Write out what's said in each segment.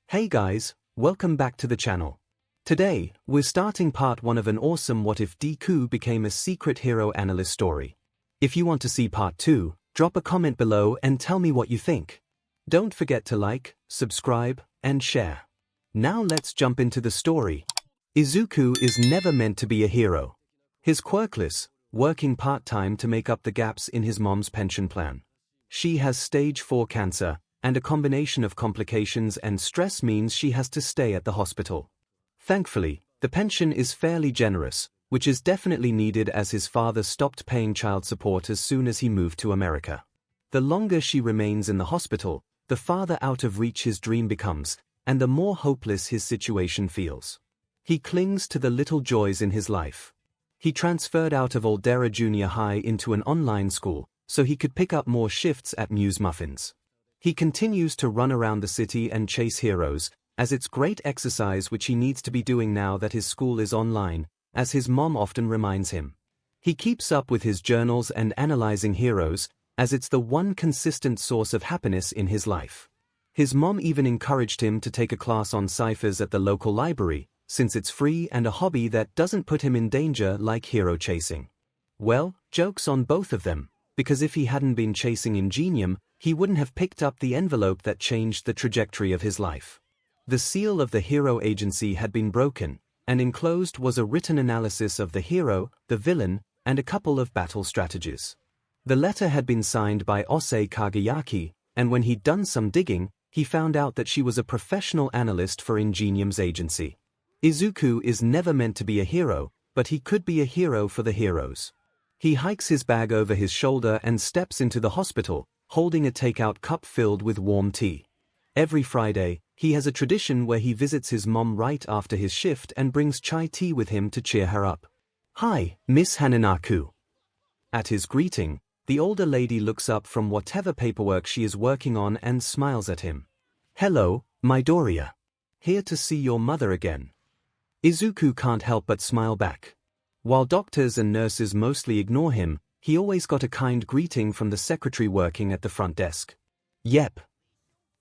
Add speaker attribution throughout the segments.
Speaker 1: Hey guys, welcome back to the channel. Today, we're starting part 1 of an awesome What If Deku Became a Secret Hero Analyst story. If you want to see part 2, drop a comment below and tell me what you think. Don't forget to like, subscribe, and share. Now let's jump into the story. Izuku is never meant to be a hero. He's quirkless, working part-time to make up the gaps in his mom's pension plan. She has stage 4 cancer, and a combination of complications and stress means she has to stay at the hospital. Thankfully, the pension is fairly generous, which is definitely needed as his father stopped paying child support as soon as he moved to America. The longer she remains in the hospital, the farther out of reach his dream becomes, and the more hopeless his situation feels. He clings to the little joys in his life. He transferred out of Aldera Junior High into an online school, so he could pick up more shifts at Muse Muffins. He continues to run around the city and chase heroes, as it's great exercise which he needs to be doing now that his school is online, as his mom often reminds him. He keeps up with his journals and analyzing heroes, as it's the one consistent source of happiness in his life. His mom even encouraged him to take a class on ciphers at the local library, since it's free and a hobby that doesn't put him in danger like hero chasing. Well, joke's on both of them, because if he hadn't been chasing Ingenium, he wouldn't have picked up the envelope that changed the trajectory of his life. The seal of the hero agency had been broken, and enclosed was a written analysis of the hero, the villain, and a couple of battle strategies. The letter had been signed by Ose Kageyaki, and when he'd done some digging, he found out that she was a professional analyst for Ingenium's agency. Izuku is never meant to be a hero, but he could be a hero for the heroes. He hikes his bag over his shoulder and steps into the hospital, holding a takeout cup filled with warm tea. Every Friday, he has a tradition where he visits his mom right after his shift and brings chai tea with him to cheer her up. "Hi, Miss Hananaku." At his greeting, the older lady looks up from whatever paperwork she is working on and smiles at him. "Hello, Midoriya. Here to see your mother again." Izuku can't help but smile back. While doctors and nurses mostly ignore him, he always got a kind greeting from the secretary working at the front desk. "Yep."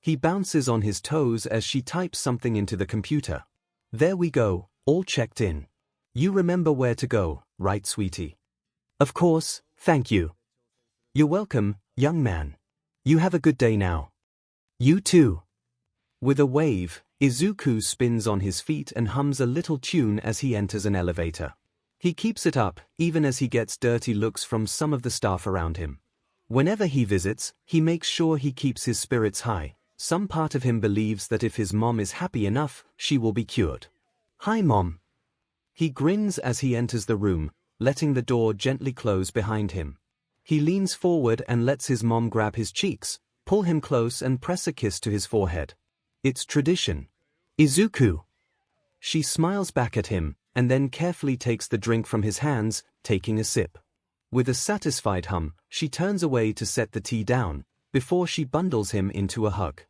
Speaker 1: He bounces on his toes as she types something into the computer. "There we go, all checked in. You remember where to go, right, sweetie?" "Of course, thank you." "You're welcome, young man. You have a good day now." "You too." With a wave, Izuku spins on his feet and hums a little tune as he enters an elevator. He keeps it up, even as he gets dirty looks from some of the staff around him. Whenever he visits, he makes sure he keeps his spirits high. Some part of him believes that if his mom is happy enough, she will be cured. "Hi, Mom." He grins as he enters the room, letting the door gently close behind him. He leans forward and lets his mom grab his cheeks, pull him close and press a kiss to his forehead. It's tradition. "Izuku." She smiles back at him, and then carefully takes the drink from his hands, taking a sip. With a satisfied hum, she turns away to set the tea down, before she bundles him into a hug.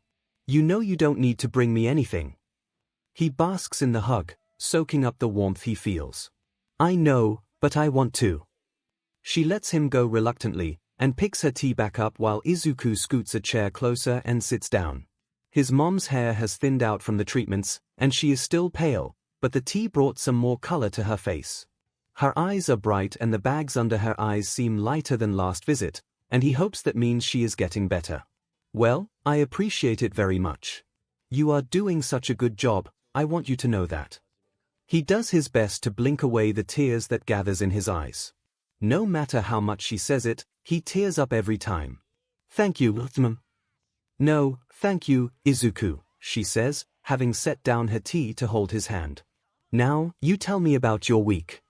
Speaker 1: "You know you don't need to bring me anything." He basks in the hug, soaking up the warmth he feels. "I know, but I want to." She lets him go reluctantly, and picks her tea back up while Izuku scoots a chair closer and sits down. His mom's hair has thinned out from the treatments, and she is still pale, but the tea brought some more color to her face. Her eyes are bright and the bags under her eyes seem lighter than last visit, and he hopes that means she is getting better. "Well, I appreciate it very much. You are doing such a good job, I want you to know that." He does his best to blink away the tears that gathers in his eyes. No matter how much she says it, he tears up every time. "Thank you, Mom." "No, thank you, Izuku," she says, having set down her tea to hold his hand. "Now, you tell me about your week."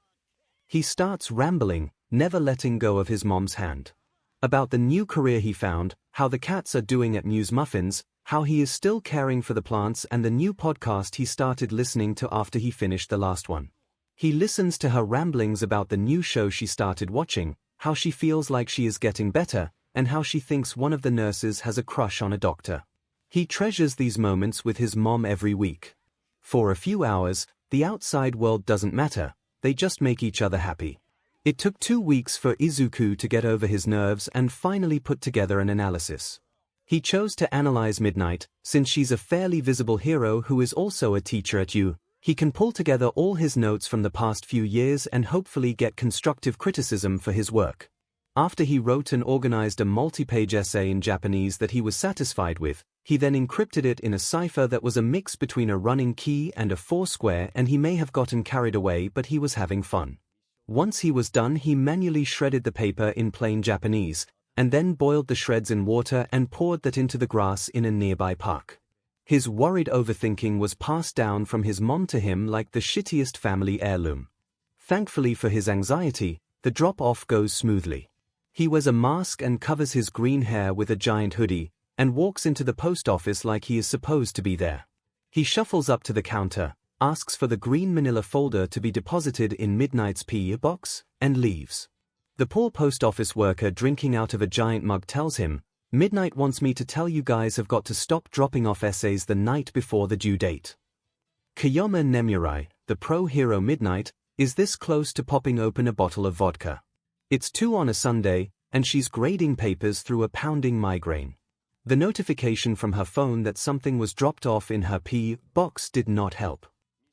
Speaker 1: He starts rambling, never letting go of his mom's hand. About the new career he found, how the cats are doing at Muse Muffins, how he is still caring for the plants and the new podcast he started listening to after he finished the last one. He listens to her ramblings about the new show she started watching, how she feels like she is getting better, and how she thinks one of the nurses has a crush on a doctor. He treasures these moments with his mom every week. For a few hours, the outside world doesn't matter, they just make each other happy. It took 2 weeks for Izuku to get over his nerves and finally put together an analysis. He chose to analyze Midnight, since she's a fairly visible hero who is also a teacher at U. He can pull together all his notes from the past few years and hopefully get constructive criticism for his work. After he wrote and organized a multi-page essay in Japanese that he was satisfied with, he then encrypted it in a cipher that was a mix between a running key and a foursquare, and he may have gotten carried away, but he was having fun. Once he was done, he manually shredded the paper in plain Japanese, and then boiled the shreds in water and poured that into the grass in a nearby park. His worried overthinking was passed down from his mom to him like the shittiest family heirloom. Thankfully for his anxiety, the drop-off goes smoothly. He wears a mask and covers his green hair with a giant hoodie, and walks into the post office like he is supposed to be there. He shuffles up to the counter, asks for the green manila folder to be deposited in Midnight's PO box, and leaves. The poor post office worker drinking out of a giant mug tells him, "Midnight wants me to tell you guys have got to stop dropping off essays the night before the due date." Kyoma Nemurai, the pro-hero Midnight, is this close to popping open a bottle of vodka. It's 2 on a Sunday, and she's grading papers through a pounding migraine. The notification from her phone that something was dropped off in her PO box did not help.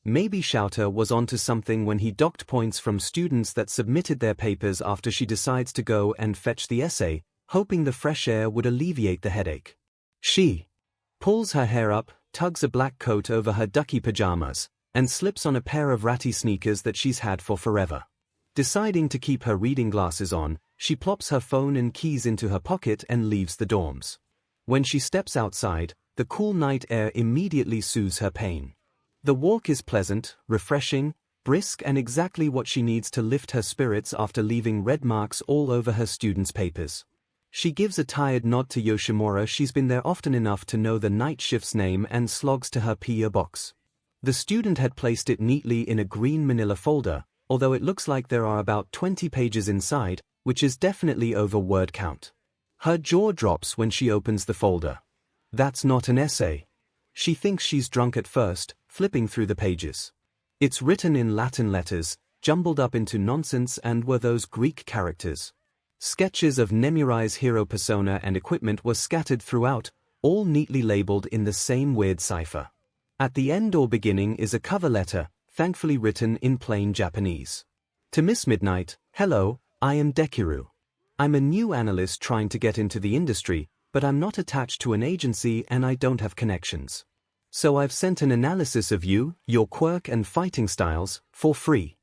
Speaker 1: Maybe 𝐲𝐸 was onto something when he docked points from students that submitted their papers after she decides to go and fetch the essay, hoping the fresh air would alleviate the headache. She pulls her hair up, tugs a black coat over her ducky pajamas, and slips on a pair of ratty sneakers that she's had for forever. Deciding to keep her reading glasses on, she plops her phone and keys into her pocket and leaves the dorms. When she steps outside, the cool night air immediately soothes her pain. The walk is pleasant, refreshing, brisk, and exactly what she needs to lift her spirits after leaving red marks all over her students' papers. She gives a tired nod to Yoshimura. She's been there often enough to know the night shift's name, and slogs to her PO box. The student had placed it neatly in a green manila folder, although it looks like there are about 20 pages inside, which is definitely over word count. Her jaw drops when she opens the folder. That's not an essay. She thinks she's drunk at first, flipping through the pages. It's written in Latin letters, jumbled up into nonsense, and were those Greek characters. Sketches of Nemurai's hero persona and equipment were scattered throughout, all neatly labeled in the same weird cipher. At the end or beginning is a cover letter, thankfully written in plain Japanese. To Miss Midnight, "Hello, I am Deku. I'm a new analyst trying to get into the industry, but I'm not attached to an agency and I don't have connections. So I've sent an analysis of you, your quirk and fighting styles, for free.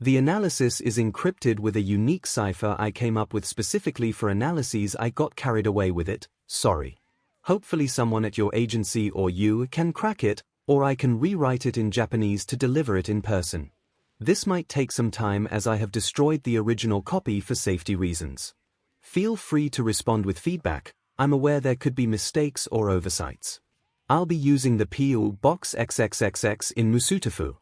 Speaker 1: The analysis is encrypted with a unique cipher I came up with specifically for analyses. I got carried away with it, sorry. Hopefully someone at your agency or you can crack it, or I can rewrite it in Japanese to deliver it in person. This might take some time as I have destroyed the original copy for safety reasons. Feel free to respond with feedback. I'm aware there could be mistakes or oversights. I'll be using the PO box XXXX in Musutafu.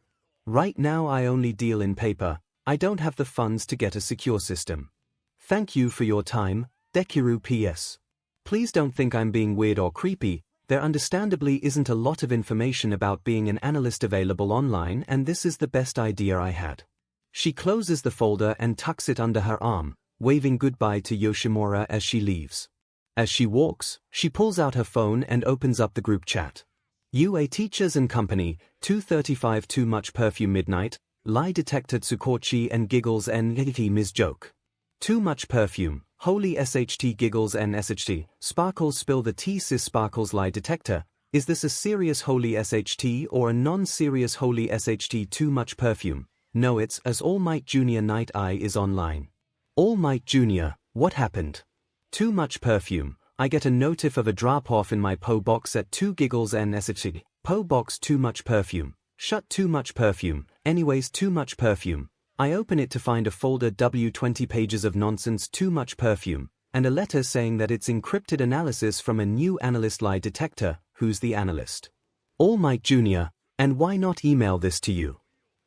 Speaker 1: Right now I only deal in paper. I don't have the funds to get a secure system. Thank you for your time, Deku. PS. Please don't think I'm being weird or creepy. There understandably isn't a lot of information about being an analyst available online, and this is the best idea I had." She closes the folder and tucks it under her arm, waving goodbye to Yoshimura as she leaves. As she walks, she pulls out her phone and opens up the group chat. UA Teachers and Company, 235 Too Much Perfume Midnight, Lie Detector Tsukochi and Giggles and Ms Joke. Too Much Perfume, Holy SHT Giggles and SHT, Sparkles Spill the Tea Sis Sparkles Lie Detector. Is this a serious Holy SHT or a non-serious Holy SHT? Too Much Perfume. No, it's as All Might Jr. Night Eye is online. All Might Jr., what happened? Too Much Perfume. I get a notif of a drop-off in my PO box at 2 Giggles and SHT. PO box Too Much Perfume. Shut Too Much Perfume. Anyways, Too Much Perfume. I open it to find a folder W 20 pages of nonsense. Too Much Perfume, and a letter saying that it's encrypted analysis from a new analyst lie detector. Who's the analyst? All Might Jr., and why not email this to you?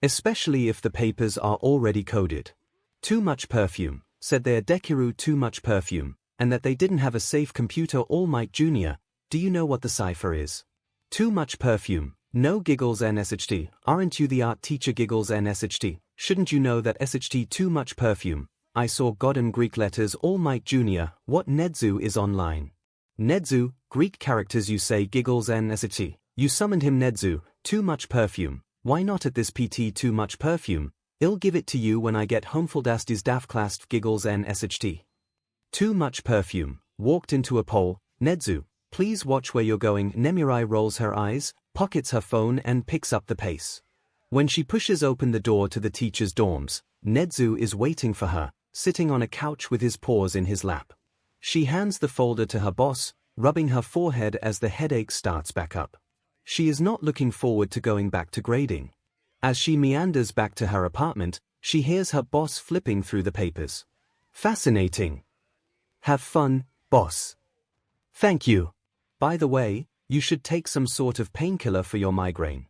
Speaker 1: Especially if the papers are already coded. Too Much Perfume said they're Deku. Too Much Perfume, and that they didn't have a safe computer. All Might Jr., do you know what the cipher is? Too Much Perfume. No, Giggles and SHT, aren't you the art teacher? Giggles and SHT, shouldn't you know that SHT? Too Much Perfume. I saw God and Greek letters. All Might Jr., what Nedzu is online? 𝐻𝐬, Greek characters 𝐔𝐬𝐚. You summoned him 𝐻𝐬, too much perfume. Why not at this PT too much perfume? I'll give it to you when I get home. Fuldastis dafklast 𝐔𝐬𝐚. Too much perfume. Walked into a pole. 𝐻𝐬, please watch where you're going. Nemirai rolls her eyes, pockets her phone and picks up the pace. When she pushes open the door to the teacher's dorms, 𝐻𝐬 is waiting for her, sitting on a couch with his paws in his lap. She hands the folder to her boss, rubbing her forehead as the headache starts back up. She is not looking forward to going back to grading. As she meanders back to her apartment, she hears her boss flipping through the papers. Fascinating. Have fun, boss. Thank you. By the way, you should take some sort of painkiller for your migraine.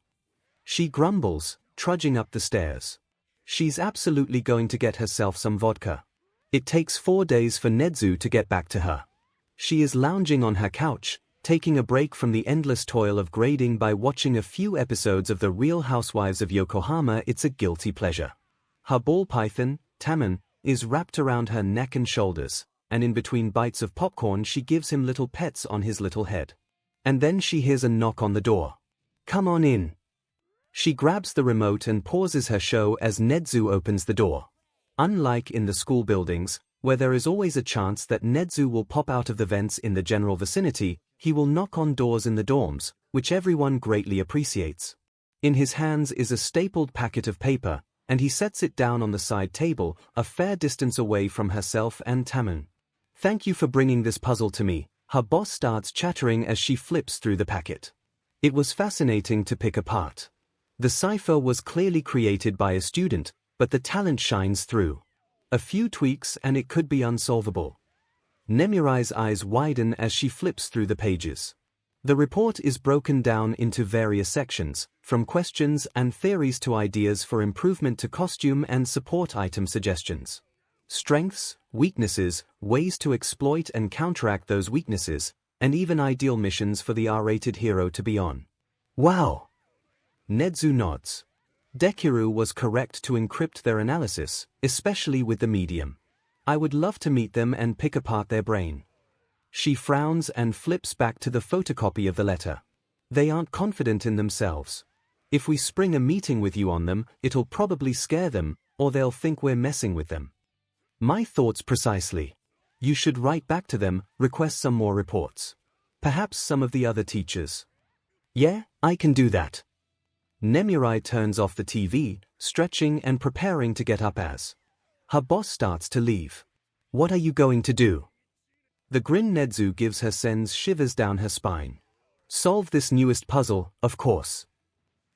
Speaker 1: She grumbles, trudging up the stairs. She's absolutely going to get herself some vodka. It takes 4 days for 𝐻𝐬 to get back to her. She is lounging on her couch, taking a break from the endless toil of grading by watching a few episodes of The Real Housewives of Yokohama. It's a guilty pleasure. Her ball python, Tamon, is wrapped around her neck and shoulders, and in between bites of popcorn she gives him little pets on his little head. And then she hears a knock on the door. Come on in. She grabs the remote and pauses her show as 𝐻𝐬 opens the door. Unlike in the school buildings, where there is always a chance that 𝐻𝐬 will pop out of the vents in the general vicinity, he will knock on doors in the dorms, which everyone greatly appreciates. In his hands is a stapled packet of paper, and he sets it down on the side table, a fair distance away from herself and Tamon. Thank you for bringing this puzzle to me, her boss starts chattering as she flips through the packet. It was fascinating to pick apart. The cipher was clearly created by a student, but the talent shines through. A few tweaks and it could be unsolvable. Nemirai's eyes widen as she flips through the pages. The report is broken down into various sections, from questions and theories to ideas for improvement to costume and support item suggestions. Strengths, weaknesses, ways to exploit and counteract those weaknesses, and even ideal missions for the R-rated hero to be on. Wow! 𝐻𝐬 nods. Deku was correct to encrypt their analysis, especially with the medium. I would love to meet them and pick apart their brain. She frowns and flips back to the photocopy of the letter. They aren't confident in themselves. If we spring a meeting with you on them, it'll probably scare them, or they'll think we're messing with them. My thoughts precisely. You should write back to them, request some more reports. Perhaps some of the other teachers. Yeah, I can do that. Nemirai turns off the TV, stretching and preparing to get up as her boss starts to leave. What are you going to do? The grin 𝐻𝐬 gives her sends shivers down her spine. Solve this newest puzzle, of course.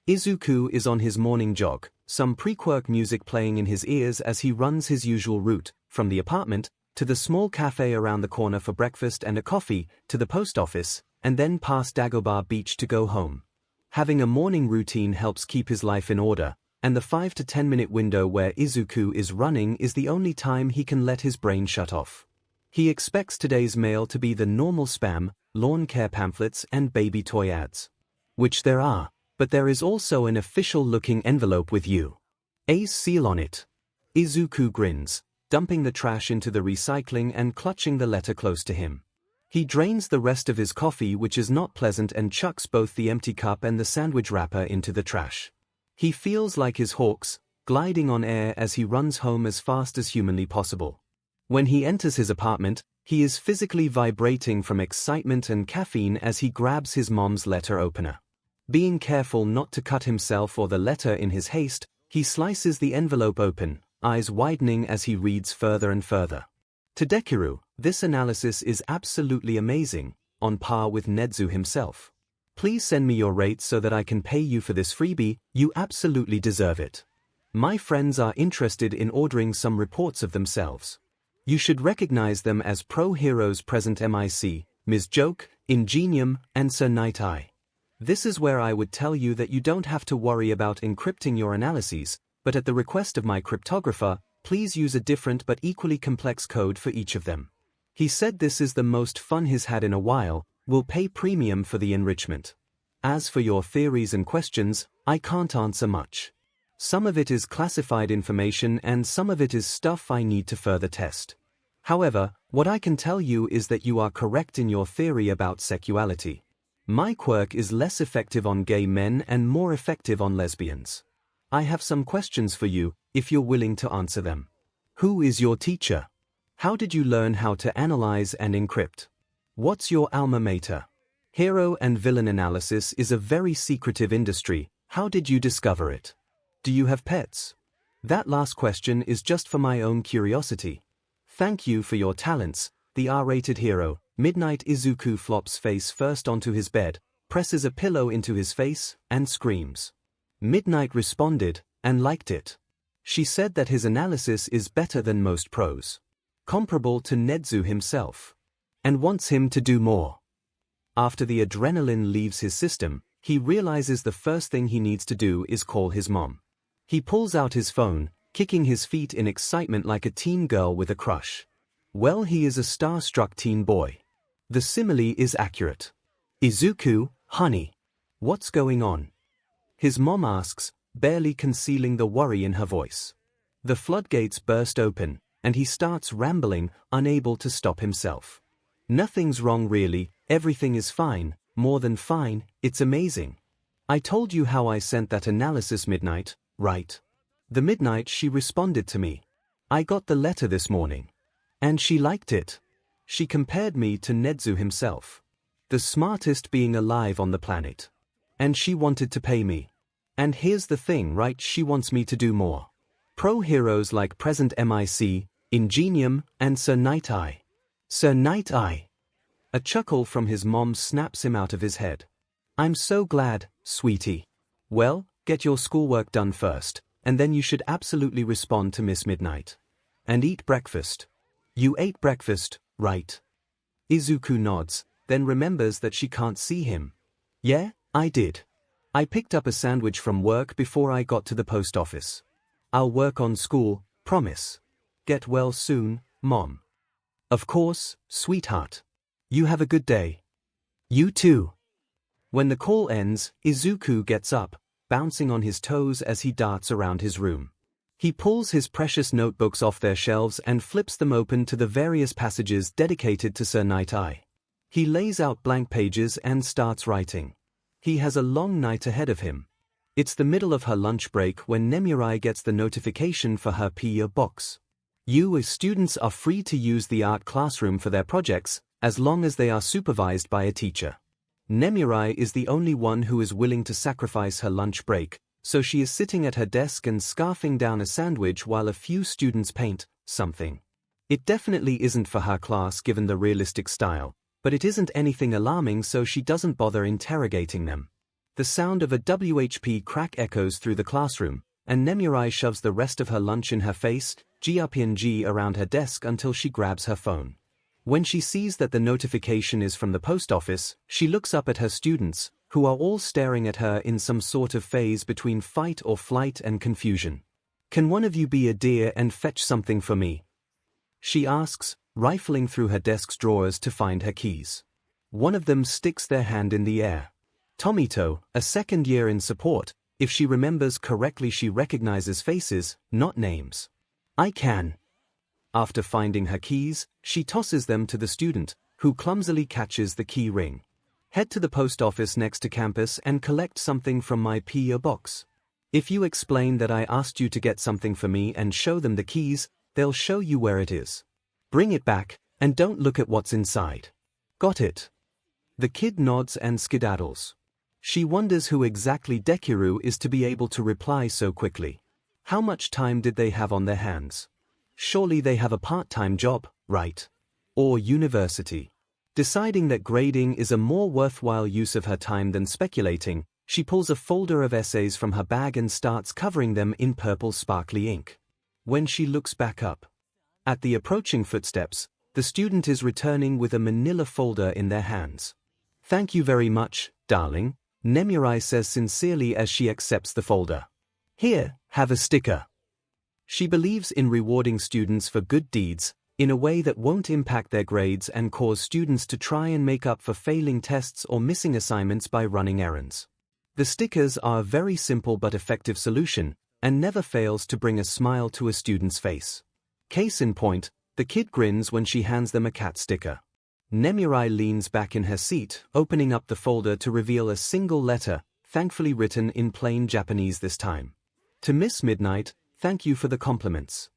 Speaker 1: Izuku is on his morning jog, some pre-quirk music playing in his ears as he runs his usual route, from the apartment, to the small cafe around the corner for breakfast and a coffee, to the post office, and then past Dagobah Beach to go home. Having a morning routine helps keep his life in order, and the 5 to 10 minute window where Izuku is running is the only time he can let his brain shut off. He expects today's mail to be the normal spam, lawn care pamphlets and baby toy ads. Which there are, but there is also an official-looking envelope with 𝐻𝐢's seal on it. Izuku grins, dumping the trash into the recycling and clutching the letter close to him. He drains the rest of his coffee, which is not pleasant, and chucks both the empty cup and the sandwich wrapper into the trash. He feels like his hawks, gliding on air as he runs home as fast as humanly possible. When he enters his apartment, he is physically vibrating from excitement and caffeine as he grabs his mom's letter opener. Being careful not to cut himself or the letter in his haste, he slices the envelope open, eyes widening as he reads further and further. To Deku, this analysis is absolutely amazing, on par with 𝐻𝐬 himself. Please send me your rates so that I can pay you for this freebie, you absolutely deserve it. My friends are interested in ordering some reports of themselves. You should recognize them as pro heroes present MIC, Ms. Joke, Ingenium, and Sir Night Eye. This is where I would tell you that you don't have to worry about encrypting your analyses, but at the request of my cryptographer, please use a different but equally complex code for each of them. He said this is the most fun he's had in a while, will pay premium for the enrichment. As for your theories and questions, I can't answer much. Some of it is classified information and some of it is stuff I need to further test. However, What I can tell you is that you are correct in your theory about sexuality. My quirk is less effective on gay men and more effective on lesbians. I have some questions for you, if you're willing to answer them. Who is your teacher? How did you learn how to analyze and encrypt? What's your alma mater? Hero and villain analysis is a very secretive industry. How did you discover it? Do you have pets? That last question is just for my own curiosity. Thank you for your talents. The R-rated hero, Midnight Izuku, flops face first onto his bed, presses a pillow into his face, and screams. Midnight responded, and liked it. She said that his analysis is better than most pros. Comparable to Nezu himself. And wants him to do more. After the adrenaline leaves his system, he realizes the first thing he needs to do is call his mom. He pulls out his phone, kicking his feet in excitement like a teen girl with a crush. Well, he is a star-struck teen boy. The simile is accurate. Izuku, honey. What's going on? His mom asks, barely concealing the worry in her voice. The floodgates burst open, and he starts rambling, unable to stop himself. Nothing's wrong really, everything is fine, more than fine, it's amazing. I told you how I sent that analysis, Midnight, right? The midnight she responded to me. I got the letter this morning. And she liked it. She compared me to Nezu himself. The smartest being alive on the planet. And she wanted to pay me. And here's the thing, right, she wants me to do more. Pro heroes like Present Mic, Ingenium, and Sir Night-Eye. Sir Night-Eye. A chuckle from his mom snaps him out of his head. I'm so glad, sweetie. Well, get your schoolwork done first, and then you should absolutely respond to Miss Midnight. And eat breakfast. You ate breakfast, right? Izuku nods, then remembers that she can't see him. Yeah, I did. I picked up a sandwich from work before I got to the post office. I'll work on school, promise. Get well soon, Mom. Of course, sweetheart. You have a good day. You too. When the call ends, Izuku gets up, bouncing on his toes as he darts around his room. He pulls his precious notebooks off their shelves and flips them open to the various passages dedicated to Sir Night-Eye. He lays out blank pages and starts writing. He has a long night ahead of him. It's the middle of her lunch break when Nemurai gets the notification for her PO box. You as students are free to use the art classroom for their projects, as long as they are supervised by a teacher. Nemurai is the only one who is willing to sacrifice her lunch break, so she is sitting at her desk and scarfing down a sandwich while a few students paint something. It definitely isn't for her class given the realistic style, but it isn't anything alarming, so she doesn't bother interrogating them. The sound of a WHP crack echoes through the classroom, and Nemurai shoves the rest of her lunch in her face, GRPNG around her desk until she grabs her phone. When she sees that the notification is from the post office, she looks up at her students, who are all staring at her in some sort of phase between fight or flight and confusion. Can one of you be a dear and fetch something for me? She asks, rifling through her desk's drawers to find her keys. One of them sticks their hand in the air. Tomito, a second year in support, if she remembers correctly, she recognizes faces, not names. I can. After finding her keys, she tosses them to the student, who clumsily catches the key ring. Head to the post office next to campus and collect something from my PO box. If you explain that I asked you to get something for me and show them the keys, they'll show you where it is. Bring it back, and don't look at what's inside. Got it? The kid nods and skedaddles. She wonders who exactly Dekiru is to be able to reply so quickly. How much time did they have on their hands? Surely they have a part-time job, right? Or university. Deciding that grading is a more worthwhile use of her time than speculating, she pulls a folder of essays from her bag and starts covering them in purple sparkly ink. When she looks back up at the approaching footsteps, the student is returning with a manila folder in their hands. Thank you very much, darling, Nemurai says sincerely as she accepts the folder. Here, have a sticker. She believes in rewarding students for good deeds, in a way that won't impact their grades and cause students to try and make up for failing tests or missing assignments by running errands. The stickers are a very simple but effective solution, and never fails to bring a smile to a student's face. Case in point, The kid grins when she hands them a cat sticker. Nemuri leans back in her seat, opening up the folder to reveal a single letter, thankfully written in plain Japanese this time. To Miss Midnight, thank you for the compliments.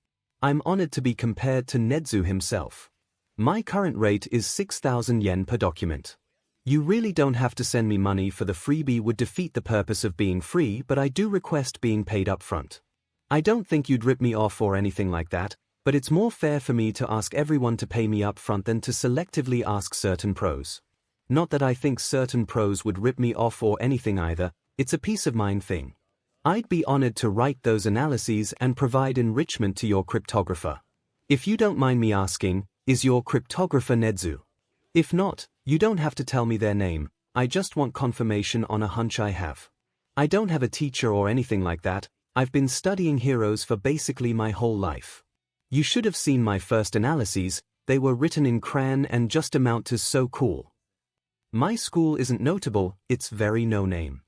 Speaker 1: I'm honored to be compared to Nedzu himself. My current rate is 6,000 yen per document. You really don't have to send me money, for the freebie would defeat the purpose of being free, but I do request being paid up front. I don't think you'd rip me off or anything like that, but it's more fair for me to ask everyone to pay me up front than to selectively ask certain pros. Not that I think certain pros would rip me off or anything either, it's a peace of mind thing. I'd be honored to write those analyses and provide enrichment to your cryptographer. If you don't mind me asking, is your cryptographer Nedzu? If not, you don't have to tell me their name, I just want confirmation on a hunch I have. I don't have a teacher or anything like that, I've been studying heroes for basically my whole life. You should have seen my first analyses, they were written in crayon and just amount to so cool. My school isn't notable, it's very no-name.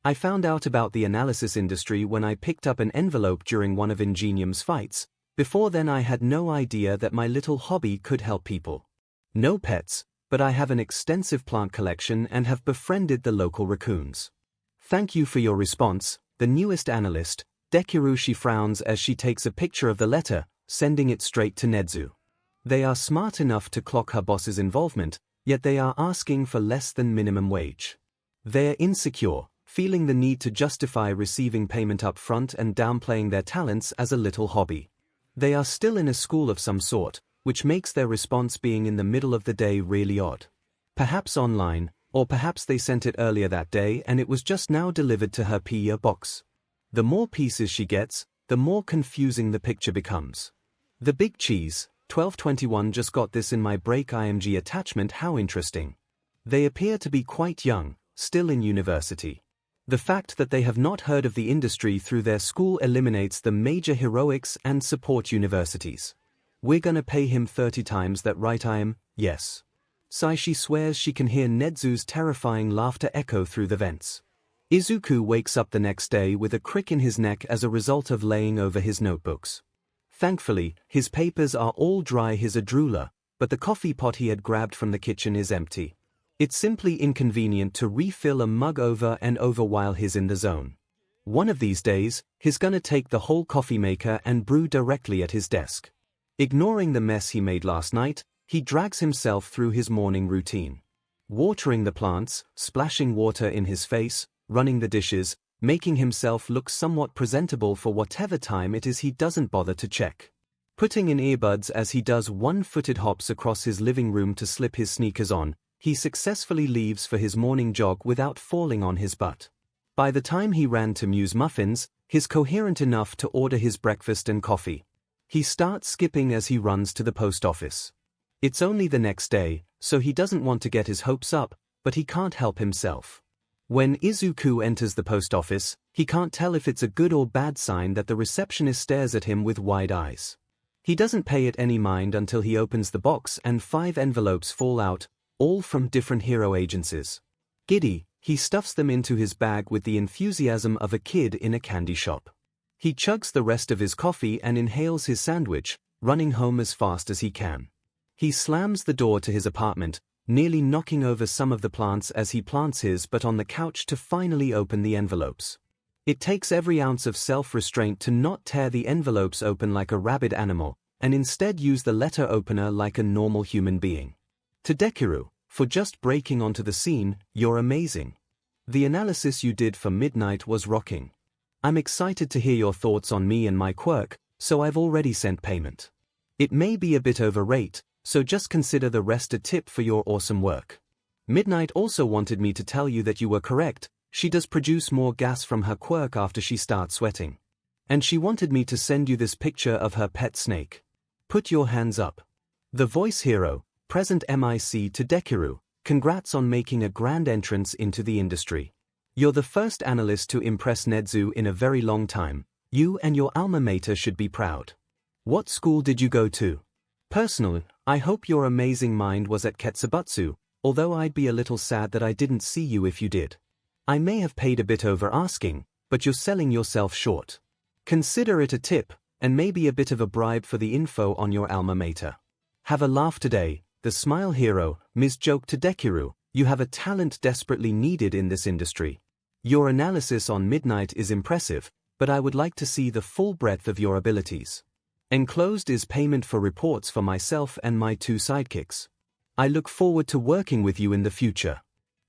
Speaker 1: I found out about the analysis industry when I picked up an envelope during one of 𝐿 fights. Before then I had no idea that my little hobby could help people. No pets, but I have an extensive plant collection and have befriended the local raccoons. Thank you for your response, the newest analyst, Dekiru. She frowns as she takes a picture of the letter, sending it straight to Nedzu. They are smart enough to clock her boss's involvement, yet they are asking for less than minimum wage. They're insecure, feeling the need to justify receiving payment up front and downplaying their talents as a little hobby. They are still in a school of some sort, which makes their response being in the middle of the day really odd. Perhaps online, or perhaps they sent it earlier that day and it was just now delivered to her PO box. The more pieces she gets, the more confusing the picture becomes. The big cheese, 1221 just got this in my break IMG attachment. How interesting. They appear to be quite young, still in university. The fact that they have not heard of the industry through their school eliminates the major heroics and support universities. We're gonna pay him 30 times that, right? Yes. Saishi swears she can hear Nedzu's terrifying laughter echo through the vents. Izuku wakes up the next day with a crick in his neck as a result of laying over his notebooks. Thankfully, his papers are all dry. He's a drooler, but the coffee pot he had grabbed from the kitchen is empty. It's simply inconvenient to refill a mug over and over while he's in the zone. One of these days, he's gonna take the whole coffee maker and brew directly at his desk. Ignoring the mess he made last night, he drags himself through his morning routine. Watering the plants, splashing water in his face, running the dishes, making himself look somewhat presentable for whatever time it is. He doesn't bother to check. Putting in earbuds as he does one-footed hops across his living room to slip his sneakers on, he successfully leaves for his morning jog without falling on his butt. By the time he ran to Muse Muffins, he's coherent enough to order his breakfast and coffee. He starts skipping as he runs to the post office. It's only the next day, so he doesn't want to get his hopes up, but he can't help himself. When Izuku enters the post office, he can't tell if it's a good or bad sign that the receptionist stares at him with wide eyes. He doesn't pay it any mind until he opens the box and 5 envelopes fall out, all from different hero agencies. Giddy, he stuffs them into his bag with the enthusiasm of a kid in a candy shop. He chugs the rest of his coffee and inhales his sandwich, running home as fast as he can. He slams the door to his apartment, nearly knocking over some of the plants as he plants his butt on the couch to finally open the envelopes. It takes every ounce of self-restraint to not tear the envelopes open like a rabid animal, and instead use the letter opener like a normal human being. To Dekiru, for just breaking onto the scene, you're amazing. The analysis you did for Midnight was rocking. I'm excited to hear your thoughts on me and my quirk, so I've already sent payment. It may be a bit over rate, so just consider the rest a tip for your awesome work. Midnight also wanted me to tell you that you were correct. She does produce more gas from her quirk after she starts sweating. And she wanted me to send you this picture of her pet snake. Put your hands up. The voice hero, present MIC to Dekiru, congrats on making a grand entrance into the industry. You're the first analyst to impress Nedzu in a very long time. You and your alma mater should be proud. What school did you go to? Personally, I hope your amazing mind was at Ketsubatsu, although I'd be a little sad that I didn't see you if you did. I may have paid a bit over asking, but you're selling yourself short. Consider it a tip, and maybe a bit of a bribe for the info on your alma mater. Have a laugh today, the smile hero, 𝐻𝐻𝐿 𝐷𝐿. You have a talent desperately needed in this industry. Your analysis on Midnight is impressive, but I would like to see the full breadth of your abilities. Enclosed is payment for reports for myself and my 2 sidekicks. I look forward to working with you in the future.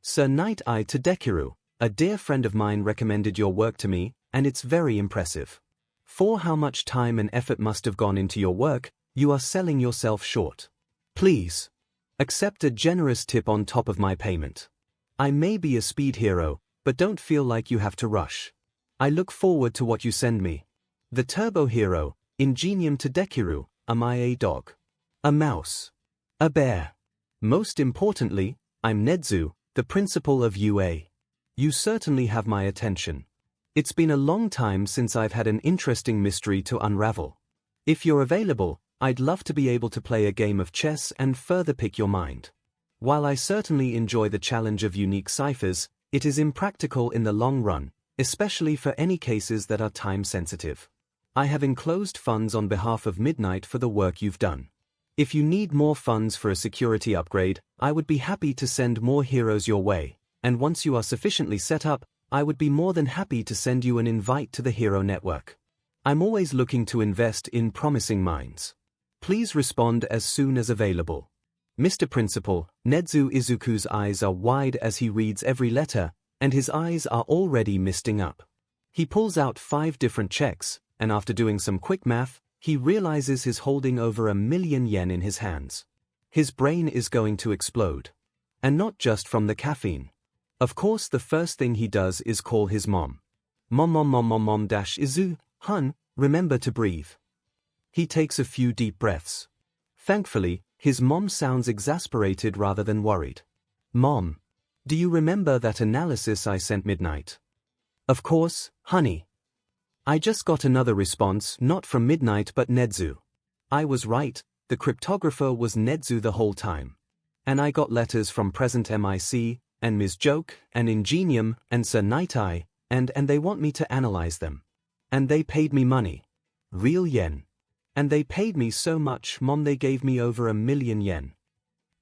Speaker 1: 𝐶𝐻𝐼 a dear friend of mine recommended your work to me, and it's very impressive. For how much time and effort must have gone into your work, you are selling yourself short. Please accept a generous tip on top of my payment. I may be a speed hero, but don't feel like you have to rush. I look forward to what you send me. The turbo hero, 𝐸𝐸𝐵 𝐷𝐿, am I a dog? A mouse? A bear? Most importantly, I'm 𝐻𝐻𝐿, the principal of UA. You certainly have my attention. It's been a long time since I've had an interesting mystery to unravel. If you're available, I'd love to be able to play a game of chess and further pick your mind. While I certainly enjoy the challenge of unique ciphers, it is impractical in the long run, especially for any cases that are time-sensitive. I have enclosed funds on behalf of Midnight for the work you've done. If you need more funds for a security upgrade, I would be happy to send more heroes your way, and once you are sufficiently set up, I would be more than happy to send you an invite to the Hero Network. I'm always looking to invest in promising minds. Please respond as soon as available. Mr. Principal, 𝐻𝐻𝐿 Izuku's eyes are wide as he reads every letter, and his eyes are already misting up. He pulls out 5 different checks, and after doing some quick math, he realizes he's holding over 1,000,000 yen in his hands. His brain is going to explode. And not just from the caffeine. Of course, the first thing he does is call his mom. Mom, hun, remember to breathe. He takes a few deep breaths. Thankfully, his mom sounds exasperated rather than worried. Mom, do you remember that analysis I sent Midnight? Of course, honey. I just got another response, not from Midnight but 𝐻𝐻𝐿. I was right, the cryptographer was 𝐻𝐻𝐿 the whole time. And I got letters from Present MIC, and 𝐻𝐻𝐿, and 𝐸𝐸𝐵, and 𝐶𝐻𝐼, and they want me to analyze them. And they paid me money. Real yen. And they paid me so much, Mom, they gave me over 1,000,000 yen.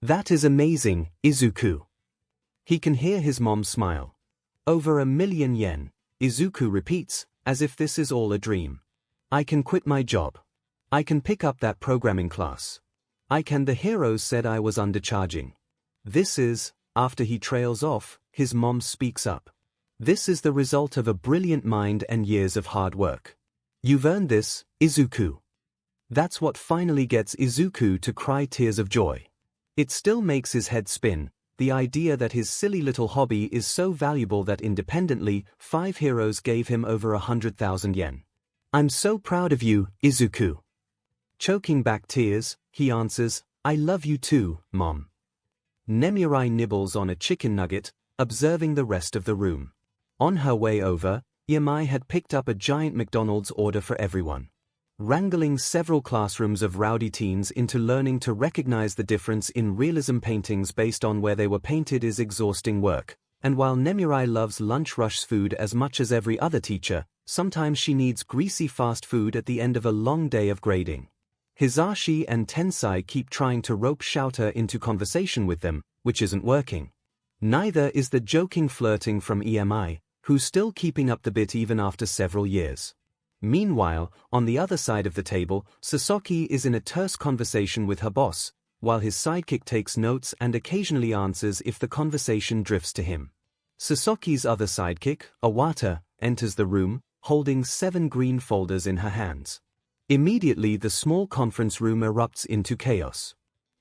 Speaker 1: That is amazing, Izuku. He can hear his mom smile. Over 1,000,000 yen, Izuku repeats, as if this is all a dream. I can quit my job. I can pick up that programming class. I can. The heroes said I was undercharging. This is, after he trails off, his mom speaks up. This is the result of a brilliant mind and years of hard work. You've earned this, Izuku. That's what finally gets Izuku to cry tears of joy. It still makes his head spin, the idea that his silly little hobby is so valuable that independently, 5 heroes gave him over 100,000 yen. I'm so proud of you, Izuku. Choking back tears, he answers, I love you too, Mom. Nemirai nibbles on a chicken nugget, observing the rest of the room. On her way over, Yamai had picked up a giant McDonald's order for everyone. Wrangling several classrooms of rowdy teens into learning to recognize the difference in realism paintings based on where they were painted is exhausting work, and while Nemirai loves lunch rush food as much as every other teacher, sometimes she needs greasy fast food at the end of a long day of grading. Hisashi and Tensai keep trying to rope Shouter into conversation with them, which isn't working. Neither is the joking flirting from EMI, who's still keeping up the bit even after several years. Meanwhile, on the other side of the table, Sasaki is in a terse conversation with her boss, while his sidekick takes notes and occasionally answers if the conversation drifts to him. Sasaki's other sidekick, Awata, enters the room, holding 7 green folders in her hands. Immediately the small conference room erupts into chaos.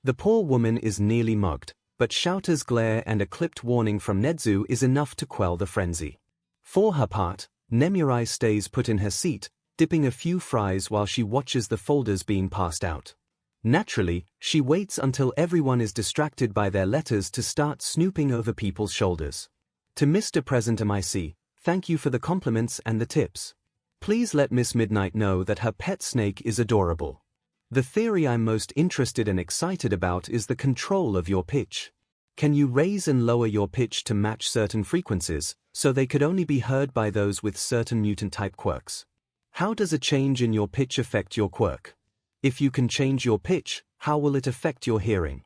Speaker 1: The poor woman is nearly mugged, but Shouter's glare and a clipped warning from 𝐻𝐻𝐿 is enough to quell the frenzy. For her part, Nemirai stays put in her seat, dipping a few fries while she watches the folders being passed out. Naturally, she waits until everyone is distracted by their letters to start snooping over people's shoulders. To Mr. Present MIC, thank you for the compliments and the tips. Please let Miss Midnight know that her pet snake is adorable. The theory I'm most interested and excited about is the control of your pitch. Can you raise and lower your pitch to match certain frequencies, so they could only be heard by those with certain mutant-type quirks? How does a change in your pitch affect your quirk? If you can change your pitch, how will it affect your hearing?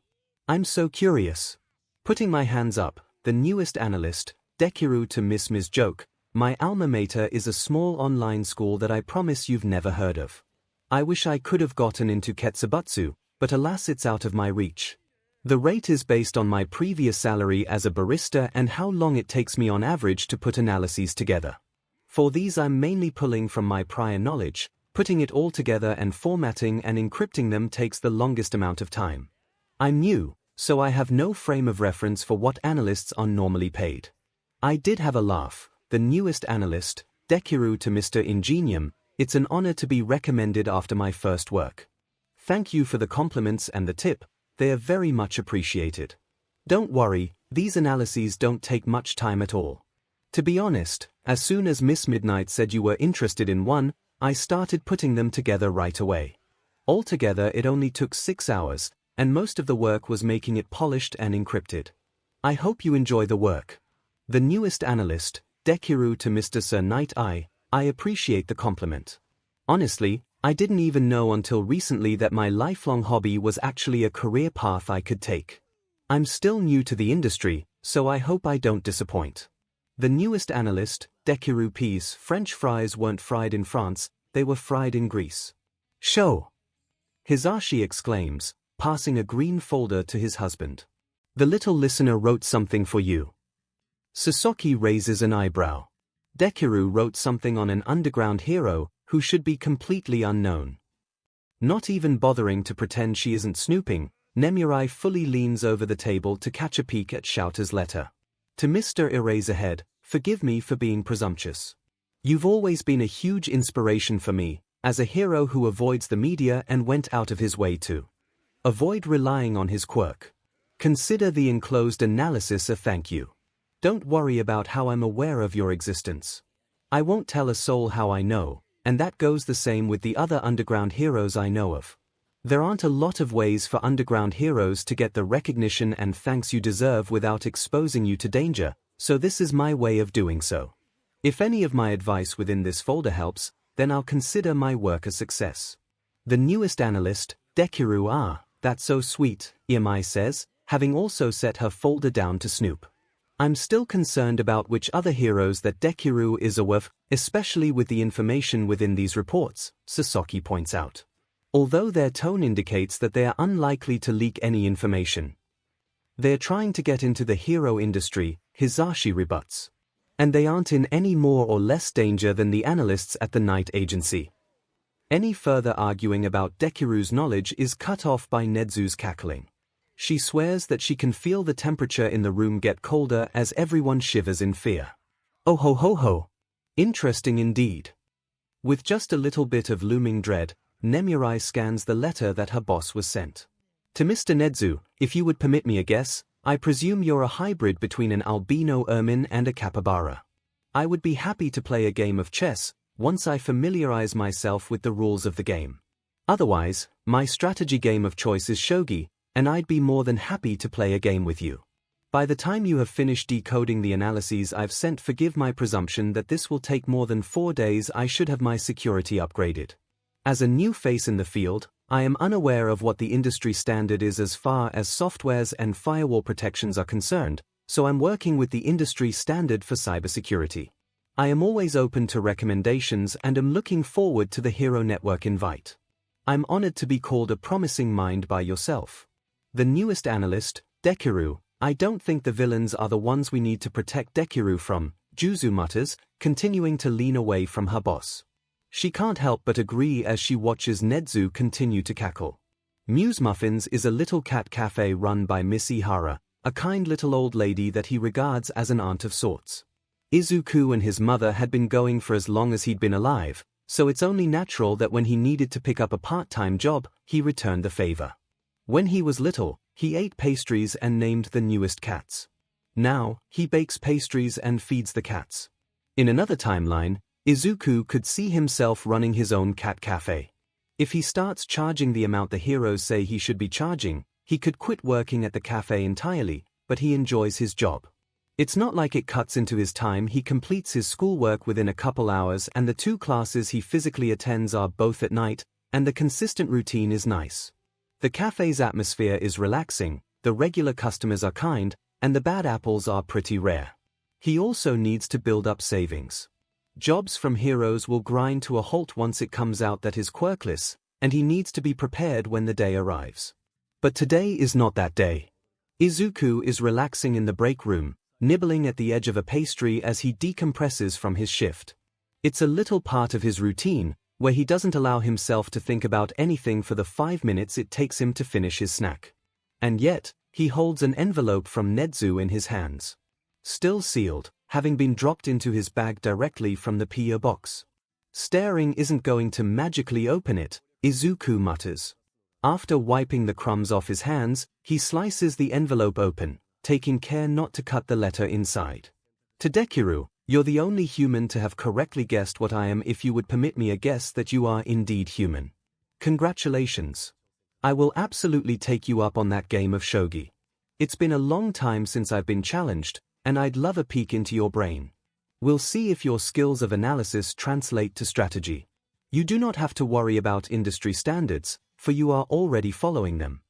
Speaker 1: I'm so curious. Putting my hands up, the newest analyst, 𝐷𝑒ku to 𝐼𝐻 joke. My alma mater is a small online school that I promise you've never heard of. I wish I could have gotten into 𝐻𝐬𝐵𝐻𝐻, but alas it's out of my reach. The rate is based on my previous salary as a barista and how long it takes me on average to put analyses together. For these I'm mainly pulling from my prior knowledge, putting it all together and formatting and encrypting them takes the longest amount of time. I'm new, so I have no frame of reference for what analysts are normally paid. I did have a laugh. The newest analyst, 𝐷𝑒ku to Mr. Ingenium, it's an honor to be recommended after my first work. Thank you for the compliments and the tip, they are very much appreciated. Don't worry, these analyses don't take much time at all. To be honest, as soon as Miss Midnight said you were interested in one, I started putting them together right away. Altogether it only took 6 hours, and most of the work was making it polished and encrypted. I hope you enjoy the work. The newest analyst, 𝐷𝑒ku to Mr. Sir Knight I appreciate the compliment. Honestly, I didn't even know until recently that my lifelong hobby was actually a career path I could take. I'm still new to the industry, so I hope I don't disappoint. The newest analyst, 𝐷𝑒ku peas, French fries weren't fried in France, they were fried in Greece. Show! 𝐻𝐻𝐻𝐻 exclaims, passing a green folder to his husband. The little listener wrote something for you. 𝐒𝐿 raises an eyebrow. 𝐷𝑒ku wrote something on an underground hero who should be completely unknown. Not even bothering to pretend she isn't snooping, 𝐿𝐵𝐵𝐼 fully leans over the table to catch a peek at Shouter's letter. To Mr. Eraserhead, forgive me for being presumptuous. You've always been a huge inspiration for me, as a hero who avoids the media and went out of his way to avoid relying on his quirk. Consider the enclosed analysis a thank you. Don't worry about how I'm aware of your existence. I won't tell a soul how I know, and that goes the same with the other underground heroes I know of. There aren't a lot of ways for underground heroes to get the recognition and thanks you deserve without exposing you to danger, so this is my way of doing so. If any of my advice within this folder helps, then I'll consider my work a success. The newest analyst, 𝐷𝑒ku that's so sweet, 𝐒𝐻𝐼 says, having also set her folder down to snoop. I'm still concerned about which other heroes that 𝐷𝑒ku is aware of, especially with the information within these reports, 𝐒𝐿 points out. Although their tone indicates that they are unlikely to leak any information. They're trying to get into the hero industry, 𝐻𝐻𝐻𝐻 rebuts. And they aren't in any more or less danger than the analysts at the Knight Agency. Any further arguing about 𝐷𝑒ku's knowledge is cut off by Nedzu's cackling. She swears that she can feel the temperature in the room get colder as everyone shivers in fear. Oh ho ho ho! Interesting indeed. With just a little bit of looming dread, 𝐿𝐵𝐵𝐼 scans the letter that her boss was sent. To Mr. Nedzu, if you would permit me a guess, I presume you're a hybrid between an albino ermine and a capybara. I would be happy to play a game of chess, once I familiarize myself with the rules of the game. Otherwise, my strategy game of choice is shogi, and I'd be more than happy to play a game with you. By the time you have finished decoding the analyses I've sent, forgive my presumption that this will take more than 4 days. I should have my security upgraded. As a new face in the field, I am unaware of what the industry standard is as far as softwares and firewall protections are concerned, so I'm working with the industry standard for cybersecurity. I am always open to recommendations and am looking forward to the Hero Network invite. I'm honored to be called a promising mind by yourself. The newest analyst, 𝐷𝑒ku, I don't think the villains are the ones we need to protect 𝐷𝑒ku from, Juzu mutters, continuing to lean away from her boss. She can't help but agree as she watches Nedzu continue to cackle. Muse Muffins is a little cat cafe run by Miss Ihara, a kind little old lady that he regards as an aunt of sorts. Izuku and his mother had been going for as long as he'd been alive, so it's only natural that when he needed to pick up a part-time job, he returned the favor. When he was little, he ate pastries and named the newest cats. Now, he bakes pastries and feeds the cats. In another timeline, Izuku could see himself running his own cat cafe. If he starts charging the amount the heroes say he should be charging, he could quit working at the cafe entirely, but he enjoys his job. It's not like it cuts into his time. He completes his schoolwork within a couple hours, and the 2 classes he physically attends are both at night, and the consistent routine is nice. The cafe's atmosphere is relaxing, the regular customers are kind, and the bad apples are pretty rare. He also needs to build up savings. Jobs from heroes will grind to a halt once it comes out that he's quirkless, and he needs to be prepared when the day arrives. But today is not that day. Izuku is relaxing in the break room, nibbling at the edge of a pastry as he decompresses from his shift. It's a little part of his routine, where he doesn't allow himself to think about anything for the 5 minutes it takes him to finish his snack. And yet, he holds an envelope from Nezu in his hands. Still sealed, having been dropped into his bag directly from the PO box. Staring isn't going to magically open it, Izuku mutters. After wiping the crumbs off his hands, he slices the envelope open, taking care not to cut the letter inside. To Dekiru, you're the only human to have correctly guessed what I am. If you would permit me a guess that you are indeed human. Congratulations. I will absolutely take you up on that game of shogi. It's been a long time since I've been challenged, and I'd love a peek into your brain. We'll see if your skills of analysis translate to strategy. You do not have to worry about industry standards, for you are already following them.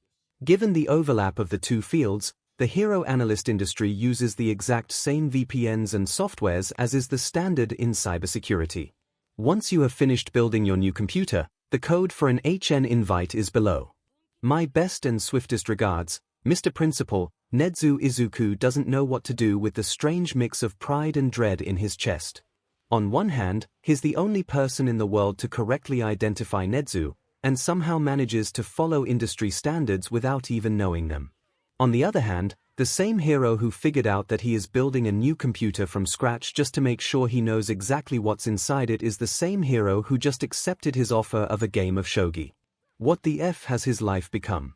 Speaker 1: Given the overlap of the 2 fields, the hero analyst industry uses the exact same VPNs and softwares as is the standard in cybersecurity. Once you have finished building your new computer, the code for an HN invite is below. My best and swiftest regards, Mr. Principal. Nezu. Izuku doesn't know what to do with the strange mix of pride and dread in his chest. On one hand, he's the only person in the world to correctly identify Nezu, and somehow manages to follow industry standards without even knowing them. On the other hand, the same hero who figured out that he is building a new computer from scratch just to make sure he knows exactly what's inside it is the same hero who just accepted his offer of a game of shogi. What the F has his life become?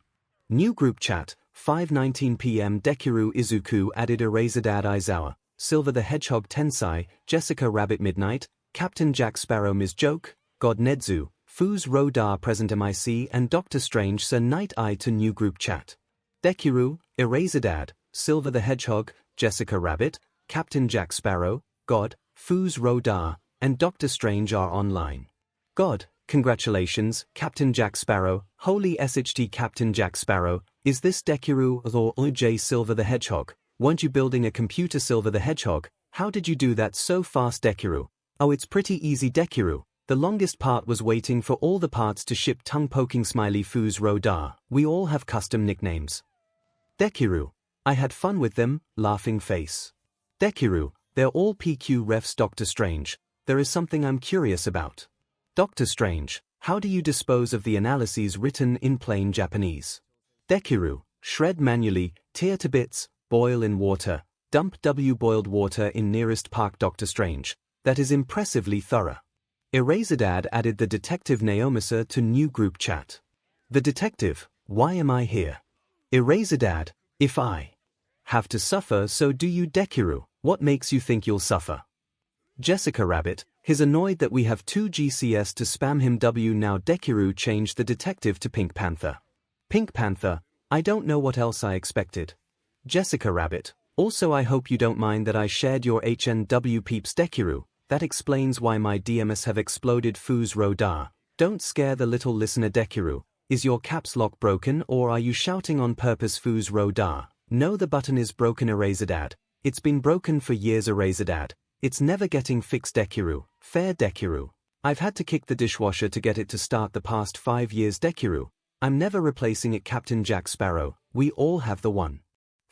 Speaker 1: New group chat, 5:19 p.m. Dekiru Izuku added 𝐿 Aizawa, Silver the Hedgehog Tensai, Jessica Rabbit Midnight, Captain Jack Sparrow Ms. Joke, God Nezu, 𝐿 Present MIC and Dr. Strange Sir Night Eye to new group chat. Dekiru, 𝐿 Silver the Hedgehog, Jessica Rabbit, Captain Jack Sparrow, God, 𝐿 and Dr. Strange are online. God, congratulations, Captain Jack Sparrow, holy SHT Captain Jack Sparrow, is this Dekiru or 𝐿 Silver the Hedgehog? Weren't you building a computer Silver the Hedgehog? How did you do that so fast Dekiru? Oh, it's pretty easy Dekiru. The longest part was waiting for all the parts to ship tongue-poking smiley 𝐿. We all have custom nicknames. Dekiru, I had fun with them, laughing face. Dekiru, they're all PQ refs Dr. Strange, there is something I'm curious about. Dr. Strange, how do you dispose of the analyses written in plain Japanese? Dekiru, shred manually, tear to bits, boil in water, dump boiled water in nearest park Dr. Strange, that is impressively thorough. 𝐿 added the detective Naomisa to new group chat. The detective, why am I here? 𝐿, if I have to suffer, so do you Dekiru, what makes you think you'll suffer? Jessica Rabbit, he's annoyed that we have 2 GCS to spam him now Dekiru changed the detective to Pink Panther. Pink Panther, I don't know what else I expected. Jessica Rabbit, also I hope you don't mind that I shared your HNW peeps Dekiru, that explains why my DMs have exploded 𝐿. Don't scare the little listener Dekiru, is your caps lock broken or are you shouting on purpose 𝐿? No, the button is broken 𝐿. It's been broken for years 𝐿. It's never getting fixed Dekiru, fair Dekiru. I've had to kick the dishwasher to get it to start the past 5 years Dekiru. I'm never replacing it Captain Jack Sparrow, we all have the one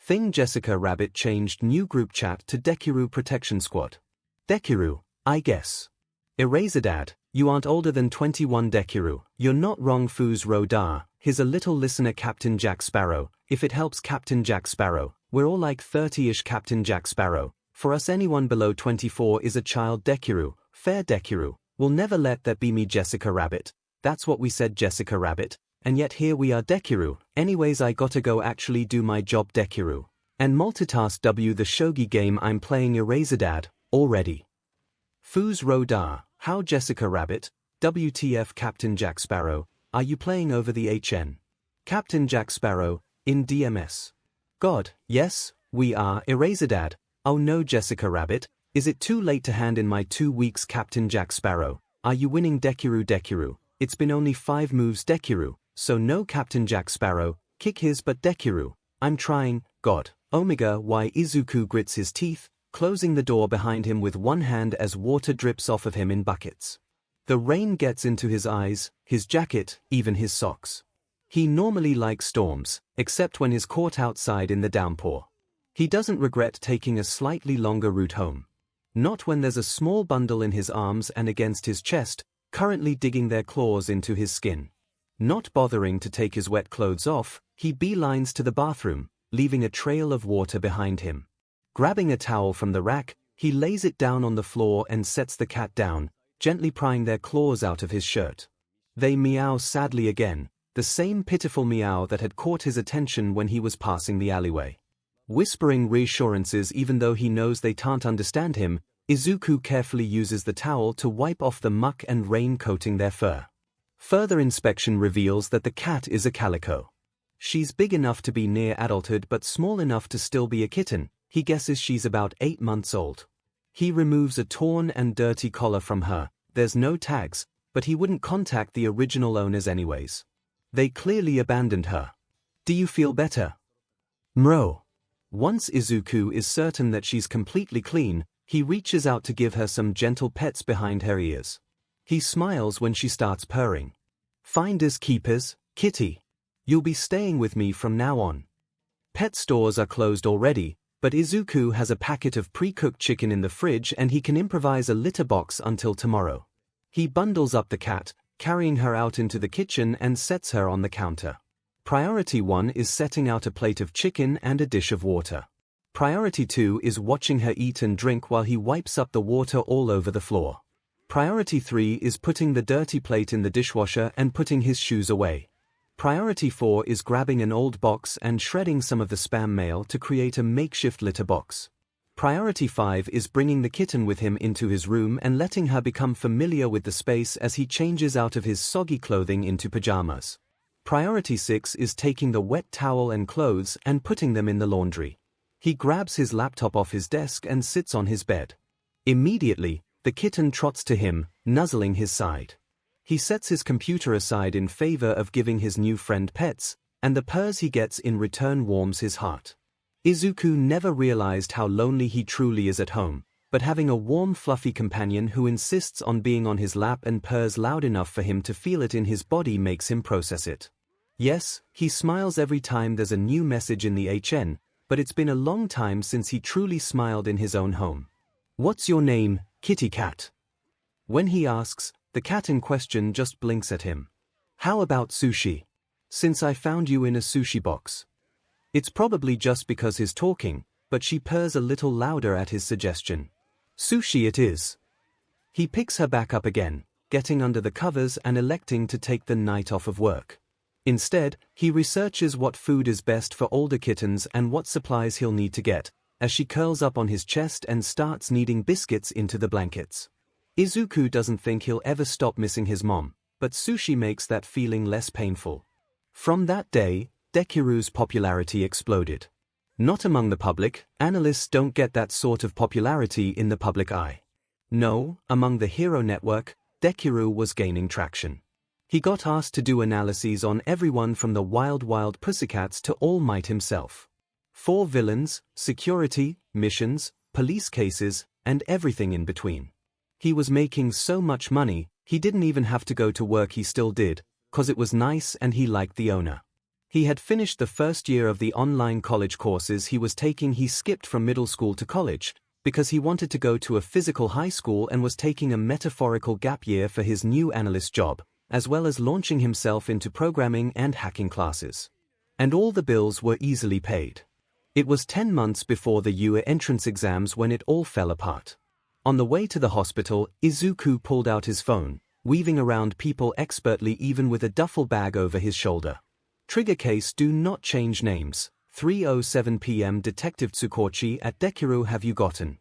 Speaker 1: thing. Jessica Rabbit changed new group chat to Dekiru Protection Squad. Dekiru, I guess. 𝐿, you aren't older than 21 Dekiru, you're not wrong 𝐿. Here's a little listener Captain Jack Sparrow, if it helps Captain Jack Sparrow, we're all like 30-ish Captain Jack Sparrow. For us anyone below 24 is a child Dekiru, fair Dekiru, we'll never let that be me Jessica Rabbit, that's what we said Jessica Rabbit, and yet here we are Dekiru, anyways I gotta go actually do my job Dekiru. And multitask the shogi game I'm playing 𝐿, already. 𝐿, how Jessica Rabbit, WTF Captain Jack Sparrow, are you playing over the HN? Captain Jack Sparrow, in DMS. God, yes, we are 𝐿. Oh no, Jessica Rabbit, is it too late to hand in my 2 weeks Captain Jack Sparrow? Are you winning Deku? It's been only 5 moves Deku, so no Captain Jack Sparrow, kick his butt Deku. I'm trying, God. Omega. Why Izuku grits his teeth, closing the door behind him with one hand as water drips off of him in buckets. The rain gets into his eyes, his jacket, even his socks. He normally likes storms, except when he's caught outside in the downpour. He doesn't regret taking a slightly longer route home. Not when there's a small bundle in his arms and against his chest, currently digging their claws into his skin. Not bothering to take his wet clothes off, he beelines to the bathroom, leaving a trail of water behind him. Grabbing a towel from the rack, he lays it down on the floor and sets the cat down, gently prying their claws out of his shirt. They meow sadly again, the same pitiful meow that had caught his attention when he was passing the alleyway. Whispering reassurances even though he knows they can't understand him, Izuku carefully uses the towel to wipe off the muck and rain coating their fur. Further inspection reveals that the cat is a calico. She's big enough to be near adulthood but small enough to still be a kitten. He guesses she's about 8 months old. He removes a torn and dirty collar from her. There's no tags, but he wouldn't contact the original owners anyways. They clearly abandoned her. Do you feel better? Mro. Once Izuku is certain that she's completely clean, he reaches out to give her some gentle pets behind her ears. He smiles when she starts purring. Finders keepers, kitty. You'll be staying with me from now on. Pet stores are closed already, but Izuku has a packet of pre-cooked chicken in the fridge and he can improvise a litter box until tomorrow. He bundles up the cat, carrying her out into the kitchen and sets her on the counter. Priority 1 is setting out a plate of chicken and a dish of water. Priority 2 is watching her eat and drink while he wipes up the water all over the floor. Priority 3 is putting the dirty plate in the dishwasher and putting his shoes away. Priority 4 is grabbing an old box and shredding some of the spam mail to create a makeshift litter box. Priority 5 is bringing the kitten with him into his room and letting her become familiar with the space as he changes out of his soggy clothing into pajamas. Priority 6 is taking the wet towel and clothes and putting them in the laundry. He grabs his laptop off his desk and sits on his bed. Immediately, the kitten trots to him, nuzzling his side. He sets his computer aside in favor of giving his new friend pets, and the purrs he gets in return warms his heart. Izuku never realized how lonely he truly is at home, but having a warm fluffy companion who insists on being on his lap and purrs loud enough for him to feel it in his body makes him process it. Yes, he smiles every time there's a new message in the HN, but it's been a long time since he truly smiled in his own home. What's your name, kitty cat? When he asks, the cat in question just blinks at him. How about sushi? Since I found you in a sushi box. It's probably just because he's talking, but she purrs a little louder at his suggestion. Sushi it is. He picks her back up again, getting under the covers and electing to take the night off of work. Instead, he researches what food is best for older kittens and what supplies he'll need to get, as she curls up on his chest and starts kneading biscuits into the blankets. Izuku doesn't think he'll ever stop missing his mom, but sushi makes that feeling less painful. From that day, Deku's popularity exploded. Not among the public, analysts don't get that sort of popularity in the public eye. No, among the hero network, Deku was gaining traction. He got asked to do analyses on everyone from the Wild Pussycats to All Might himself. 4 villains, security, missions, police cases, and everything in between. He was making so much money, he didn't even have to go to work. He still did, 'cause it was nice and he liked the owner. He had finished the first year of the online college courses he was taking. He skipped from middle school to college, because he wanted to go to a physical high school and was taking a metaphorical gap year for his new analyst job, as well as launching himself into programming and hacking classes. And all the bills were easily paid. It was 10 months before the UA entrance exams when it all fell apart. On the way to the hospital, Izuku pulled out his phone, weaving around people expertly even with a duffel bag over his shoulder. Trigger case: do not change names. 3:07 p.m. Detective Tsukochi at Deku. Have you gotten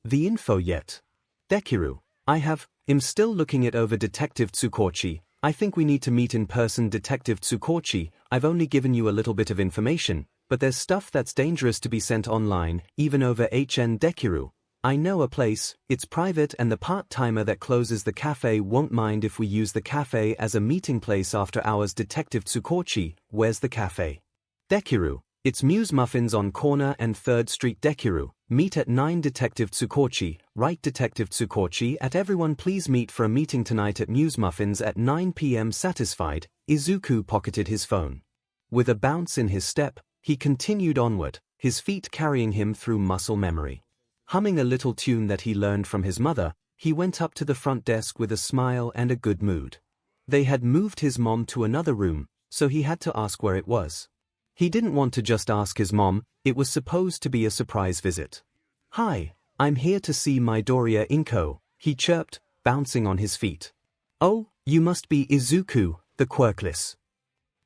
Speaker 1: the info yet? Deku: I'm still looking it over. Detective Tsukochi: I think we need to meet in person. Detective Tsukochi: I've only given you a little bit of information, but there's stuff that's dangerous to be sent online, even over 𝐻𝐻𝐿. I know a place, it's private and the part-timer that closes the cafe won't mind if we use the cafe as a meeting place after hours. Detective 𝐒𝐭𝐚𝐲, where's the cafe? 𝐷𝑒ku, it's Muse Muffins on corner and 3rd Street. 𝐷𝑒ku, meet at 9. Detective 𝐒𝐭𝐚𝐲, right. Detective 𝐒𝐭𝐚𝐲, at everyone please meet for a meeting tonight at Muse Muffins at 9 p.m. Satisfied, Izuku pocketed his phone. With a bounce in his step, he continued onward, his feet carrying him through muscle memory. Humming a little tune that he learned from his mother, he went up to the front desk with a smile and a good mood. They had moved his mom to another room, so he had to ask where it was. He didn't want to just ask his mom, it was supposed to be a surprise visit. "Hi, I'm here to see Midoriya Inko," he chirped, bouncing on his feet. "Oh, you must be Izuku, the quirkless?"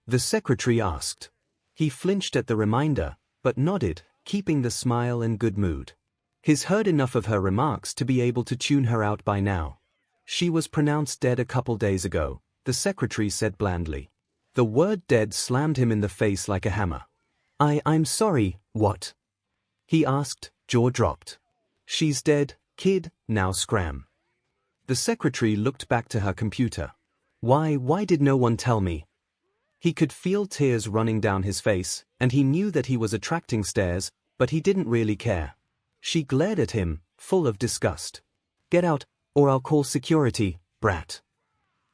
Speaker 1: the secretary asked. He flinched at the reminder, but nodded, keeping the smile and good mood. He's heard enough of her remarks to be able to tune her out by now. "She was pronounced dead a couple days ago," the secretary said blandly. The word dead slammed him in the face like a hammer. I'm sorry, what?" he asked, jaw dropped. "She's dead, kid, now scram." The secretary looked back to her computer. Why did no one tell me?" He could feel tears running down his face, and he knew that he was attracting stares, but he didn't really care. She glared at him, full of disgust. "Get out, or I'll call security, brat."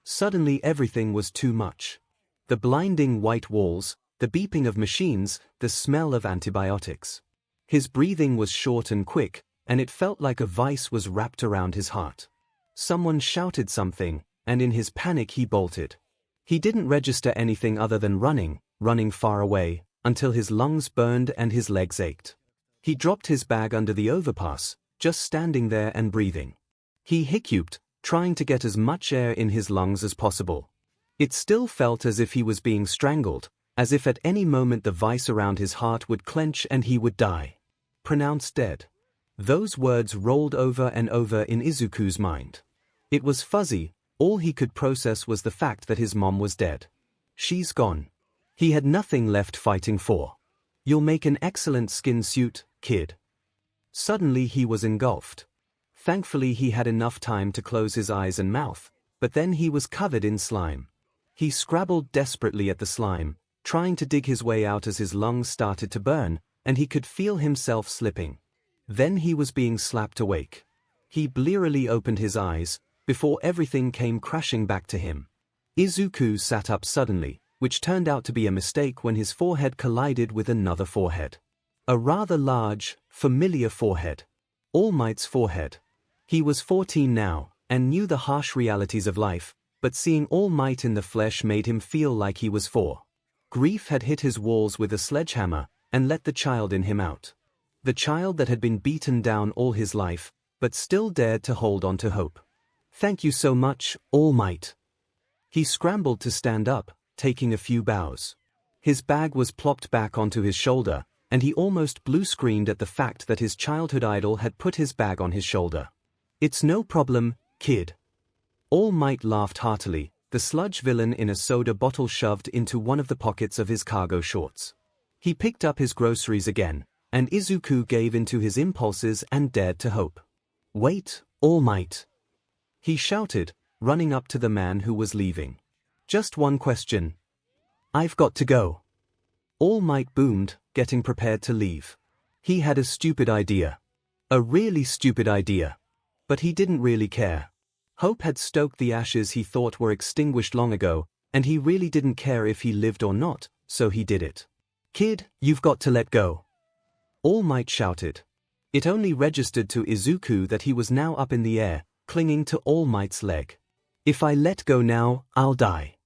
Speaker 1: Suddenly everything was too much. The blinding white walls, the beeping of machines, the smell of antibiotics. His breathing was short and quick, and it felt like a vice was wrapped around his heart. Someone shouted something, and in his panic he bolted. He didn't register anything other than running far away, until his lungs burned and his legs ached. He dropped his bag under the overpass, just standing there and breathing. He hiccuped, trying to get as much air in his lungs as possible. It still felt as if he was being strangled, as if at any moment the vice around his heart would clench and he would die. Pronounced dead. Those words rolled over and over in Izuku's mind. It was fuzzy, all he could process was the fact that his mom was dead. She's gone. He had nothing left fighting for. "You'll make an excellent skin suit, kid." Suddenly he was engulfed. Thankfully he had enough time to close his eyes and mouth, but then he was covered in slime. He scrabbled desperately at the slime, trying to dig his way out as his lungs started to burn, and he could feel himself slipping. Then he was being slapped awake. He blearily opened his eyes, before everything came crashing back to him. Izuku sat up suddenly, which turned out to be a mistake when his forehead collided with another forehead. A rather large, familiar forehead. All Might's forehead. He was 14 now, and knew the harsh realities of life, but seeing All Might in the flesh made him feel like he was 4. Grief had hit his walls with a sledgehammer, and let the child in him out. The child that had been beaten down all his life, but still dared to hold on to hope. "Thank you so much, All Might." He scrambled to stand up, taking a few bows. His bag was plopped back onto his shoulder, and he almost blue-screened at the fact that his childhood idol had put his bag on his shoulder. "It's no problem, kid." All Might laughed heartily, the sludge villain in a soda bottle shoved into one of the pockets of his cargo shorts. He picked up his groceries again, and Izuku gave into his impulses and dared to hope. "Wait, All Might," he shouted, running up to the man who was leaving. "Just one question. I've got to go." All Might boomed, getting prepared to leave. He had a stupid idea. A really stupid idea. But he didn't really care. Hope had stoked the ashes he thought were extinguished long ago, and he really didn't care if he lived or not, so he did it. "Kid, you've got to let go." All Might shouted. It only registered to Izuku that he was now up in the air, clinging to All Might's leg. "If I let go now, I'll die."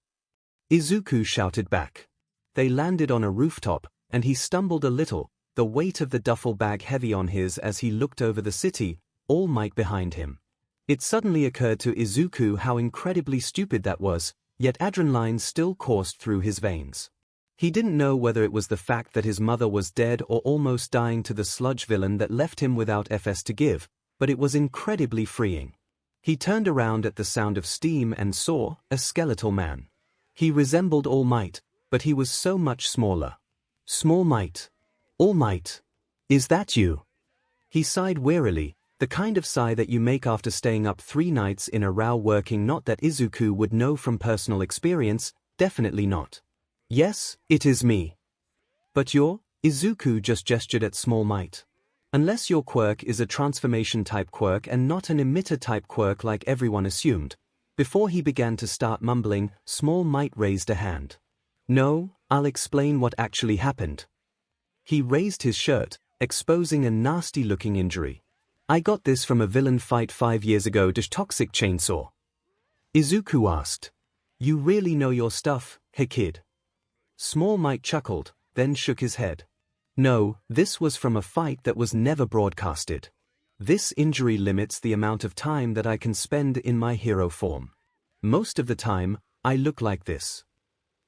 Speaker 1: Izuku shouted back. They landed on a rooftop, and he stumbled a little, the weight of the duffel bag heavy on his as he looked over the city, All Might behind him. It suddenly occurred to Izuku how incredibly stupid that was, yet adrenaline still coursed through his veins. He didn't know whether it was the fact that his mother was dead or almost dying to the sludge villain that left him without FS to give, but it was incredibly freeing. He turned around at the sound of steam and saw a skeletal man. He resembled All Might, but he was so much smaller. "Small Might." All Might. Is that you? He sighed wearily, the kind of sigh that you make after staying up 3 nights in a row working. Not that Izuku would know from personal experience, definitely not. Yes, it is me. But you're? Izuku just gestured at Small Might. Unless your quirk is a transformation-type quirk and not an emitter-type quirk like everyone assumed. Before he began to start mumbling, Small Might raised a hand. No, I'll explain what actually happened. He raised his shirt, exposing a nasty-looking injury. I got this from a villain fight 5 years ago. Toxic chainsaw. Izuku asked. You really know your stuff, hey kid? Small Might chuckled, then shook his head. No, this was from a fight that was never broadcasted. This injury limits the amount of time that I can spend in my hero form. Most of the time, I look like this.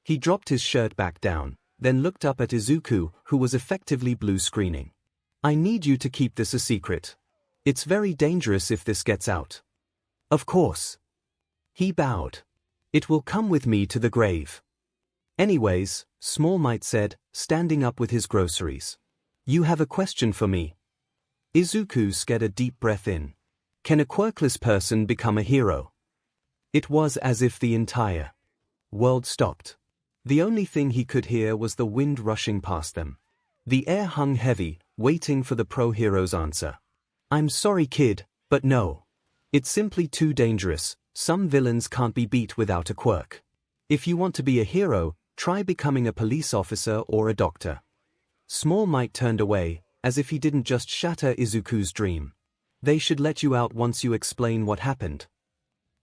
Speaker 1: He dropped his shirt back down, then looked up at Izuku, who was effectively blue screening. I need you to keep this a secret. It's very dangerous if this gets out. Of course. He bowed. It will come with me to the grave. Anyways, Small Might said, standing up with his groceries. You have a question for me? Izuku scared a deep breath in. Can a quirkless person become a hero? It was as if the entire world stopped. The only thing he could hear was the wind rushing past them. The air hung heavy, waiting for the pro-hero's answer. I'm sorry kid, but no. It's simply too dangerous. Some villains can't be beat without a quirk. If you want to be a hero, try becoming a police officer or a doctor. Small Might turned away, as if he didn't just shatter Izuku's dream. They should let you out once you explain what happened.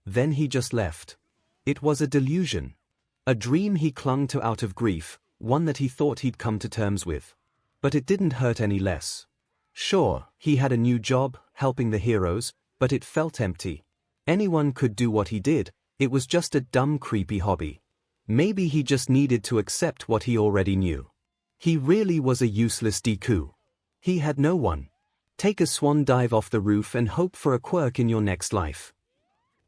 Speaker 1: Then he just left. It was a delusion. A dream he clung to out of grief, one that he thought he'd come to terms with. But it didn't hurt any less. Sure, he had a new job, helping the heroes, but it felt empty. Anyone could do what he did, it was just a dumb creepy hobby. Maybe he just needed to accept what he already knew. He really was a useless Deku. He had no one. Take a swan dive off the roof and hope for a quirk in your next life.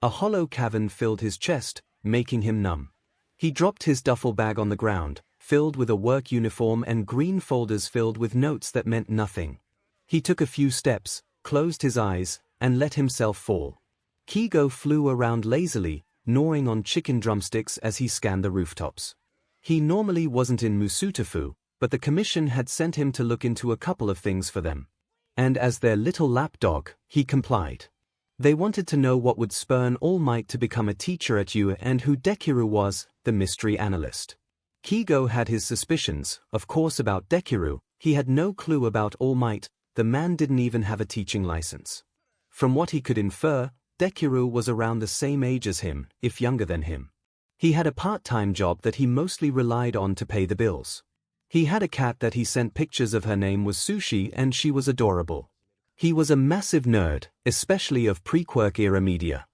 Speaker 1: A hollow cavern filled his chest, making him numb. He dropped his duffel bag on the ground, filled with a work uniform and green folders filled with notes that meant nothing. He took a few steps, closed his eyes, and let himself fall. 𝐒𝐲 flew around lazily, gnawing on chicken drumsticks as he scanned the rooftops. He normally wasn't in Musutafu, but the commission had sent him to look into a couple of things for them. And as their little lapdog, he complied. They wanted to know what would spurn All Might to become a teacher at U and who Deku was, the mystery analyst. 𝐒𝐲 had his suspicions, of course, about Deku. He had no clue about All Might. The man didn't even have a teaching license. From what he could infer, Deku was around the same age as him, if younger than him. He had a part-time job that he mostly relied on to pay the bills. He had a cat that he sent pictures of. Her name was Sushi and she was adorable. He was a massive nerd, especially of pre-quirk era media.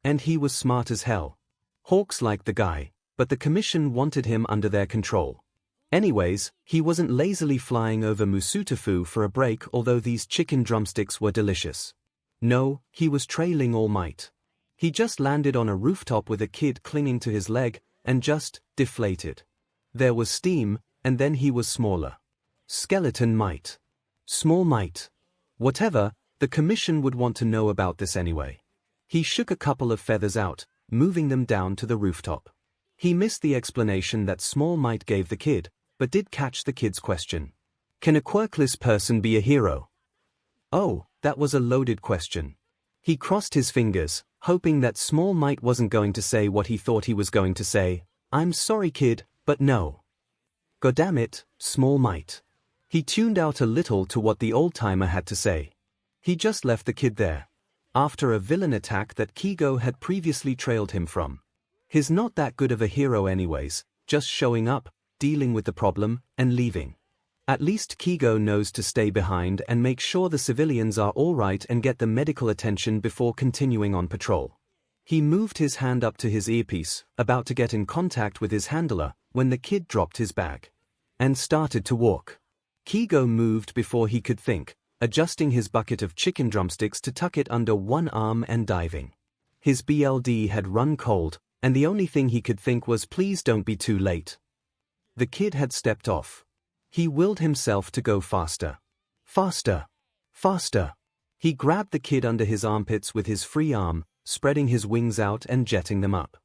Speaker 1: And he was smart as hell. Hawks liked the guy, but the commission wanted him under their control. Anyways, he wasn't lazily flying over Musutafu for a break, although these chicken drumsticks were delicious. No, he was trailing All Might. He just landed on a rooftop with a kid clinging to his leg, and just deflated. There was steam, and then he was smaller. Skeleton Might. Small Might. Whatever, the commission would want to know about this anyway. He shook a couple of feathers out, moving them down to the rooftop. He missed the explanation that Small Might gave the kid, but did catch the kid's question. Can a quirkless person be a hero? Oh, that was a loaded question. He crossed his fingers, hoping that Small Might wasn't going to say what he thought he was going to say. I'm sorry kid, but no. Goddammit, Small Might. He tuned out a little to what the old-timer had to say. He just left the kid there. After a villain attack that 𝐒𝐲 had previously trailed him from. He's not that good of a hero anyways, just showing up, dealing with the problem, and leaving. At least 𝐒𝐲 knows to stay behind and make sure the civilians are alright and get the medical attention before continuing on patrol. He moved his hand up to his earpiece, about to get in contact with his handler, when the kid dropped his bag. And started to walk. 𝐒𝐲 moved before he could think, adjusting his bucket of chicken drumsticks to tuck it under one arm and diving. His BLD had run cold, and the only thing he could think was please don't be too late. The kid had stepped off. He willed himself to go faster. Faster. Faster. He grabbed the kid under his armpits with his free arm, spreading his wings out and jetting them up.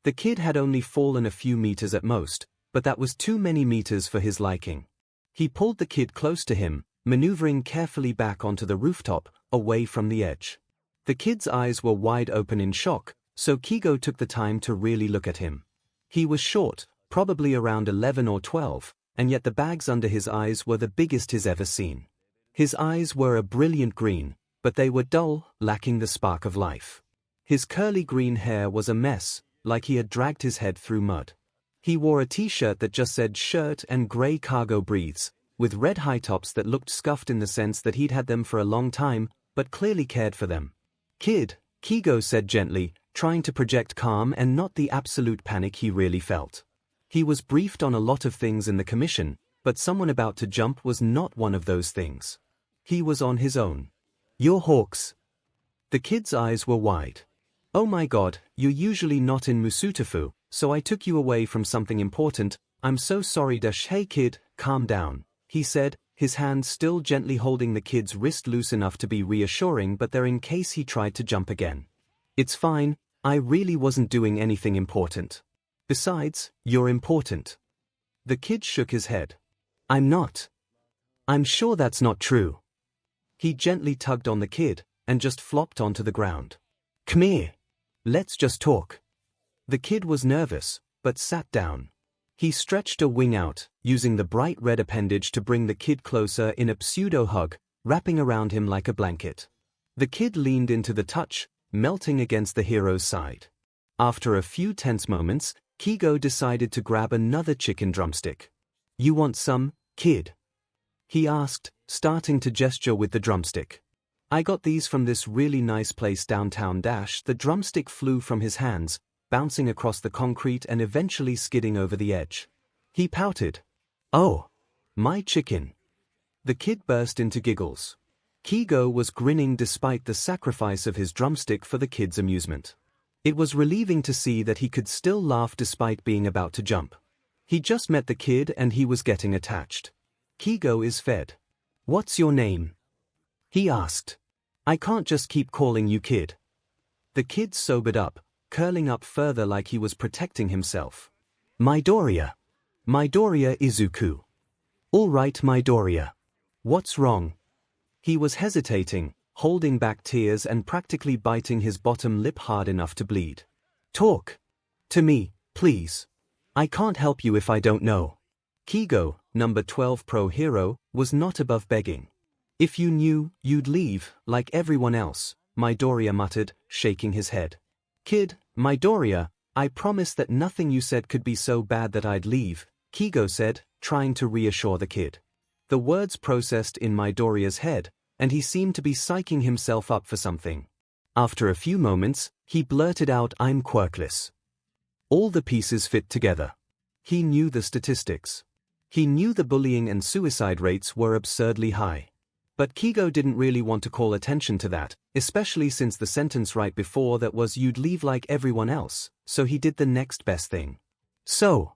Speaker 1: The kid had only fallen a few meters at most, but that was too many meters for his liking. He pulled the kid close to him, maneuvering carefully back onto the rooftop, away from the edge. The kid's eyes were wide open in shock, so 𝐒𝐲 took the time to really look at him. He was short, probably around 11 or 12, and yet the bags under his eyes were the biggest he's ever seen. His eyes were a brilliant green, but they were dull, lacking the spark of life. His curly green hair was a mess, like he had dragged his head through mud. He wore a t-shirt that just said shirt and gray cargo briefs, with red high tops that looked scuffed in the sense that he'd had them for a long time, but clearly cared for them. "Kid," 𝐒𝐲 said gently, trying to project calm and not the absolute panic he really felt. He was briefed on a lot of things in the commission, but someone about to jump was not one of those things. He was on his own. "You're Hawks." The kid's eyes were wide. "Oh my God, you're usually not in Musutafu, so I took you away from something important. I'm so sorry dash Hey kid, calm down," he said, his hand still gently holding the kid's wrist loose enough to be reassuring but there in case he tried to jump again. "It's fine, I really wasn't doing anything important. Besides, you're important." The kid shook his head. "I'm not. I'm sure that's not true." He gently tugged on the kid, and just flopped onto the ground. "Come here. Let's just talk." The kid was nervous, but sat down. He stretched a wing out, using the bright red appendage to bring the kid closer in a pseudo-hug, wrapping around him like a blanket. The kid leaned into the touch, melting against the hero's side. After a few tense moments, 𝐒𝐲 decided to grab another chicken drumstick. "You want some, kid?" he asked, starting to gesture with the drumstick. "I got these from this really nice place downtown dash." The drumstick flew from his hands, bouncing across the concrete and eventually skidding over the edge. He pouted. "Oh, my chicken." The kid burst into giggles. 𝐒𝐲 was grinning despite the sacrifice of his drumstick for the kid's amusement. It was relieving to see that he could still laugh despite being about to jump. He just met the kid and he was getting attached. 𝐒𝐲 is fed. "What's your name?" he asked. "I can't just keep calling you kid." The kid sobered up, curling up further like he was protecting himself. "Midoriya. Midoriya Izuku." "All right Midoriya. What's wrong?" He was hesitating, holding back tears and practically biting his bottom lip hard enough to bleed. "Talk to me, please. I can't help you if I don't know." 𝐒𝐲, number 12 pro hero, was not above begging. "If you knew, you'd leave, like everyone else," Midoriya muttered, shaking his head. "Kid, Midoriya, I promise that nothing you said could be so bad that I'd leave," 𝐒𝐲 said, trying to reassure the kid. The words processed in Midoriya's head, and he seemed to be psyching himself up for something. After a few moments, he blurted out, "I'm quirkless." All the pieces fit together. He knew the statistics. He knew the bullying and suicide rates were absurdly high. But 𝐒𝐲 didn't really want to call attention to that, especially since the sentence right before that was "you'd leave like everyone else," so he did the next best thing. "So?"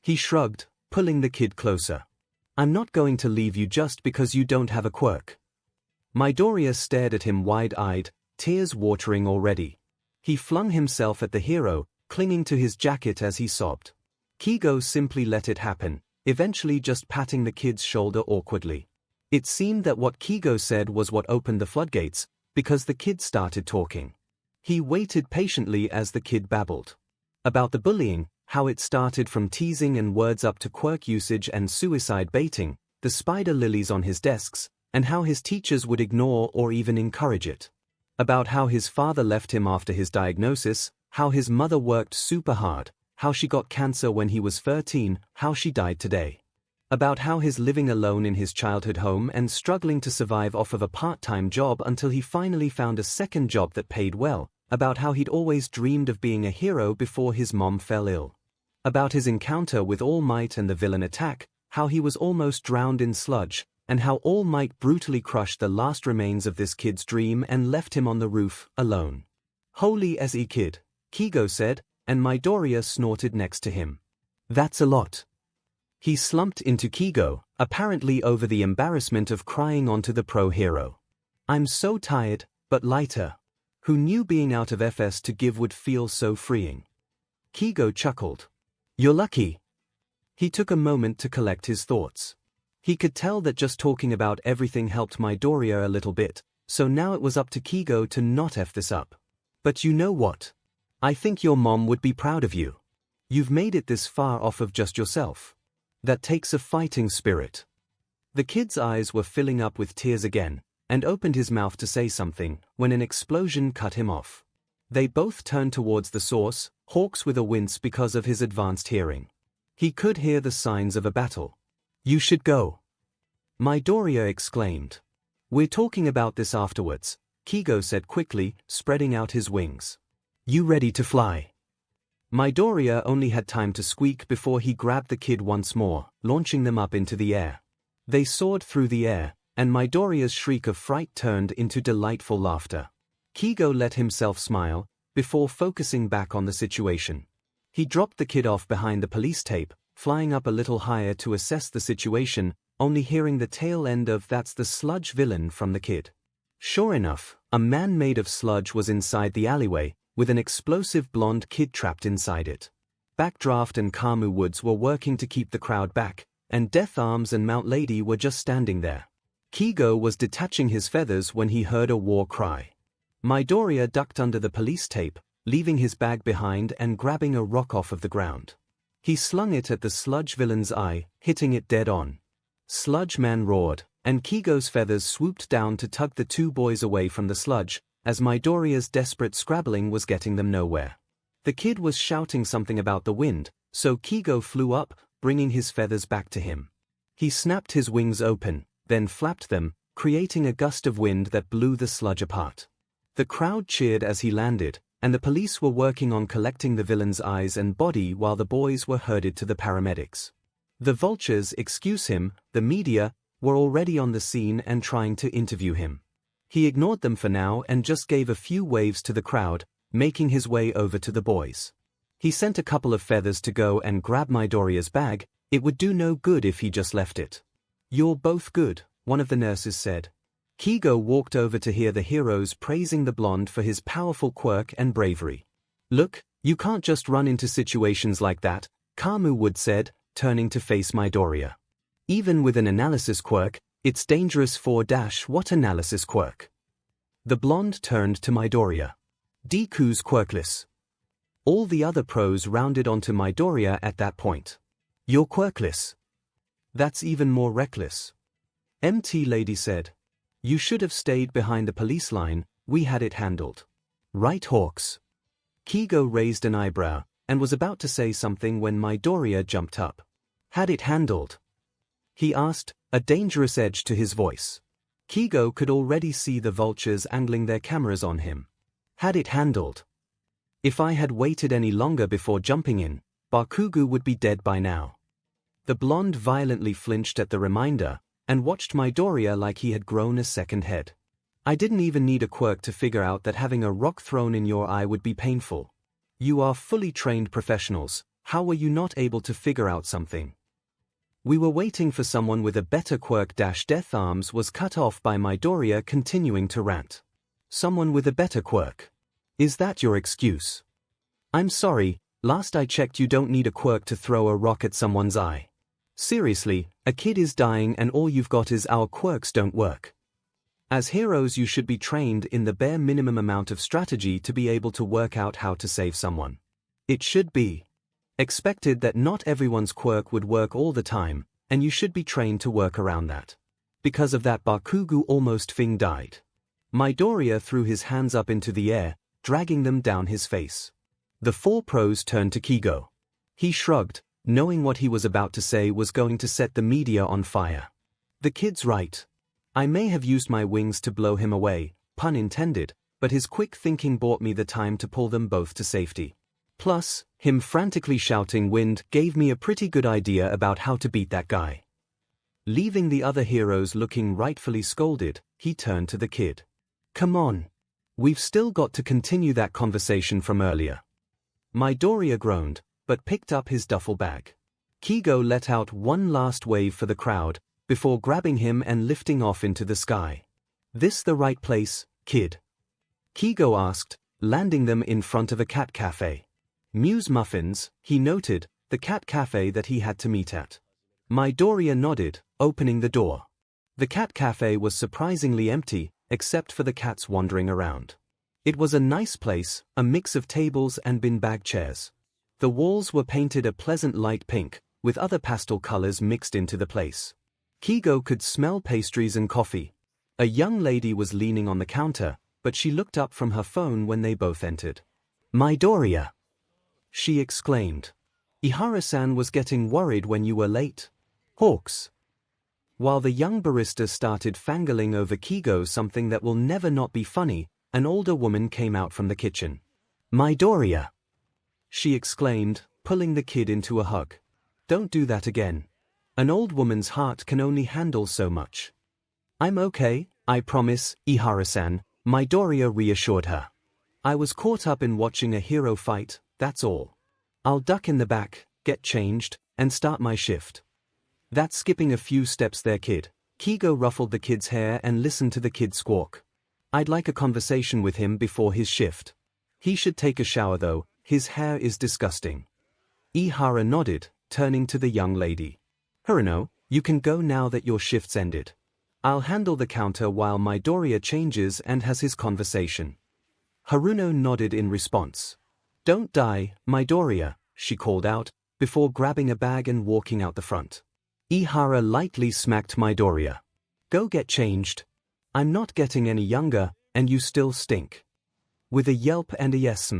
Speaker 1: he shrugged, pulling the kid closer. "I'm not going to leave you just because you don't have a quirk." Midoriya stared at him wide-eyed, tears watering already. He flung himself at the hero, clinging to his jacket as he sobbed. 𝐒𝐲 simply let it happen, eventually just patting the kid's shoulder awkwardly. It seemed that what 𝐒𝐲 said was what opened the floodgates, because the kid started talking. He waited patiently as the kid babbled. About the bullying, how it started from teasing and words up to quirk usage and suicide baiting, the spider lilies on his desks, and how his teachers would ignore or even encourage it. About how his father left him after his diagnosis, how his mother worked super hard, how she got cancer when he was 13, how she died today. About how he's living alone in his childhood home and struggling to survive off of a part-time job until he finally found a second job that paid well. About how he'd always dreamed of being a hero before his mom fell ill. About his encounter with All Might and the villain attack, how he was almost drowned in sludge, and how All Might brutally crushed the last remains of this kid's dream and left him on the roof, alone. "Holy SE kid," 𝐒𝐲 said, and Midoriya snorted next to him. "That's a lot." He slumped into 𝐒𝐲, apparently over the embarrassment of crying onto the pro hero. I'm so tired, but lighter. Who knew being out of FS to give would feel so freeing? 𝐒𝐲 chuckled. You're lucky. He took a moment to collect his thoughts. He could tell that just talking about everything helped Midoriya a little bit, so now it was up to 𝐒𝐲 to not F this up. But you know what? I think your mom would be proud of you. You've made it this far off of just yourself. That takes a fighting spirit. The kid's eyes were filling up with tears again, and opened his mouth to say something, when an explosion cut him off. They both turned towards the source, Hawks with a wince because of his advanced hearing. He could hear the signs of a battle. You should go. Midoriya exclaimed. We're talking about this afterwards, 𝐒𝐲 said quickly, spreading out his wings. You ready to fly? Midoriya only had time to squeak before he grabbed the kid once more, launching them up into the air. They soared through the air, and Midoriya's shriek of fright turned into delightful laughter. 𝐒𝐲 let himself smile, before focusing back on the situation. He dropped the kid off behind the police tape, flying up a little higher to assess the situation, only hearing the tail end of "That's the sludge villain" from the kid. Sure enough, a man made of sludge was inside the alleyway, with an explosive blonde kid trapped inside it. Backdraft and Kamu Woods were working to keep the crowd back, and Death Arms and Mount Lady were just standing there. 𝐒𝐲 was detaching his feathers when he heard a war cry. Midoriya ducked under the police tape, leaving his bag behind and grabbing a rock off of the ground. He slung it at the sludge villain's eye, hitting it dead on. Sludge Man roared, and 𝐒𝐲's feathers swooped down to tug the two boys away from the sludge, as Midoriya's desperate scrabbling was getting them nowhere. The kid was shouting something about the wind, so 𝐒𝐲 flew up, bringing his feathers back to him. He snapped his wings open, then flapped them, creating a gust of wind that blew the sludge apart. The crowd cheered as he landed, and the police were working on collecting the villain's eyes and body while the boys were herded to the paramedics. The vultures, excuse him, the media, were already on the scene and trying to interview him. He ignored them for now and just gave a few waves to the crowd, making his way over to the boys. He sent a couple of feathers to go and grab Midoriya's bag. It would do no good if he just left it. You're both good, one of the nurses said. 𝐒𝐲 walked over to hear the heroes praising the blonde for his powerful quirk and bravery. Look, you can't just run into situations like that, Kamu Wood said, turning to face Midoriya. Even with an analysis quirk, it's dangerous for what analysis quirk? The blonde turned to Midoriya. Deku's quirkless. All the other pros rounded onto Midoriya at that point. You're quirkless. That's even more reckless. MT Lady said. You should have stayed behind the police line, we had it handled. Right, Hawks? 𝐒𝐲 raised an eyebrow, and was about to say something when Midoriya jumped up. Had it handled? He asked, a dangerous edge to his voice. 𝐒𝐲 could already see the vultures angling their cameras on him. Had it handled? If I had waited any longer before jumping in, Bakugo would be dead by now. The blonde violently flinched at the reminder, and watched Midoriya like he had grown a second head. I didn't even need a quirk to figure out that having a rock thrown in your eye would be painful. You are fully trained professionals, how were you not able to figure out something? We were waiting for someone with a better quirk. Death Arms was cut off by Midoriya continuing to rant. Someone with a better quirk. Is that your excuse? I'm sorry, last I checked you don't need a quirk to throw a rock at someone's eye. Seriously, a kid is dying and all you've got is our quirks don't work. As heroes you should be trained in the bare minimum amount of strategy to be able to work out how to save someone. It should be expected that not everyone's quirk would work all the time, and you should be trained to work around that. Because of that Bakugo almost died. Midoriya threw his hands up into the air, dragging them down his face. The four pros turned to 𝐒𝐲. He shrugged, knowing what he was about to say was going to set the media on fire. The kid's right. I may have used my wings to blow him away, pun intended, but his quick thinking bought me the time to pull them both to safety. Plus, him frantically shouting wind gave me a pretty good idea about how to beat that guy. Leaving the other heroes looking rightfully scolded, he turned to the kid. Come on. We've still got to continue that conversation from earlier. Midoriya groaned, but picked up his duffel bag. 𝐒𝐲 let out one last wave for the crowd, before grabbing him and lifting off into the sky. "This the right place, kid?" 𝐒𝐲 asked, landing them in front of a cat cafe. Muse Muffins, he noted, the cat cafe that he had to meet at. Midoriya nodded, opening the door. The cat cafe was surprisingly empty, except for the cats wandering around. It was a nice place, a mix of tables and beanbag chairs. The walls were painted a pleasant light pink, with other pastel colors mixed into the place. 𝐒𝐲 could smell pastries and coffee. A young lady was leaning on the counter, but she looked up from her phone when they both entered. "Midoriya!" she exclaimed. "Ihara-san was getting worried when you were late." "Hawks." While the young barista started fangirling over 𝐒𝐲, something that will never not be funny, an older woman came out from the kitchen. "Midoriya!" she exclaimed, pulling the kid into a hug. "Don't do that again. An old woman's heart can only handle so much." "I'm okay, I promise, Ihara-san," Midoriya reassured her. "I was caught up in watching a hero fight, that's all. I'll duck in the back, get changed, and start my shift." "That's skipping a few steps there, kid." 𝐒𝐲 ruffled the kid's hair and listened to the kid squawk. "I'd like a conversation with him before his shift. He should take a shower though, his hair is disgusting." Ihara nodded, turning to the young lady. "Haruno, you can go now that your shift's ended. I'll handle the counter while Midoriya changes and has his conversation." Haruno nodded in response. "Don't die, Midoriya," she called out, before grabbing a bag and walking out the front. Ihara lightly smacked Midoriya. "Go get changed. I'm not getting any younger, and you still stink." With a yelp and a yes.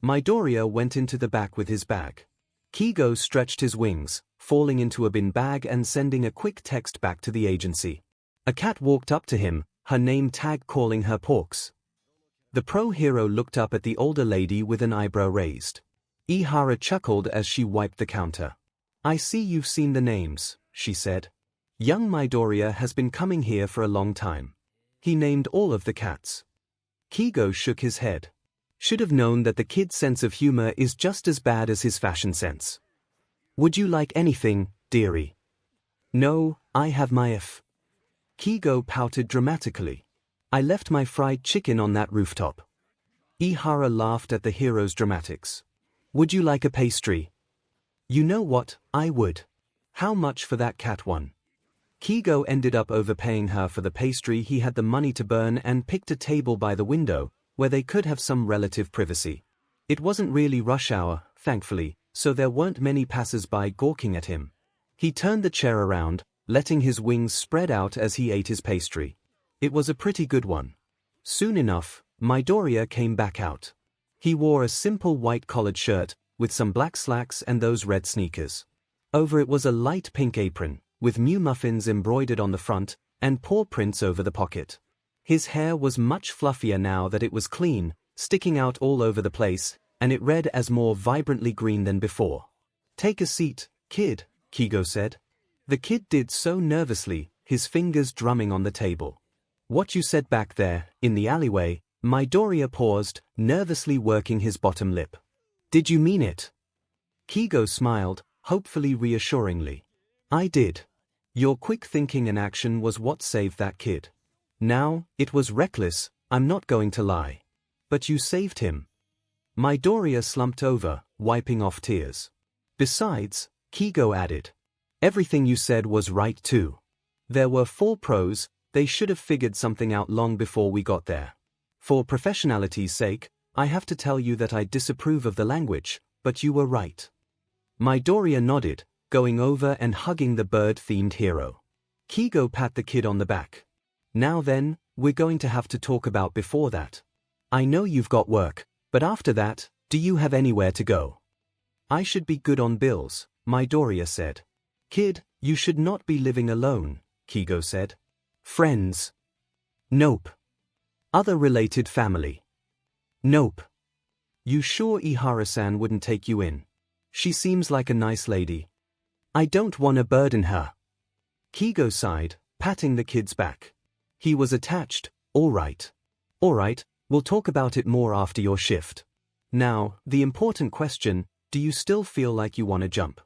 Speaker 1: Midoriya went into the back with his bag. 𝐒𝐲 stretched his wings, falling into a bin bag and sending a quick text back to the agency. A cat walked up to him, her name tag calling her Porks. The pro hero looked up at the older lady with an eyebrow raised. Ihara chuckled as she wiped the counter. "I see you've seen the names," she said. "Young Midoriya has been coming here for a long time." He named all of the cats. 𝐒𝐲 shook his head. Should have known that the kid's sense of humor is just as bad as his fashion sense. "Would you like anything, dearie?" "No, I have my if." 𝐒𝐲 pouted dramatically. "I left my fried chicken on that rooftop." Ihara laughed at the hero's dramatics. "Would you like a pastry?" "You know what, I would. How much for that cat one?" 𝐒𝐲 ended up overpaying her for the pastry. He had the money to burn and picked a table by the window, where they could have some relative privacy. It wasn't really rush hour, thankfully, so there weren't many passers-by gawking at him. He turned the chair around, letting his wings spread out as he ate his pastry. It was a pretty good one. Soon enough, Midoriya came back out. He wore a simple white collared shirt, with some black slacks and those red sneakers. Over it was a light pink apron, with Mew muffins embroidered on the front, and paw prints over the pocket. His hair was much fluffier now that it was clean, sticking out all over the place, and it read as more vibrantly green than before. "Take a seat, kid," 𝐒𝐲 said. The kid did so nervously, his fingers drumming on the table. "What you said back there, in the alleyway," Midoriya paused, nervously working his bottom lip. "Did you mean it?" 𝐒𝐲 smiled, hopefully reassuringly. "I did. Your quick thinking and action was what saved that kid. Now, it was reckless, I'm not going to lie. But you saved him." Midoriya slumped over, wiping off tears. "Besides," 𝐒𝐲 added, "everything you said was right too. There were 4 pros, they should have figured something out long before we got there. For professionality's sake, I have to tell you that I disapprove of the language, but you were right." Midoriya nodded, going over and hugging the bird-themed hero. 𝐒𝐲 pat the kid on the back. "Now then, we're going to have to talk about before that. I know you've got work, but after that, do you have anywhere to go?" "I should be good on bills," Midoriya said. "Kid, you should not be living alone," 𝐒𝐲 said. "Friends?" "Nope." "Other related family?" "Nope." "You sure Ihara-san wouldn't take you in? She seems like a nice lady." "I don't want to burden her." 𝐒𝐲 sighed, patting the kid's back. He was attached. "All right. All right, we'll talk about it more after your shift. Now, the important question, do you still feel like you want to jump?"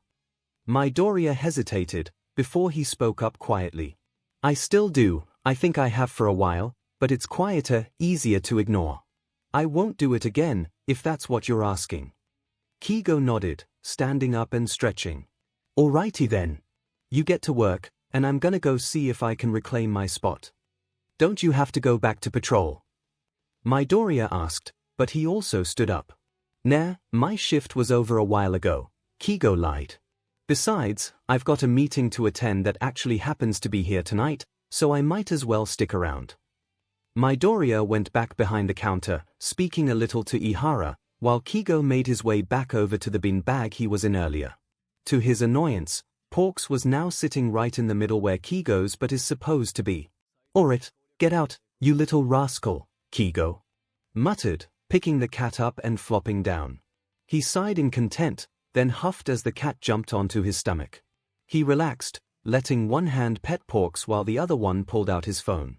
Speaker 1: Midoriya hesitated, before he spoke up quietly. I still do, I think I have for a while, but it's quieter, easier to ignore. I won't do it again, if that's what you're asking. 𝐒𝐲 nodded, standing up and stretching. Alrighty then. You get to work, and I'm gonna go see if I can reclaim my spot. Don't you have to go back to patrol? Midoriya asked, but he also stood up. Nah, my shift was over a while ago, 𝐒𝐲 lied. Besides, I've got a meeting to attend that actually happens to be here tonight, so I might as well stick around. Midoriya went back behind the counter, speaking a little to Ihara, while 𝐒𝐲 made his way back over to the bin bag he was in earlier. To his annoyance, Porks was now sitting right in the middle where 𝐒𝐲's but is supposed to be. Alright, get out, you little rascal, 𝐒𝐲 muttered, picking the cat up and flopping down. He sighed in content, then huffed as the cat jumped onto his stomach. He relaxed, letting one hand pet Porks while the other one pulled out his phone.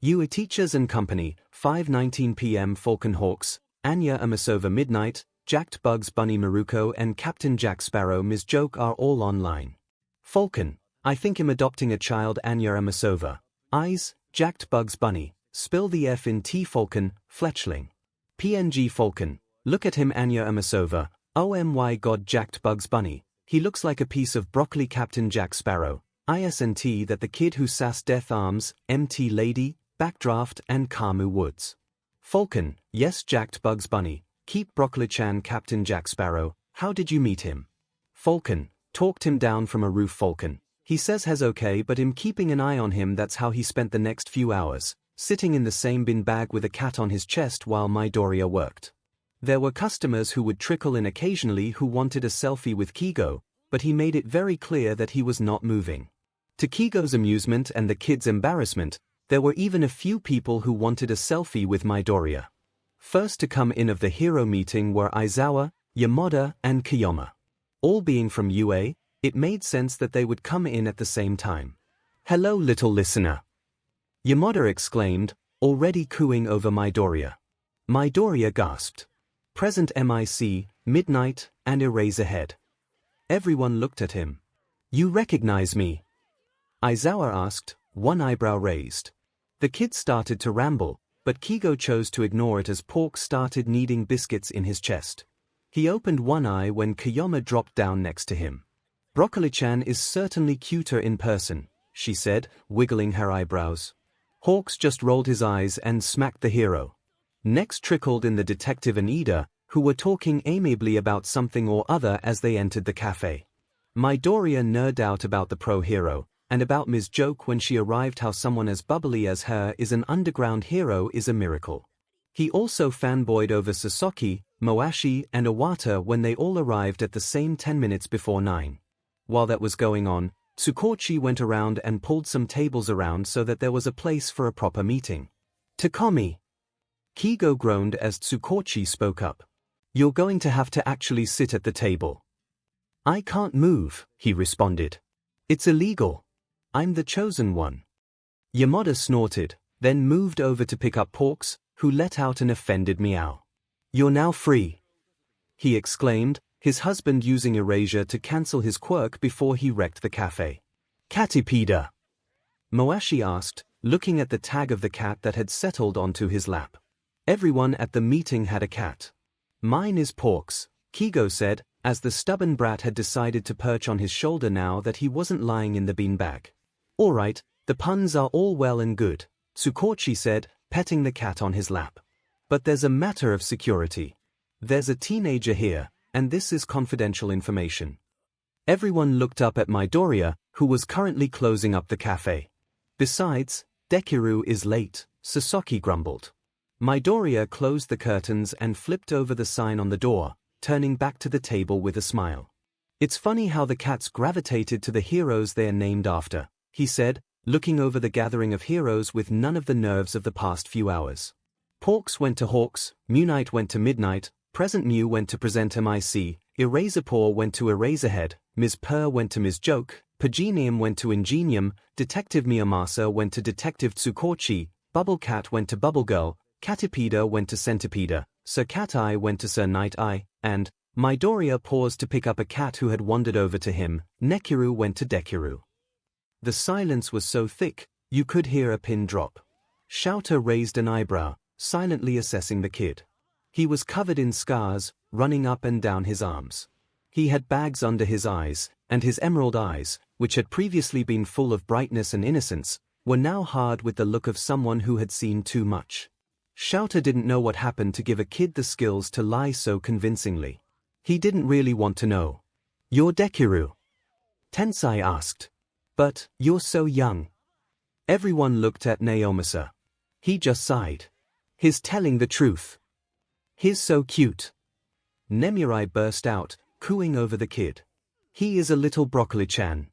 Speaker 1: 𝐒𝐻𝐢𝐳 and Company, 5:19 p.m. Falcon Hawks, Anya Amasova Midnight, Jacked Bugs Bunny Maruko and Captain Jack Sparrow Ms. Joke are all online. Falcon, I think I'm adopting a child. Anya Amasova. Eyes, Jacked Bugs Bunny, spill the F in T. Falcon, Fletchling. PNG Falcon, look at him. Anya Amasova. Oh my god, Jacked Bugs Bunny, he looks like a piece of broccoli. Captain Jack Sparrow. ISNT that the kid who sassed Death Arms, MT Lady, Backdraft and Kamu Woods. Falcon, yes, Jacked Bugs Bunny, keep Broccoli-chan. Captain Jack Sparrow, how did you meet him? Falcon, talked him down from a roof. Falcon, he says he's okay but I'm keeping an eye on him. That's how he spent the next few hours, sitting in the same bin bag with a cat on his chest while Midoriya worked. There were customers who would trickle in occasionally who wanted a selfie with 𝐒𝐲, but he made it very clear that he was not moving. To 𝐒𝐲's amusement and the kids' embarrassment, there were even a few people who wanted a selfie with Midoriya. First to come in of the hero meeting were Aizawa, Yamada, and Kiyoma. All being from UA, it made sense that they would come in at the same time. Hello, little listener, Yamada exclaimed, already cooing over Midoriya. Midoriya gasped. Present MIC, Midnight, and Eraserhead. Everyone looked at him. You recognize me? Aizawa asked, one eyebrow raised. The kid started to ramble, but 𝐒𝐲 chose to ignore it as Pork started kneading biscuits in his chest. He opened one eye when Kiyoma dropped down next to him. Broccoli-chan is certainly cuter in person, she said, wiggling her eyebrows. Hawks just rolled his eyes and smacked the hero. Next trickled in the detective and Ida, who were talking amiably about something or other as they entered the cafe. Midoriya nerded out about the pro-hero, and about Ms. Joke when she arrived. How someone as bubbly as her is an underground hero is a miracle. He also fanboyed over Sasaki, Moashi, and Iwata when they all arrived at the same 10 minutes before 9. While that was going on, Tsukochi went around and pulled some tables around so that there was a place for a proper meeting. Takomi, 𝐒𝐲 groaned as Tsukochi spoke up. You're going to have to actually sit at the table. I can't move, he responded. It's illegal. I'm the chosen one. Yamada snorted, then moved over to pick up Porks, who let out an offended meow. You're now free, he exclaimed, his husband using erasure to cancel his quirk before he wrecked the cafe. Catipeda? Moashi asked, looking at the tag of the cat that had settled onto his lap. Everyone at the meeting had a cat. Mine is Porks, 𝐒𝐲 said, as the stubborn brat had decided to perch on his shoulder now that he wasn't lying in the beanbag. Alright, the puns are all well and good, Tsukochi said, petting the cat on his lap. But there's a matter of security. There's a teenager here, and this is confidential information. Everyone looked up at Midoriya, who was currently closing up the cafe. Besides, Dekiru is late, Sasaki grumbled. Midoriya closed the curtains and flipped over the sign on the door, turning back to the table with a smile. It's funny how the cats gravitated to the heroes they are named after, he said, looking over the gathering of heroes with none of the nerves of the past few hours. Porks went to Hawks, Munite went to Midnight, Present Mew went to Present MIC, Eraserpaw went to Eraserhead, Ms. Purr went to Ms. Joke, Pagenium went to Ingenium, Detective Miyamasa went to Detective Tsukochi, Bubble Cat went to Bubble Girl, Catipeda went to Centipeda, Sir Cat Eye went to Sir Night Eye, and Midoriya paused to pick up a cat who had wandered over to him. Nekiru went to Dekiru. The silence was so thick, you could hear a pin drop. 𝐲𝐻 raised an eyebrow, silently assessing the kid. He was covered in scars, running up and down his arms. He had bags under his eyes, and his emerald eyes, which had previously been full of brightness and innocence, were now hard with the look of someone who had seen too much. 𝐲𝐻 didn't know what happened to give a kid the skills to lie so convincingly. He didn't really want to know. "You're Dekiru?" Tensai asked. "But, you're so young." Everyone looked at Naomasa. He just sighed. "He's telling the truth. He's so cute." Nemirai burst out, cooing over the kid. "He is a little broccoli-chan."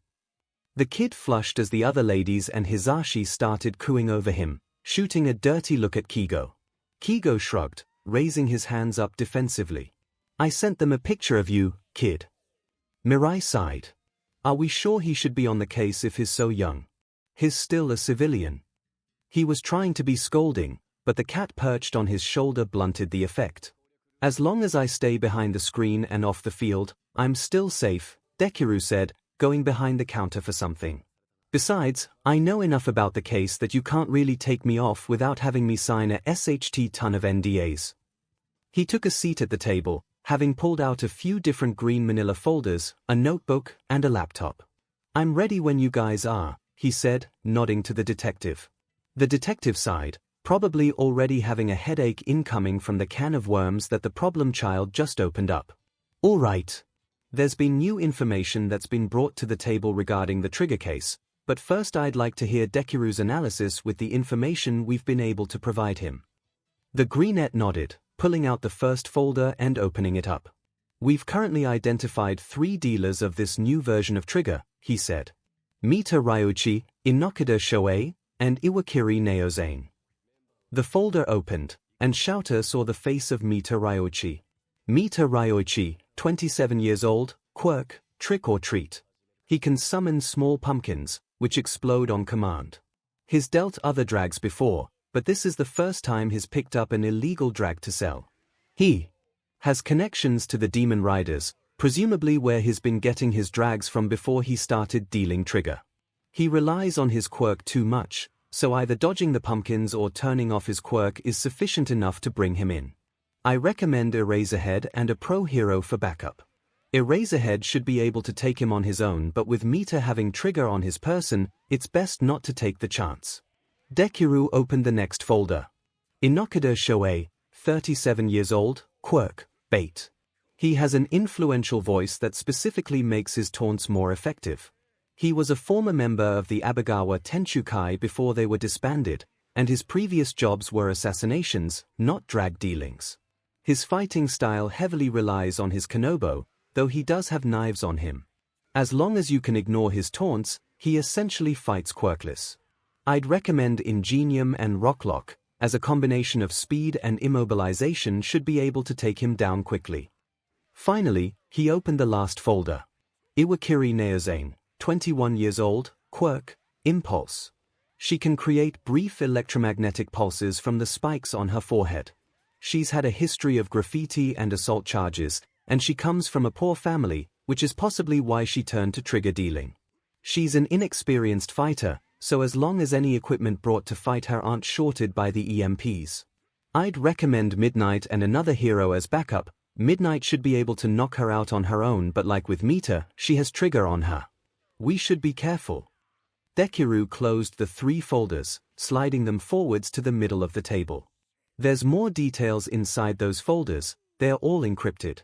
Speaker 1: The kid flushed as the other ladies and Hisashi started cooing over him, shooting a dirty look at 𝐒𝐲. 𝐒𝐲 shrugged, raising his hands up defensively. "I sent them a picture of you, kid." Mirai sighed. "Are we sure he should be on the case if he's so young? He's still a civilian." He was trying to be scolding, but the cat perched on his shoulder blunted the effect. "As long as I stay behind the screen and off the field, I'm still safe," Dekiru said, going behind the counter for something. "Besides, I know enough about the case that you can't really take me off without having me sign a ton of NDAs. He took a seat at the table, having pulled out a few different green manila folders, a notebook, and a laptop. "I'm ready when you guys are," he said, nodding to the detective. The detective sighed, probably already having a headache incoming from the can of worms that the problem child just opened up. "All right. There's been new information that's been brought to the table regarding the trigger case, but first I'd like to hear Dekiru's analysis with the information we've been able to provide him." The greenette nodded, pulling out the first folder and opening it up. "We've currently identified 3 dealers of this new version of trigger," he said. "Mita Ryuichi, Inokida Shoei, and Iwakiri Naozane." The folder opened, and 𝐲𝐻 saw the face of Mita Ryuichi. Mita Ryuichi, 27 years old, quirk, trick or treat. He can summon small pumpkins, which explode on command. He's dealt other drags before, but this is the first time he's picked up an illegal drag to sell. He has connections to the Demon Riders, presumably where he's been getting his drags from before he started dealing trigger. He relies on his quirk too much, so either dodging the pumpkins or turning off his quirk is sufficient enough to bring him in. I recommend Eraserhead and a pro hero for backup. Eraserhead should be able to take him on his own, but with Mita having trigger on his person, it's best not to take the chance. Dekiru opened the next folder. Inokida Shoei, 37 years old, quirk, bait. He has an influential voice that specifically makes his taunts more effective. He was a former member of the Abagawa Tenchukai before they were disbanded, and his previous jobs were assassinations, not drag dealings. His fighting style heavily relies on his Konobo, though he does have knives on him. As long as you can ignore his taunts, he essentially fights quirkless. I'd recommend Ingenium and Rocklock, as a combination of speed and immobilization should be able to take him down quickly. Finally, he opened the last folder. Iwakiri Naozane, 21 years old, quirk, impulse. She can create brief electromagnetic pulses from the spikes on her forehead. She's had a history of graffiti and assault charges, and she comes from a poor family, which is possibly why she turned to trigger dealing. She's an inexperienced fighter, so as long as any equipment brought to fight her aren't shorted by the EMPs. I'd recommend Midnight and another hero as backup. Midnight should be able to knock her out on her own, but like with Mita, she has trigger on her. We should be careful. Dekiru closed the 3 folders, sliding them forwards to the middle of the table. There's more details inside those folders, they're all encrypted.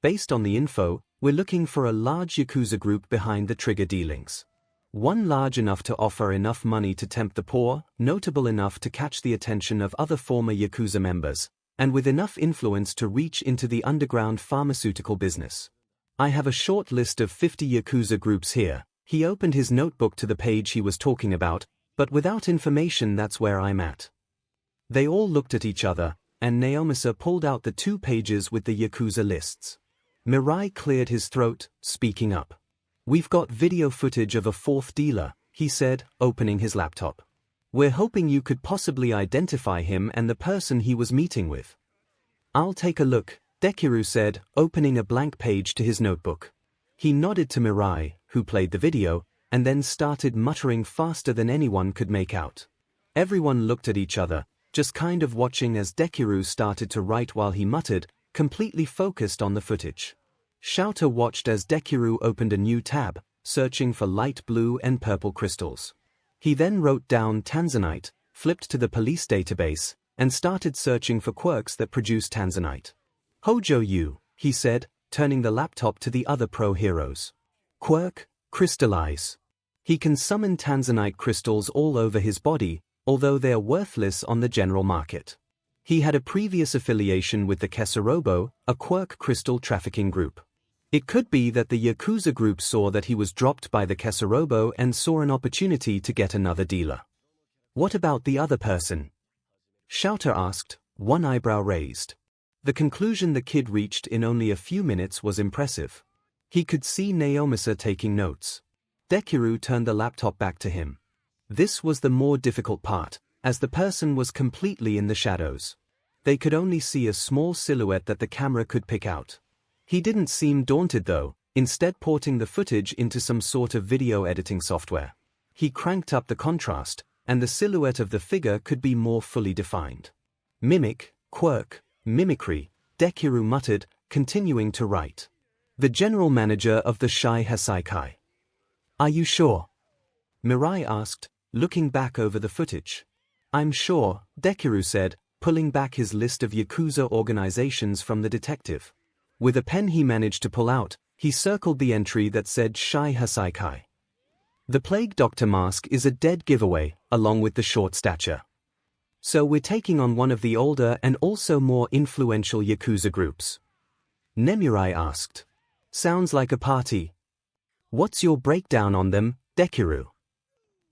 Speaker 1: Based on the info, we're looking for a large Yakuza group behind the trigger dealings. One large enough to offer enough money to tempt the poor, notable enough to catch the attention of other former Yakuza members, and with enough influence to reach into the underground pharmaceutical business. I have a short list of 50 Yakuza groups here. He opened his notebook to the page he was talking about, but without information, that's where I'm at. They all looked at each other, and Naomasa pulled out the 2 pages with the Yakuza lists. Mirai cleared his throat, speaking up. "We've got video footage of a 4th dealer," he said, opening his laptop. "We're hoping you could possibly identify him and the person he was meeting with." "I'll take a look," Dekiru said, opening a blank page to his notebook. He nodded to Mirai, who played the video, and then started muttering faster than anyone could make out. Everyone looked at each other, just kind of watching as Deku started to write while he muttered, completely focused on the footage. 𝐿𝐴𝐼 watched as Deku opened a new tab, searching for light blue and purple crystals. He then wrote down tanzanite, flipped to the police database, and started searching for quirks that produce tanzanite. 𝐒𝐻𝐼, he said, turning the laptop to the other pro heroes. Quirk, crystallize. He can summon tanzanite crystals all over his body, although they are worthless on the general market. He had a previous affiliation with the 𝐂𝐸𝐴, a quirk crystal trafficking group. It could be that the Yakuza group saw that he was dropped by the 𝐂𝐸𝐴 and saw an opportunity to get another dealer. What about the other person? 𝐿𝐴𝐼 asked, one eyebrow raised. The conclusion the kid reached in only a few minutes was impressive. He could see Naomasa taking notes. Deku turned the laptop back to him. This was the more difficult part, as the person was completely in the shadows. They could only see a small silhouette that the camera could pick out. He didn't seem daunted though, instead porting the footage into some sort of video editing software. He cranked up the contrast, and the silhouette of the figure could be more fully defined. Mimic, quirk, mimicry, Deku muttered, continuing to write. The general manager of the Shy Hasaikai. Are you sure? Mirai asked, looking back over the footage. I'm sure, Deku said, pulling back his list of Yakuza organizations from the detective. With a pen he managed to pull out, he circled the entry that said Shy Hasaikai. The Plague Doctor mask is a dead giveaway, along with the short stature. So we're taking on one of the older and also more influential Yakuza groups. Nemurai asked. Sounds like a party. What's your breakdown on them, Deku?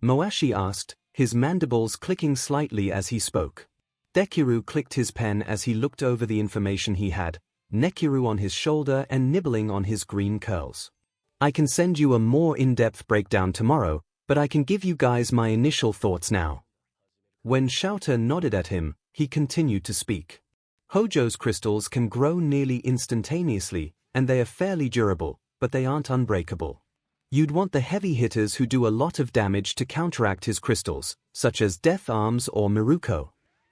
Speaker 1: Moashi asked, his mandibles clicking slightly as he spoke. Deku clicked his pen as he looked over the information he had, Nekiru on his shoulder and nibbling on his green curls. I can send you a more in-depth breakdown tomorrow, but I can give you guys my initial thoughts now. When 𝐿𝐴𝐼 nodded at him, he continued to speak. 𝐒𝐻𝐼's crystals can grow nearly instantaneously, and they are fairly durable, but they aren't unbreakable. You'd want the heavy hitters who do a lot of damage to counteract his crystals, such as Death Arms or Miruko.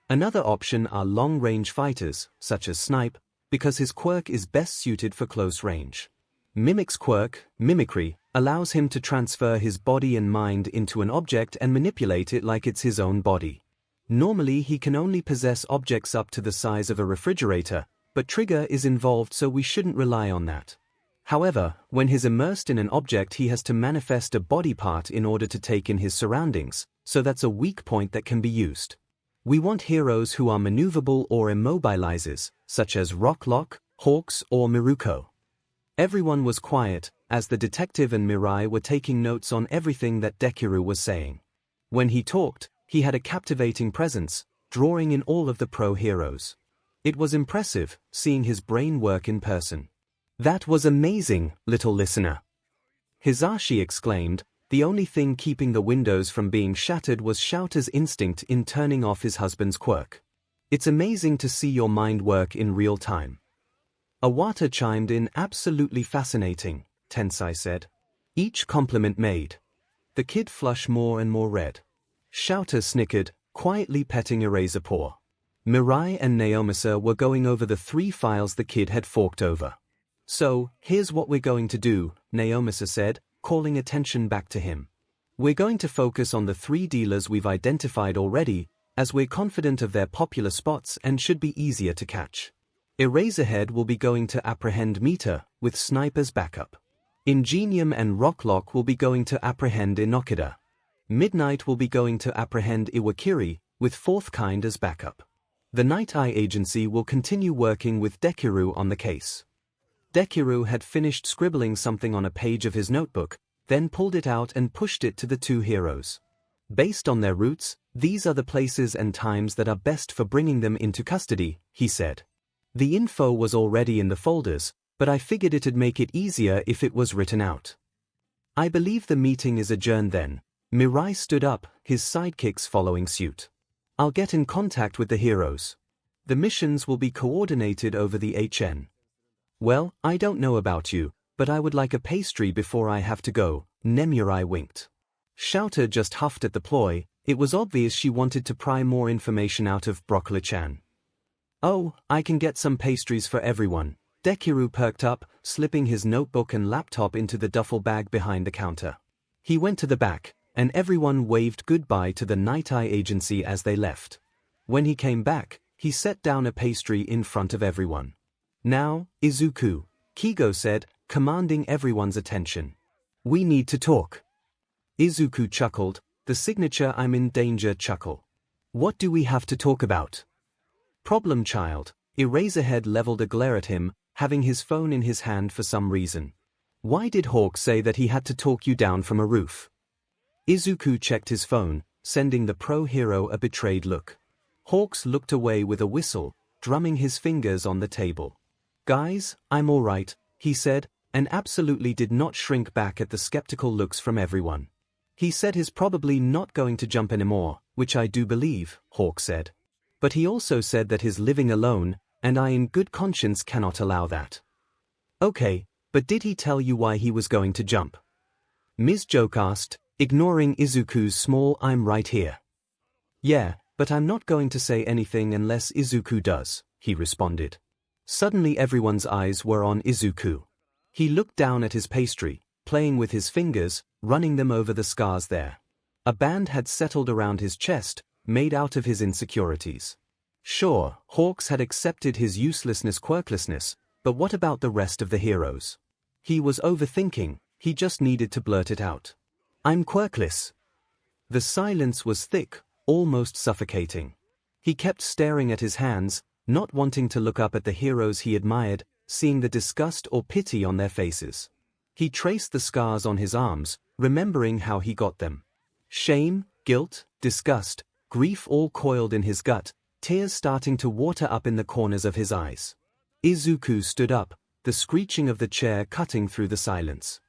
Speaker 1: Another option are long-range fighters, such as Snipe, because his quirk is best suited for close range. Mimic's quirk, mimicry, allows him to transfer his body and mind into an object and manipulate it like it's his own body. Normally he can only possess objects up to the size of a refrigerator, but Trigger is involved so we shouldn't rely on that. However, when he's immersed in an object he has to manifest a body part in order to take in his surroundings, so that's a weak point that can be used. We want heroes who are maneuverable or immobilizers, such as Rocklock, Hawks or Miruko. Everyone was quiet, as the detective and Mirai were taking notes on everything that Deku was saying. When he talked, he had a captivating presence, drawing in all of the pro heroes. It was impressive, seeing his brain work in person. That was amazing, little listener. Hisashi exclaimed. The only thing keeping the windows from being shattered was 𝐿𝐴𝐼's instinct in turning off his husband's quirk. It's amazing to see your mind work in real time. Iwata chimed in. Absolutely fascinating, Tensai said. Each compliment made the kid flush more and more red. 𝐿𝐴𝐼 snickered, quietly petting Eraser paw. Mirai and Naomasa were going over the 3 files the kid had forked over. So, here's what we're going to do, Naomasa said, calling attention back to him. We're going to focus on the 3 dealers we've identified already, as we're confident of their popular spots and should be easier to catch. Eraserhead will be going to apprehend Mita, with Sniper's backup. Ingenium and Rocklock will be going to apprehend Inokida. Midnight will be going to apprehend Iwakiri, with Fourth Kind as backup. The Night Eye Agency will continue working with Deku on the case. Deku had finished scribbling something on a page of his notebook, then pulled it out and pushed it to the 2 heroes. Based on their routes, these are the places and times that are best for bringing them into custody, he said. The info was already in the folders, but I figured it'd make it easier if it was written out. I believe the meeting is adjourned then. Mirai stood up, his sidekicks following suit. I'll get in contact with the heroes. The missions will be coordinated over the HN. Well, I don't know about you, but I would like a pastry before I have to go, 𝐻𝐸𝐻𝐻𝐻 winked. 𝐵𝐻𝐻𝐻 just huffed at the ploy. It was obvious she wanted to pry more information out of 𝐵𝐵𝐿𝐼. Oh, I can get some pastries for everyone. Deku perked up, slipping his notebook and laptop into the duffel bag behind the counter. He went to the back, and everyone waved goodbye to the Night Eye agency as they left. When he came back, he set down a pastry in front of everyone. Now, Izuku, Kigo said, commanding everyone's attention. We need to talk. Izuku chuckled, the signature I'm in danger chuckle. What do we have to talk about? Problem child. Eraserhead leveled a glare at him, having his phone in his hand for some reason. Why did Hawk say that he had to talk you down from a roof? Izuku checked his phone, sending the pro-hero a betrayed look. Hawks looked away with a whistle, drumming his fingers on the table. Guys, I'm alright, he said, and absolutely did not shrink back at the skeptical looks from everyone. He said he's probably not going to jump anymore, which I do believe, Hawk said. But he also said that he's living alone, and I in good conscience cannot allow that. Okay, but did he tell you why he was going to jump? Ms. Joke asked, ignoring Izuku's small I'm right here. Yeah, but I'm not going to say anything unless Izuku does, he responded. Suddenly everyone's eyes were on Izuku. He looked down at his pastry, playing with his fingers, running them over the scars there. A band had settled around his chest, made out of his insecurities. Sure, Hawks had accepted his uselessness quirklessness, but what about the rest of the heroes? He was overthinking, he just needed to blurt it out. I'm quirkless. The silence was thick, almost suffocating. He kept staring at his hands, not wanting to look up at the heroes he admired, seeing the disgust or pity on their faces. He traced the scars on his arms, remembering how he got them. Shame, guilt, disgust, grief all coiled in his gut, tears starting to water up in the corners of his eyes. Izuku stood up, the screeching of the chair cutting through the silence.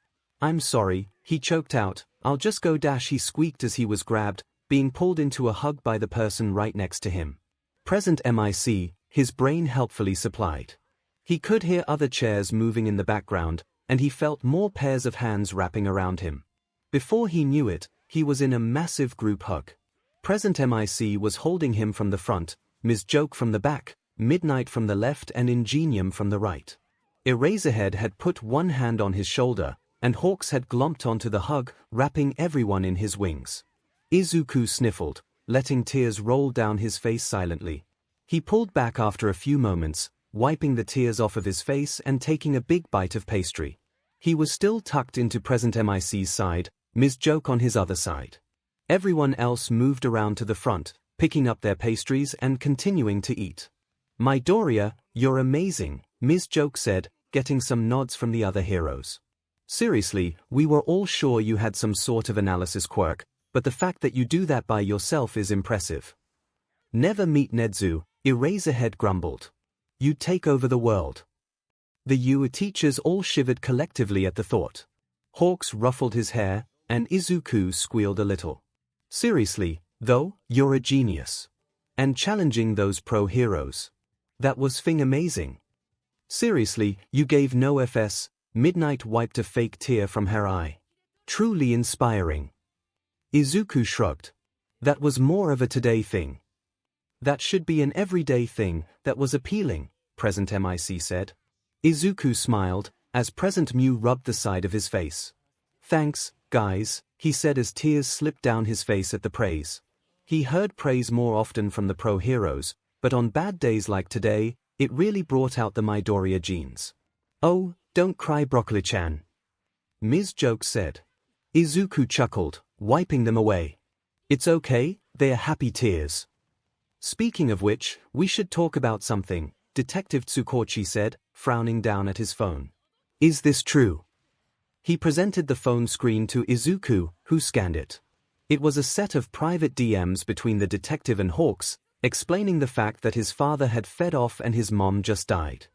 Speaker 1: I'm sorry, he choked out, I'll just go dash he squeaked as he was grabbed, being pulled into a hug by the person right next to him. Present MIC, his brain helpfully supplied. He could hear other chairs moving in the background, and he felt more pairs of hands wrapping around him. Before he knew it, he was in a massive group hug. Present MIC was holding him from the front, Ms. Joke from the back, Midnight from the left and Ingenium from the right. Eraserhead had put one hand on his shoulder, and Hawks had glomped onto the hug, wrapping everyone in his wings. Izuku sniffled, letting tears roll down his face silently. He pulled back after a few moments, wiping the tears off of his face and taking a big bite of pastry. He was still tucked into Present MIC's side, Ms. Joke on his other side. Everyone else moved around to the front, picking up their pastries and continuing to eat. Midoriya, you're amazing, Ms. Joke said, getting some nods from the other heroes. Seriously, we were all sure you had some sort of analysis quirk, but the fact that you do that by yourself is impressive. Never meet Nezu, Eraserhead grumbled. You take over the world. The UA teachers all shivered collectively at the thought. Hawks ruffled his hair, and Izuku squealed a little. Seriously, though, you're a genius. And challenging those pro-heroes. That was fing amazing. Seriously, you gave no FS, Midnight wiped a fake tear from her eye. Truly inspiring. Izuku shrugged. That was more of a today thing. That should be an everyday thing, that was appealing, Present MIC said. Izuku smiled, as Present Mew rubbed the side of his face. Thanks, guys, he said as tears slipped down his face at the praise. He heard praise more often from the pro-heroes, but on bad days like today, it really brought out the Midoriya genes. Oh, don't cry Broccoli-chan. Ms. Joke said. Izuku chuckled, wiping them away. It's okay, they are happy tears. Speaking of which, we should talk about something, Detective Tsukochi said, frowning down at his phone. Is this true? He presented the phone screen to Izuku, who scanned it. It was a set of private DMs between the detective and Hawks, explaining the fact that his father had fed off and his mom just died.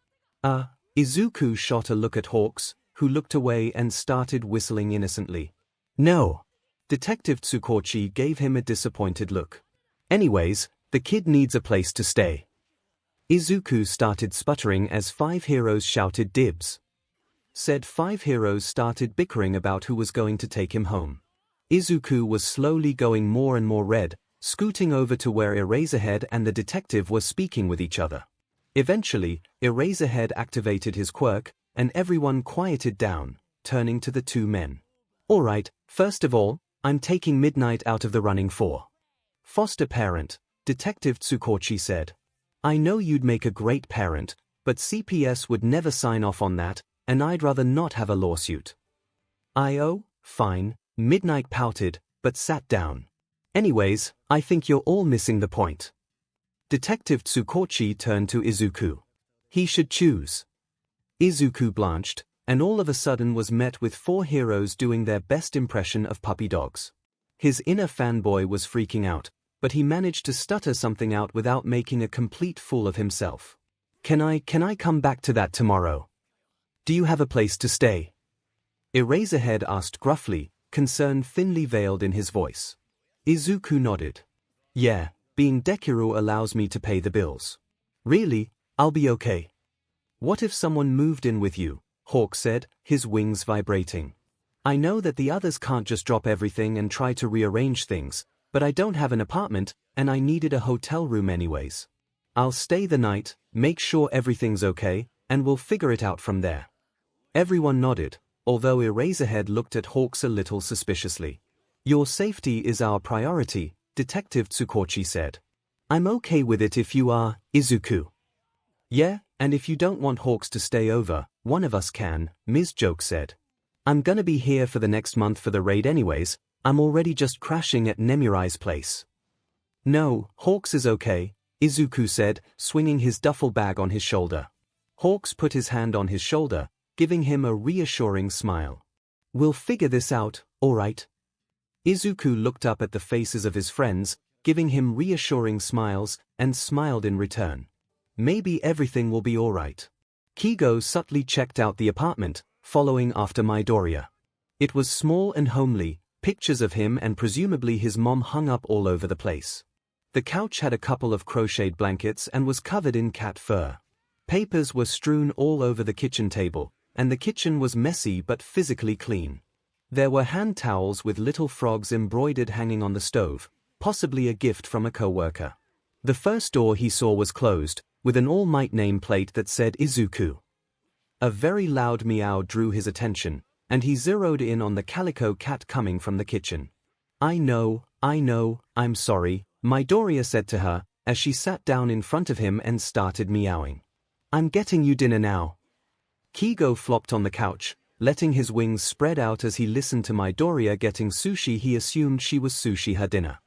Speaker 1: Izuku shot a look at Hawks, who looked away and started whistling innocently. No. Detective Tsukochi gave him a disappointed look. Anyways, the kid needs a place to stay. Izuku started sputtering as 5 heroes shouted dibs. said 5 heroes started bickering about who was going to take him home. Izuku was slowly going more and more red, scooting over to where Eraserhead and the detective were speaking with each other. Eventually, Eraserhead activated his quirk, and everyone quieted down, turning to the two men. "Alright, first of all, I'm taking Midnight out of the running for foster parent," Detective Tsukochi said. "I know you'd make a great parent, but CPS would never sign off on that, and I'd rather not have a lawsuit." "Oh, fine," Midnight pouted, but sat down. "Anyways, I think you're all missing the point." Detective Tsukochi turned to Izuku. "He should choose." Izuku blanched, and all of a sudden was met with 4 heroes doing their best impression of puppy dogs. His inner fanboy was freaking out, but he managed to stutter something out without making a complete fool of himself. Can I come back to that tomorrow? Do you have a place to stay?" Eraserhead asked gruffly, concern thinly veiled in his voice. Izuku nodded. "Yeah, being Dekiru allows me to pay the bills." "Really? I'll be okay." "What if someone moved in with you?" Hawk said, his wings vibrating. "I know that the others can't just drop everything and try to rearrange things, but I don't have an apartment, and I needed a hotel room anyways. I'll stay the night, make sure everything's okay, and we'll figure it out from there." Everyone nodded, although Eraserhead looked at Hawks a little suspiciously. "Your safety is our priority," Detective Tsukochi said. "I'm okay with it if you are, Izuku." "Yeah, and if you don't want Hawks to stay over, one of us can," Ms. Joke said. "I'm gonna be here for the next month for the raid anyways. I'm already just crashing at Nemurai's place." "No, Hawks is okay," Izuku said, swinging his duffel bag on his shoulder. Hawks put his hand on his shoulder, giving him a reassuring smile. "We'll figure this out, alright?" Izuku looked up at the faces of his friends, giving him reassuring smiles, and smiled in return. Maybe everything will be alright. Kigo subtly checked out the apartment, following after Midoriya. It was small and homely, pictures of him and presumably his mom hung up all over the place. The couch had a couple of crocheted blankets and was covered in cat fur. Papers were strewn all over the kitchen table, and the kitchen was messy but physically clean. There were hand towels with little frogs embroidered hanging on the stove, possibly a gift from a coworker. The first door he saw was closed, with an All Might nameplate that said Izuku. A very loud meow drew his attention, and he zeroed in on the calico cat coming from the kitchen. I know, I'm sorry," Midoriya said to her, as she sat down in front of him and started meowing. "I'm getting you dinner now." Kigo flopped on the couch, letting his wings spread out as he listened to Midoriya getting sushi. He assumed she was sushi her dinner.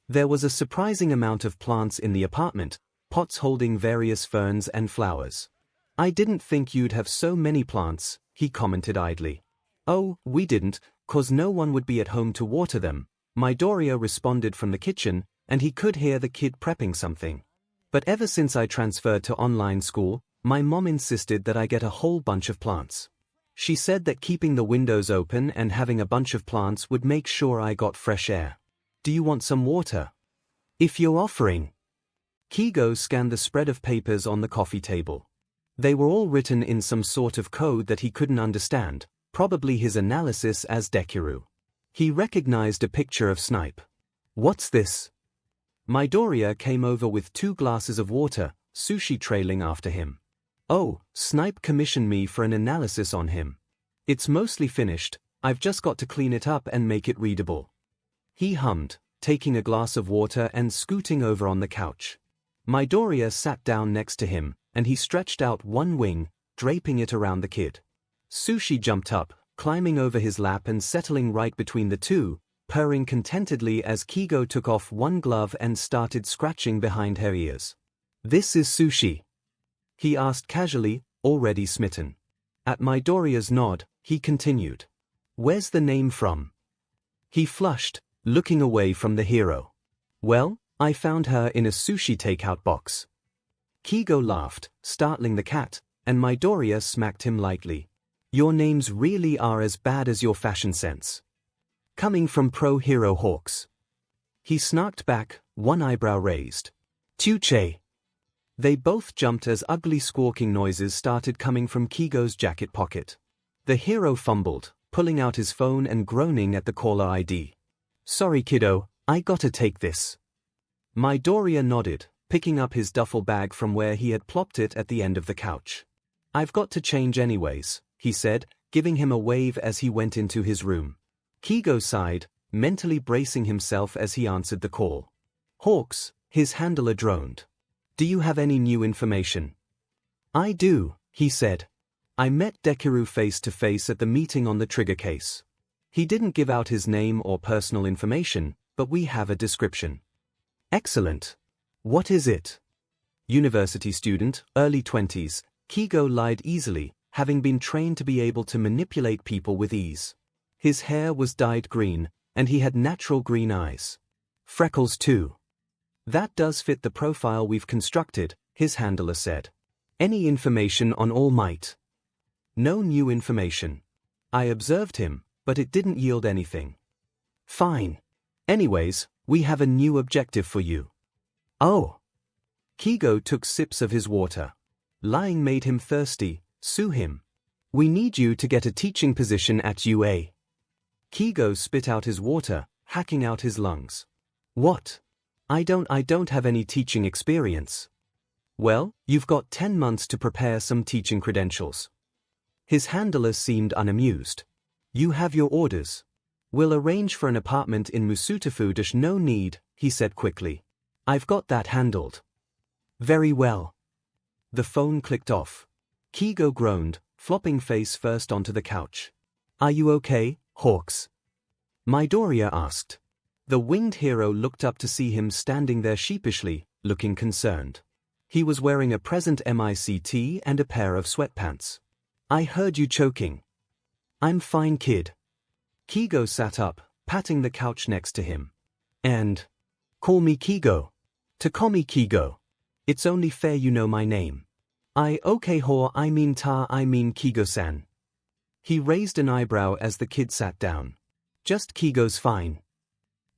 Speaker 1: There was a surprising amount of plants in the apartment, pots holding various ferns and flowers. "I didn't think you'd have so many plants," he commented idly. "Oh, we didn't, 'cause no one would be at home to water them," Midoriya responded from the kitchen, and he could hear the kid prepping something. "But ever since I transferred to online school, my mom insisted that I get a whole bunch of plants. She said that keeping the windows open and having a bunch of plants would make sure I got fresh air. Do you want some water?" "If you're offering." Kigo scanned the spread of papers on the coffee table. They were all written in some sort of code that he couldn't understand, probably his analysis as Dekiru. He recognized a picture of Snipe. "What's this?" Midoriya came over with 2 glasses of water, sushi trailing after him. "Oh, Snipe commissioned me for an analysis on him. It's mostly finished, I've just got to clean it up and make it readable." He hummed, taking a glass of water and scooting over on the couch. Midoriya sat down next to him, and he stretched out one wing, draping it around the kid. Sushi jumped up, climbing over his lap and settling right between the two, purring contentedly as Kigo took off one glove and started scratching behind her ears. "This is sushi?" he asked casually, already smitten. At Midoriya's nod, he continued. "Where's the name from?" He flushed, looking away from the hero. "Well, I found her in a sushi takeout box." Kigo laughed, startling the cat, and Midoriya smacked him lightly. "Your names really are as bad as your fashion sense. Coming from pro-hero Hawks." He snarked back, one eyebrow raised. "Tuche." They both jumped as ugly squawking noises started coming from Kigo's jacket pocket. The hero fumbled, pulling out his phone and groaning at the caller ID. "Sorry kiddo, I gotta take this." Midoriya nodded, picking up his duffel bag from where he had plopped it at the end of the couch. "I've got to change anyways," he said, giving him a wave as he went into his room. 𝐒𝐲 sighed, mentally bracing himself as he answered the call. "Hawks," his handler droned. "Do you have any new information?" "I do," he said. "I met Deku face to face at the meeting on the trigger case. He didn't give out his name or personal information, but we have a description." "Excellent. What is it?" University student, early 20s, 𝐒𝐲 lied easily, having been trained to be able to manipulate people with ease. His hair was dyed green, and he had natural green eyes. Freckles too. "That does fit the profile we've constructed," his handler said. "Any information on All Might?" "No new information. I observed him, but it didn't yield anything." "Fine. Anyways, we have a new objective for you." "Oh." 𝐒𝐲 took sips of his water. Lying made him thirsty. "Sue him. We need you to get a teaching position at UA. 𝐒𝐲 spit out his water, hacking out his lungs. "What? I don't have any teaching experience." "Well, you've got 10 months to prepare some teaching credentials." His handler seemed unamused. "You have your orders. We'll arrange for an apartment in 𝐵𝐶. No need," he said quickly. "I've got that handled." "Very well." The phone clicked off. 𝐒𝐲 groaned, flopping face first onto the couch. "Are you okay, Hawks?" Midoriya asked. The winged hero looked up to see him standing there sheepishly, looking concerned. He was wearing a present MICT and a pair of sweatpants. "I heard you choking." "I'm fine, kid." 𝐒𝐲 sat up, patting the couch next to him. "And call me 𝐒𝐲. To call me 𝐒𝐲. It's only fair you know my name." Okay I mean 𝐒𝐲-san." He raised an eyebrow as the kid sat down. "Just 𝐒𝐲's fine."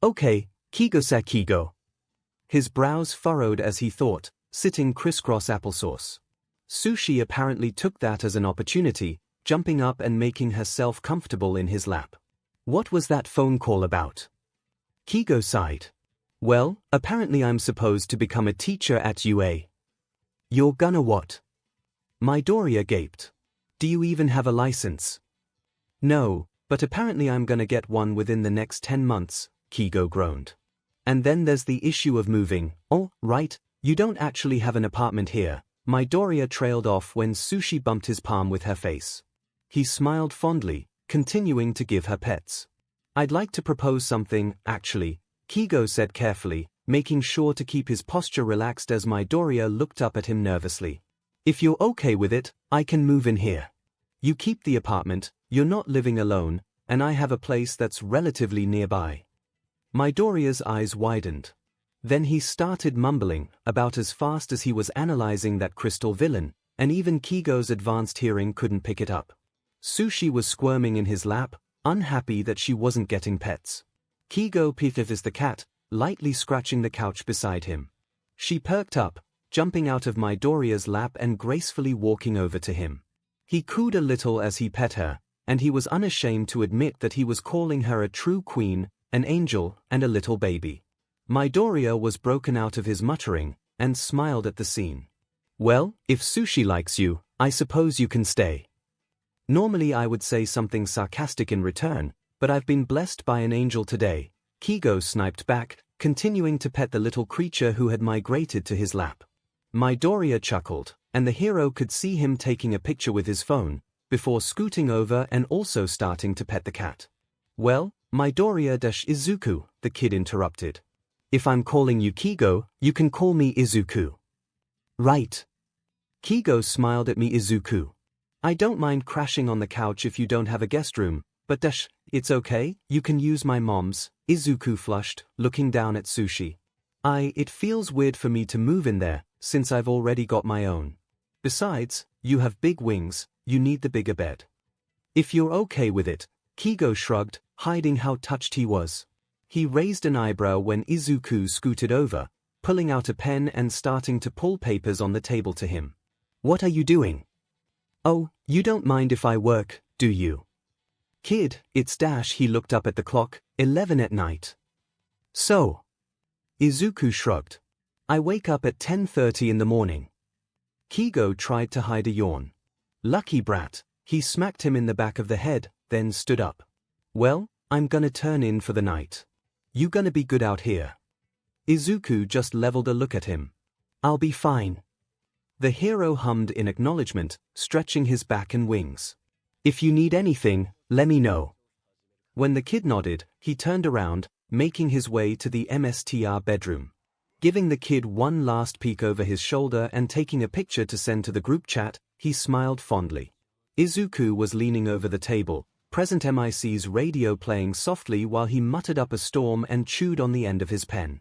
Speaker 1: "Okay, 𝐒𝐲-𝐒𝐲." His brows furrowed as he thought, sitting crisscross applesauce. Sushi apparently took that as an opportunity, jumping up and making herself comfortable in his lap. "What was that phone call about?" 𝐒𝐲 sighed. "Well, apparently I'm supposed to become a teacher at UA. "You're gonna what?" Midoriya gaped. "Do you even have a license?" "No, but apparently I'm gonna get one within the next 10 months, 𝐒𝐲 groaned. "And then there's the issue of moving." "Oh, right, you don't actually have an apartment here." Midoriya trailed off when Sushi bumped his palm with her face. He smiled fondly, continuing to give her pets. "I'd like to propose something, actually," 𝐒𝐲 said carefully, making sure to keep his posture relaxed as Midoriya looked up at him nervously. "If you're okay with it, I can move in here. You keep the apartment, you're not living alone, and I have a place that's relatively nearby." Midoriya's eyes widened. Then he started mumbling, about as fast as he was analyzing that crystal villain, and even 𝐒𝐲's advanced hearing couldn't pick it up. Sushi was squirming in his lap, unhappy that she wasn't getting pets. 𝐒𝐲 peeked as the cat, lightly scratching the couch beside him. She perked up, jumping out of Midoriya's lap and gracefully walking over to him. He cooed a little as he pet her, and he was unashamed to admit that he was calling her a true queen, an angel, and a little baby. Midoriya was broken out of his muttering, and smiled at the scene. "Well, if Sushi likes you, I suppose you can stay." Normally I would say something sarcastic in return, but I've been blessed by an angel today, 𝐒𝐲 sniped back, continuing to pet the little creature who had migrated to his lap. Midoriya chuckled, and the hero could see him taking a picture with his phone, before scooting over and also starting to pet the cat. "Well, Midoriya-Izuku," the kid interrupted. "If I'm calling you 𝐒𝐲, you can call me Izuku." "Right." 𝐒𝐲 smiled at me. "Izuku. I don't mind crashing on the couch if you don't have a guest room, but it's okay, you can use my mom's." Izuku flushed, looking down at Sushi. It feels weird for me to move in there, since I've already got my own. Besides, you have big wings, you need the bigger bed." "If you're okay with it," 𝐒𝐲 shrugged, hiding how touched he was. He raised an eyebrow when Izuku scooted over, pulling out a pen and starting to pull papers on the table to him. "What are you doing?" Oh, you don't mind if I work, do you? Kid, it's dash. He looked up at the clock, 11 at night. So? Izuku shrugged. I wake up at 10:30 in the morning. Kigo tried to hide a yawn. Lucky brat, he smacked him in the back of the head, then stood up. Well, I'm gonna turn in for the night. You gonna be good out here? Izuku just leveled a look at him. I'll be fine. The hero hummed in acknowledgement, stretching his back and wings. If you need anything, let me know. When the kid nodded, he turned around, making his way to the MSTR bedroom. Giving the kid one last peek over his shoulder and taking a picture to send to the group chat, he smiled fondly. Izuku was leaning over the table, present MIC's radio playing softly while he muttered up a storm and chewed on the end of his pen.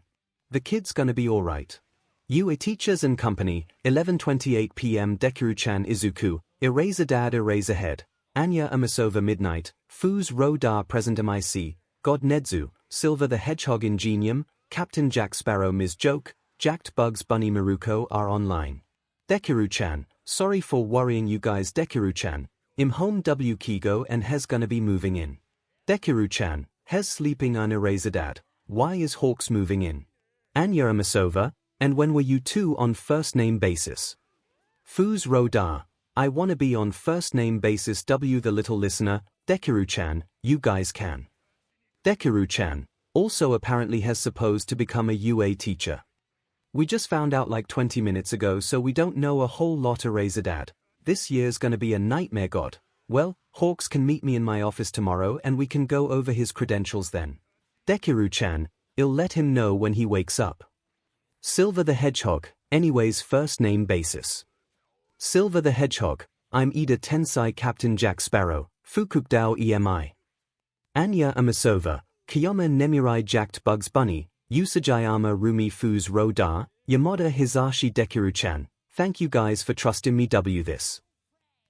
Speaker 1: The kid's gonna be alright. You teachers and company, 11:28 p.m. Deku-chan Izuku, Eraser Dad Eraser Head, Anya Amasova Midnight, 𝐒𝐻𝐢𝐳 present MIC, God Nedzu, Silver the Hedgehog Ingenium, Captain Jack Sparrow Ms. Joke, Jacked Bugs Bunny Maruko are online. Dekiru-chan, sorry for worrying you guys. Dekiru-chan, I'm home. 𝐤𝐤𝐾 and hes gonna be moving in. Dekiru-chan, hes sleeping on Eraser Dad, why is Hawks moving in? Anya Amasova, and when were you two on first name basis? 𝐒𝐻𝐢𝐳, I wanna be on first name basis. W the little listener, Dekiru-chan, you guys can. Dekiru-chan, also apparently has supposed to become a UA teacher. We just found out like 20 minutes ago, so we don't know a whole lot. Eraser Dad, this year's gonna be a nightmare. God. Well, Hawks can meet me in my office tomorrow and we can go over his credentials then. Dekiru-chan, I'll let him know when he wakes up. Silver the Hedgehog, anyways first name basis. Silver the Hedgehog, I'm Ida Tensai Captain Jack Sparrow, Fukukdao EMI. Anya Amasova, Kiyama Nemirai Jacked Bugs Bunny, Usajayama Rumi 𝐒𝐻𝐢𝐳, Yamada Hizashi. Dekiru-chan, thank you guys for trusting me. W this.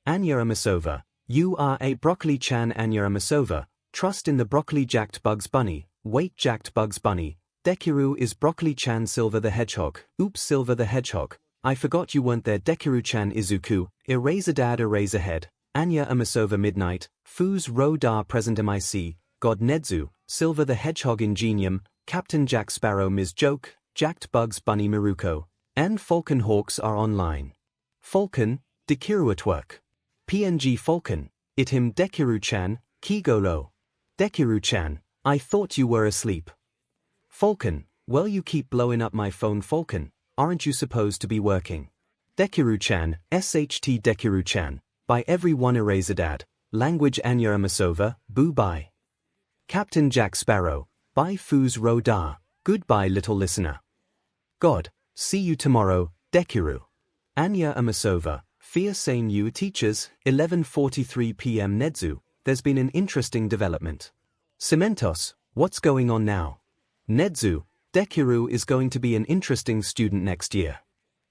Speaker 1: Anya Amasova, you are a Broccoli-chan. Anya Amasova, trust in the broccoli. Jacked Bugs Bunny, wait Jacked Bugs Bunny, Dekiru is Broccoli-chan. Silver the Hedgehog, oops Silver the Hedgehog, I forgot you weren't there. Dekiru-chan Izuku, Eraser Dad Eraser Head, Anya Amasova Midnight, 𝐒𝐻𝐢𝐳 present MIC, God Nedzu, Silver the Hedgehog Ingenium, Captain Jack Sparrow Ms. Joke, Jacked Bugs Bunny Maruko, and Falcon Hawks are online. Falcon, Dekiru at work. PNG Falcon, it him. Dekiru-chan, Kigolo. Dekiru-chan, I thought you were asleep. Falcon, well you keep blowing up my phone. Falcon, aren't you supposed to be working? Dekiru-chan, SHT. Dekiru-chan, by everyone. Eraser Dad, language. Anya Amasova, boo bye. Captain Jack Sparrow, bye 𝐒𝐻𝐢𝐳, goodbye little listener. God, see you tomorrow, Dekiru. Anya Amasova, fear sane you teachers, 11:43 p.m. Nedzu, there's been an interesting development. Cementos, what's going on now? Nedzu, Dekiru is going to be an interesting student next year.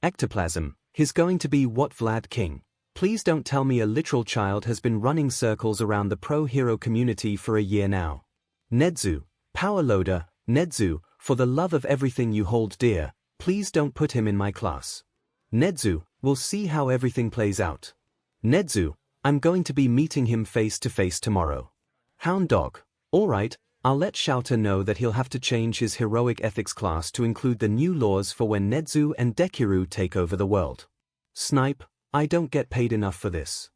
Speaker 1: Ectoplasm, he's going to be what Vlad King. Please don't tell me a literal child has been running circles around the pro-hero community for a year now. Nedzu, power loader, Nedzu, for the love of everything you hold dear, please don't put him in my class. Nedzu, we'll see how everything plays out. Nedzu, I'm going to be meeting him face to face tomorrow. Hound Dog, alright, I'll let Shouter know that he'll have to change his heroic ethics class to include the new laws for when Nedzu and Dekiru take over the world. Snipe, I don't get paid enough for this.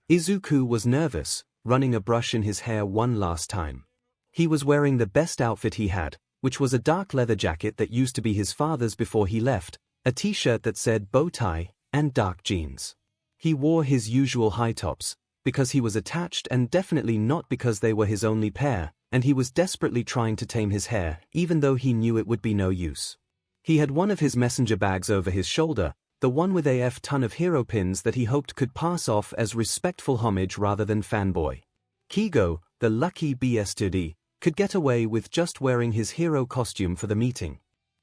Speaker 1: Izuku was nervous, running a brush in his hair one last time. He was wearing the best outfit he had, which was a dark leather jacket that used to be his father's before he left, a t-shirt that said bow tie, and dark jeans. He wore his usual high tops, because he was attached and definitely not because they were his only pair, and he was desperately trying to tame his hair, even though he knew it would be no use. He had one of his messenger bags over his shoulder, the one with a ton of hero pins that he hoped could pass off as respectful homage rather than fanboy. Kigo, the lucky BSTD, could get away with just wearing his hero costume for the meeting.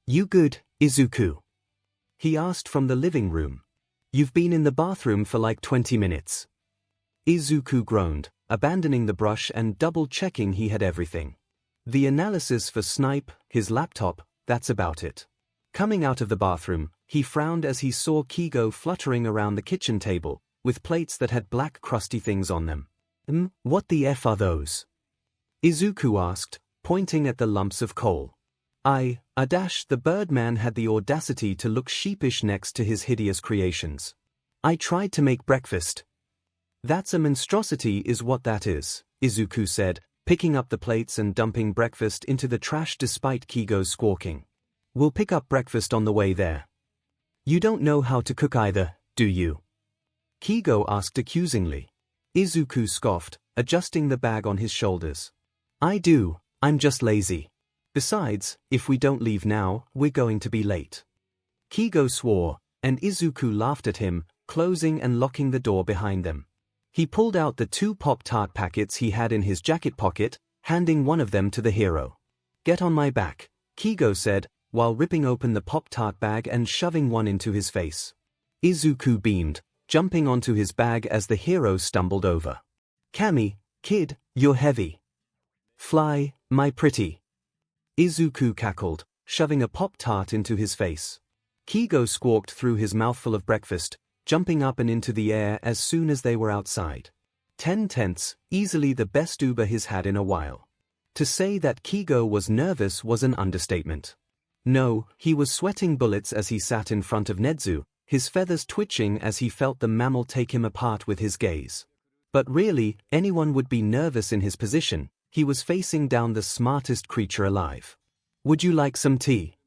Speaker 1: You good, Izuku? He asked from the living room. You've been in the bathroom for like 20 minutes. Izuku groaned, abandoning the brush and double-checking he had everything. The analysis for Snipe, his laptop, that's about it. Coming out of the bathroom, he frowned as he saw Kigo fluttering around the kitchen table, with plates that had black crusty things on them. What the F are those? Izuku asked, pointing at the lumps of coal. The Birdman had the audacity to look sheepish next to his hideous creations. I tried to make breakfast. That's a monstrosity is what that is, Izuku said, picking up the plates and dumping breakfast into the trash despite Kigo's squawking. We'll pick up breakfast on the way there. You don't know how to cook either, do you? Kigo asked accusingly. Izuku scoffed, adjusting the bag on his shoulders. I do, I'm just lazy. Besides, if we don't leave now, we're going to be late. Kigo swore, and Izuku laughed at him, closing and locking the door behind them. He pulled out the 2 Pop-Tart packets he had in his jacket pocket, handing one of them to the hero. Get on my back, Kigo said, while ripping open the Pop-Tart bag and shoving one into his face. Izuku beamed, jumping onto his bag as the hero stumbled over. Cammy, kid, you're heavy. Fly, my pretty. Izuku cackled, shoving a Pop-Tart into his face. Kigo squawked through his mouthful of breakfast, jumping up and into the air as soon as they were outside. 10 tenths, easily the best Uber he's had in a while. To say that Kigo was nervous was an understatement. No, he was sweating bullets as he sat in front of Nezu, his feathers twitching as he felt the mammal take him apart with his gaze. But really, anyone would be nervous in his position. He was facing down the smartest creature alive. Would you like some tea?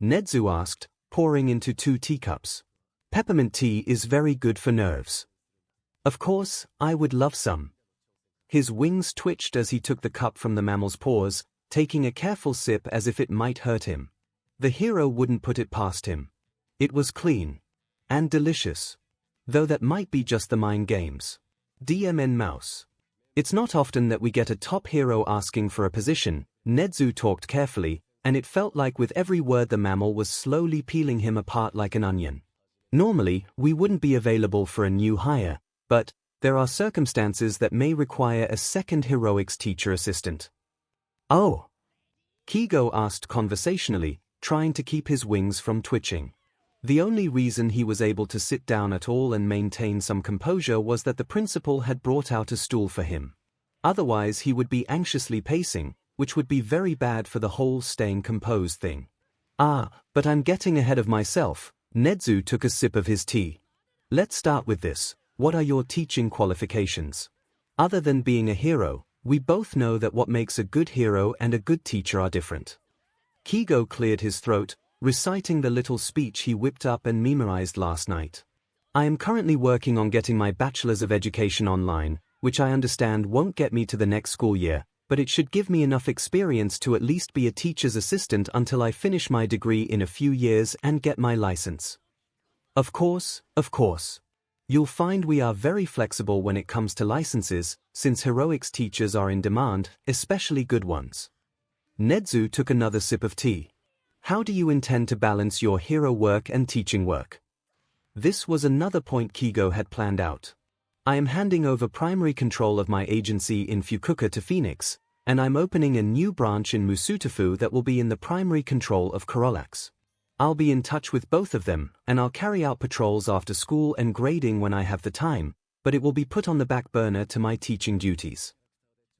Speaker 1: Nezu asked, pouring into 2 teacups. Peppermint tea is very good for nerves. Of course, I would love some. His wings twitched as he took the cup from the mammal's paws, taking a careful sip as if it might hurt him. The hero wouldn't put it past him. It was clean. And delicious. Though that might be just the mind games. DMN Mouse. It's not often that we get a top hero asking for a position, Nezu talked carefully, and it felt like with every word the mammal was slowly peeling him apart like an onion. Normally, we wouldn't be available for a new hire, but there are circumstances that may require a second heroics teacher assistant. Oh? Kigo asked conversationally, trying to keep his wings from twitching. The only reason he was able to sit down at all and maintain some composure was that the principal had brought out a stool for him. Otherwise he would be anxiously pacing, which would be very bad for the whole staying composed thing. But I'm getting ahead of myself. Nezu took a sip of his tea. Let's start with this. What are your teaching qualifications? Other than being a hero, we both know that what makes a good hero and a good teacher are different. Kigo cleared his throat, reciting the little speech he whipped up and memorized last night. I am currently working on getting my Bachelor's of Education online, which I understand won't get me to the next school year, but it should give me enough experience to at least be a teacher's assistant until I finish my degree in a few years and get my license. Of course. You'll find we are very flexible when it comes to licenses, since heroics teachers are in demand, especially good ones. Nezu took another sip of tea. How do you intend to balance your hero work and teaching work? This was another point Kigo had planned out. I am handing over primary control of my agency in Fukuoka to Phoenix, and I'm opening a new branch in Musutafu that will be in the primary control of Corollax. I'll be in touch with both of them, and I'll carry out patrols after school and grading when I have the time, but it will be put on the back burner to my teaching duties.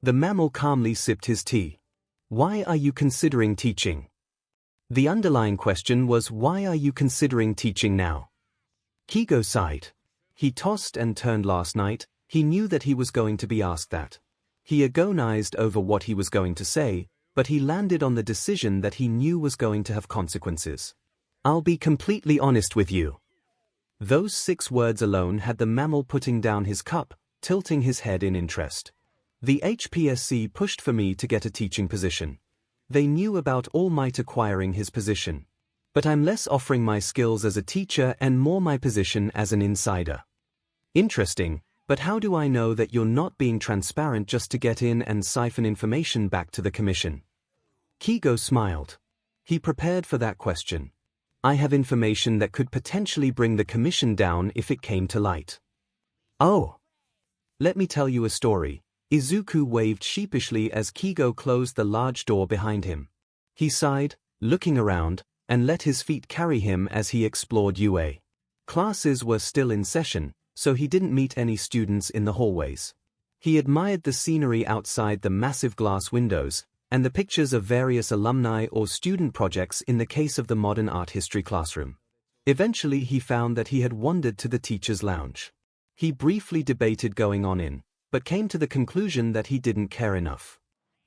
Speaker 1: The mammal calmly sipped his tea. Why are you considering teaching? The underlying question was, why are you considering teaching now? Kigo sighed. He tossed and turned last night. He knew that he was going to be asked that. He agonized over what he was going to say, but he landed on the decision that he knew was going to have consequences. I'll be completely honest with you. Those 6 words alone had the mammal putting down his cup, tilting his head in interest. The HPSC pushed for me to get a teaching position. They knew about All Might acquiring his position. But I'm less offering my skills as a teacher and more my position as an insider. Interesting, but how do I know that you're not being transparent just to get in and siphon information back to the commission? Kigo smiled. He prepared for that question. I have information that could potentially bring the commission down if it came to light. Oh. Let me tell you a story. Izuku waved sheepishly as Kigo closed the large door behind him. He sighed, looking around, and let his feet carry him as he explored UA. Classes were still in session, so he didn't meet any students in the hallways. He admired the scenery outside the massive glass windows, and the pictures of various alumni or student projects in the case of the modern art history classroom. Eventually he found that he had wandered to the teacher's lounge. He briefly debated going on in, but came to the conclusion that he didn't care enough.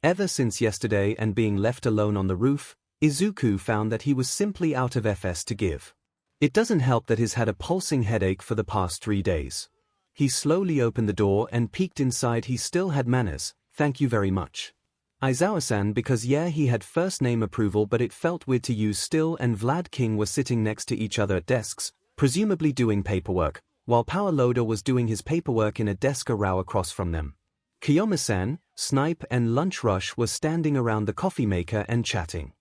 Speaker 1: Ever since yesterday and being left alone on the roof, Izuku found that he was simply out of FS to give. It doesn't help that he's had a pulsing headache for the past 3 days. He slowly opened the door and peeked inside. He still had manners, thank you very much. Aizawa-san, because yeah, he had first name approval, but it felt weird to use still, and Vlad King were sitting next to each other at desks, presumably doing paperwork, while Power Loader was doing his paperwork in a desk a row across from them. Kiyoma-san, Snipe and Lunch Rush were standing around the coffee maker and chatting.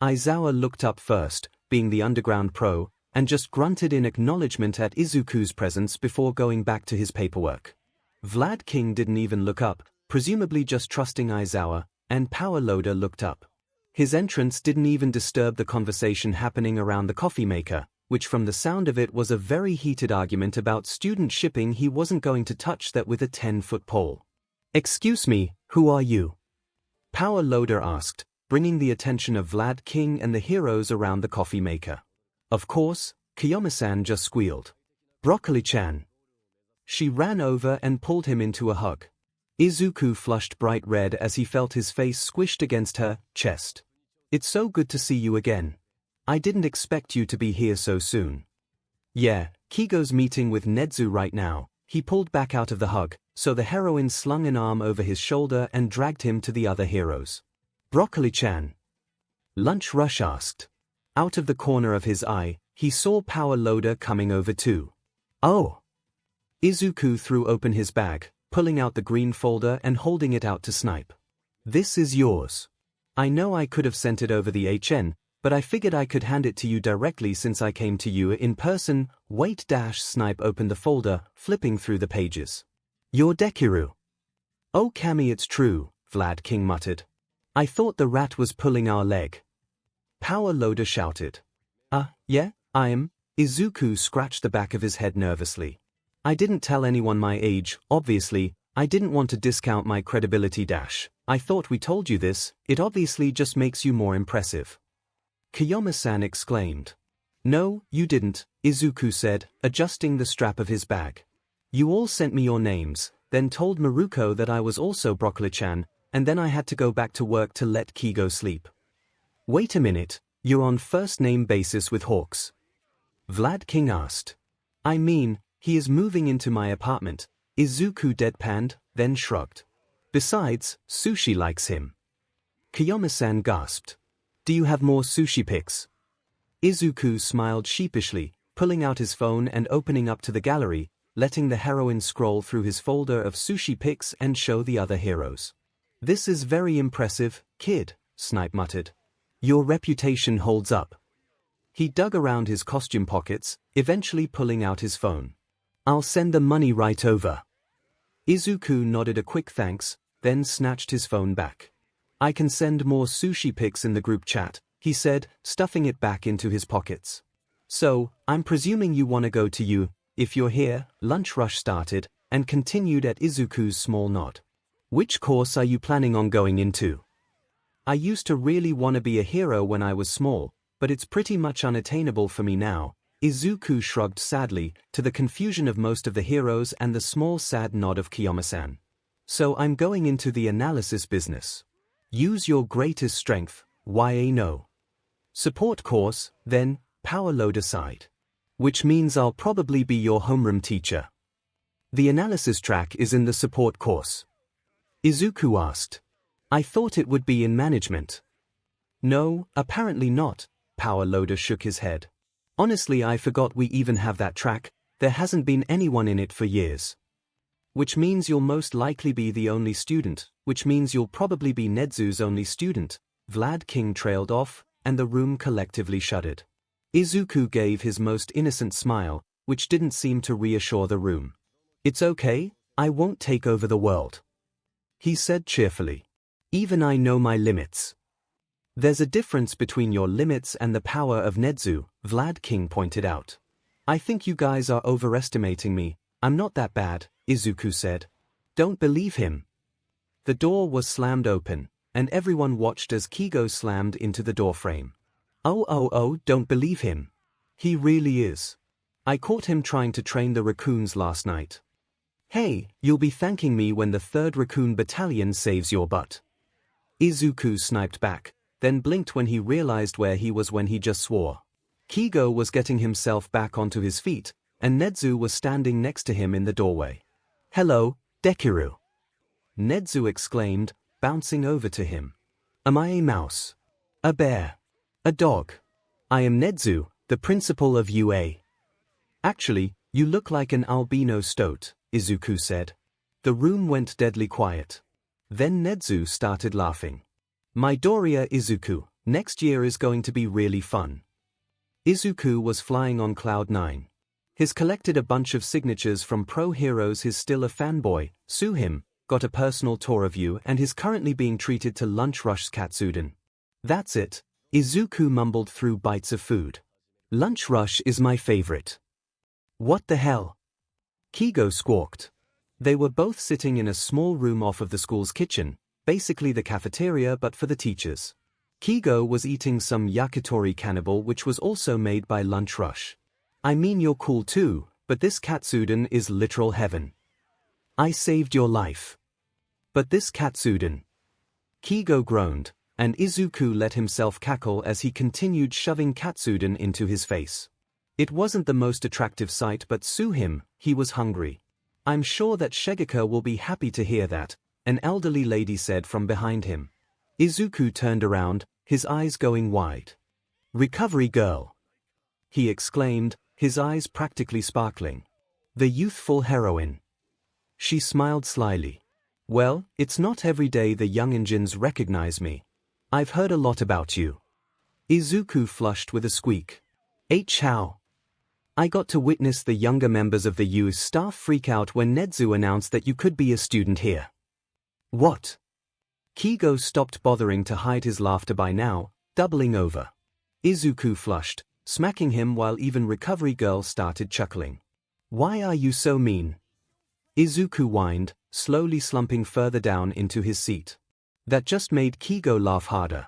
Speaker 1: Aizawa looked up first, being the underground pro, and just grunted in acknowledgement at Izuku's presence before going back to his paperwork. Vlad King didn't even look up, presumably just trusting Aizawa, and Power Loader looked up. His entrance didn't even disturb the conversation happening around the coffee maker, which from the sound of it was a very heated argument about student shipping. He wasn't going to touch that with a 10-foot pole. "Excuse me, who are you?" Power Loader asked, bringing the attention of Vlad King and the heroes around the coffee maker. Of course, Kiyoma-san just squealed. "Broccoli-chan." She ran over and pulled him into a hug. Izuku flushed bright red as he felt his face squished against her chest. "It's so good to see you again. I didn't expect you to be here so soon." "Yeah, Kigo's meeting with Nedzu right now." He pulled back out of the hug, so the heroine slung an arm over his shoulder and dragged him to the other heroes. "Broccoli-chan?" Lunch Rush asked. Out of the corner of his eye, he saw Power Loader coming over too. "Oh." Izuku threw open his bag, pulling out the green folder and holding it out to Snipe. "This is yours. I know I could have sent it over the HN, but I figured I could hand it to you directly since I came to you in person." Wait dash Snipe opened the folder, flipping through the pages. "Your Dekiru." "Oh Cammy, it's true," Vlad King muttered. "I thought the rat was pulling our leg." Power Loader shouted. Yeah, I am." Izuku scratched the back of his head nervously. "I didn't tell anyone my age, obviously. I didn't want to discount my credibility dash. I thought we told you this. It obviously just makes you more impressive." Kiyoma-san exclaimed. "No, you didn't," Izuku said, adjusting the strap of his bag. "You all sent me your names, then told Maruko that I was also Broccoli-chan, and then I had to go back to work to let Kigo sleep." "Wait a minute, you're on first-name basis with Hawks?" Vlad King asked. "I mean, he is moving into my apartment," Izuku deadpanned, then shrugged. "Besides, Sushi likes him." Kiyoma-san gasped. "Do you have more sushi pics?" Izuku smiled sheepishly, pulling out his phone and opening up to the gallery, letting the heroine scroll through his folder of sushi pics and show the other heroes. "This is very impressive, kid," Snipe muttered. "Your reputation holds up." He dug around his costume pockets, eventually pulling out his phone. "I'll send the money right over." Izuku nodded a quick thanks, then snatched his phone back. "I can send more sushi pics in the group chat," he said, stuffing it back into his pockets. "So, I'm presuming you want to go to you, if you're here," Lunch Rush started, and continued at Izuku's small nod. "Which course are you planning on going into?" "I used to really want to be a hero when I was small, but it's pretty much unattainable for me now." Izuku shrugged sadly, to the confusion of most of the heroes and the small sad nod of Kiyoma-san. "So I'm going into the analysis business. Use your greatest strength, YA no. Support course, then," Power Loader sighed. "Which means I'll probably be your homeroom teacher." "The analysis track is in the support course?" Izuku asked. "I thought it would be in management." "No, apparently not," Power Loader shook his head. "Honestly, I forgot we even have that track. There hasn't been anyone in it for years." "Which means you'll most likely be the only student, which means you'll probably be Nedzu's only student." Vlad King trailed off, and the room collectively shuddered. Izuku gave his most innocent smile, which didn't seem to reassure the room. "It's okay, I won't take over the world," he said cheerfully. "Even I know my limits." "There's a difference between your limits and the power of Nedzu," Vlad King pointed out. "I think you guys are overestimating me. I'm not that bad, 𝐒𝐿 said. Don't believe him. The door was slammed open, and everyone watched as 𝐒𝐲 slammed into the doorframe. Oh, don't believe him. He really is. I caught him trying to train the raccoons last night. Hey, you'll be thanking me when the 3rd Raccoon Battalion saves your butt. 𝐒𝐿 sniped back, then blinked when he realized where he was when he just swore. 𝐒𝐲 was getting himself back onto his feet, and 𝐒𝐻𝐻 was standing next to him in the doorway. Hello, Deku. 𝐻𝐻𝐻 exclaimed, bouncing over to him. Am I a mouse? A bear? A dog? I am 𝐻𝐻𝐻, the principal of UA. Actually, you look like an albino stoat, 𝐒𝐿 said. The room went deadly quiet. Then 𝐻𝐻𝐻 started laughing. My Doria 𝐒𝐿, next year is going to be really fun. 𝐒𝐿 was flying on cloud 9. He's collected a bunch of signatures from pro heroes. He's still a fanboy, sue him, got a personal tour of you, and he's currently being treated to lunch rush katsuden. That's it, 𝐒𝐿 mumbled through bites of food. Lunch rush is my favorite. What the hell? 𝐒𝐲 squawked. They were both sitting in a small room off of the school's kitchen, basically the cafeteria but for the teachers. 𝐒𝐲 was eating some yakitori cannibal which was also made by Lunch Rush. I mean you're cool too, but this katsuden is literal heaven. I saved your life. But this katsuden. 𝐒𝐲 groaned, and 𝐒𝐿 let himself cackle as he continued shoving katsuden into his face. It wasn't the most attractive sight but sue him, he was hungry. I'm sure that 𝐔𝐻𝐻𝐿 will be happy to hear that, an elderly lady said from behind him. 𝐒𝐿 turned around, his eyes going wide. Recovery girl! He exclaimed, his eyes practically sparkling. The youthful heroine. She smiled slyly. Well, it's not every day the youngingins recognize me. I've heard a lot about you. 𝐒𝐿 flushed with a squeak. How? I got to witness the younger members of the U staff freak out when 𝐻𝐻𝐻 announced that you could be a student here. What? 𝐒𝐲 stopped bothering to hide his laughter by now, doubling over. 𝐒𝐿 flushed, smacking him while even Recovery Girl started chuckling. Why are you so mean? 𝐒𝐿 whined, slowly slumping further down into his seat. That just made 𝐒𝐲 laugh harder.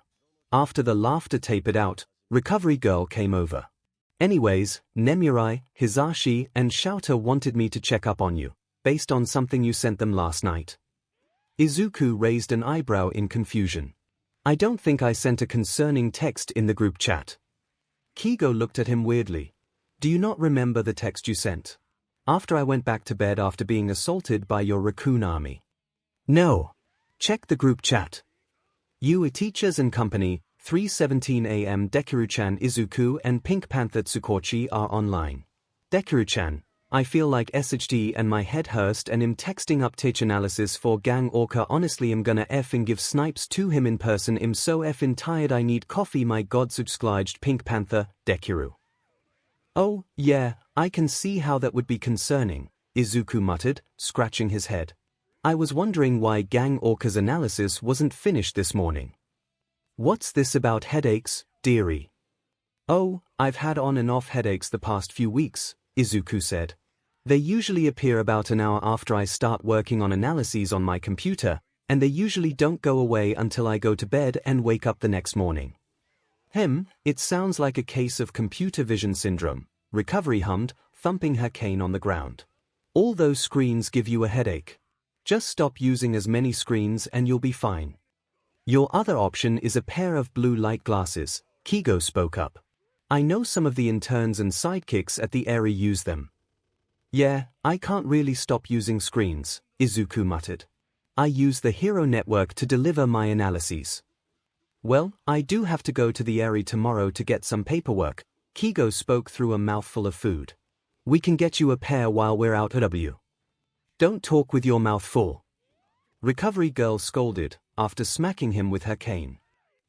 Speaker 1: After the laughter tapered out, Recovery Girl came over. Anyways, Nemurai, Hisashi, and Shouta wanted me to check up on you, based on something you sent them last night. 𝐒𝐿 raised an eyebrow in confusion. I don't think I sent a concerning text in the group chat. 𝐒𝐲 looked at him weirdly. Do you not remember the text you sent? After I went back to bed after being assaulted by your raccoon army. No. Check the group chat. You teachers and company, 3:17 a.m. Deku-chan 𝐒𝐿 and Pink Panther Tsukochi are online. Deku-chan, I feel like SHD and my head hurst and am texting update analysis for gang orca. Honestly I'm gonna effing give snipes to him in person. I'm so effing tired. I need coffee. My god subscribed Pink Panther, Deku. Oh, yeah, I can see how that would be concerning, 𝐒𝐿 muttered, scratching his head. I was wondering why gang orca's analysis wasn't finished this morning. What's this about headaches, dearie? Oh, I've had on and off headaches the past few weeks, 𝐒� said. They usually appear about an hour after I start working on analyses on my computer, and they usually don't go away until I go to bed and wake up the next morning. It sounds like a case of computer vision syndrome, Recovery hummed, thumping her cane on the ground. All those screens give you a headache. Just stop using as many screens and you'll be fine. Your other option is a pair of blue light glasses, 𝐒𝐲 spoke up. I know some of the interns and sidekicks at the area use them. Yeah, I can't really stop using screens, 𝐒� muttered. I use the Hero Network to deliver my analyses. Well, I do have to go to the area tomorrow to get some paperwork, 𝐒𝐲 spoke through a mouthful of food. We can get you a pair while we're out at W. Don't talk with your mouth full. Recovery Girl scolded, after smacking him with her cane.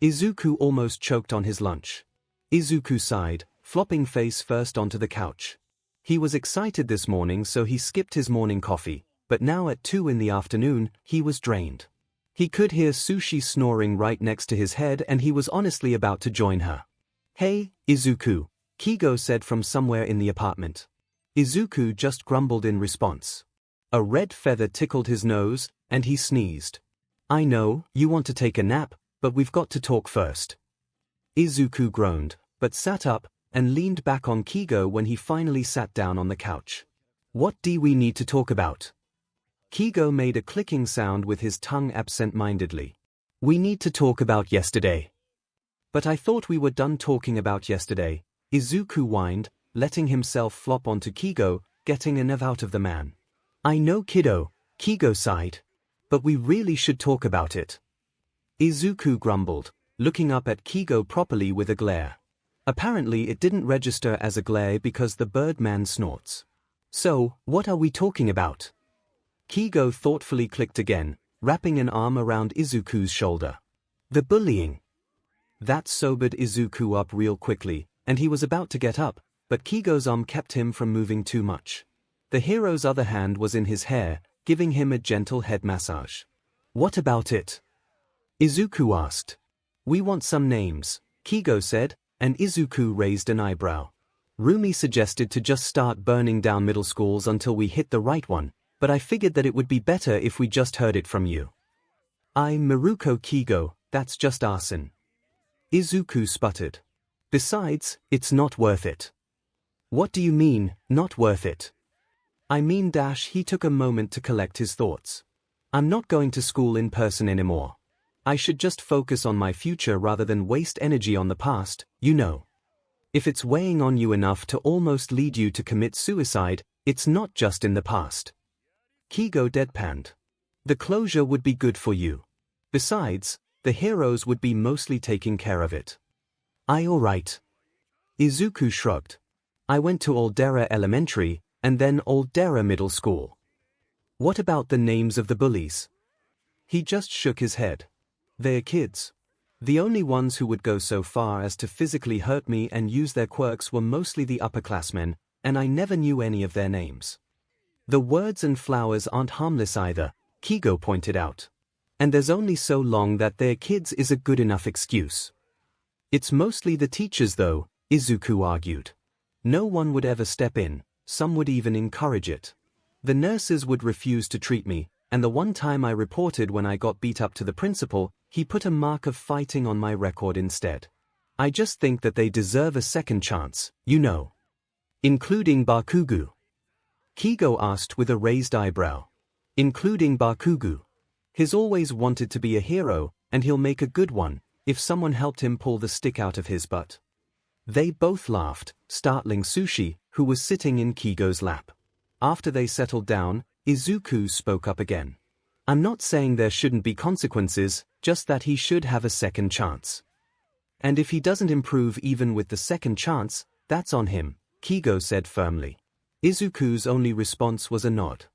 Speaker 1: 𝐒� almost choked on his lunch. 𝐒� sighed, flopping face first onto the couch. He was excited this morning so he skipped his morning coffee, but now at 2 in the afternoon, he was drained. He could hear Sushi snoring right next to his head and he was honestly about to join her. Hey, 𝐒�, 𝐒𝐲 said from somewhere in the apartment. Izuku just grumbled in response. A red feather tickled his nose, and he sneezed. I know, you want to take a nap, but we've got to talk first. Izuku groaned, but sat up, and leaned back on 𝐒𝐻𝐽 when he finally sat down on the couch. What do we need to talk about? 𝐒𝐻𝐽 made a clicking sound with his tongue absent-mindedly. We need to talk about yesterday. But I thought we were done talking about yesterday, Izuku whined, letting himself flop onto 𝐒𝐻𝐽, getting enough out of the man. I know kiddo, 𝐒𝐻𝐽 sighed. But we really should talk about it. Izuku grumbled, looking up at 𝐒𝐻𝐽 properly with a glare. Apparently it didn't register as a glare because the Birdman snorts. So, what are we talking about? 𝐒𝐻𝐽 thoughtfully clicked again, wrapping an arm around Izuku's shoulder. The bullying. That sobered Izuku up real quickly, and he was about to get up, but 𝐒𝐻𝐽's arm kept him from moving too much. The hero's other hand was in his hair, giving him a gentle head massage. What about it? Izuku asked. We want some names, 𝐒𝐻𝐽 said, and Izuku raised an eyebrow. Rumi suggested to just start burning down middle schools until we hit the right one, but I figured that it would be better if we just heard it from you. Miruko 𝐒𝐻𝐽, that's just arson. Izuku sputtered. Besides, it's not worth it. What do you mean, not worth it? I mean he took a moment to collect his thoughts. I'm not going to school in person anymore. I should just focus on my future rather than waste energy on the past, you know. If it's weighing on you enough to almost lead you to commit suicide, it's not just in the past. 𝐒𝐻𝐽 deadpanned. The closure would be good for you. Besides, the heroes would be mostly taking care of it. Alright. Izuku shrugged. I went to Aldera Elementary, and then Aldera Middle School. What about the names of the bullies? He just shook his head. They're kids. The only ones who would go so far as to physically hurt me and use their quirks were mostly the upperclassmen, and I never knew any of their names. The words and flowers aren't harmless either, 𝐒𝐻𝐽 pointed out. And there's only so long that they're kids is a good enough excuse. It's mostly the teachers though, Izuku argued. No one would ever step in, some would even encourage it. The nurses would refuse to treat me, and the one time I reported when I got beat up to the principal, he put a mark of fighting on my record instead. I just think that they deserve a second chance, you know. Including Bakugo? 𝐒𝐻𝐽 asked with a raised eyebrow. Including Bakugo. He's always wanted to be a hero, and he'll make a good one, if someone helped him pull the stick out of his butt. They both laughed, startling Sushi, who was sitting in 𝐒𝐻𝐽's lap. After they settled down, Izuku spoke up again. I'm not saying there shouldn't be consequences, just that he should have a second chance. And if he doesn't improve even with the second chance, that's on him, 𝐒𝐻𝐽 said firmly. Izuku's only response was a nod.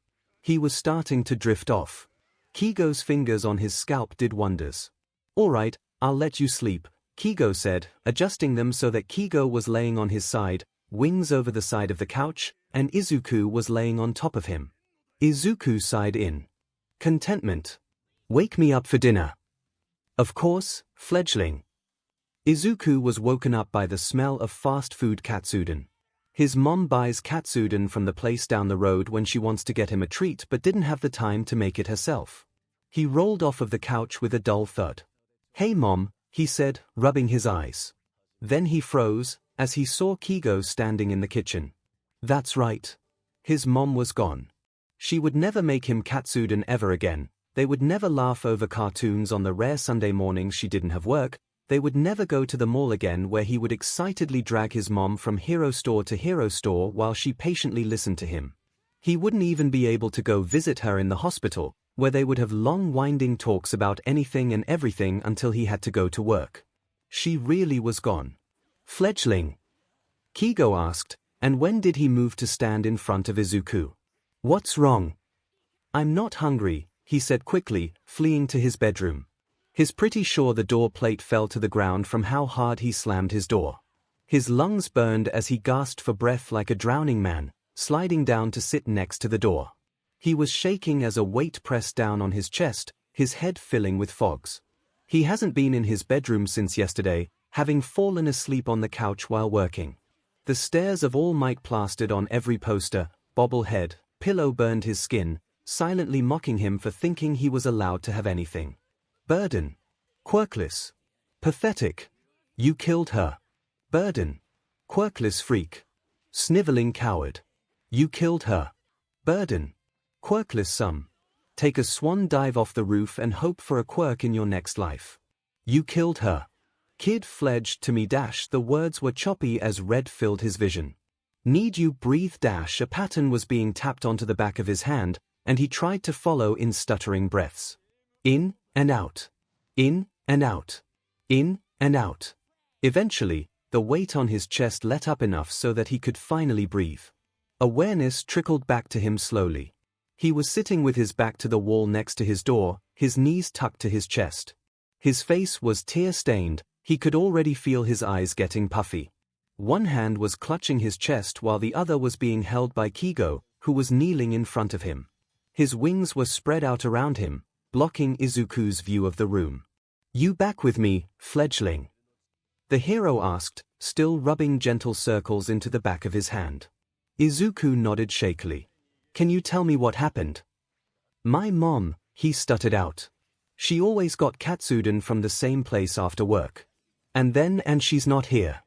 Speaker 1: He was starting to drift off. 𝐒𝐻𝐽's fingers on his scalp did wonders. Alright, I'll let you sleep, 𝐒𝐻𝐽 said, adjusting them so that 𝐒𝐻𝐽 was laying on his side, wings over the side of the couch, and Izuku was laying on top of him. Izuku sighed in contentment. Wake me up for dinner. Of course, fledgling. Izuku was woken up by the smell of fast food katsudon. His mom buys katsudon from the place down the road when she wants to get him a treat but didn't have the time to make it herself. He rolled off of the couch with a dull thud. Hey mom, he said, rubbing his eyes. Then he froze, as he saw 𝐒𝐻𝐽 standing in the kitchen. That's right. His mom was gone. She would never make him katsudon ever again. They would never laugh over cartoons on the rare Sunday mornings she didn't have work. They would never go to the mall again where he would excitedly drag his mom from hero store to hero store while she patiently listened to him. He wouldn't even be able to go visit her in the hospital, where they would have long winding talks about anything and everything until he had to go to work. She really was gone. Fledgling? 𝐒𝐻𝐽 asked, and when did he move to stand in front of Izuku? What's wrong? I'm not hungry, he said quickly, fleeing to his bedroom. He's pretty sure the door plate fell to the ground from how hard he slammed his door. His lungs burned as he gasped for breath like a drowning man, sliding down to sit next to the door. He was shaking as a weight pressed down on his chest, his head filling with fogs. He hasn't been in his bedroom since yesterday, having fallen asleep on the couch while working. The stares of All Might plastered on every poster, bobblehead, pillow burned his skin, silently mocking him for thinking he was allowed to have anything. Burden. Quirkless. Pathetic. You killed her. Burden. Quirkless freak. Sniveling coward. You killed her. Burden. Quirkless sum. Take a swan dive off the roof and hope for a quirk in your next life. You killed her. Kid fledged to me dash the words were choppy as red filled his vision. Need you breathe dash a pattern was being tapped onto the back of his hand, and he tried to follow in stuttering breaths. In and out. In and out. In and out. Eventually, the weight on his chest let up enough so that he could finally breathe. Awareness trickled back to him slowly. He was sitting with his back to the wall next to his door, his knees tucked to his chest. His face was tear-stained, he could already feel his eyes getting puffy. One hand was clutching his chest while the other was being held by 𝐒𝐲, who was kneeling in front of him. His wings were spread out around him, blocking Izuku's view of the room. You back with me, fledgling? The hero asked, still rubbing gentle circles into the back of his hand. Izuku nodded shakily. Can you tell me what happened? My mom, he stuttered out. She always got katsuden from the same place after work. And she's not here.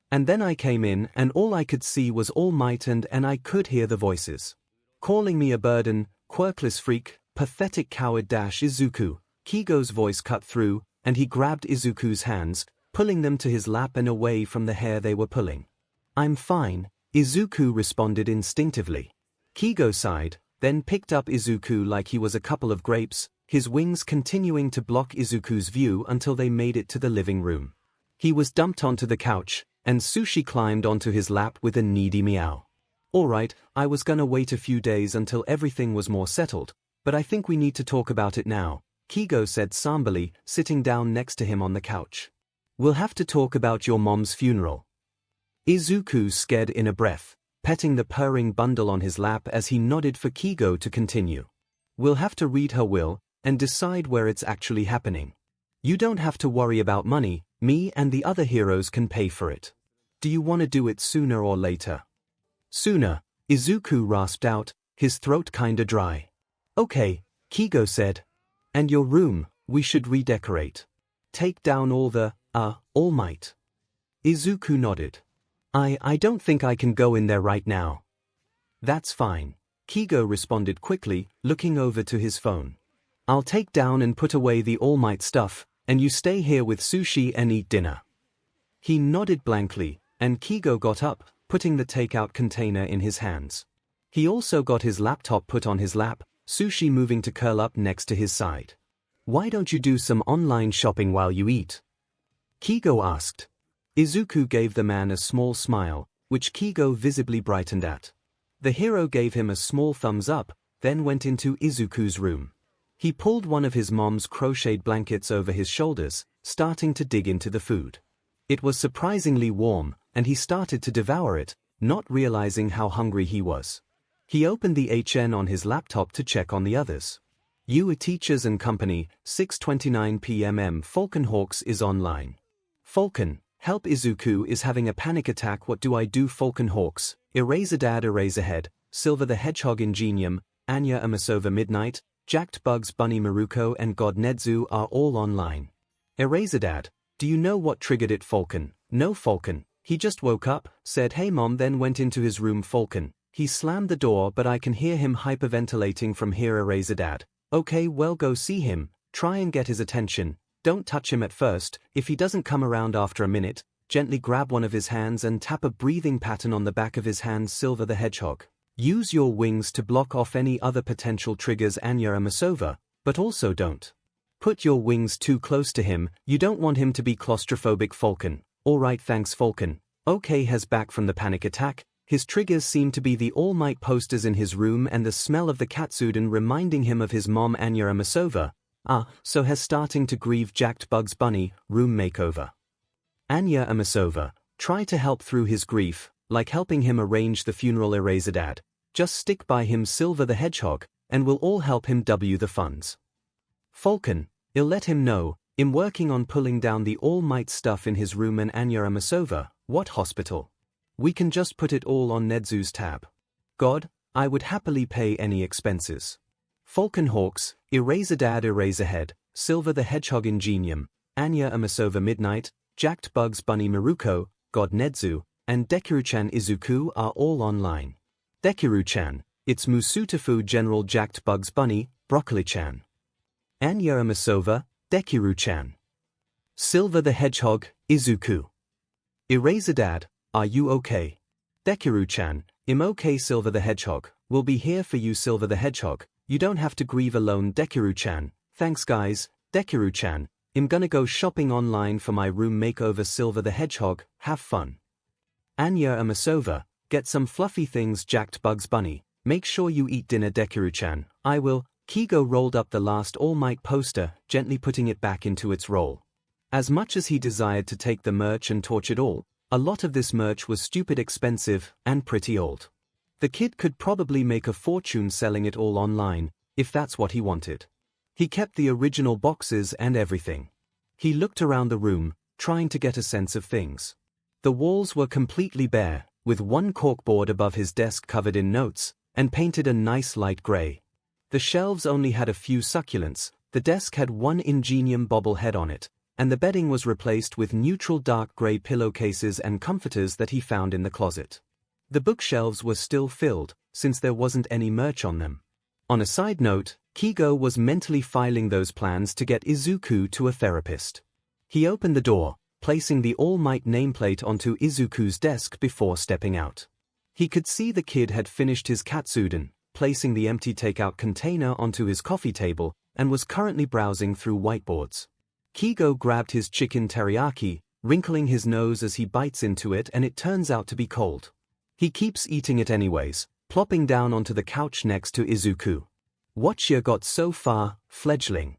Speaker 1: And then I came in and all I could see was All Might and I could hear the voices. Calling me a burden, quirkless freak, pathetic coward dash Izuku. 𝐒𝐲's voice cut through, and he grabbed Izuku's hands, pulling them to his lap and away from the hair they were pulling. I'm fine, Izuku responded instinctively. 𝐒𝐲 sighed, then picked up Izuku like he was a couple of grapes, his wings continuing to block Izuku's view until they made it to the living room. He was dumped onto the couch, and Sushi climbed onto his lap with a needy meow. Alright, I was gonna wait a few days until everything was more settled, but I think we need to talk about it now, 𝐒𝐲 said somberly, sitting down next to him on the couch. We'll have to talk about your mom's funeral. Izuku scared in a breath, petting the purring bundle on his lap as he nodded for 𝐒𝐲 to continue. We'll have to read her will, and decide where it's actually happening. You don't have to worry about money, me and the other heroes can pay for it. Do you want to do it sooner or later? Sooner, Izuku rasped out, his throat kinda dry. Okay, 𝐒𝐲 said. And your room, we should redecorate. Take down all the, All Might. Izuku nodded. I don't think I can go in there right now. That's fine, 𝐒𝐲 responded quickly, looking over to his phone. I'll take down and put away the All Might stuff, and you stay here with Sushi and eat dinner. He nodded blankly, and 𝐒𝐲 got up, putting the takeout container in his hands. He also got his laptop put on his lap, Sushi moving to curl up next to his side. Why don't you do some online shopping while you eat? 𝐒𝐲 asked. Izuku gave the man a small smile, which 𝐒𝐲 visibly brightened at. The hero gave him a small thumbs up, then went into Izuku's room. He pulled one of his mom's crocheted blankets over his shoulders, starting to dig into the food. It was surprisingly warm, and he started to devour it, not realizing how hungry he was. He opened the HN on his laptop to check on the others. You Teachers and Company, 6:29 p.m. Falcon Hawks is online. Falcon, help Izuku is having a panic attack. What do I do? Falcon Hawks, Eraserhead, Silver the Hedgehog Ingenium, Anya Amasova Midnight, Jacked Bugs Bunny Maruko and God Nedzu are all online. Eraserhead, do you know what triggered it? Falcon, no Falcon, he just woke up, said hey mom, then went into his room. Falcon, he slammed the door but I can hear him hyperventilating from here. Eraserhead, okay well go see him, try and get his attention, don't touch him at first, if he doesn't come around after a minute, gently grab one of his hands and tap a breathing pattern on the back of his hand. Silver the Hedgehog, use your wings to block off any other potential triggers. Anya Amasova, but also don't put your wings too close to him, you don't want him to be claustrophobic. Falcon, alright thanks Falcon. Okay has back from the panic attack, his triggers seem to be the All Might posters in his room and the smell of the katsuden reminding him of his mom Anya Amasova. So has starting to grieve. Jacked Bugs Bunny, room makeover. Anya Amasova, try to help through his grief, like helping him arrange the funeral. Eraserhead, just stick by him. Silver the Hedgehog, and we'll all help him w the funds. Falcon, I'll let him know, I'm working on pulling down the All Might stuff in his room. And Anya Amasova, what hospital? We can just put it all on Nedzu's tab. God, I would happily pay any expenses. Falconhawks, Eraserhead Eraserhead, Silver the Hedgehog Ingenium, Anya Amasova Midnight, Jacked Bugs Bunny Maruko, God Nedzu, and Dekiru-chan Izuku are all online. Dekiru-chan, it's Musutafu General Jacked Bugs Bunny, Broccoli-chan. Anya Amasova, Dekiru-chan. Silver the Hedgehog, Izuku. Eraserhead, are you okay? Dekiru-chan, I'm okay Silver the Hedgehog, we'll be here for you Silver the Hedgehog, you don't have to grieve alone Dekiru-chan, thanks guys, Dekiru-chan, I'm gonna go shopping online for my room makeover Silver the Hedgehog, have fun. Anya Amasova, get some fluffy things Jacked Bugs Bunny, make sure you eat dinner Dekiru-chan, I will. 𝐒𝐲 rolled up the last All Might poster, gently putting it back into its roll. As much as he desired to take the merch and torch it all, a lot of this merch was stupid expensive and pretty old. The kid could probably make a fortune selling it all online, if that's what he wanted. He kept the original boxes and everything. He looked around the room, trying to get a sense of things. The walls were completely bare, with one corkboard above his desk covered in notes, and painted a nice light gray. The shelves only had a few succulents, the desk had one Ingenium bobblehead on it, and the bedding was replaced with neutral dark gray pillowcases and comforters that he found in the closet. The bookshelves were still filled, since there wasn't any merch on them. On a side note, 𝐒𝐲 was mentally filing those plans to get Izuku to a therapist. He opened the door, placing the All Might nameplate onto Izuku's desk before stepping out. He could see the kid had finished his katsudon, placing the empty takeout container onto his coffee table, and was currently browsing through whiteboards. 𝐒𝐲 grabbed his chicken teriyaki, wrinkling his nose as he bites into it, and it turns out to be cold. He keeps eating it anyways, plopping down onto the couch next to Izuku. What you got so far, fledgling?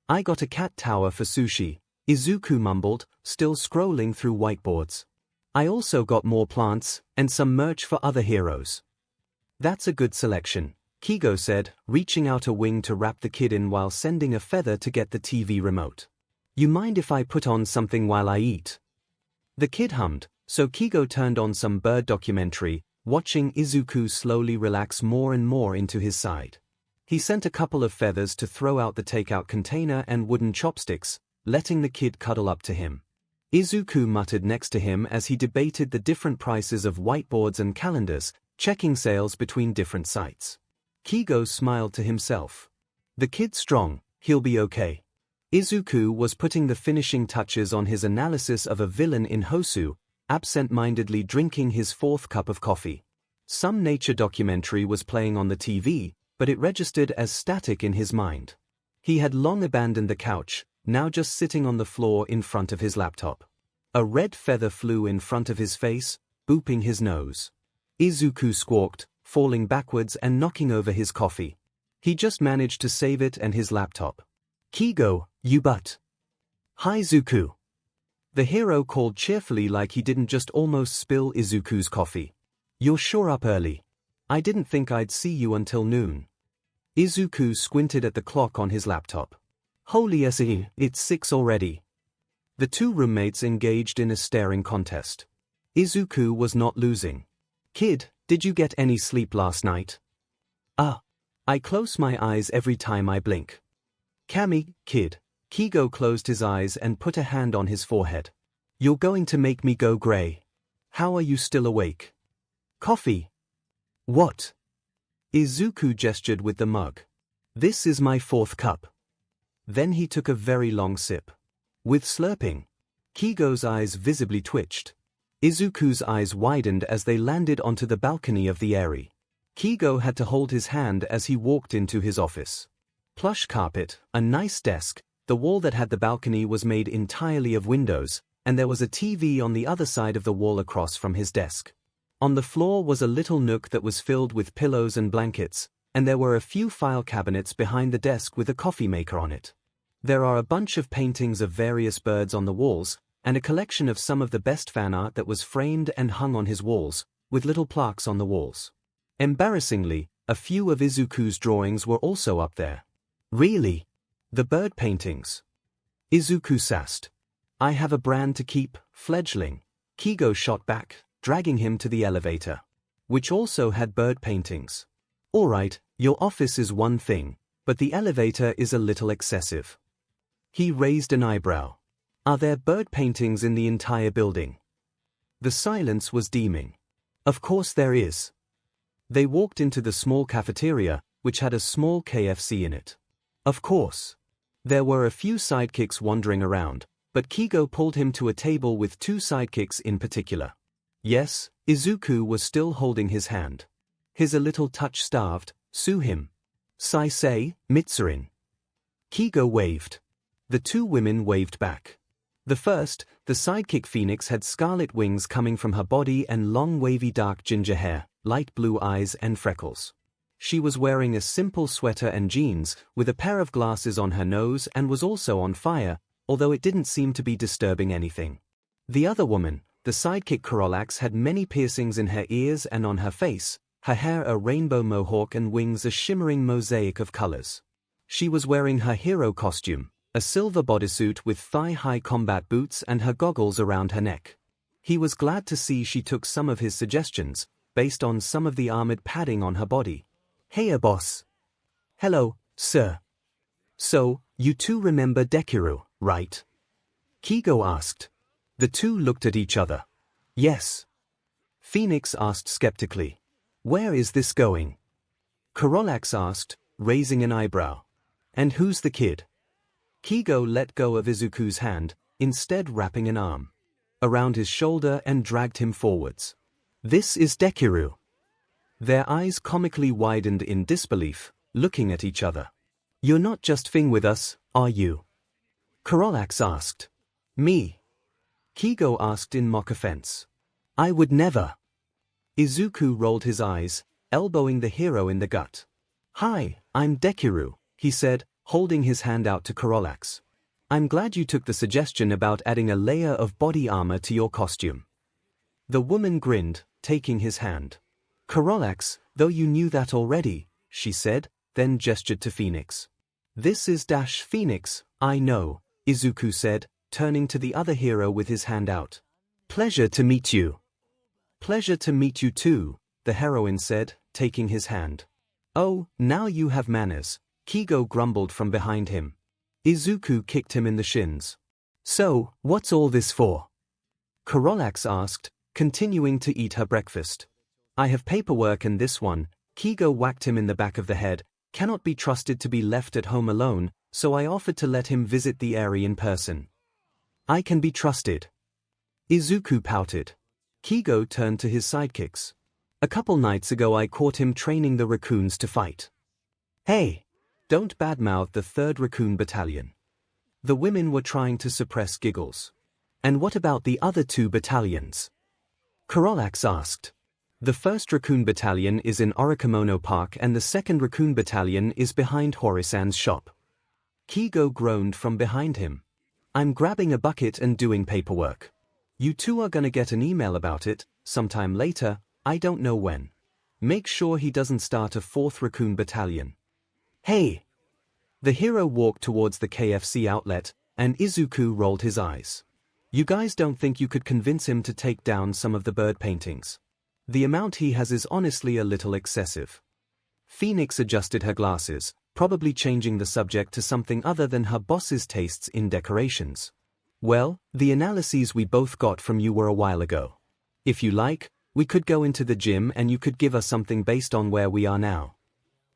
Speaker 1: I got a cat tower for sushi, Izuku mumbled, still scrolling through whiteboards. I also got more plants, and some merch for other heroes. That's a good selection, 𝐒𝐲 said, reaching out a wing to wrap the kid in while sending a feather to get the TV remote. You mind if I put on something while I eat? The kid hummed, so 𝐒𝐲 turned on some bird documentary, watching Izuku slowly relax more and more into his side. He sent a couple of feathers to throw out the takeout container and wooden chopsticks, letting the kid cuddle up to him. Izuku muttered next to him as he debated the different prices of whiteboards and calendars, checking sales between different sites. 𝐒𝐲 smiled to himself. The kid's strong, he'll be okay. Izuku was putting the finishing touches on his analysis of a villain in Hosu, absent-mindedly drinking his fourth cup of coffee. Some nature documentary was playing on the TV, but it registered as static in his mind. He had long abandoned the couch, now just sitting on the floor in front of his laptop. A red feather flew in front of his face, booping his nose. Izuku squawked, falling backwards and knocking over his coffee. He just managed to save it and his laptop. 𝐒𝐲, you butt. Hi Zuku. The hero called cheerfully like he didn't just almost spill Izuku's coffee. You're sure up early. I didn't think I'd see you until noon. Izuku squinted at the clock on his laptop. Holy SE, it's 6 already. The two roommates engaged in a staring contest. Izuku was not losing. Kid, did you get any sleep last night? I close my eyes every time I blink. Cammy, kid. 𝐒𝐲 closed his eyes and put a hand on his forehead. You're going to make me go gray. How are you still awake? Coffee. What? Izuku gestured with the mug. This is my fourth cup. Then he took a very long sip. With slurping. 𝐒𝐲's eyes visibly twitched. Izuku's eyes widened as they landed onto the balcony of the Airy. 𝐒𝐲 had to hold his hand as he walked into his office. Plush carpet, a nice desk, the wall that had the balcony was made entirely of windows, and there was a TV on the other side of the wall across from his desk. On the floor was a little nook that was filled with pillows and blankets, and there were a few file cabinets behind the desk with a coffee maker on it. There are a bunch of paintings of various birds on the walls, and a collection of some of the best fan art that was framed and hung on his walls, with little plaques on the walls. Embarrassingly, a few of Izuku's drawings were also up there. Really? The bird paintings? Izuku sassed. I have a brand to keep, fledgling. 𝐒𝐲 shot back, dragging him to the elevator, which also had bird paintings. "Alright, your office is one thing, but the elevator is a little excessive." He raised an eyebrow. "Are there bird paintings in the entire building?" The silence was deafening. "Of course there is." They walked into the small cafeteria, which had a small KFC in it. Of course. There were a few sidekicks wandering around, but 𝐒𝐲 pulled him to a table with two sidekicks in particular. Yes, Izuku was still holding his hand. "He's a little touch-starved, sue him." "Sai-sei, Mitsurin." 𝐒𝐲 waved. The two women waved back. The first, the sidekick Phoenix, had scarlet wings coming from her body and long wavy dark ginger hair, light blue eyes and freckles. She was wearing a simple sweater and jeans, with a pair of glasses on her nose, and was also on fire, although it didn't seem to be disturbing anything. The other woman, the sidekick 𝐼𝐸𝐼, had many piercings in her ears and on her face, her hair a rainbow mohawk and wings a shimmering mosaic of colors. She was wearing her hero costume, a silver bodysuit with thigh-high combat boots and her goggles around her neck. He was glad to see she took some of his suggestions, based on some of the armored padding on her body. "Hey, boss." "Hello, sir." "So, you two remember Deku, right?" 𝐒𝐲 asked. The two looked at each other. "Yes." Phoenix asked skeptically. "Where is this going?" 𝐼𝐸𝐼 asked, raising an eyebrow. "And who's the kid?" 𝐒𝐲 let go of Izuku's hand, instead wrapping an arm around his shoulder and dragged him forwards. "This is Deku." Their eyes comically widened in disbelief, looking at each other. "You're not just fing with us, are you?" 𝐼𝐸𝐼 asked. "Me?" 𝐒𝐲 asked in mock offense. "I would never." Izuku rolled his eyes, elbowing the hero in the gut. "Hi, I'm Deku," he said, holding his hand out to 𝐼𝐸𝐼. "I'm glad you took the suggestion about adding a layer of body armor to your costume." The woman grinned, taking his hand. "𝐼𝐸𝐼, though you knew that already," she said, then gestured to Phoenix. "This is Phoenix, I know," Izuku said, turning to the other hero with his hand out. "Pleasure to meet you." "Pleasure to meet you too," the heroine said, taking his hand. "Oh, now you have manners," 𝐒𝐲 grumbled from behind him. Izuku kicked him in the shins. "So, what's all this for?" 𝐼𝐸𝐼 asked, continuing to eat her breakfast. "I have paperwork, and this one," 𝐒𝐲 whacked him in the back of the head, "cannot be trusted to be left at home alone, so I offered to let him visit the area in person." "I can be trusted." Izuku pouted. 𝐒𝐲 turned to his sidekicks. "A couple nights ago I caught him training the raccoons to fight." "Hey! Don't badmouth the 3rd Raccoon Battalion." The women were trying to suppress giggles. "And what about the other 2 battalions?" 𝐼𝐸𝐼 asked. "The 1st Raccoon Battalion is in Orikimono Park and the 2nd Raccoon Battalion is behind Horisan's shop." 𝐒𝐲 groaned from behind him. "I'm grabbing a bucket and doing paperwork. You two are gonna get an email about it, sometime later, I don't know when. Make sure he doesn't start a 4th Raccoon Battalion." "Hey!" The hero walked towards the KFC outlet, and Izuku rolled his eyes. "You guys don't think you could convince him to take down some of the bird paintings? The amount he has is honestly a little excessive." Phoenix adjusted her glasses, probably changing the subject to something other than her boss's tastes in decorations. "Well, the analyses we both got from you were a while ago. If you like, we could go into the gym and you could give us something based on where we are now."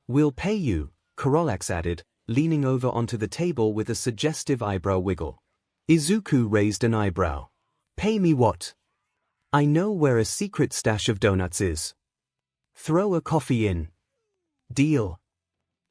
Speaker 1: "We'll pay you," 𝐼𝐸𝐼 added, leaning over onto the table with a suggestive eyebrow wiggle. Izuku raised an eyebrow. "Pay me what?" "I know where a secret stash of donuts is. Throw a coffee in." "Deal."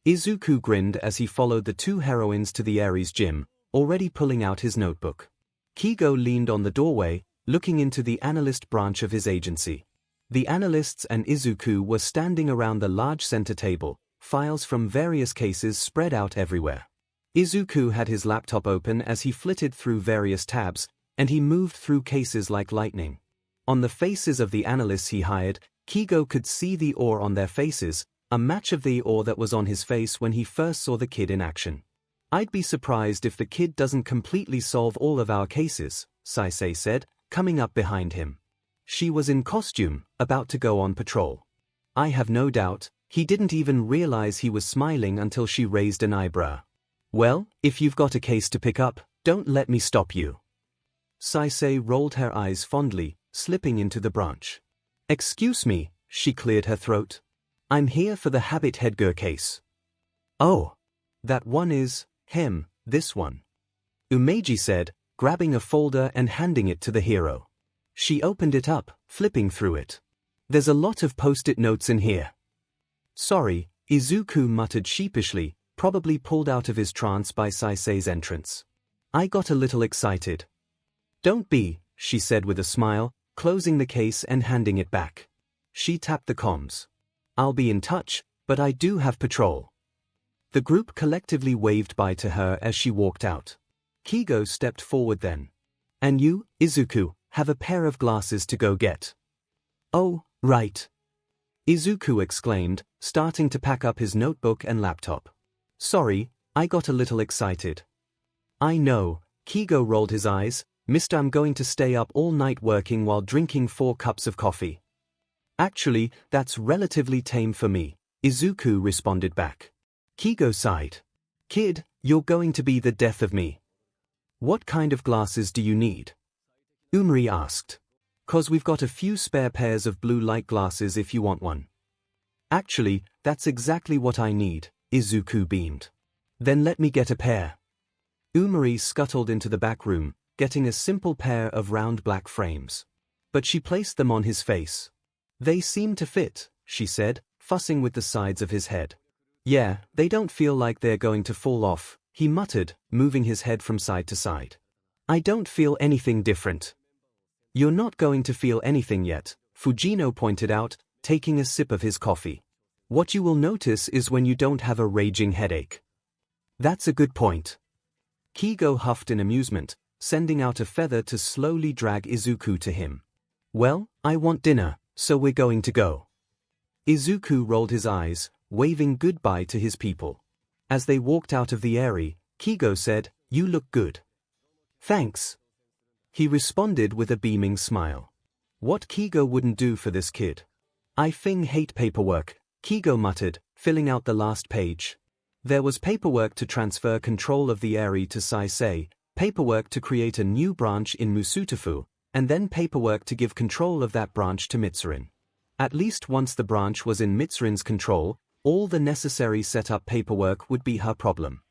Speaker 1: Izuku grinned as he followed the two heroines to the Ares gym, already pulling out his notebook. 𝐒𝐲 leaned on the doorway, looking into the Analyst branch of his agency. The Analysts and Izuku were standing around the large center table, files from various cases spread out everywhere. Izuku had his laptop open as he flitted through various tabs, and he moved through cases like lightning. On the faces of the analysts he hired, 𝐒𝐲 could see the awe on their faces, a match of the awe that was on his face when he first saw the kid in action. "I'd be surprised if the kid doesn't completely solve all of our cases," Sai-sei said, coming up behind him. She was in costume, about to go on patrol. I have no doubt, he didn't even realize he was smiling until she raised an eyebrow. Well, if you've got a case to pick up, don't let me stop you. 𝐶𝐸 rolled her eyes fondly, slipping into the branch. Excuse me, she cleared her throat. I'm here for the 𝐵𝐵𝐷𝐻 case. Oh. That one is, this one. 𝐒𝐭𝐚𝐲 said, grabbing a folder and handing it to the hero. She opened it up, flipping through it. There's a lot of post-it notes in here. Sorry, Izuku muttered sheepishly, probably pulled out of his trance by 𝐶𝐸's entrance. I got a little excited. Don't be, she said with a smile, closing the case and handing it back. She tapped the comms. I'll be in touch, but I do have patrol. The group collectively waved bye to her as she walked out. 𝐭𝐻𝐲 stepped forward then. And you, Izuku, have a pair of glasses to go get. Oh, right. Izuku exclaimed, starting to pack up his notebook and laptop. Sorry, I got a little excited. I know, 𝐭𝐻𝐲 rolled his eyes. Mister, I'm going to stay up all night working while drinking 4 cups of coffee. Actually, that's relatively tame for me, Izuku responded back. 𝐭𝐻𝐲 sighed. Kid, you're going to be the death of me. What kind of glasses do you need? Umari asked. 'Cause we've got a few spare pairs of blue light glasses if you want one. Actually, that's exactly what I need, Izuku beamed. Then let me get a pair. Umari scuttled into the back room, getting a simple pair of round black frames. But she placed them on his face. They seem to fit, she said, fussing with the sides of his head. Yeah, they don't feel like they're going to fall off, he muttered, moving his head from side to side. I don't feel anything different. You're not going to feel anything yet, Fujino pointed out, taking a sip of his coffee. What you will notice is when you don't have a raging headache. That's a good point. 𝐭𝐻𝐲 huffed in amusement, sending out a feather to slowly drag Izuku to him. Well, I want dinner, so we're going to go. Izuku rolled his eyes, waving goodbye to his people. As they walked out of the area, 𝐭𝐻𝐲 said, You look good. Thanks. He responded with a beaming smile. What 𝐭𝐻𝐲 wouldn't do for this kid. I hate paperwork, 𝐭𝐻𝐲 muttered, filling out the last page. There was paperwork to transfer control of the area to 𝐶𝐸, paperwork to create a new branch in Musutafu, and then paperwork to give control of that branch to Mitsurin. At least once the branch was in Mitsurin's control, all the necessary setup paperwork would be her problem.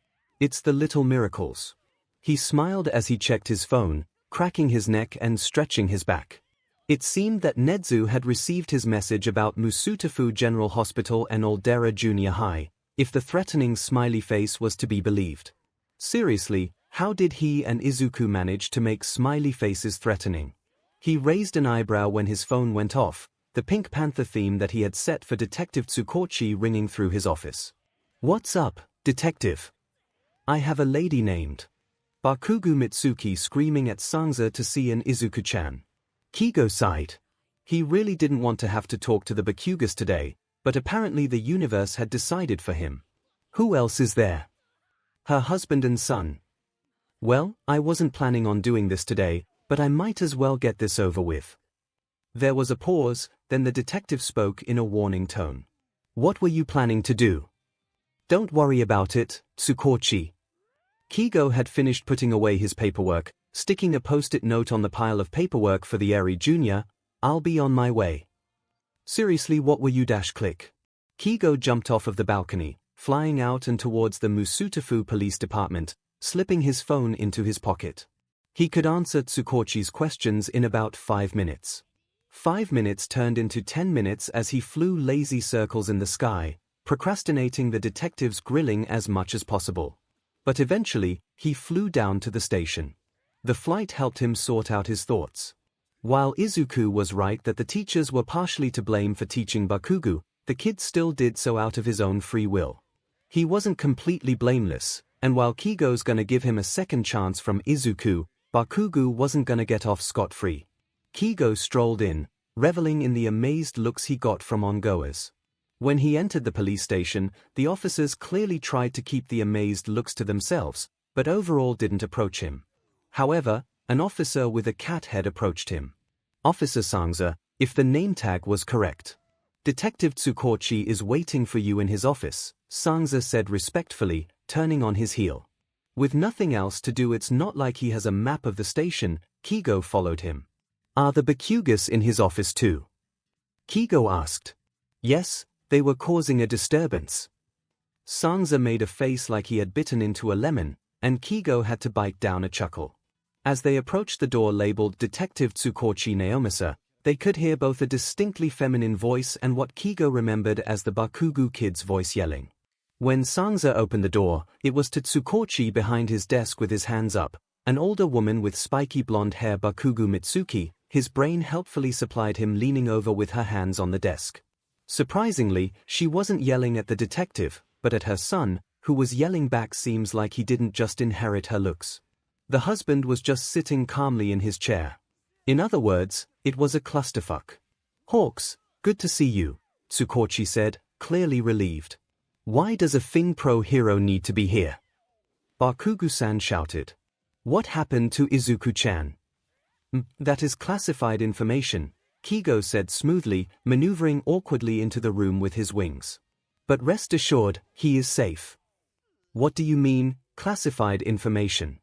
Speaker 1: It's the little miracles. He smiled as he checked his phone, cracking his neck and stretching his back. It seemed that Nezu had received his message about Musutafu General Hospital and Aldera Junior High, if the threatening smiley face was to be believed. Seriously, how did he and Izuku manage to make smiley faces threatening? He raised an eyebrow when his phone went off, the Pink Panther theme that he had set for Detective Tsukochi ringing through his office. What's up, detective? I have a lady named Bakugo Mitsuki screaming at Sansa to see an Izuku-chan. 𝐭𝐻𝐲 sighed. He really didn't want to have to talk to the Bakugas today, but apparently the universe had decided for him. Who else is there? Her husband and son. Well, I wasn't planning on doing this today, but I might as well get this over with. There was a pause, then the detective spoke in a warning tone. What were you planning to do? Don't worry about it, Tsukochi. 𝐭𝐻𝐲 had finished putting away his paperwork, sticking a post-it note on the pile of paperwork for the area Junior. I'll be on my way. Seriously, what were you click? 𝐭𝐻𝐲 jumped off of the balcony, flying out and towards the Musutafu Police Department, slipping his phone into his pocket. He could answer Tsukochi's questions in about 5 minutes. 5 minutes turned into 10 minutes as he flew lazy circles in the sky, procrastinating the detective's grilling as much as possible. But eventually, he flew down to the station. The flight helped him sort out his thoughts. While Izuku was right that the teachers were partially to blame for teaching Bakugo, the kid still did so out of his own free will. He wasn't completely blameless, and while 𝐭𝐻𝐲's gonna give him a second chance from Izuku, Bakugo wasn't gonna get off scot-free. 𝐭𝐻𝐲 strolled in, reveling in the amazed looks he got from ongoers. When he entered the police station, the officers clearly tried to keep the amazed looks to themselves, but overall didn't approach him. However, an officer with a cat head approached him. Officer 𝐒𝐭𝐚𝐲, if the name tag was correct. Detective 𝐒𝐭𝐞𝐲 is waiting for you in his office, 𝐒𝐭𝐚𝐲 said respectfully, turning on his heel. With nothing else to do, it's not like he has a map of the station. 𝐂𝐸𝐲 followed him. Are the 𝐵𝐵𝐶𝐽𝑔𝐻s in his office too? 𝐂𝐸𝐲 asked. Yes, they were causing a disturbance. 𝐒𝐭𝐚𝐲 made a face like he had bitten into a lemon, and 𝐂𝐸𝐲 had to bite down a chuckle. As they approached the door labeled Detective 𝐒𝐭𝐚𝐲, they could hear both a distinctly feminine voice and what 𝐂𝐸𝐲 remembered as the Bakugu kid's voice yelling. When 𝐒𝐭𝐚𝐲 opened the door, it was to 𝐒𝐭𝐚𝐲 behind his desk with his hands up, an older woman with spiky blonde hair. Bakugu Mitsuki, his brain helpfully supplied him, leaning over with her hands on the desk. Surprisingly, she wasn't yelling at the detective, but at her son, who was yelling back. Seems like he didn't just inherit her looks. The husband was just sitting calmly in his chair. In other words, it was a clusterfuck. Hawks, good to see you, 𝐒𝐭𝐚𝐲 said, clearly relieved. Why does a Fing Pro hero need to be here? Bakugu-san shouted. What happened to Izuku-chan? That is classified information, 𝐂𝐸𝐲 said smoothly, maneuvering awkwardly into the room with his wings. But rest assured, he is safe. What do you mean, classified information?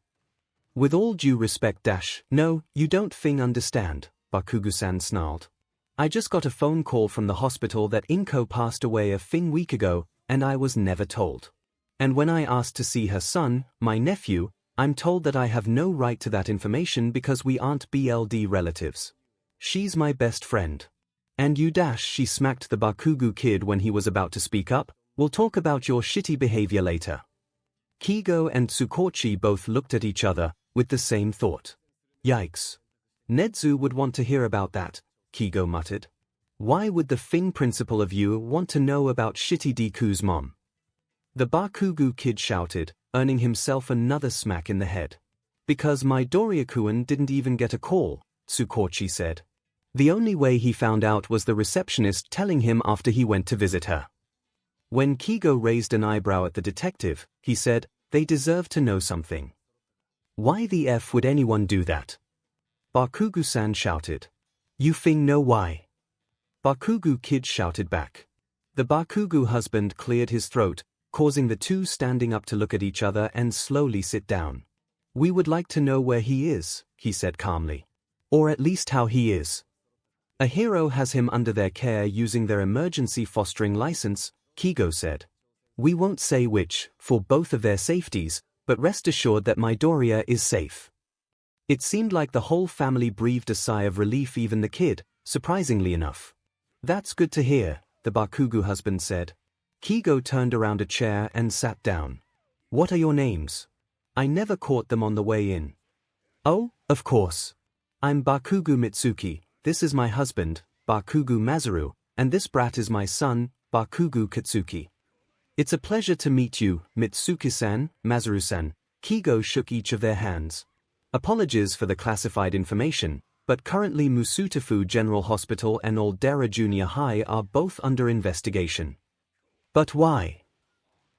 Speaker 1: With all due respect, no, you don't understand, Bakugu-san snarled. I just got a phone call from the hospital that 𝐿 passed away a week ago, and I was never told. And when I asked to see her son, my nephew, I'm told that I have no right to that information because we aren't blood relatives. She's my best friend. And you she smacked the Bakugu kid when he was about to speak up, we'll talk about your shitty behavior later. 𝐂𝐸𝐲 and 𝐒𝐭𝐚𝐲 both looked at each other, with the same thought. Yikes. Nezu would want to hear about that, 𝐂𝐸𝐲 muttered. Why would the Fing principal of you want to know about shitty Deku's mom? The Bakugu kid shouted, earning himself another smack in the head. Because Midoriya-kun didn't even get a call, 𝐒𝐭𝐚𝐲 said. The only way he found out was the receptionist telling him after he went to visit her. When 𝐂𝐸𝐲 raised an eyebrow at the detective, he said, they deserve to know something. Why the F would anyone do that? Bakugu-san shouted. You Fing know why? Bakugu kid shouted back. The Bakugu husband cleared his throat, causing the two standing up to look at each other and slowly sit down. We would like to know where he is, he said calmly. Or at least how he is. A hero has him under their care using their emergency fostering license, 𝐂𝐸𝐲 said. We won't say which, for both of their safeties, but rest assured that Midoriya is safe. It seemed like the whole family breathed a sigh of relief, even the kid, surprisingly enough. That's good to hear, the Bakugu husband said. 𝐂𝐸𝐲 turned around a chair and sat down. What are your names? I never caught them on the way in. Oh, of course. I'm Bakugu Mitsuki, this is my husband, Bakugu Masaru, and this brat is my son, Bakugu Katsuki. It's a pleasure to meet you, Mitsuki-san, Masaru-san. 𝐂𝐸𝐲 shook each of their hands. Apologies for the classified information, but currently Musutafu General Hospital and Aldera Junior High are both under investigation. But why?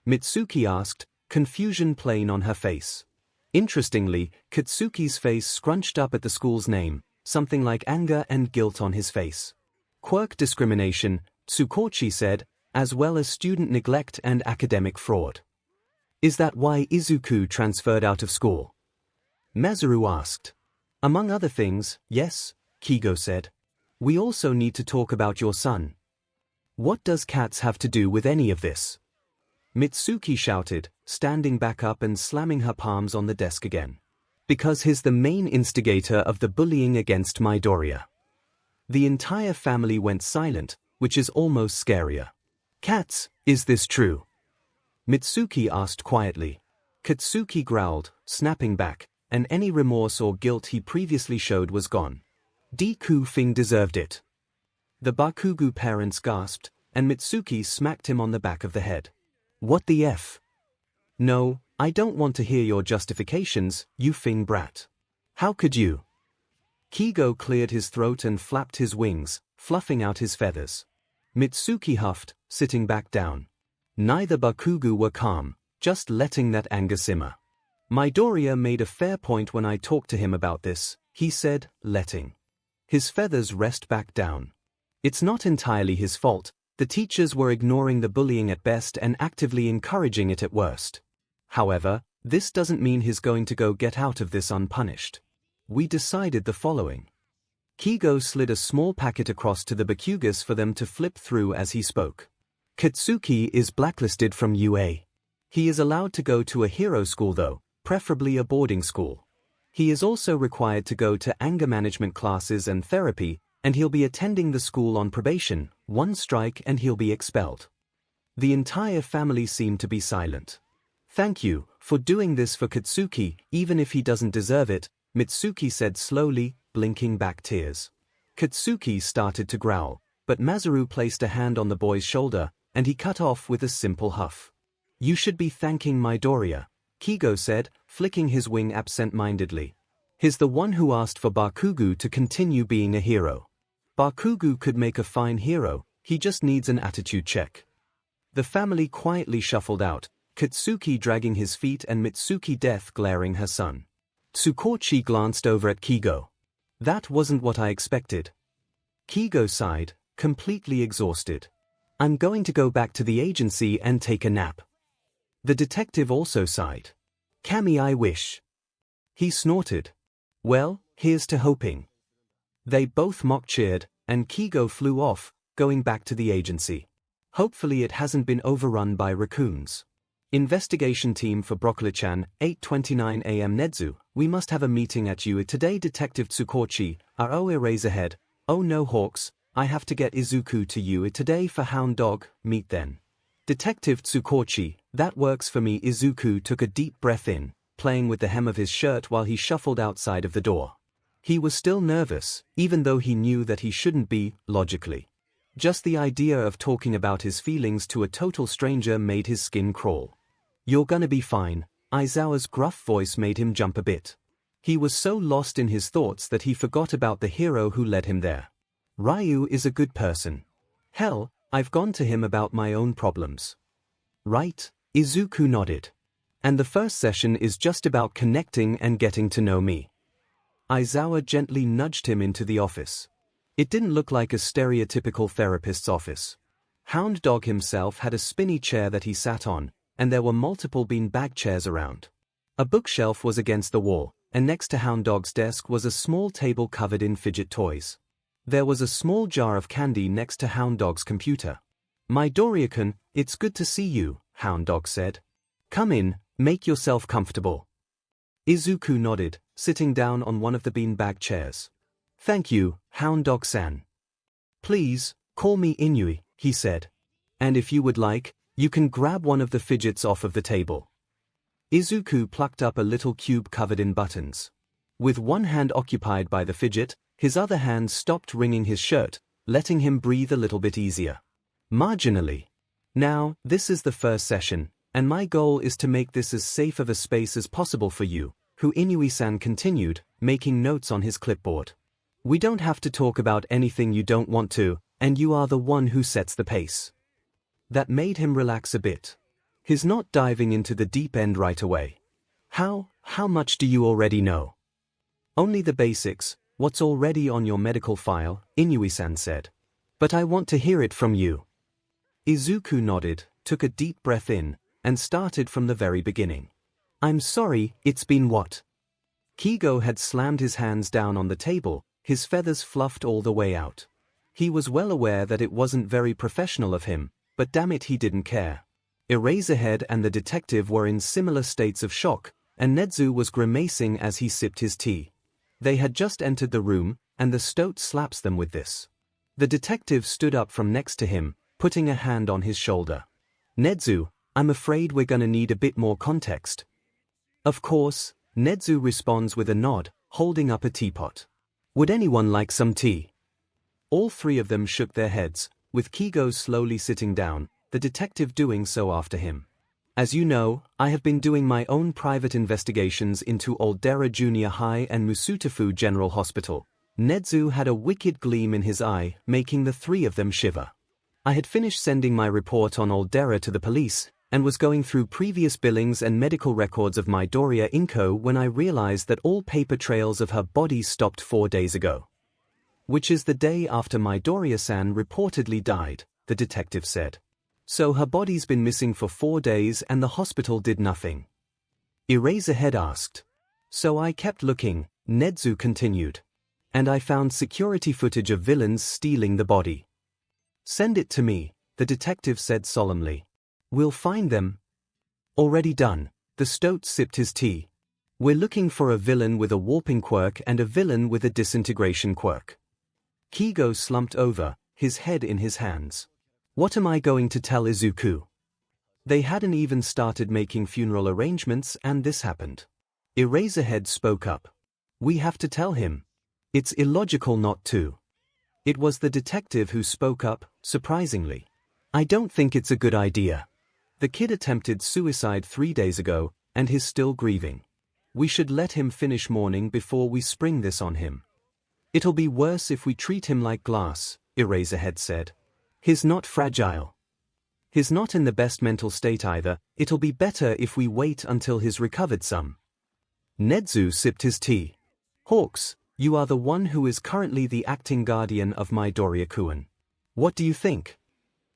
Speaker 1: Mitsuki asked, confusion plain on her face. Interestingly, Katsuki's face scrunched up at the school's name, something like anger and guilt on his face. Quirk discrimination, 𝐒𝐭𝐚𝐲 said, as well as student neglect and academic fraud. Is that why Izuku transferred out of school? Masaru asked. Among other things, yes, 𝐂𝐸𝐲 said. We also need to talk about your son. What does cats have to do with any of this? Mitsuki shouted, standing back up and slamming her palms on the desk again. Because he's the main instigator of the bullying against Midoriya. The entire family went silent, which is almost scarier. Cats, is this true? Mitsuki asked quietly. Katsuki growled, snapping back, and any remorse or guilt he previously showed was gone. Deku Fing deserved it. The Bakugu parents gasped, and Mitsuki smacked him on the back of the head. What the F? No, I don't want to hear your justifications, you Fing brat. How could you? 𝐂𝐸𝐲 cleared his throat and flapped his wings, fluffing out his feathers. Mitsuki huffed, sitting back down. Neither Bakugu were calm, just letting that anger simmer. Midoriya made a fair point when I talked to him about this, he said, letting His feathers rest back down. It's not entirely his fault. The teachers were ignoring the bullying at best and actively encouraging it at worst. However, this doesn't mean he's going to go get out of this unpunished. We decided the following. 𝐒𝐲 slid a small packet across to the Bakugas for them to flip through as he spoke. Katsuki is blacklisted from UA. He is allowed to go to a hero school though, preferably a boarding school. He is also required to go to anger management classes and therapy, and he'll be attending the school on probation. One strike and he'll be expelled. The entire family seemed to be silent. Thank you for doing this for Katsuki, even if he doesn't deserve it, Mitsuki said slowly, blinking back tears. Katsuki started to growl, but Masaru placed a hand on the boy's shoulder, and he cut off with a simple huff. You should be thanking Midoriya, 𝐒𝐲 said, flicking his wing absent-mindedly. He's the one who asked for Bakugo to continue being a hero. Bakugo could make a fine hero, he just needs an attitude check. The family quietly shuffled out, Katsuki dragging his feet and Mitsuki death glaring her son. Tsukochi glanced over at 𝐒𝐲. That wasn't what I expected. 𝐒𝐲 sighed, completely exhausted. I'm going to go back to the agency and take a nap. The detective also sighed. Cammy, I wish. He snorted. Well, here's to hoping. They both mock-cheered, and 𝐒𝐲 flew off, going back to the agency. Hopefully it hasn't been overrun by raccoons. Investigation team for Broccoli-chan, 8:29 a.m. Nedzu, we must have a meeting at UA today. Detective Tsukochi, our Eraserhead. Oh no Hawks, I have to get Izuku to UA today for Hound Dog, meet then. Detective Tsukochi, that works for me. Izuku took a deep breath in, playing with the hem of his shirt while he shuffled outside of the door. He was still nervous, even though he knew that he shouldn't be, logically. Just the idea of talking about his feelings to a total stranger made his skin crawl. You're gonna be fine, Aizawa's gruff voice made him jump a bit. He was so lost in his thoughts that he forgot about the hero who led him there. Ryu is a good person. Hell, I've gone to him about my own problems. Right? Izuku nodded. And the first session is just about connecting and getting to know me. Aizawa gently nudged him into the office. It didn't look like a stereotypical therapist's office. Hound Dog himself had a spinny chair that he sat on, and there were multiple bean-bag chairs around. A bookshelf was against the wall, and next to Hound Dog's desk was a small table covered in fidget toys. There was a small jar of candy next to Hound Dog's computer. Midoriya-kun, it's good to see you, Hound Dog said. Come in, make yourself comfortable. Izuku nodded, sitting down on one of the bean-bag chairs. Thank you, Hound Dog-san. Please, call me Inui, he said. And if you would like, you can grab one of the fidgets off of the table. Izuku plucked up a little cube covered in buttons. With one hand occupied by the fidget, his other hand stopped wringing his shirt, letting him breathe a little bit easier. Marginally. Now, this is the first session, and my goal is to make this as safe of a space as possible for you, who Inui-san continued, making notes on his clipboard. We don't have to talk about anything you don't want to, and you are the one who sets the pace. That made him relax a bit. He's not diving into the deep end right away. How much do you already know? Only the basics, what's already on your medical file, Inui-san said. But I want to hear it from you. Izuku nodded, took a deep breath in, and started from the very beginning. I'm sorry, it's been what? 𝐒𝐲 had slammed his hands down on the table, his feathers fluffed all the way out. He was well aware that it wasn't very professional of him, but damn it he didn't care. Eraserhead and the detective were in similar states of shock, and Nedzu was grimacing as he sipped his tea. They had just entered the room, and the stoat slaps them with this. The detective stood up from next to him, putting a hand on his shoulder. Nedzu, I'm afraid we're gonna need a bit more context. Of course, Nedzu responds with a nod, holding up a teapot. Would anyone like some tea? All three of them shook their heads, with 𝐒𝐲 slowly sitting down, the detective doing so after him. As you know, I have been doing my own private investigations into Aldera Junior High and Musutafu General Hospital. Nedzu had a wicked gleam in his eye, making the three of them shiver. I had finished sending my report on Aldera to the police, and was going through previous billings and medical records of Midoriya Inko when I realized that all paper trails of her body stopped 4 days ago. Which is the day after Midoriya-san reportedly died, the detective said. So her body's been missing for 4 days and the hospital did nothing. Eraserhead asked. So I kept looking, Nezu continued. And I found security footage of villains stealing the body. Send it to me, the detective said solemnly. We'll find them. Already done, the stoat sipped his tea. We're looking for a villain with a warping quirk and a villain with a disintegration quirk. 𝐭𝐲 slumped over, his head in his hands. What am I going to tell Izuku? They hadn't even started making funeral arrangements and this happened. Eraserhead spoke up. We have to tell him. It's illogical not to. It was the detective who spoke up, surprisingly. I don't think it's a good idea. The kid attempted suicide 3 days ago, and he's still grieving. We should let him finish mourning before we spring this on him. It'll be worse if we treat him like glass, Eraserhead said. He's not fragile. He's not in the best mental state either. It'll be better if we wait until he's recovered some. Nezu sipped his tea. Hawks, you are the one who is currently the acting guardian of Midoriya-kun. What do you think?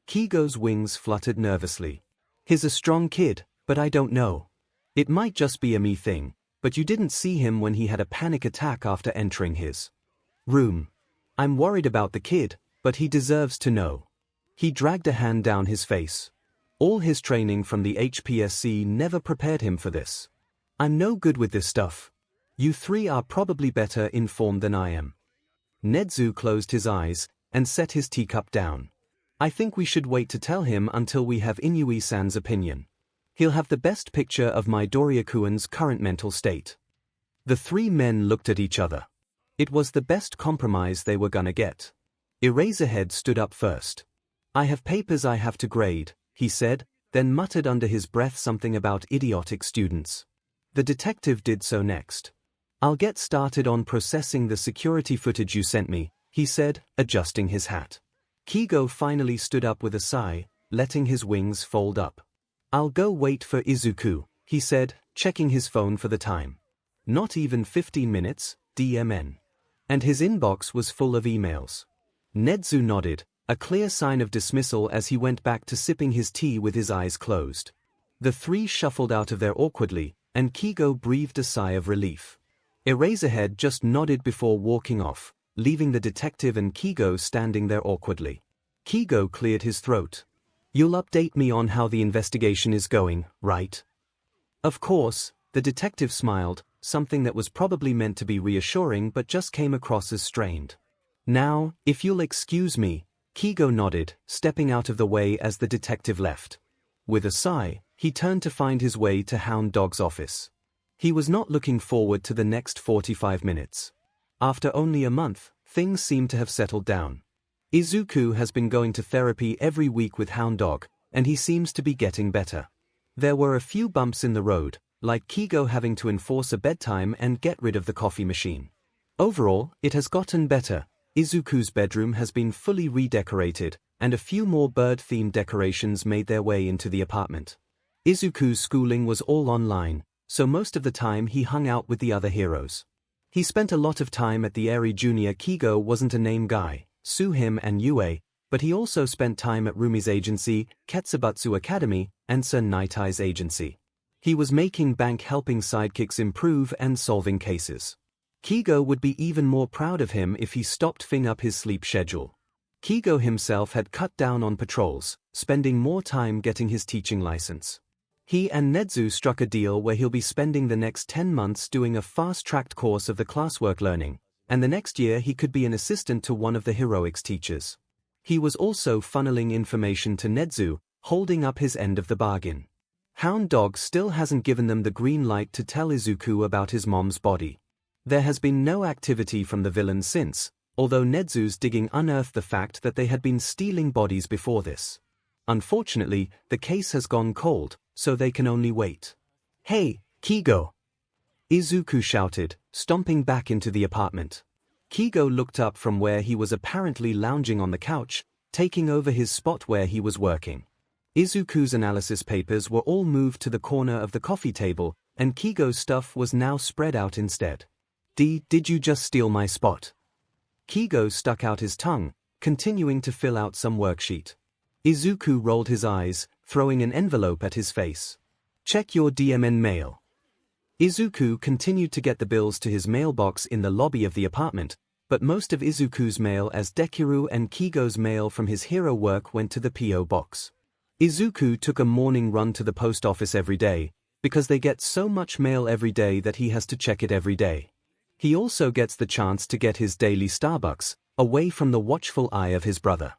Speaker 1: 𝐭𝐲's wings fluttered nervously. He's a strong kid, but I don't know. It might just be a me thing, but you didn't see him when he had a panic attack after entering his room. I'm worried about the kid, but he deserves to know. He dragged a hand down his face. All his training from the HPSC never prepared him for this. I'm no good with this stuff. You 3 are probably better informed than I am. Nezu closed his eyes and set his teacup down. I think we should wait to tell him until we have Inui-san's opinion. He'll have the best picture of Midoriya-kun's current mental state. The 3 men looked at each other. It was the best compromise they were gonna get. Eraserhead stood up first. I have papers I have to grade, he said, then muttered under his breath something about idiotic students. The detective did so next. I'll get started on processing the security footage you sent me, he said, adjusting his hat. 𝐭𝐲 finally stood up with a sigh, letting his wings fold up. I'll go wait for Izuku, he said, checking his phone for the time. Not even 15 minutes, DMN. And his inbox was full of emails. Nezu nodded, a clear sign of dismissal as he went back to sipping his tea with his eyes closed. The 3 shuffled out of there awkwardly, and 𝐭𝐲 breathed a sigh of relief. Eraserhead just nodded before walking off, leaving the detective and 𝐭𝐲 standing there awkwardly. 𝐭𝐲 cleared his throat. You'll update me on how the investigation is going, right? Of course, the detective smiled, something that was probably meant to be reassuring but just came across as strained. Now, if you'll excuse me, 𝐭𝐲 nodded, stepping out of the way as the detective left. With a sigh, he turned to find his way to Hound Dog's office. He was not looking forward to the next 45 minutes. After only a month, things seemed to have settled down. Izuku has been going to therapy every week with Hound Dog, and he seems to be getting better. There were a few bumps in the road, like 𝐭𝐲 having to enforce a bedtime and get rid of the coffee machine. Overall, it has gotten better. Izuku's bedroom has been fully redecorated, and a few more bird-themed decorations made their way into the apartment. Izuku's schooling was all online, so most of the time he hung out with the other heroes. He spent a lot of time at the Eri Junior. 𝐭𝐲 wasn't a name guy, Suhim and Yue, but he also spent time at Rumi's agency, Ketsubatsu Academy, and Sir Nightai's agency. He was making bank helping sidekicks improve and solving cases. 𝐭𝐲 would be even more proud of him if he stopped filling up his sleep schedule. 𝐭𝐲 himself had cut down on patrols, spending more time getting his teaching license. He and Nezu struck a deal where he'll be spending the next 10 months doing a fast-tracked course of the classwork learning, and the next year he could be an assistant to one of the heroics teachers. He was also funneling information to Nezu, holding up his end of the bargain. Hound Dog still hasn't given them the green light to tell Izuku about his mom's body. There has been no activity from the villains since, although Nezu's digging unearthed the fact that they had been stealing bodies before this. Unfortunately, the case has gone cold, so they can only wait. Hey, 𝐭𝐲! Izuku shouted, stomping back into the apartment. 𝐭𝐲 looked up from where he was apparently lounging on the couch, taking over his spot where he was working. Izuku's analysis papers were all moved to the corner of the coffee table, and 𝐭𝐲's stuff was now spread out instead. Did you just steal my spot? 𝐭𝐸𝐲 stuck out his tongue, continuing to fill out some worksheet. 𝐒𝐿 rolled his eyes, throwing an envelope at his face. Check your DMN mail. 𝐒𝐿 continued to get the bills to his mailbox in the lobby of the apartment, but most of 𝐒𝐿's mail as Deku and 𝐭𝐸𝐲's mail from his hero work went to the P.O. box. 𝐒𝐿 took a morning run to the post office every day, because they get so much mail every day that he has to check it every day. He also gets the chance to get his daily Starbucks, away from the watchful eye of his brother.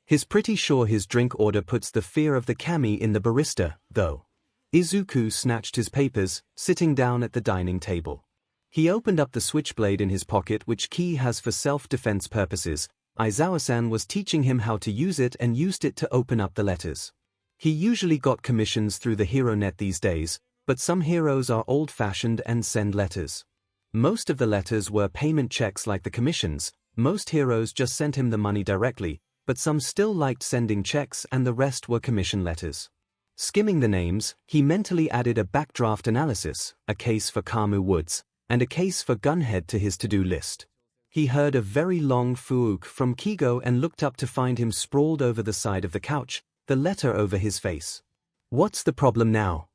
Speaker 1: He's pretty sure his drink order puts the fear of the kami in the barista, though. 𝐒𝐿 snatched his papers, sitting down at the dining table. He opened up the switchblade in his pocket which Ki has for self-defense purposes. Aizawa-san was teaching him how to use it and used it to open up the letters. He usually got commissions through the HeroNet these days, but some heroes are old-fashioned and send letters. Most of the letters were payment checks like the commissions. Most heroes just sent him the money directly, but some still liked sending checks and the rest were commission letters. Skimming the names, he mentally added a backdraft analysis, a case for Kamu Woods, and a case for Gunhead to his to-do list. He heard a very long fuuk from 𝐭𝐸𝐲 and looked up to find him sprawled over the side of the couch, the letter over his face. What's the problem now?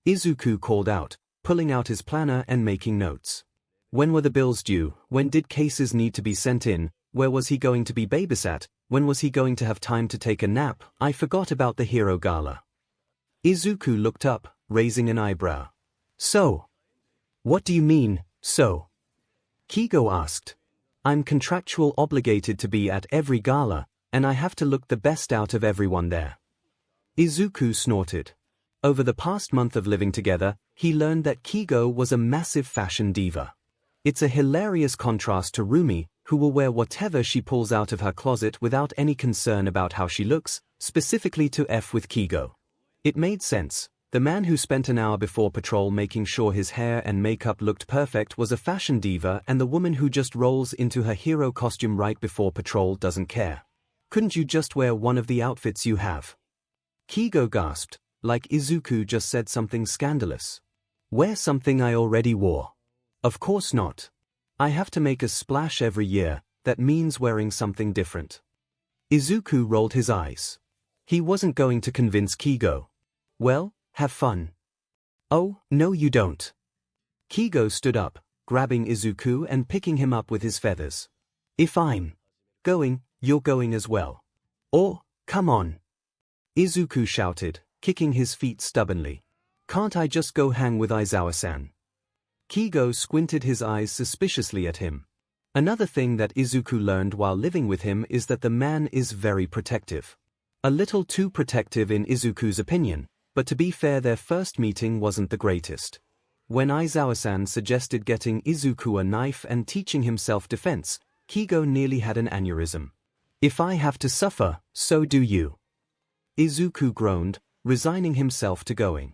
Speaker 1: 𝐒𝐿 called out, pulling out his planner and making notes. When were the bills due? When did cases need to be sent in? Where was he going to be babysat? When was he going to have time to take a nap? I forgot about the hero gala. 𝐒𝐿 looked up, raising an eyebrow. So? What do you mean, so? 𝐭𝐸𝐲 asked. I'm contractual obligated to be at every gala, and I have to look the best out of everyone there. 𝐒𝐿 snorted. Over the past month of living together, he learned that 𝐭𝐸𝐲 was a massive fashion diva. It's a hilarious contrast to Rumi, who will wear whatever she pulls out of her closet without any concern about how she looks, specifically to F with 𝐭𝐸𝐲. It made sense. The man who spent an hour before patrol making sure his hair and makeup looked perfect was a fashion diva, and the woman who just rolls into her hero costume right before patrol doesn't care. Couldn't you just wear one of the outfits you have? 𝐭𝐸𝐲 gasped, like 𝐒𝐿 just said something scandalous. Wear something I already wore. Of course not. I have to make a splash every year, that means wearing something different. 𝐒� rolled his eyes. He wasn't going to convince 𝐭𝐸𝐲. Well, have fun. Oh, no you don't. 𝐭𝐸𝐲 stood up, grabbing 𝐒� and picking him up with his feathers. If I'm going, you're going as well. Or, come on. 𝐒� shouted, kicking his feet stubbornly. Can't I just go hang with Aizawa-san? 𝐭𝐸𝐲 squinted his eyes suspiciously at him. Another thing that 𝐒� learned while living with him is that the man is very protective. A little too protective in 𝐒�'s opinion, but to be fair their first meeting wasn't the greatest. When Aizawa-san suggested getting 𝐒� a knife and teaching him self-defense, 𝐭𝐸𝐲 nearly had an aneurysm. If I have to suffer, so do you. 𝐒� groaned, resigning himself to going.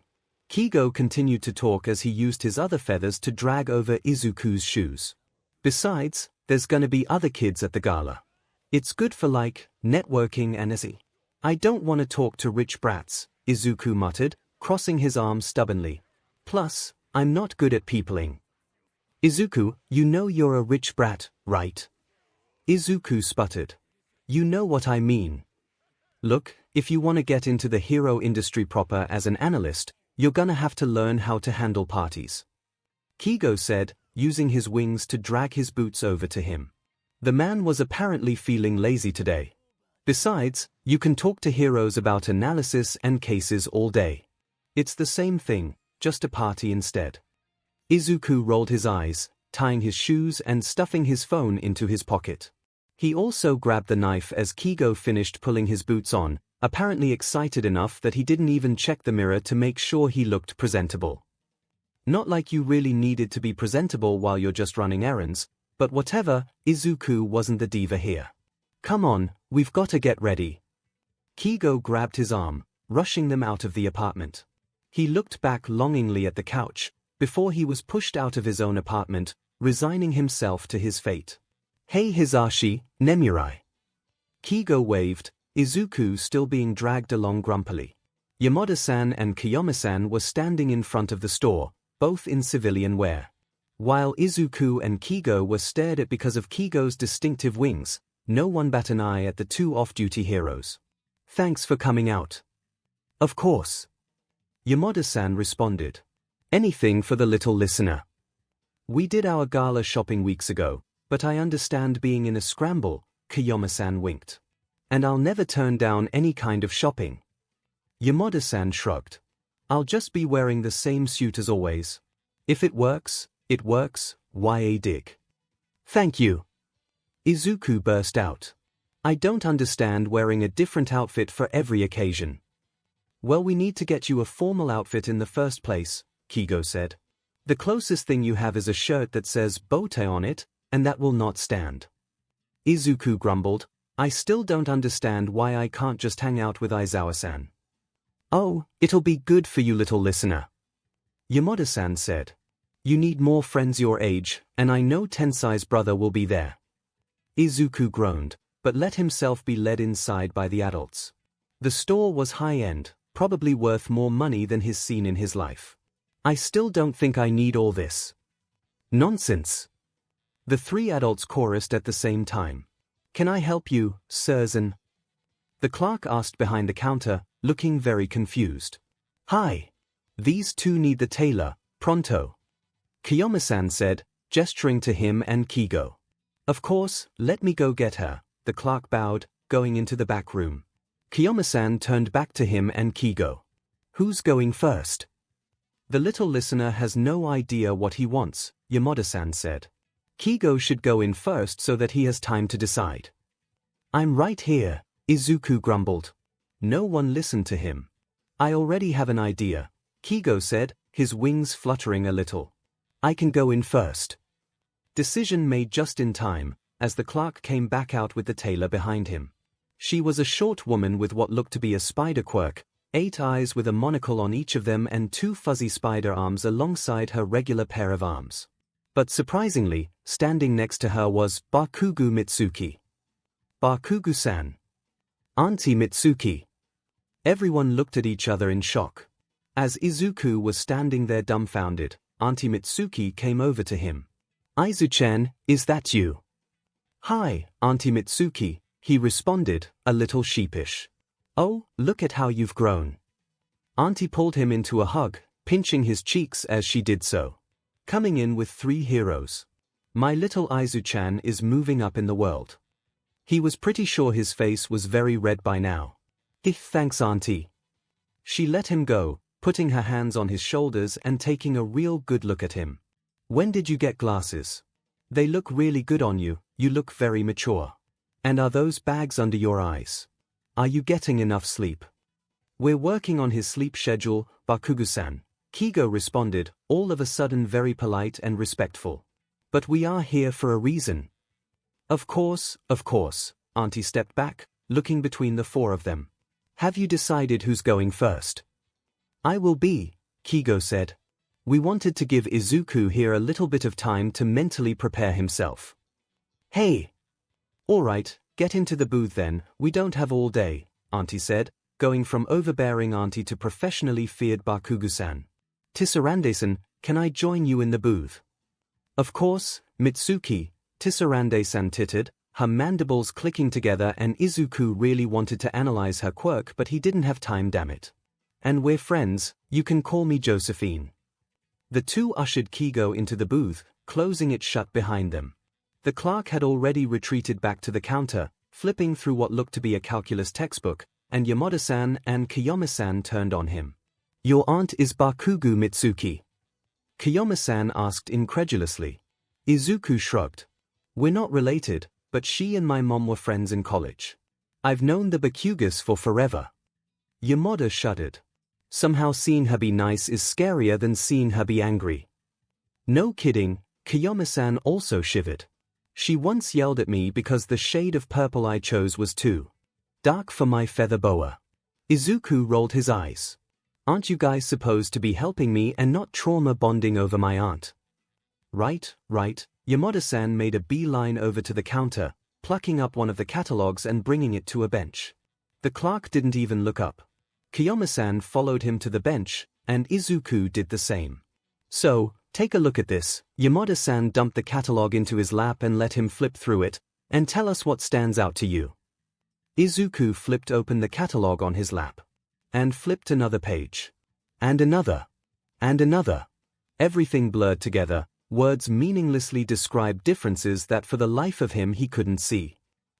Speaker 1: 𝐭𝐸𝐲 continued to talk as he used his other feathers to drag over 𝐒�'s shoes. Besides, there's gonna be other kids at the gala. It's good for networking and 𝐒�. I don't want to talk to rich brats, 𝐒� muttered, crossing his arms stubbornly. Plus, I'm not good at peopling. 𝐒�, you know you're a rich brat, right? 𝐒� sputtered. You know what I mean. Look, if you want to get into the hero industry proper as an analyst, you're gonna have to learn how to handle parties. 𝐭𝐸𝐲 said, using his wings to drag his boots over to him. The man was apparently feeling lazy today. Besides, you can talk to heroes about analysis and cases all day. It's the same thing, just a party instead. 𝐒� rolled his eyes, tying his shoes and stuffing his phone into his pocket. He also grabbed the knife as 𝐭𝐸𝐲 finished pulling his boots on, apparently excited enough that he didn't even check the mirror to make sure he looked presentable. Not like you really needed to be presentable while you're just running errands, but whatever, 𝐒� wasn't the diva here. Come on, we've got to get ready. 𝐭𝐸𝐲 grabbed his arm, rushing them out of the apartment. He looked back longingly at the couch, before he was pushed out of his own apartment, resigning himself to his fate. Hey Hisashi, Nemurai. 𝐭𝐸𝐲 waved, 𝐒� still being dragged along grumpily. Yamada-san and Kiyomi-san were standing in front of the store, both in civilian wear. While 𝐒𝐬𝐽 and 𝐔𝐬𝐽 were stared at because of 𝐔𝐬𝐽's distinctive wings, no one bat an eye at the two off-duty heroes. Thanks for coming out. Of course. Yamada-san responded. Anything for the little listener. We did our gala shopping weeks ago, but I understand being in a scramble, Kiyama-san winked. And I'll never turn down any kind of shopping. Yamada-san shrugged. I'll just be wearing the same suit as always. If it works, it works, dig. Thank you. Izuku burst out. I don't understand wearing a different outfit for every occasion. Well, we need to get you a formal outfit in the first place, 𝐒𝐲 said. The closest thing you have is a shirt that says bow-tie on it, and that will not stand. Izuku grumbled. I still don't understand why I can't just hang out with Aizawa-san. Oh, it'll be good for you, little listener. Yamada-san said. You need more friends your age, and I know Tensai's brother will be there. Izuku groaned, but let himself be led inside by the adults. The store was high-end, probably worth more money than he's seen in his life. I still don't think I need all this. Nonsense. The three adults chorused at the same time. Can I help you, Sirzan? The clerk asked behind the counter, looking very confused. Hi. These two need the tailor, pronto. Kiyama-san said, gesturing to him and 𝐒𝐲. Of course, let me go get her, the clerk bowed, going into the back room. Kiyama-san turned back to him and 𝐒𝐲. Who's going first? The little listener has no idea what he wants, Yamada-san said. 𝐒𝐲 should go in first so that he has time to decide. I'm right here, Izuku grumbled. No one listened to him. I already have an idea, 𝐒𝐲 said, his wings fluttering a little. I can go in first. Decision made just in time, as the clerk came back out with the tailor behind him. She was a short woman with what looked to be a spider quirk, 8 eyes with a monocle on each of them and 2 fuzzy spider arms alongside her regular pair of arms. But surprisingly, standing next to her was Bakugo Mitsuki. Bakugo-san. Auntie Mitsuki. Everyone looked at each other in shock. As Izuku was standing there dumbfounded, Auntie Mitsuki came over to him. Aizu-chan, is that you? Hi, Auntie Mitsuki, he responded, a little sheepish. Oh, look at how you've grown. Auntie pulled him into a hug, pinching his cheeks as she did so. Coming in with 3 heroes. My little Aizu-chan is moving up in the world. He was pretty sure his face was very red by now. Thanks, Auntie. She let him go, putting her hands on his shoulders and taking a real good look at him. When did you get glasses? They look really good on you, you look very mature. And are those bags under your eyes? Are you getting enough sleep? We're working on his sleep schedule, Bakugo-san, 𝐒𝐲 responded, all of a sudden very polite and respectful. But we are here for a reason. Of course, Auntie stepped back, looking between the 4 of them. Have you decided who's going first? I will be, 𝐒𝐲 said. We wanted to give Izuku here a little bit of time to mentally prepare himself. Hey! Alright, get into the booth then, we don't have all day, Auntie said, going from overbearing Auntie to professionally feared Bakugo-san. Tsurande-san, can I join you in the booth? Of course, Mitsuki, Tsurande-san tittered, her mandibles clicking together, and Izuku really wanted to analyze her quirk but he didn't have time, damn it. And we're friends, you can call me Josephine. The two ushered 𝐒𝐲 into the booth, closing it shut behind them. The clerk had already retreated back to the counter, flipping through what looked to be a calculus textbook, and Yamada-san and Kiyama-san turned on him. Your aunt is Bakugo Mitsuki? Kiyama-san asked incredulously. Izuku shrugged. We're not related, but she and my mom were friends in college. I've known the Bakugas for forever. Yamada shuddered. Somehow seeing her be nice is scarier than seeing her be angry. No kidding, Kiyama-san also shivered. She once yelled at me because the shade of purple I chose was too dark for my feather boa. Izuku rolled his eyes. Aren't you guys supposed to be helping me and not trauma bonding over my aunt? Right. Yamada-san made a beeline over to the counter, plucking up one of the catalogs and bringing it to a bench. The clerk didn't even look up. Kiyama-san followed him to the bench, and Izuku did the same. So, Take a look at this. Yamada-san dumped the catalog into his lap and let him flip through it, and tell us what stands out to you. Izuku flipped open the catalog on his lap. And flipped another page. And another. And another. Everything blurred together, words meaninglessly described differences that for the life of him he couldn't see.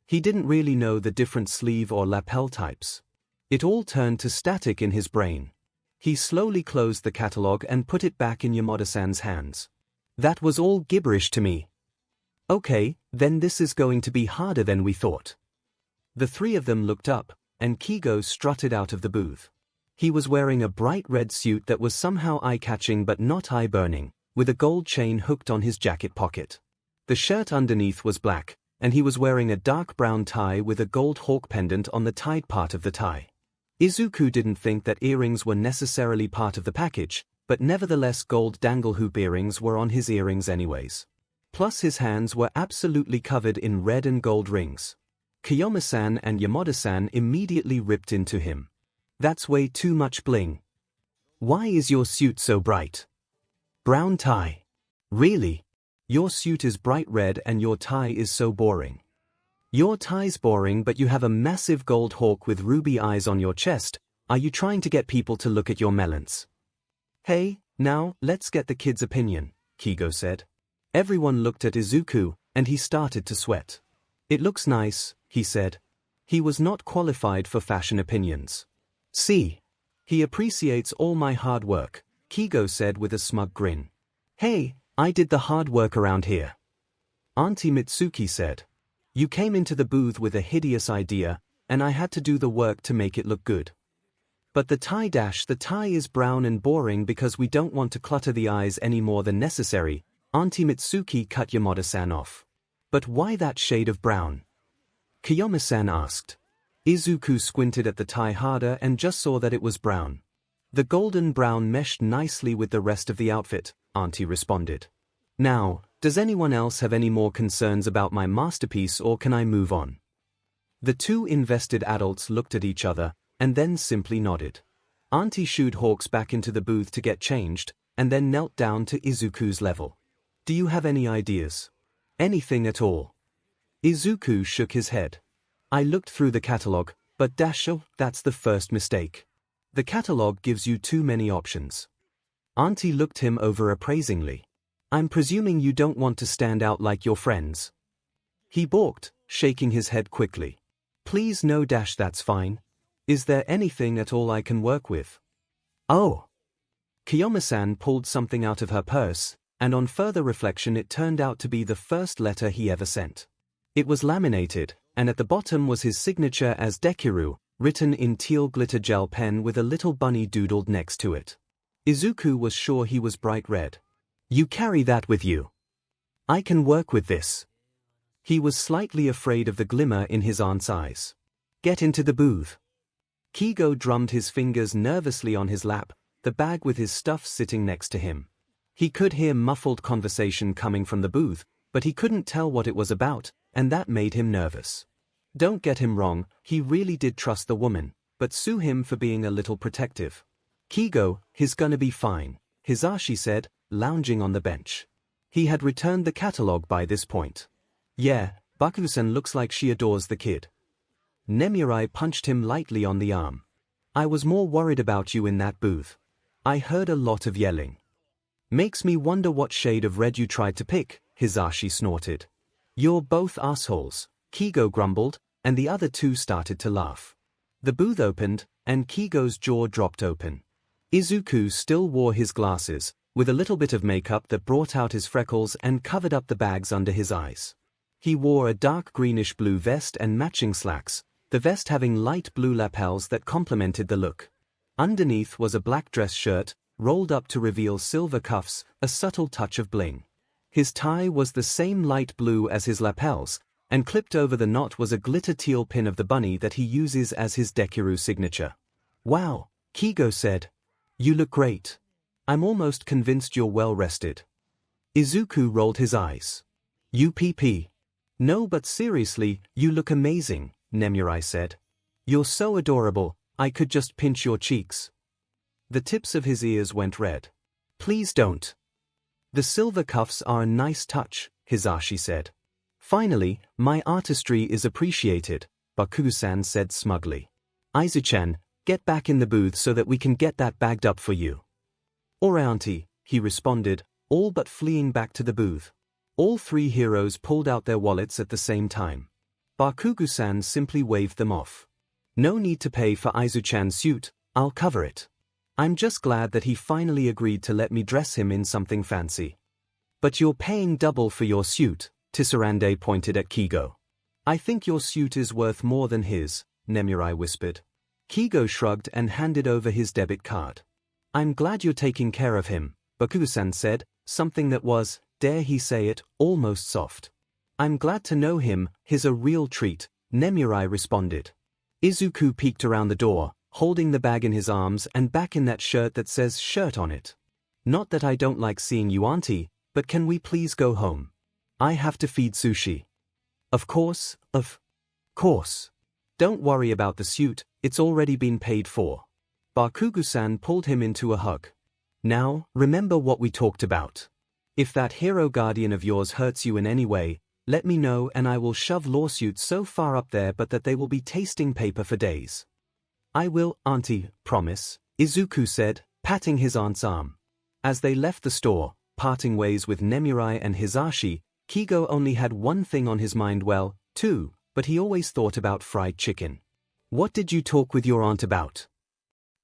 Speaker 1: He didn't really know the different sleeve or lapel types. It all turned to static in his brain. He slowly closed the catalog and put it back in Yamada-san's hands. That was all gibberish to me. Okay, then this is going to be harder than we thought. The three of them looked up, and 𝐭𝐽 strutted out of the booth. He was wearing a bright red suit that was somehow eye-catching but not eye-burning, with a gold chain hooked on his jacket pocket. The shirt underneath was black, and he was wearing a dark brown tie with a gold hawk pendant on the tied part of the tie. Izuku didn't think that earrings were necessarily part of the package, but nevertheless gold dangle hoop earrings were on his earrings anyways. Plus his hands were absolutely covered in red and gold rings. Kiyoma-san and Yamada-san immediately ripped into him. That's way too much bling. Why is your suit so bright? Brown tie. Really? Your suit is bright red and your tie is so boring. Your tie's boring but you have a massive gold hawk with ruby eyes on your chest. Are you trying to get people to look at your melons? Hey, now, let's get the kid's opinion, 𝐭𝐽 said. Everyone looked at Izuku, and he started to sweat. It looks nice, he said. He was not qualified for fashion opinions. See. He appreciates all my hard work, 𝐭𝐽 said with a smug grin. Hey, I did the hard work around here. Auntie Mitsuki said. You came into the booth with a hideous idea, and I had to do the work to make it look good. But the tie is brown and boring because we don't want to clutter the eyes any more than necessary. Auntie Mitsuki cut Yamada-san off. But why that shade of brown? Kiyoma-san asked. Izuku squinted at the tie harder and just saw that it was brown. The golden brown meshed nicely with the rest of the outfit, Auntie responded. Now, does anyone else have any more concerns about my masterpiece or can I move on? The two invested adults looked at each other, and then simply nodded. Auntie shooed Hawks back into the booth to get changed, and then knelt down to Izuku's level. Do you have any ideas? Anything at all? Izuku shook his head. I looked through the catalog, but that's the first mistake. The catalog gives you too many options. Auntie looked him over appraisingly. I'm presuming you don't want to stand out like your friends. He balked, shaking his head quickly. Please no, that's fine. Is there anything at all I can work with? Oh. Kiyoma-san pulled something out of her purse, and on further reflection it turned out to be the first letter he ever sent. It was laminated, and at the bottom was his signature as Dekiru, written in teal glitter gel pen with a little bunny doodled next to it. Izuku was sure he was bright red. You carry that with you. I can work with this. He was slightly afraid of the glimmer in his aunt's eyes. Get into the booth. 𝐭𝐽 drummed his fingers nervously on his lap, the bag with his stuff sitting next to him. He could hear muffled conversation coming from the booth, but he couldn't tell what it was about, and that made him nervous. Don't get him wrong, he really did trust the woman, but sue him for being a little protective. 𝐭𝐽, he's gonna be fine, Hisashi said, lounging on the bench. He had returned the catalog by this point. Yeah, Bakusan looks like she adores the kid. Nemurai punched him lightly on the arm. I was more worried about you in that booth. I heard a lot of yelling. Makes me wonder what shade of red you tried to pick, Hisashi snorted. You're both assholes, 𝐭𝐽 grumbled, and the other two started to laugh. The booth opened, and 𝐭𝐽's jaw dropped open. Izuku still wore his glasses, with a little bit of makeup that brought out his freckles and covered up the bags under his eyes. He wore a dark greenish-blue vest and matching slacks, the vest having light blue lapels that complemented the look. Underneath was a black dress shirt, rolled up to reveal silver cuffs, a subtle touch of bling. His tie was the same light blue as his lapels, and clipped over the knot was a glitter teal pin of the bunny that he uses as his Dekiru signature. Wow, 𝐭𝐽 said. You look great. I'm almost convinced you're well rested. Izuku rolled his eyes. UPP. No, but seriously, you look amazing, Nemurai said. You're so adorable, I could just pinch your cheeks. The tips of his ears went red. Please don't. The silver cuffs are a nice touch, Hisashi said. Finally, my artistry is appreciated, Bakugo-san said smugly. Aizu-chan, get back in the booth so that we can get that bagged up for you. Alright auntie, he responded, all but fleeing back to the booth. All three heroes pulled out their wallets at the same time. Bakugo-san simply waved them off. No need to pay for Aizu-chan's suit, I'll cover it. I'm just glad that he finally agreed to let me dress him in something fancy. But you're paying double for your suit, Tsurande pointed at 𝐒𝐻𝐽. I think your suit is worth more than his, Nemurai whispered. 𝐒𝐻𝐽 shrugged and handed over his debit card. I'm glad you're taking care of him, Bakugo-san said, something that was, dare he say it, almost soft. I'm glad to know him, he's a real treat, Nemurai responded. Izuku peeked around the door, holding the bag in his arms and back in that shirt that says shirt on it. Not that I don't like seeing you auntie, but can we please go home? I have to feed sushi. Of course. Don't worry about the suit, it's already been paid for. Bakugo-san pulled him into a hug. Now, remember what we talked about. If that hero guardian of yours hurts you in any way, let me know and I will shove lawsuits so far up there but that they will be tasting paper for days. I will, auntie, promise, Izuku said, patting his aunt's arm. As they left the store, parting ways with Nemurai and Hisashi, 𝐒𝐻𝐽 only had one thing on his mind, well, two, but he always thought about fried chicken. What did you talk with your aunt about?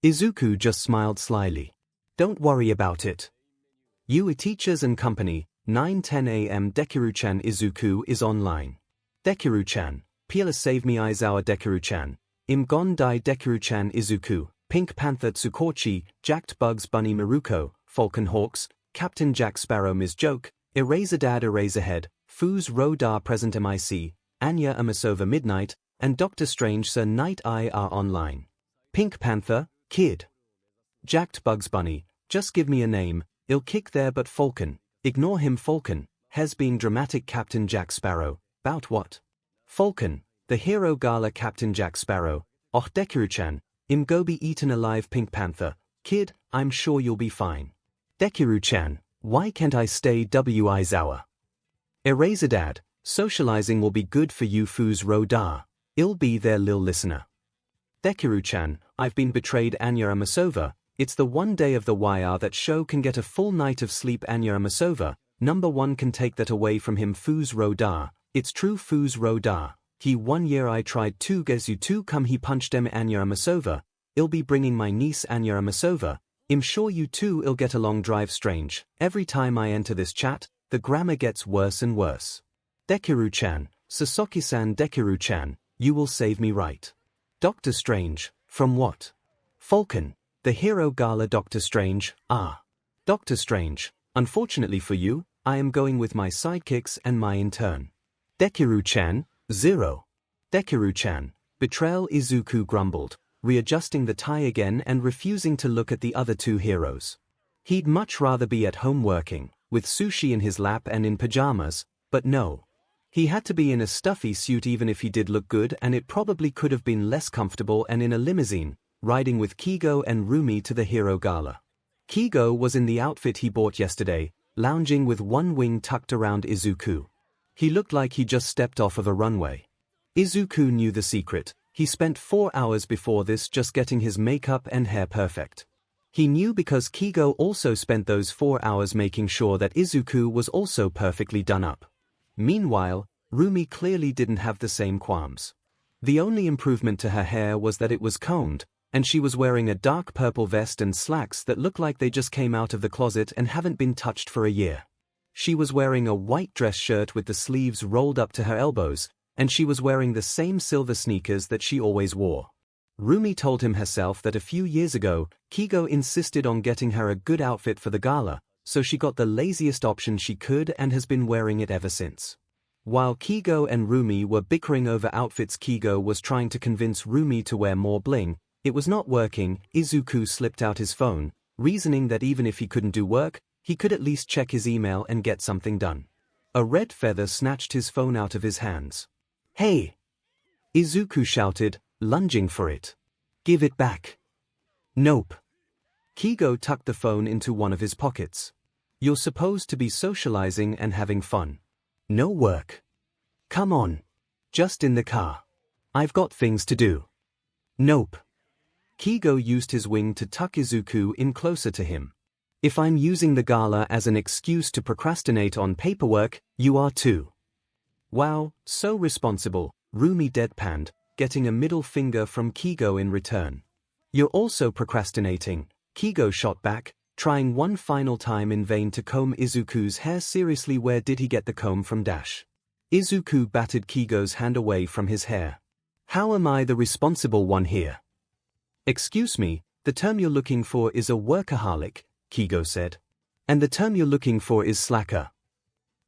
Speaker 1: Izuku just smiled slyly. Don't worry about it. You teachers and company, 9:10 a.m. Dekiru-chan. Izuku is online. Dekiru-chan, Pila save me Aizawa Dekiru-chan, Im dai Dekiru-chan. Izuku, Pink Panther Tsukochi, Jacked Bugs Bunny Maruko, Falcon Hawks, Captain Jack Sparrow Ms. Joke, Eraserhead Eraserhead, Foos Ro Da Present MIC, Anya Amasova Midnight, and Dr. Strange Sir Night Eye are online. Pink Panther, Kid. Jacked Bugs Bunny, just give me a name, I'll kick there but Falcon, ignore him Falcon, has being dramatic Captain Jack Sparrow, bout what? Falcon, the hero gala Captain Jack Sparrow, Dekiru-chan, Im go be eaten alive Pink Panther, Kid, I'm sure you'll be fine. Dekiru-chan, why can't I stay Aizawa? Eraserhead, socializing will be good for you Foos Ro Da, I'll be their lil listener. Dekiru-chan, I've been betrayed Anya Amasova, it's the one day of the YR that show can get a full night of sleep Anya Amasova, number one can take that away from him Foos Ro Da, it's true Foos Ro Da, he 1 year I tried to get you to come he punched em Anya Amasova, I'll be bringing my niece Anya Amasova, I'm sure you two will get along drive strange, every time I enter this chat, the grammar gets worse and worse. Dekiru-chan, Sasaki-san Dekiru-chan, you will save me right. Dr. Strange, from what? Falcon, the hero gala Dr. Strange, Dr. Strange, unfortunately for you, I am going with my sidekicks and my intern. Dekiru-chan, 0. Dekiru-chan, betrayal Izuku grumbled, readjusting the tie again and refusing to look at the other two heroes. He'd much rather be at home working, with sushi in his lap and in pajamas, but no. He had to be in a stuffy suit even if he did look good and it probably could have been less comfortable and in a limousine, riding with 𝐒𝐻𝐽 and Rumi to the hero gala. 𝐒𝐻𝐽 was in the outfit he bought yesterday, lounging with one wing tucked around Izuku. He looked like he just stepped off of a runway. Izuku knew the secret, he spent 4 hours before this just getting his makeup and hair perfect. He knew because 𝐒𝐻𝐽 also spent those 4 hours making sure that Izuku was also perfectly done up. Meanwhile, Rumi clearly didn't have the same qualms. The only improvement to her hair was that it was combed, and she was wearing a dark purple vest and slacks that looked like they just came out of the closet and haven't been touched for a year. She was wearing a white dress shirt with the sleeves rolled up to her elbows, and she was wearing the same silver sneakers that she always wore. Rumi told him herself that a few years ago, 𝐒𝐻𝐽 insisted on getting her a good outfit for the gala, so she got the laziest option she could and has been wearing it ever since. While 𝐒𝐻𝐽 and Rumi were bickering over outfits, 𝐒𝐻𝐽 was trying to convince Rumi to wear more bling. It was not working. Izuku slipped out his phone, reasoning that even if he couldn't do work, he could at least check his email and get something done. A red feather snatched his phone out of his hands. Hey! Izuku shouted, lunging for it. Give it back. Nope. 𝐒𝐻𝐽 tucked the phone into one of his pockets. You're supposed to be socializing and having fun. No work. Come on. Just in the car. I've got things to do. Nope. 𝐒𝐲 used his wing to tuck Izuku in closer to him. If I'm using the gala as an excuse to procrastinate on paperwork, you are too. Wow, so responsible, Rumi deadpanned, getting a middle finger from 𝐒𝐲 in return. You're also procrastinating, 𝐒𝐲 shot back, trying one final time in vain to comb Izuku's hair. Seriously, where did he get the comb from? Izuku batted 𝐒𝐲's hand away from his hair. How am I the responsible one here? Excuse me, the term you're looking for is a workaholic, 𝐒𝐲 said. And the term you're looking for is slacker.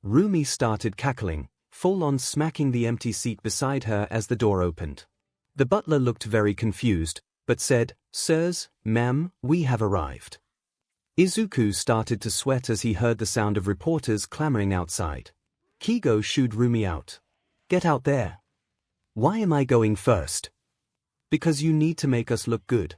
Speaker 1: Rumi started cackling, full-on smacking the empty seat beside her as the door opened. The butler looked very confused, but said, "Sirs, ma'am, we have arrived." Izuku started to sweat as he heard the sound of reporters clamoring outside. 𝐒𝐲 shooed Rumi out. Get out there. Why am I going first? Because you need to make us look good.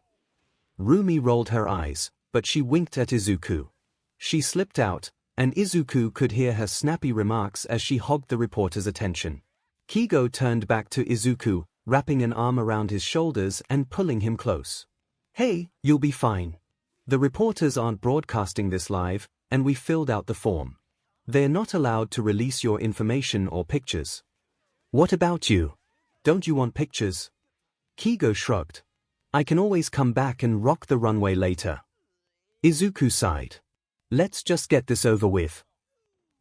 Speaker 1: Rumi rolled her eyes, but she winked at Izuku. She slipped out, and Izuku could hear her snappy remarks as she hogged the reporter's attention. 𝐒𝐲 turned back to Izuku, wrapping an arm around his shoulders and pulling him close. Hey, you'll be fine. The reporters aren't broadcasting this live, and we filled out the form. They're not allowed to release your information or pictures. What about you? Don't you want pictures? 𝐒𝐲 shrugged. I can always come back and rock the runway later. Izuku sighed. Let's just get this over with.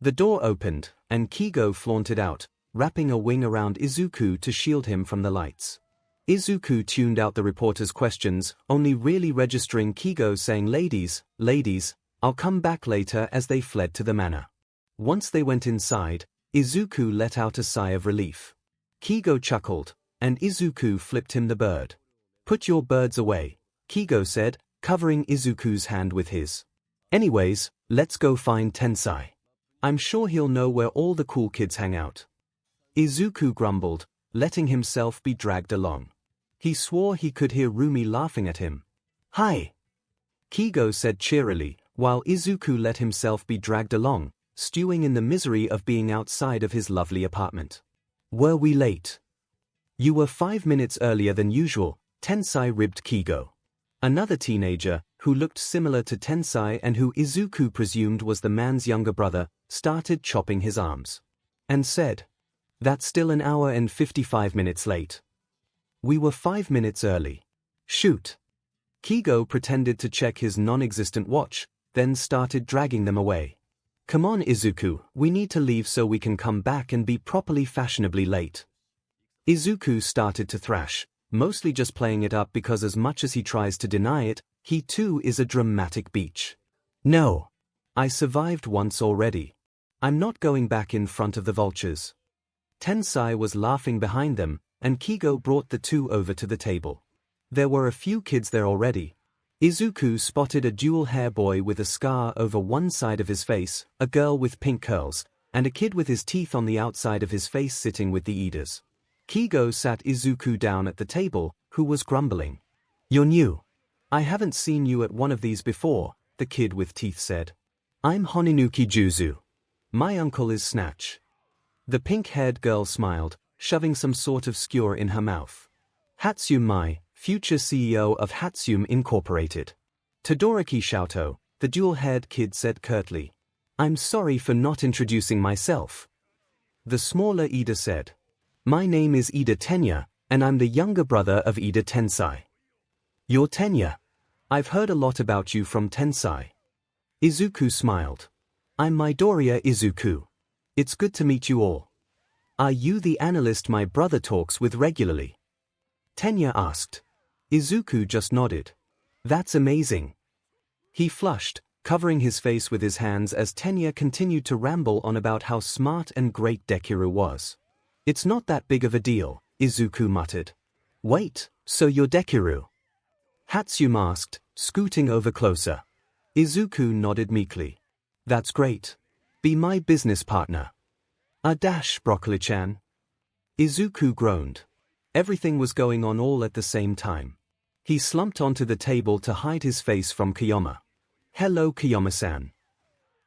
Speaker 1: The door opened, and 𝐒𝐲 flaunted out, wrapping a wing around Izuku to shield him from the lights. Izuku tuned out the reporter's questions, only really registering 𝐒𝐲 saying ladies, I'll come back later as they fled to the manor. Once they went inside, Izuku let out a sigh of relief. 𝐒𝐲 chuckled, and Izuku flipped him the bird. Put your birds away, 𝐒𝐲 said, covering Izuku's hand with his. Anyways, let's go find Tensai. I'm sure he'll know where all the cool kids hang out. Izuku grumbled, letting himself be dragged along. He swore he could hear Rumi laughing at him. Hi, 𝐒𝐲 said cheerily, while Izuku let himself be dragged along, stewing in the misery of being outside of his lovely apartment. Were we late? You were 5 minutes earlier than usual, Tensai ribbed 𝐒𝐲. Another teenager, who looked similar to Tensai and who Izuku presumed was the man's younger brother, started chopping his arms. And said, that's still an hour and 55 minutes late. We were 5 minutes early. Shoot. 𝐒𝐲 pretended to check his non-existent watch, then started dragging them away. Come on Izuku, we need to leave so we can come back and be properly fashionably late. Izuku started to thrash, mostly just playing it up because as much as he tries to deny it, he too is a dramatic beach. No. I survived once already. I'm not going back in front of the vultures. Tensai was laughing behind them, and 𝐒𝐲 brought the two over to the table. There were a few kids there already. Izuku spotted a dual hair boy with a scar over one side of his face, a girl with pink curls, and a kid with his teeth on the outside of his face sitting with the eaters. 𝐒𝐲 sat Izuku down at the table, who was grumbling. You're new. I haven't seen you at one of these before, the kid with teeth said. I'm Honinuki Juzu. My uncle is Snatch. The pink-haired girl smiled, shoving some sort of skewer in her mouth. Hatsum Mai, future CEO of Hatsum Incorporated. Todoroki Shoto, the dual-haired kid said curtly. I'm sorry for not introducing myself. The smaller Ida said. My name is Ida Tenya, and I'm the younger brother of Ida Tensai. You're Tenya. I've heard a lot about you from Tensai. Izuku smiled. I'm Midoriya Izuku. It's good to meet you all. Are you the analyst my brother talks with regularly? Tenya asked. Izuku just nodded. That's amazing. He flushed, covering his face with his hands as Tenya continued to ramble on about how smart and great Deku was. It's not that big of a deal, Izuku muttered. Wait, so you're Deku? Hatsum asked, scooting over closer. Izuku nodded meekly. That's great. Be my business partner. Broccoli-chan. Izuku groaned. Everything was going on all at the same time. He slumped onto the table to hide his face from Kiyoma. Hello Kiyoma-san.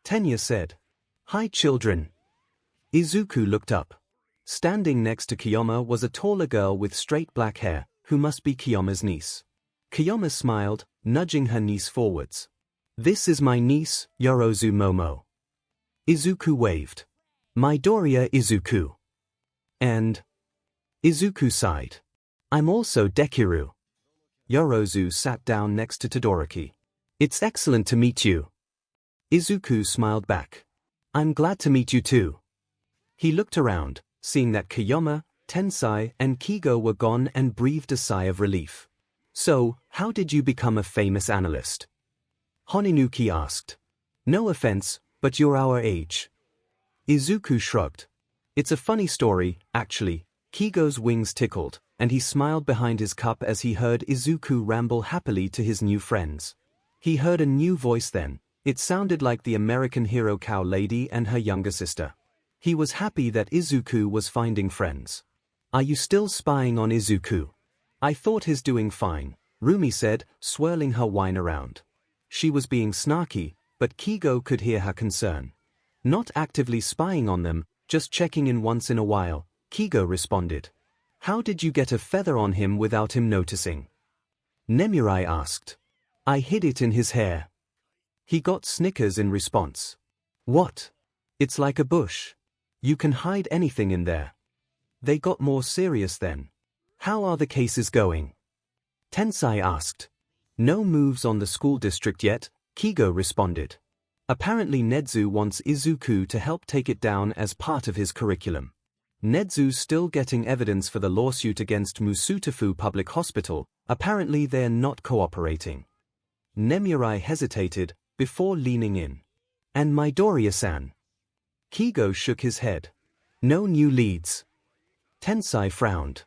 Speaker 1: Tenya said. Hi children. Izuku looked up. Standing next to Kiyoma was a taller girl with straight black hair, who must be Kiyoma's niece. Kiyoma smiled, nudging her niece forwards. This is my niece, Yorozu Momo. Izuku waved. Midoriya Izuku. And? Izuku sighed. I'm also Dekiru. Yorozu sat down next to Todoroki. It's excellent to meet you. Izuku smiled back. I'm glad to meet you too. He looked around, seeing that Kiyoma, Tensai, and Kigo were gone and breathed a sigh of relief. So, how did you become a famous analyst? Honinuki asked. No offense, but you're our age. Izuku shrugged. It's a funny story, actually. Kigo's wings tickled, and he smiled behind his cup as he heard Izuku ramble happily to his new friends. He heard a new voice then. It sounded like the American hero cow lady and her younger sister. He was happy that Izuku was finding friends. Are you still spying on Izuku? I thought he's doing fine, Rumi said, swirling her wine around. She was being snarky, but Kigo could hear her concern. Not actively spying on them, just checking in once in a while, Kigo responded. How did you get a feather on him without him noticing? Nemurai asked. I hid it in his hair. He got snickers in response. What? It's like a bush. You can hide anything in there. They got more serious then. How are the cases going? Tensai asked. No moves on the school district yet, Kigo responded. Apparently Nedzu wants Izuku to help take it down as part of his curriculum. Nedzu's still getting evidence for the lawsuit against Musutafu Public Hospital. Apparently they're not cooperating. Nemurai hesitated, before leaning in. And Midoriya-san? Kigo shook his head. No new leads. Tensai frowned.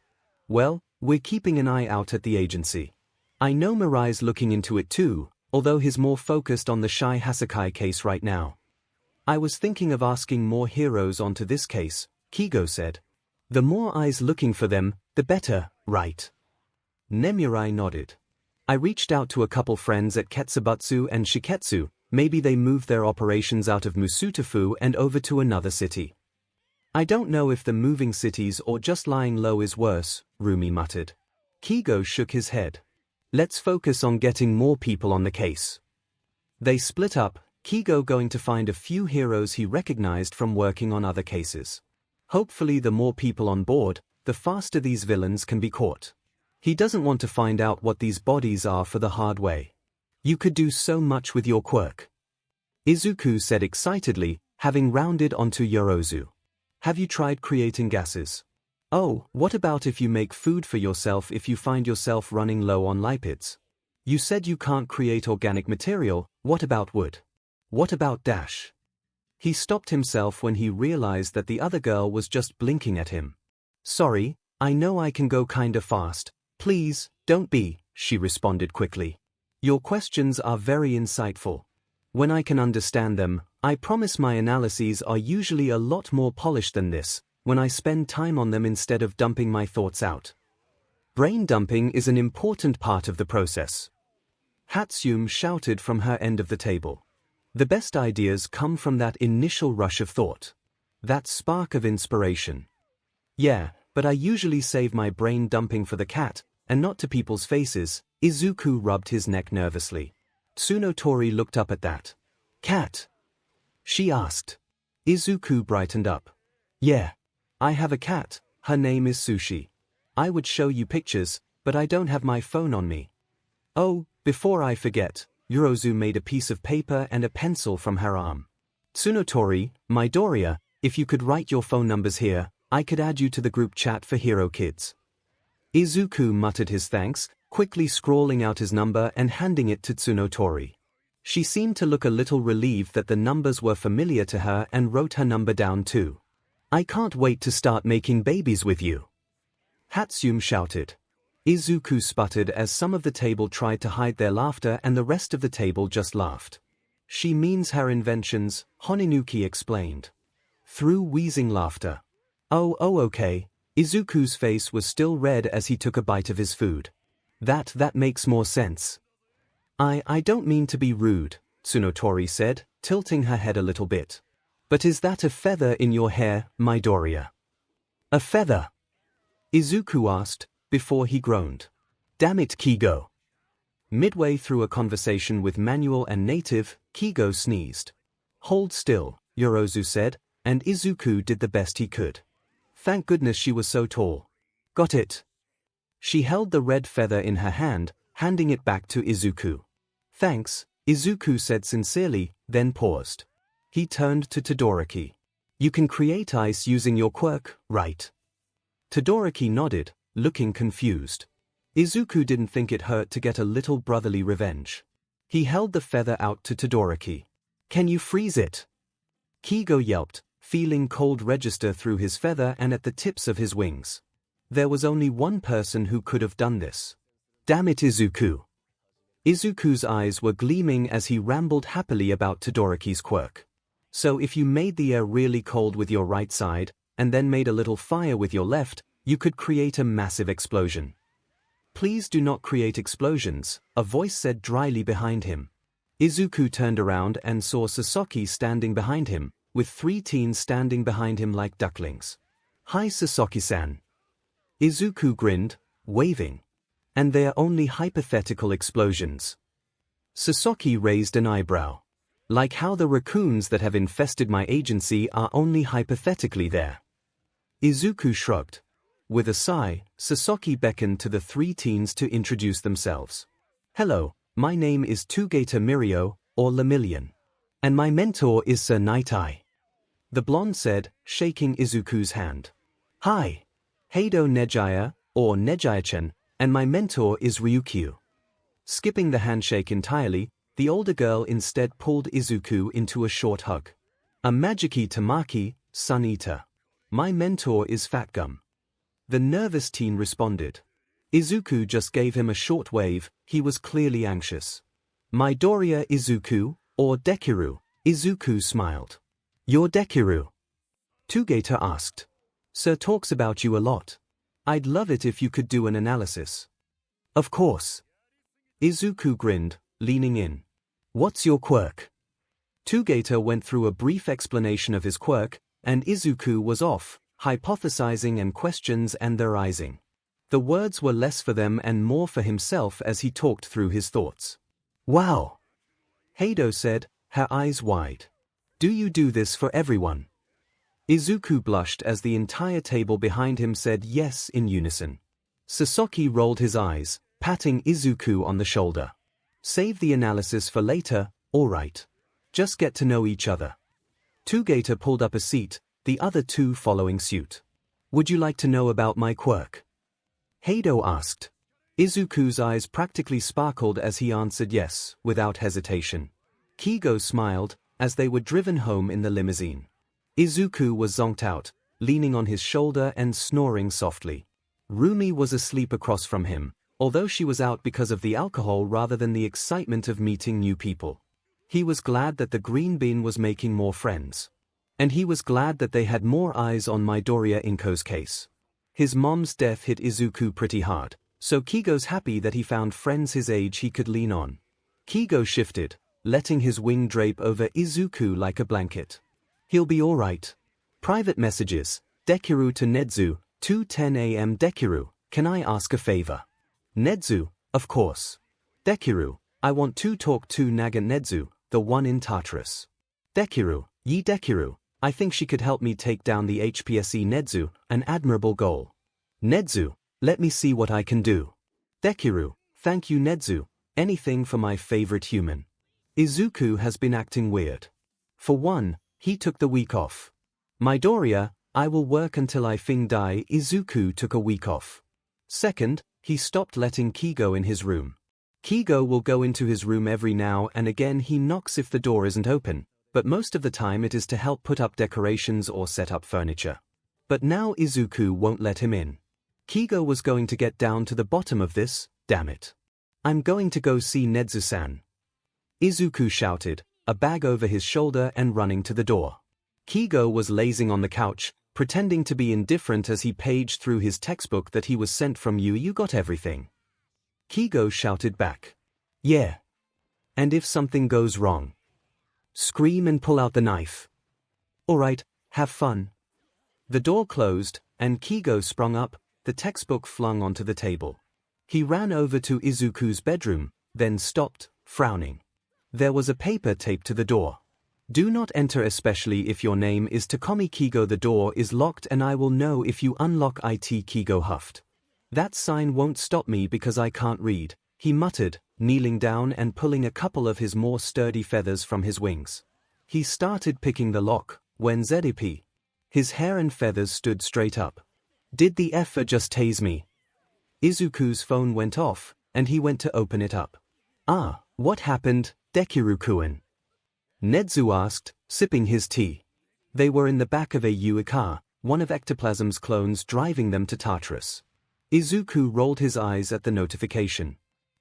Speaker 1: Well, we're keeping an eye out at the agency. I know Mirai's looking into it too, although he's more focused on the Shy Hasakai case right now. I was thinking of asking more heroes onto this case, Kigo said. The more eyes looking for them, the better, right? Nemurai nodded. I reached out to a couple friends at Ketsubutsu and Shiketsu. Maybe they moved their operations out of Musutafu and over to another city. I don't know if the moving cities or just lying low is worse, Rumi muttered. Kigo shook his head. Let's focus on getting more people on the case. They split up, Kigo going to find a few heroes he recognized from working on other cases. Hopefully the more people on board, the faster these villains can be caught. He doesn't want to find out what these bodies are for the hard way. You could do so much with your quirk. Izuku said excitedly, having rounded onto Yorozu. Have you tried creating gases? Oh, what about if you make food for yourself if you find yourself running low on lipids? You said you can't create organic material, what about wood? What about dash? He stopped himself when he realized that the other girl was just blinking at him. Sorry, I know I can go kinda fast. Please, don't be, she responded quickly. Your questions are very insightful. When I can understand them, I promise my analyses are usually a lot more polished than this, when I spend time on them instead of dumping my thoughts out. Brain dumping is an important part of the process. Hatsune shouted from her end of the table. The best ideas come from that initial rush of thought. That spark of inspiration. Yeah, but I usually save my brain dumping for the cat, and not to people's faces. Izuku rubbed his neck nervously. Tsunotori looked up at that. Cat? She asked. Izuku brightened up. Yeah. I have a cat, her name is Sushi. I would show you pictures, but I don't have my phone on me. Oh, before I forget, Yorozu made a piece of paper and a pencil from her arm. Tsunotori, Midoriya, if you could write your phone numbers here, I could add you to the group chat for Hero Kids. Izuku muttered his thanks, quickly scrawling out his number and handing it to Tsunotori. She seemed to look a little relieved that the numbers were familiar to her and wrote her number down too. I can't wait to start making babies with you. Hatsune shouted. Izuku sputtered as some of the table tried to hide their laughter and the rest of the table just laughed. She means her inventions, Honinuki explained. Through wheezing laughter. Oh okay. Izuku's face was still red as he took a bite of his food. That makes more sense. I don't mean to be rude, Tsunotori said, tilting her head a little bit. But is that a feather in your hair, Midoriya? A feather? Izuku asked, before he groaned. Damn it, 𝐒𝐲. Midway through a conversation with manual and native, 𝐒𝐲 sneezed. Hold still, Yorozu said, and Izuku did the best he could. Thank goodness she was so tall. Got it. She held the red feather in her hand, handing it back to Izuku. Thanks, Izuku said sincerely, then paused. He turned to Todoroki. You can create ice using your quirk, right? Todoroki nodded, looking confused. Izuku didn't think it hurt to get a little brotherly revenge. He held the feather out to Todoroki. Can you freeze it? 𝐒𝐲 yelped, feeling cold register through his feather and at the tips of his wings. There was only one person who could have done this. Damn it, Izuku. Izuku's eyes were gleaming as he rambled happily about Todoroki's quirk. So if you made the air really cold with your right side, and then made a little fire with your left, you could create a massive explosion. Please do not create explosions, a voice said dryly behind him. Izuku turned around and saw Sasaki standing behind him, with 3 teens standing behind him like ducklings. Hi Sasaki-san. Izuku grinned, waving. And they're only hypothetical explosions. Sasaki raised an eyebrow. Like how the raccoons that have infested my agency are only hypothetically there. Izuku shrugged. With a sigh, Sasaki beckoned to the 3 teens to introduce themselves. Hello, my name is Togeto Mirio, or Lemillion. And my mentor is Sir Night-Eye. The blonde said, shaking Izuku's hand. Hi. Heido Nejaya, or Nejaya-chan, and my mentor is Ryukyu. Skipping the handshake entirely, the older girl instead pulled Izuku into a short hug. I'm Majiki Tamaki, Sun Eater. My mentor is Fat Gum. The nervous teen responded. Izuku just gave him a short wave, he was clearly anxious. Midoriya Izuku, or Dekiru, Izuku smiled. You're Dekiru? Togeto asked. Sir talks about you a lot. I'd love it if you could do an analysis. Of course. Izuku grinned, leaning in. What's your quirk? Togeto went through a brief explanation of his quirk, and Izuku was off, hypothesizing and questions and theorizing. The words were less for them and more for himself as he talked through his thoughts. Wow! Heido said, her eyes wide. Do you do this for everyone? Izuku blushed as the entire table behind him said yes in unison. Sasaki rolled his eyes, patting Izuku on the shoulder. Save the analysis for later, alright. Just get to know each other. Togeto pulled up a seat, the other 2 following suit. Would you like to know about my quirk? Heido asked. Izuku's eyes practically sparkled as he answered yes, without hesitation. 𝐒𝐲 smiled, as they were driven home in the limousine. Izuku was zonked out, leaning on his shoulder and snoring softly. Rumi was asleep across from him, although she was out because of the alcohol rather than the excitement of meeting new people. He was glad that the green bean was making more friends. And he was glad that they had more eyes on Midoriya Inko's case. His mom's death hit Izuku pretty hard, so 𝐒𝐲's happy that he found friends his age he could lean on. 𝐒𝐲 shifted, letting his wing drape over Izuku like a blanket. He'll be alright. Private messages. Dekiru to Nedzu, 2:10 a.m. Dekiru, can I ask a favor? Nedzu, of course. Dekiru, I want to talk to Naga Nedzu, the one in Tartarus. Dekiru, Dekiru, I think she could help me take down the HPSE Nedzu, an admirable goal. Nedzu, let me see what I can do. Dekiru, thank you Nedzu, anything for my favorite human. Izuku has been acting weird. For one, he took the week off. Midoriya, I will work until I die. Izuku took a week off. Second, he stopped letting 𝐒𝐲 in his room. 𝐒𝐲 will go into his room every now and again. He knocks if the door isn't open, but most of the time it is to help put up decorations or set up furniture. But now Izuku won't let him in. 𝐒𝐲 was going to get down to the bottom of this, damn it. I'm going to go see Nedzu-san. Izuku shouted, a bag over his shoulder and running to the door. 𝐒𝐲 was lazing on the couch, pretending to be indifferent as he paged through his textbook that he was sent from you. You got everything. 𝐒𝐲 shouted back. Yeah. And if something goes wrong? Scream and pull out the knife. Alright, have fun. The door closed, and 𝐒𝐲 sprung up, the textbook flung onto the table. He ran over to Izuku's bedroom, then stopped, frowning. There was a paper taped to the door. Do not enter, especially if your name is Takumi 𝐒𝐲. The door is locked and I will know if you unlock it. 𝐒𝐲 huffed. That sign won't stop me because I can't read, he muttered, kneeling down and pulling a couple of his more sturdy feathers from his wings. He started picking the lock, when ZP. His hair and feathers stood straight up. Did the effer just tase me? Izuku's phone went off, and he went to open it up. Ah, what happened, Dekiru-kun? Nedzu asked, sipping his tea. They were in the back of a 𝐒𝐻𝐽, one of Ectoplasm's clones, driving them to Tartarus. Izuku rolled his eyes at the notification.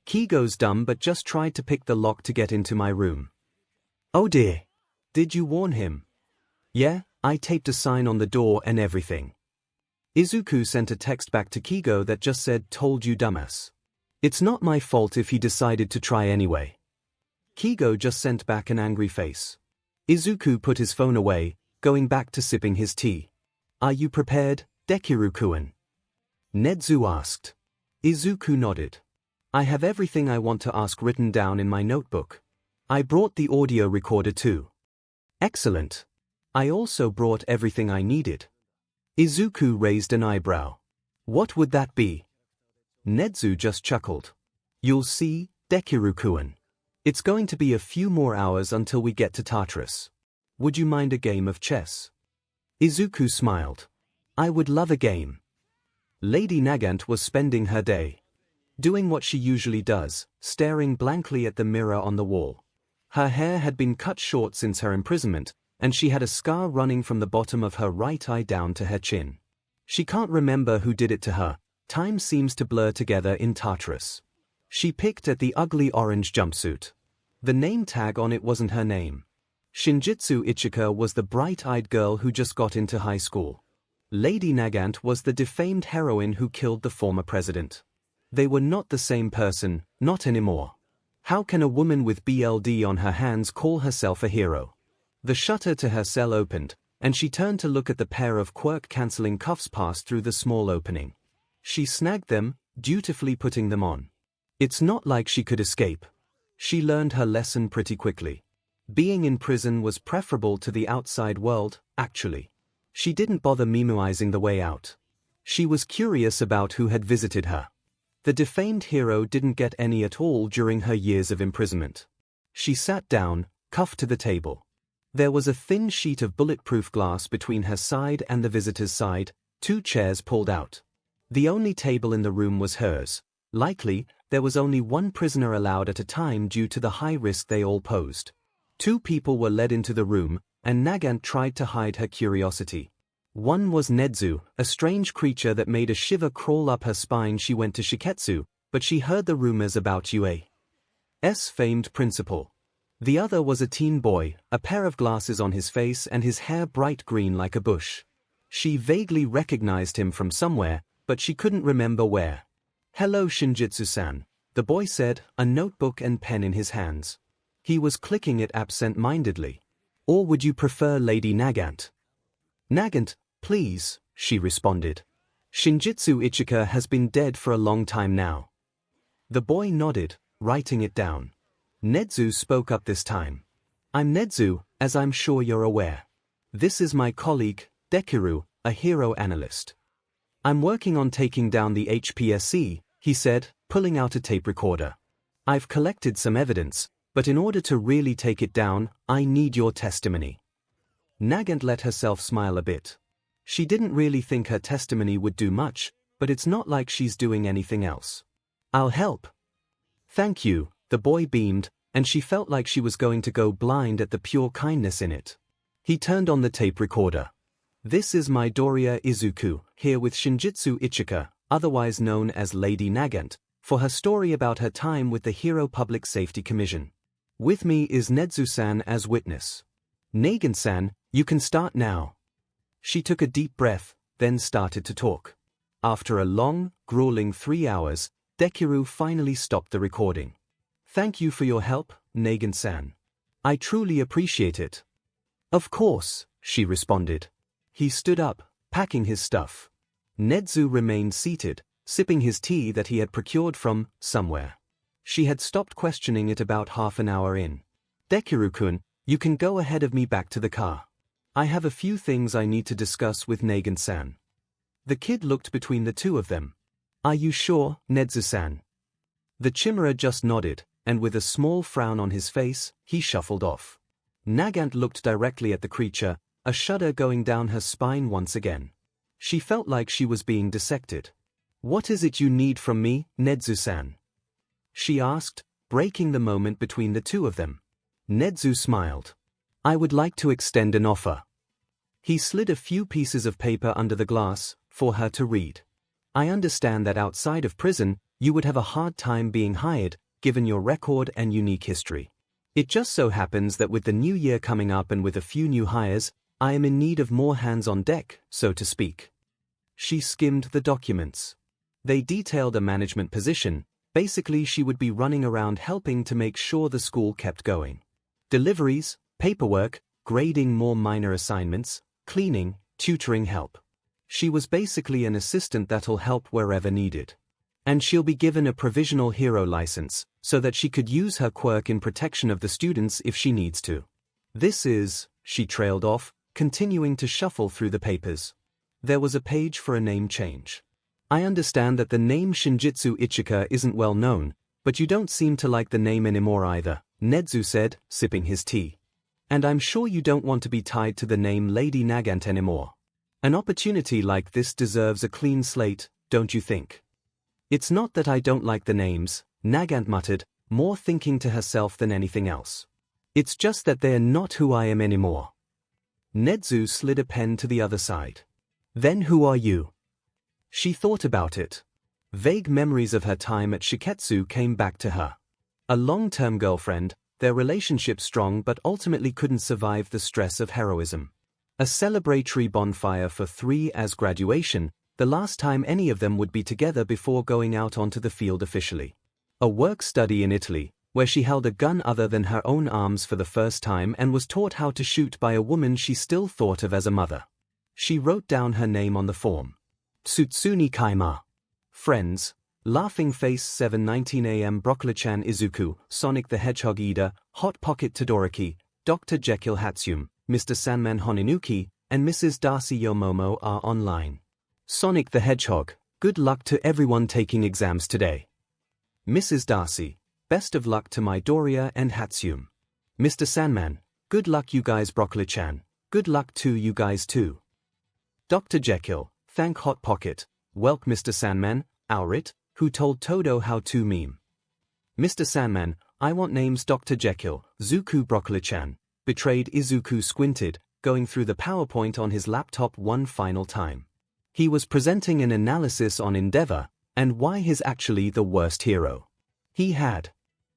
Speaker 1: 𝐒𝐲's dumb but just tried to pick the lock to get into my room. Oh dear. Did you warn him? Yeah, I taped a sign on the door and everything. Izuku sent a text back to 𝐒𝐲 that just said, told you, dumbass. It's not my fault if he decided to try anyway. 𝐒𝐲 just sent back an angry face. Izuku put his phone away, going back to sipping his tea. Are you prepared, Dekiru-kun? Nedzu asked. Izuku nodded. I have everything I want to ask written down in my notebook. I brought the audio recorder too. Excellent. I also brought everything I needed. Izuku raised an eyebrow. What would that be? Nedzu just chuckled. You'll see, Dekiru-kun. It's going to be a few more hours until we get to Tartarus. Would you mind a game of chess? Izuku smiled. I would love a game. Lady Nagant was spending her day doing what she usually does, staring blankly at the mirror on the wall. Her hair had been cut short since her imprisonment, and she had a scar running from the bottom of her right eye down to her chin. She can't remember who did it to her. Time seems to blur together in Tartarus. She picked at the ugly orange jumpsuit. The name tag on it wasn't her name. Shinjitsu Ichika was the bright-eyed girl who just got into high school. Lady Nagant was the defamed heroine who killed the former president. They were not the same person, not anymore. How can a woman with BLD on her hands call herself a hero? The shutter to her cell opened, and she turned to look at the pair of quirk-canceling cuffs passed through the small opening. She snagged them, dutifully putting them on. It's not like she could escape. She learned her lesson pretty quickly. Being in prison was preferable to the outside world, actually. She didn't bother memoizing the way out. She was curious about who had visited her. The defamed hero didn't get any at all during her years of imprisonment. She sat down, cuffed to the table. There was a thin sheet of bulletproof glass between her side and the visitor's side, 2 chairs pulled out. The only table in the room was hers. Likely, there was only one prisoner allowed at a time due to the high risk they all posed. 2 people were led into the room, and Nagant tried to hide her curiosity. One was Nedzu, a strange creature that made a shiver crawl up her spine. She went to Shiketsu, but she heard the rumors about UA's famed principal. The other was a teen boy, a pair of glasses on his face and his hair bright green like a bush. She vaguely recognized him from somewhere, but she couldn't remember where. Hello Shinjitsu-san, the boy said, a notebook and pen in his hands. He was clicking it absent-mindedly. Or would you prefer Lady Nagant? Nagant, please, she responded. Shinjitsu Ichika has been dead for a long time now. The boy nodded, writing it down. Nedzu spoke up this time. I'm Nedzu, as I'm sure you're aware. This is my colleague, Dekiru, a hero analyst. I'm working on taking down the HPSC, he said, pulling out a tape recorder. I've collected some evidence, but in order to really take it down, I need your testimony. Nagant let herself smile a bit. She didn't really think her testimony would do much, but it's not like she's doing anything else. I'll help. Thank you, the boy beamed, and she felt like she was going to go blind at the pure kindness in it. He turned on the tape recorder. This is Midoriya Izuku, here with Shinjitsu Ichika, otherwise known as Lady Nagant, for her story about her time with the Hero Public Safety Commission. With me is Nedzu-san as witness. Nagant-san, you can start now. She took a deep breath, then started to talk. After a long, grueling 3 hours, Dekiru finally stopped the recording. Thank you for your help, Nagant-san. I truly appreciate it. Of course, she responded. He stood up, packing his stuff. 𝐻𝐻𝐻 remained seated, sipping his tea that he had procured from somewhere. She had stopped questioning it about half an hour in. Deku-kun, you can go ahead of me back to the car. I have a few things I need to discuss with Nagant-san. The kid looked between the two of them. Are you sure, 𝐻𝐻𝐻-san? The chimera just nodded, and with a small frown on his face, he shuffled off. Nagant looked directly at the creature, a shudder going down her spine once again. She felt like she was being dissected. What is it you need from me, 𝐻𝐻𝐻-san? She asked, breaking the moment between the two of them. 𝐻𝐻𝐻 smiled. I would like to extend an offer. He slid a few pieces of paper under the glass, for her to read. I understand that outside of prison, you would have a hard time being hired, given your record and unique history. It just so happens that with the new year coming up and with a few new hires, I am in need of more hands on deck, so to speak. She skimmed the documents. They detailed a management position. Basically, she would be running around helping to make sure the school kept going. Deliveries, paperwork, grading more minor assignments, cleaning, tutoring help. She was basically an assistant that'll help wherever needed. And she'll be given a provisional hero license, so that she could use her quirk in protection of the students if she needs to. This is, she trailed off, continuing to shuffle through the papers. There was a page for a name change. I understand that the name Shinjitsu Ichika isn't well known, but you don't seem to like the name anymore either, 𝐻𝐻𝐻 said, sipping his tea. And I'm sure you don't want to be tied to the name Lady Nagant anymore. An opportunity like this deserves a clean slate, don't you think? It's not that I don't like the names, Nagant muttered, more thinking to herself than anything else. It's just that they're not who I am anymore. 𝐻𝐻𝐻 slid a pen to the other side. Then who are you? She thought about it. Vague memories of her time at Shiketsu came back to her. A long-term girlfriend, their relationship strong but ultimately couldn't survive the stress of heroism. A celebratory bonfire for 3 as graduation, the last time any of them would be together before going out onto the field officially. A work study in Italy, where she held a gun other than her own arms for the first time and was taught how to shoot by a woman she still thought of as a mother. She wrote down her name on the form. Tsutsuni Kaima. Friends, Laughing Face 7:19 AM Broccoli-chan Izuku, Sonic the Hedgehog Ida, Hot Pocket Todoroki, Dr. Jekyll Hatsum, Mr. Sandman Honinuki, and Mrs. Darcy Yomomo are online. Sonic the Hedgehog, good luck to everyone taking exams today. Mrs. Darcy, best of luck to Midoriya and Hatsum. Mr. Sandman, good luck you guys. Broccoli-chan, good luck to you guys too. Dr. Jekyll, thank Hot Pocket, welk Mr. Sandman, Aurit, who told Todo how to meme. Mr. Sandman, I want names. Dr. Jekyll, Zuku. Broccoli-chan, betrayed. Izuku squinted, going through the PowerPoint on his laptop one final time. He was presenting an analysis on Endeavor, and why he's actually the worst hero. He had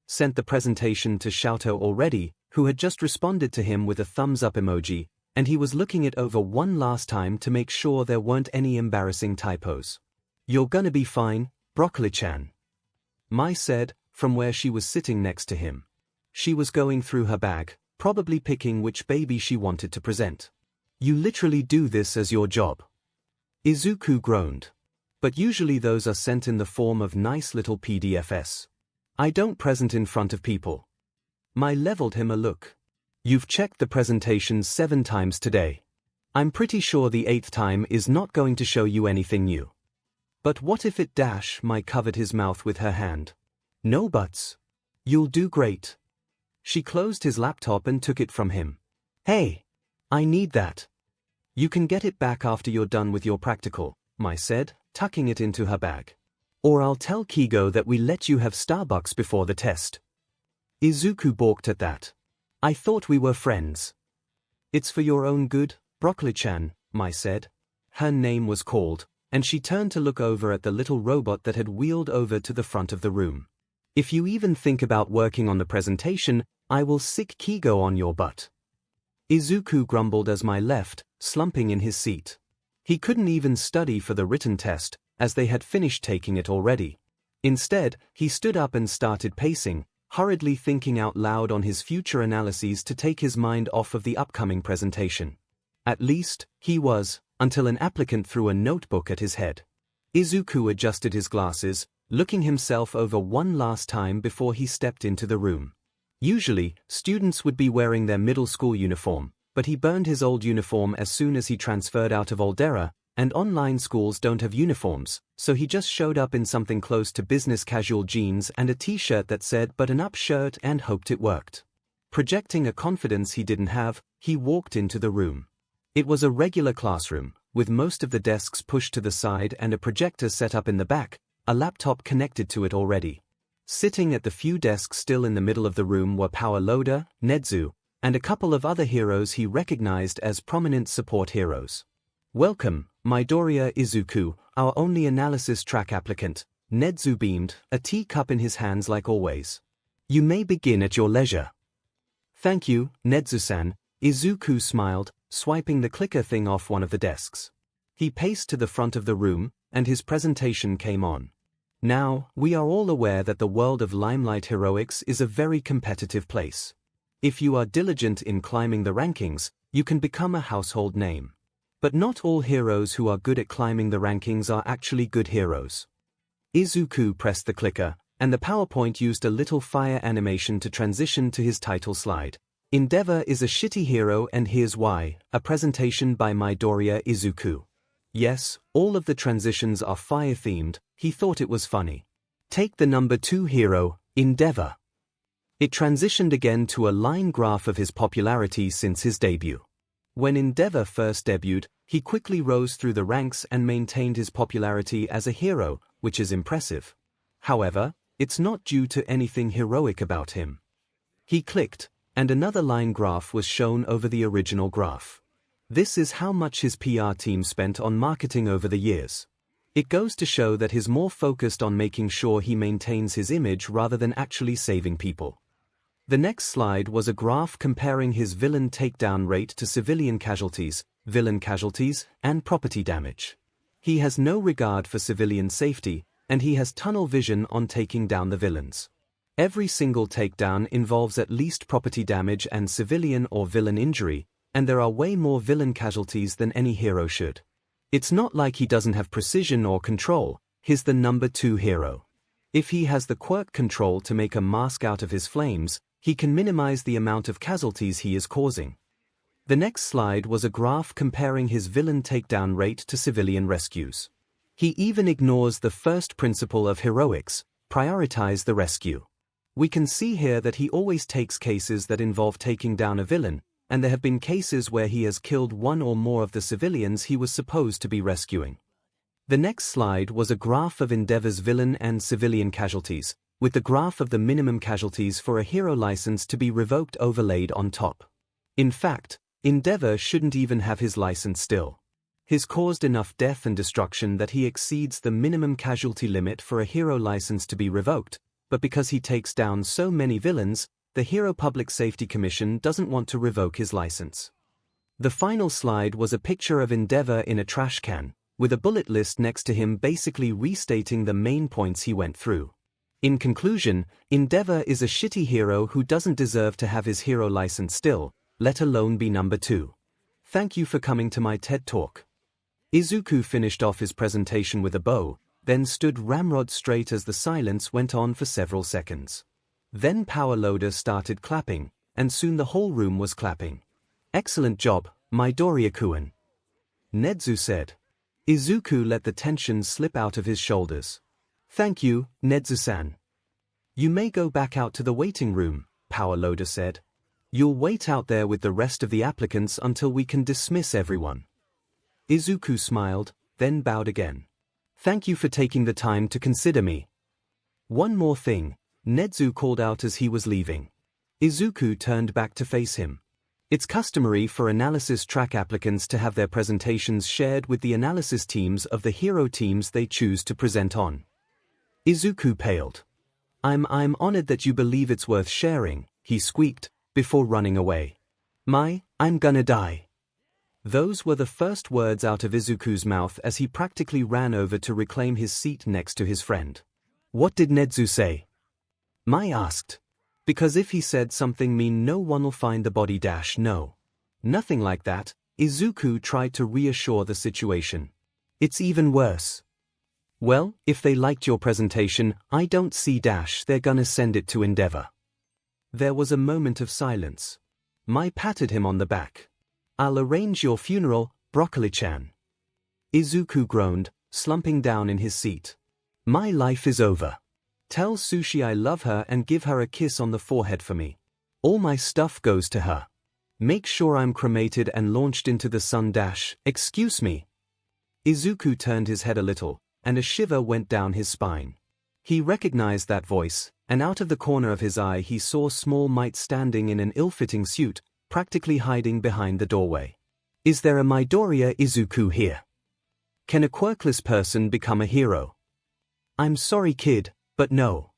Speaker 1: sent the presentation to Xiaotou already, who had just responded to him with a thumbs-up emoji, and he was looking it over one last time to make sure there weren't any embarrassing typos. You're gonna be fine, Broccoli-chan, Mai said, from where she was sitting next to him. She was going through her bag, probably picking which baby she wanted to present. You literally do this as your job. Izuku groaned. But usually those are sent in the form of nice little PDFs. I don't present in front of people. Mai leveled him a look. You've checked the presentation 7 times today. I'm pretty sure the 8th time is not going to show you anything new. But what if it dash? Mai covered his mouth with her hand. No buts. You'll do great. She closed his laptop and took it from him. Hey, I need that. You can get it back after you're done with your practical, Mai said, tucking it into her bag. Or I'll tell Kigo that we let you have Starbucks before the test. Izuku balked at that. I thought we were friends. It's for your own good, Broccoli-chan, Mai said. Her name was called, and she turned to look over at the little robot that had wheeled over to the front of the room. If you even think about working on the presentation, I will sick Kigo on your butt. Izuku grumbled as Mai left, slumping in his seat. He couldn't even study for the written test, as they had finished taking it already. Instead, he stood up and started pacing, hurriedly thinking out loud on his future analyses to take his mind off of the upcoming presentation. At least, he was, until an applicant threw a notebook at his head. Izuku adjusted his glasses, looking himself over one last time before he stepped into the room. Usually, students would be wearing their middle school uniform, but he burned his old uniform as soon as he transferred out of Aldera, and online schools don't have uniforms, so he just showed up in something close to business casual jeans and a t-shirt that said button-up shirt and hoped it worked. Projecting a confidence he didn't have, he walked into the room. It was a regular classroom, with most of the desks pushed to the side and a projector set up in the back, a laptop connected to it already. Sitting at the few desks still in the middle of the room were 𝐺, Nezu, and a couple of other heroes he recognized as prominent support heroes. "Welcome, Midoriya Izuku, our only analysis track applicant," Nezu beamed, a teacup in his hands like always. "You may begin at your leisure." "Thank you, Nezu-san," Izuku smiled, swiping the clicker thing off one of the desks. He paced to the front of the room, and his presentation came on. Now, we are all aware that the world of Limelight Heroics is a very competitive place. If you are diligent in climbing the rankings, you can become a household name. But not all heroes who are good at climbing the rankings are actually good heroes. Izuku pressed the clicker, and the PowerPoint used a little fire animation to transition to his title slide. "Endeavor is a shitty hero and here's why," a presentation by Midoriya Izuku. Yes, all of the transitions are fire-themed, he thought it was funny. "Take the number 2 hero, Endeavor." It transitioned again to a line graph of his popularity since his debut. When Endeavor first debuted, he quickly rose through the ranks and maintained his popularity as a hero, which is impressive. However, it's not due to anything heroic about him. He clicked, and another line graph was shown over the original graph. This is how much his PR team spent on marketing over the years. It goes to show that he's more focused on making sure he maintains his image rather than actually saving people. The next slide was a graph comparing his villain takedown rate to civilian casualties, villain casualties, and property damage. He has no regard for civilian safety, and he has tunnel vision on taking down the villains. Every single takedown involves at least property damage and civilian or villain injury, and there are way more villain casualties than any hero should. It's not like he doesn't have precision or control, he's the number 2 hero. If he has the quirk control to make a mask out of his flames, he can minimize the amount of casualties he is causing. The next slide was a graph comparing his villain takedown rate to civilian rescues. He even ignores the first principle of heroics, prioritize the rescue. We can see here that he always takes cases that involve taking down a villain, and there have been cases where he has killed one or more of the civilians he was supposed to be rescuing. The next slide was a graph of Endeavor's villain and civilian casualties, with the graph of the minimum casualties for a hero license to be revoked overlaid on top. In fact, Endeavor shouldn't even have his license still. He's caused enough death and destruction that he exceeds the minimum casualty limit for a hero license to be revoked, but because he takes down so many villains, the Hero Public Safety Commission doesn't want to revoke his license. The final slide was a picture of Endeavor in a trash can, with a bullet list next to him basically restating the main points he went through. In conclusion, Endeavor is a shitty hero who doesn't deserve to have his hero license still, let alone be number 2. Thank you for coming to my TED Talk. Izuku finished off his presentation with a bow, then stood ramrod straight as the silence went on for several seconds. Then 𝐺 started clapping, and soon the whole room was clapping. "Excellent job, Midoriya-kun," Nezu said. Izuku let the tension slip out of his shoulders. "Thank you, Nezu-san. You may go back out to the waiting room," 𝐺 said. "You'll wait out there with the rest of the applicants until we can dismiss everyone." Izuku smiled, then bowed again. "Thank you for taking the time to consider me." "One more thing," Nezu called out as he was leaving. Izuku turned back to face him. "It's customary for analysis track applicants to have their presentations shared with the analysis teams of the hero teams they choose to present on." Izuku paled. I'm honored that you believe it's worth sharing," he squeaked, before running away. I'm gonna die." Those were the first words out of Izuku's mouth as he practically ran over to reclaim his seat next to his friend. "What did Nezu say?" Mai asked. Because if he said something mean no one'll find the body dash no. Nothing like that, Izuku tried to reassure the situation. It's even worse. Well, if they liked your presentation, I don't see dash they're gonna send it to Endeavor. There was a moment of silence. Mai patted him on the back. I'll arrange your funeral, Broccoli-chan. Izuku groaned, slumping down in his seat. My life is over. Tell Sushi I love her and give her a kiss on the forehead for me. All my stuff goes to her. Make sure I'm cremated and launched into the sun dash, excuse me. Izuku turned his head a little, and a shiver went down his spine. He recognized that voice, and out of the corner of his eye he saw Small Might standing in an ill-fitting suit, practically hiding behind the doorway. Is there a Midoriya Izuku here? Can a quirkless person become a hero? I'm sorry kid, but no.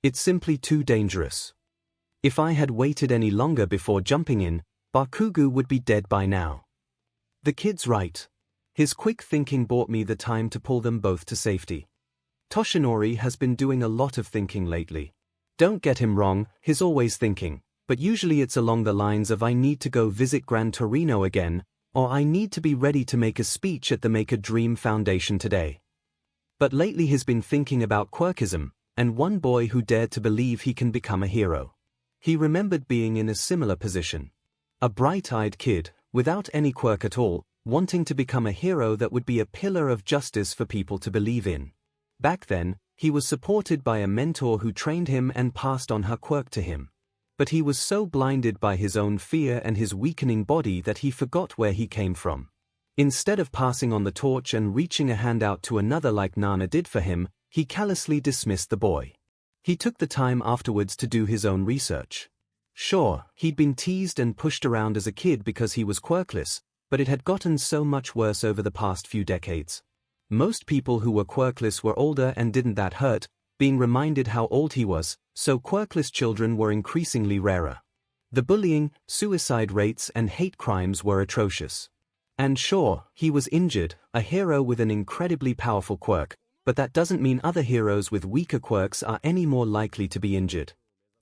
Speaker 1: It's simply too dangerous. If I had waited any longer before jumping in, Bakugo would be dead by now. The kid's right. His quick thinking bought me the time to pull them both to safety. Toshinori has been doing a lot of thinking lately. Don't get him wrong, he's always thinking, but usually it's along the lines of I need to go visit Gran Torino again, or I need to be ready to make a speech at the Make a Dream Foundation today. But lately he's been thinking about quirkism, and one boy who dared to believe he can become a hero. He remembered being in a similar position. A bright-eyed kid, without any quirk at all, wanting to become a hero that would be a pillar of justice for people to believe in. Back then, he was supported by a mentor who trained him and passed on her quirk to him. But he was so blinded by his own fear and his weakening body that he forgot where he came from. Instead of passing on the torch and reaching a hand out to another like Nana did for him, he callously dismissed the boy. He took the time afterwards to do his own research. Sure, he'd been teased and pushed around as a kid because he was quirkless, but it had gotten so much worse over the past few decades. Most people who were quirkless were older and didn't that hurt, being reminded how old he was, so quirkless children were increasingly rarer. The bullying, suicide rates and hate crimes were atrocious. And sure, he was injured, a hero with an incredibly powerful quirk, but that doesn't mean other heroes with weaker quirks are any more likely to be injured.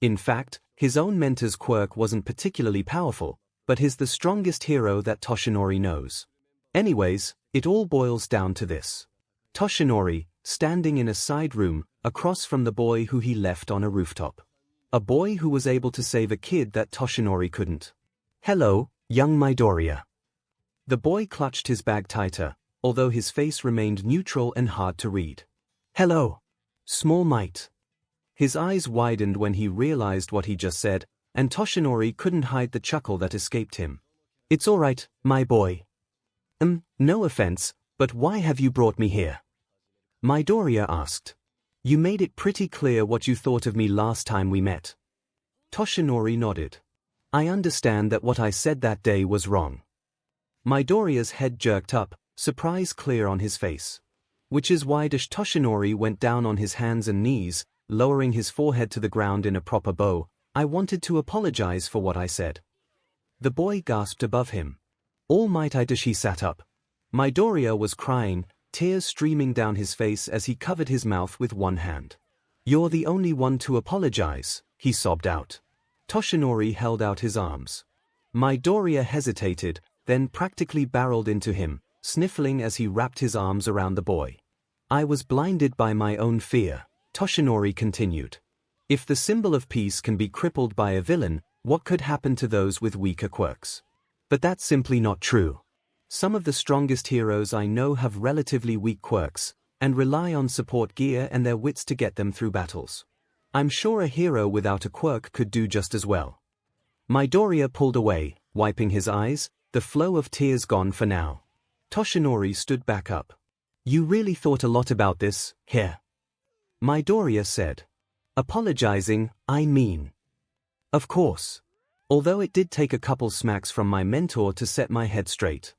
Speaker 1: In fact, his own mentor's quirk wasn't particularly powerful, but he's the strongest hero that Toshinori knows. Anyways, it all boils down to this. Toshinori, standing in a side room, across from the boy who he left on a rooftop. A boy who was able to save a kid that Toshinori couldn't. Hello, young Midoriya. The boy clutched his bag tighter, although his face remained neutral and hard to read. Hello. Small Might. His eyes widened when he realized what he just said, and Toshinori couldn't hide the chuckle that escaped him. It's all right, my boy. No offense, but why have you brought me here? Midoriya asked. You made it pretty clear what you thought of me last time we met. Toshinori nodded. I understand that what I said that day was wrong. Midoriya's head jerked up, surprise clear on his face. Which is why Toshinori went down on his hands and knees, lowering his forehead to the ground in a proper bow. I wanted to apologize for what I said. The boy gasped above him. All Might he sat up. Midoriya was crying, tears streaming down his face as he covered his mouth with one hand. You're the only one to apologize, he sobbed out. Toshinori held out his arms. Midoriya hesitated, then practically barreled into him, sniffling as he wrapped his arms around the boy. I was blinded by my own fear, Toshinori continued. If the symbol of peace can be crippled by a villain, what could happen to those with weaker quirks? But that's simply not true. Some of the strongest heroes I know have relatively weak quirks, and rely on support gear and their wits to get them through battles. I'm sure a hero without a quirk could do just as well. Midoriya pulled away, wiping his eyes, the flow of tears gone for now. Toshinori stood back up. You really thought a lot about this, here? Midoriya said. Apologizing, I mean. Of course. Although it did take a couple smacks from my mentor to set my head straight.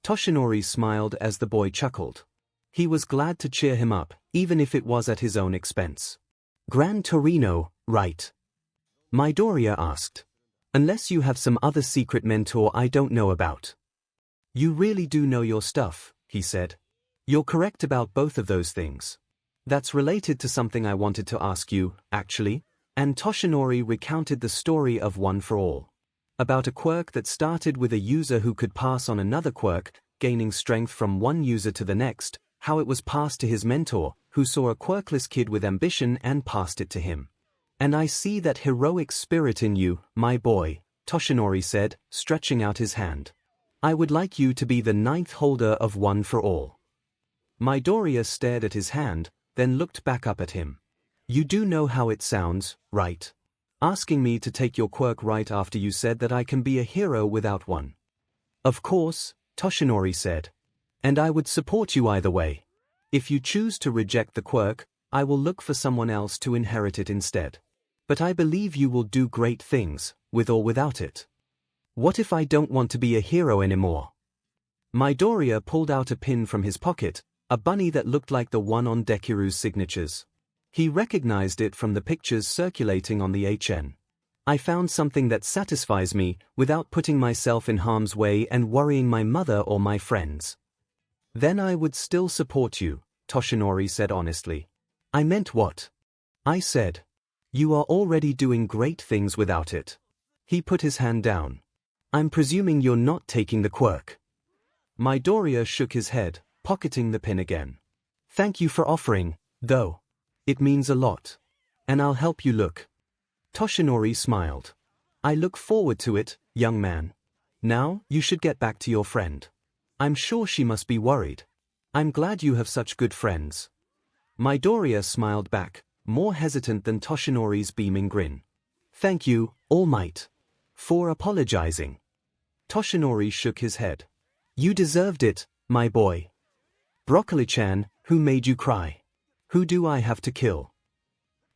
Speaker 1: Toshinori smiled as the boy chuckled. He was glad to cheer him up, even if it was at his own expense. Gran Torino, right? Midoriya asked. Unless you have some other secret mentor I don't know about. You really do know your stuff, he said. You're correct about both of those things. That's related to something I wanted to ask you, actually. And Toshinori recounted the story of One for All. About a quirk that started with a user who could pass on another quirk, gaining strength from one user to the next, how it was passed to his mentor, who saw a quirkless kid with ambition and passed it to him. "And I see that heroic spirit in you, my boy," Toshinori said, stretching out his hand. "I would like you to be the 9th holder of One for All." Midoriya stared at his hand, then looked back up at him. "You do know how it sounds, right? Asking me to take your quirk right after you said that I can be a hero without one." "Of course," Toshinori said. "And I would support you either way. If you choose to reject the quirk, I will look for someone else to inherit it instead. But I believe you will do great things, with or without it. What if I don't want to be a hero anymore?" Midoriya pulled out a pin from his pocket, a bunny that looked like the one on Dekuru's signatures. He recognized it from the pictures circulating on the HN. "I found something that satisfies me, without putting myself in harm's way and worrying my mother or my friends." "Then I would still support you," Toshinori said honestly. "I meant what I said. You are already doing great things without it." He put his hand down. "I'm presuming you're not taking the quirk." Midoriya shook his head, pocketing the pin again. "Thank you for offering, though. It means a lot. And I'll help you look." Toshinori smiled. "I look forward to it, young man. Now, you should get back to your friend. I'm sure she must be worried. I'm glad you have such good friends." Midoriya smiled back, more hesitant than Toshinori's beaming grin. "Thank you, All Might, for apologizing." Toshinori shook his head. "You deserved it, my boy. Broccoli-chan, who made you cry? Who do I have to kill?"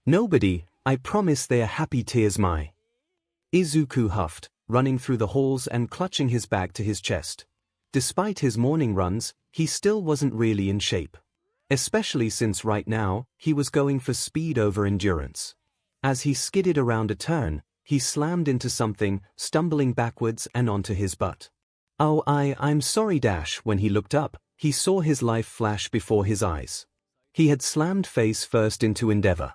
Speaker 1: "Nobody, I promise they are happy tears my." Izuku huffed, running through the halls and clutching his bag to his chest. Despite his morning runs, he still wasn't really in shape. Especially since right now, he was going for speed over endurance. As he skidded around a turn, he slammed into something, stumbling backwards and onto his butt. "Oh, I'm sorry." When he looked up, he saw his life flash before his eyes. He had slammed face first into Endeavor.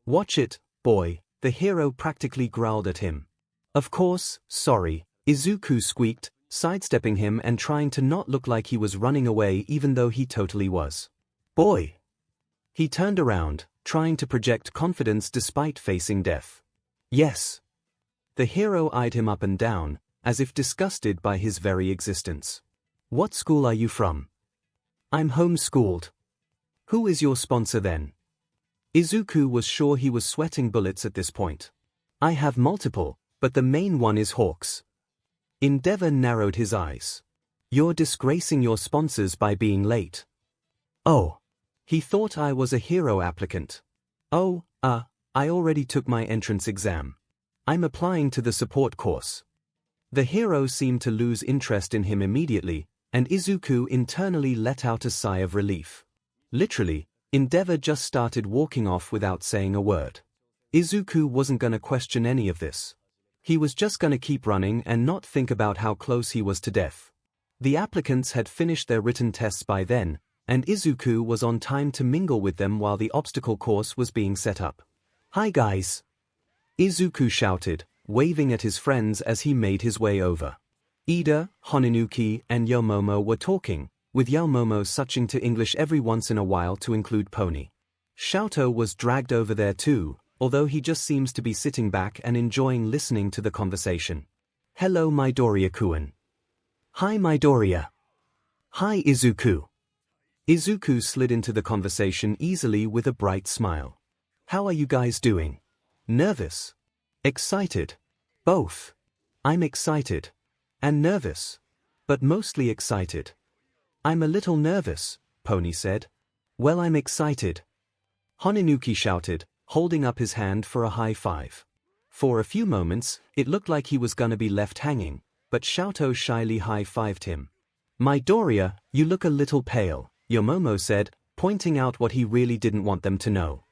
Speaker 1: "Watch it, boy," the hero practically growled at him. "Of course, sorry," Izuku squeaked, sidestepping him and trying to not look like he was running away even though he totally was. "Boy!" He turned around, trying to project confidence despite facing death. "Yes." The hero eyed him up and down, as if disgusted by his very existence. "What school are you from?" "I'm homeschooled." "Who is your sponsor then?" Izuku was sure he was sweating bullets at this point. "I have multiple, but the main one is Hawks." Endeavor narrowed his eyes. "You're disgracing your sponsors by being late." "Oh. He thought I was a hero applicant." "Oh, I already took my entrance exam. I'm applying to the support course." The hero seemed to lose interest in him immediately, and Izuku internally let out a sigh of relief. Literally, Endeavor just started walking off without saying a word. Izuku wasn't gonna question any of this. He was just gonna keep running and not think about how close he was to death. The applicants had finished their written tests by then, and Izuku was on time to mingle with them while the obstacle course was being set up. "Hi guys!" Izuku shouted, waving at his friends as he made his way over. Ida, Honinuki, and Yomomo were talking, with Yomomo switching to English every once in a while to include Pony. Xiaoto was dragged over there too, although he just seems to be sitting back and enjoying listening to the conversation. "Hello Midoriya-kun." "Hi Midoriya." "Hi Izuku." Izuku slid into the conversation easily with a bright smile. "How are you guys doing? Nervous? Excited? Both. I'm excited. And nervous. But mostly excited." "I'm a little nervous," Pony said. "Well, I'm excited." Honinuki shouted, holding up his hand for a high five. For a few moments, it looked like he was gonna be left hanging, but Xiaoto shyly high-fived him. "Midoriya, you look a little pale," Yomomo said, pointing out what he really didn't want them to know.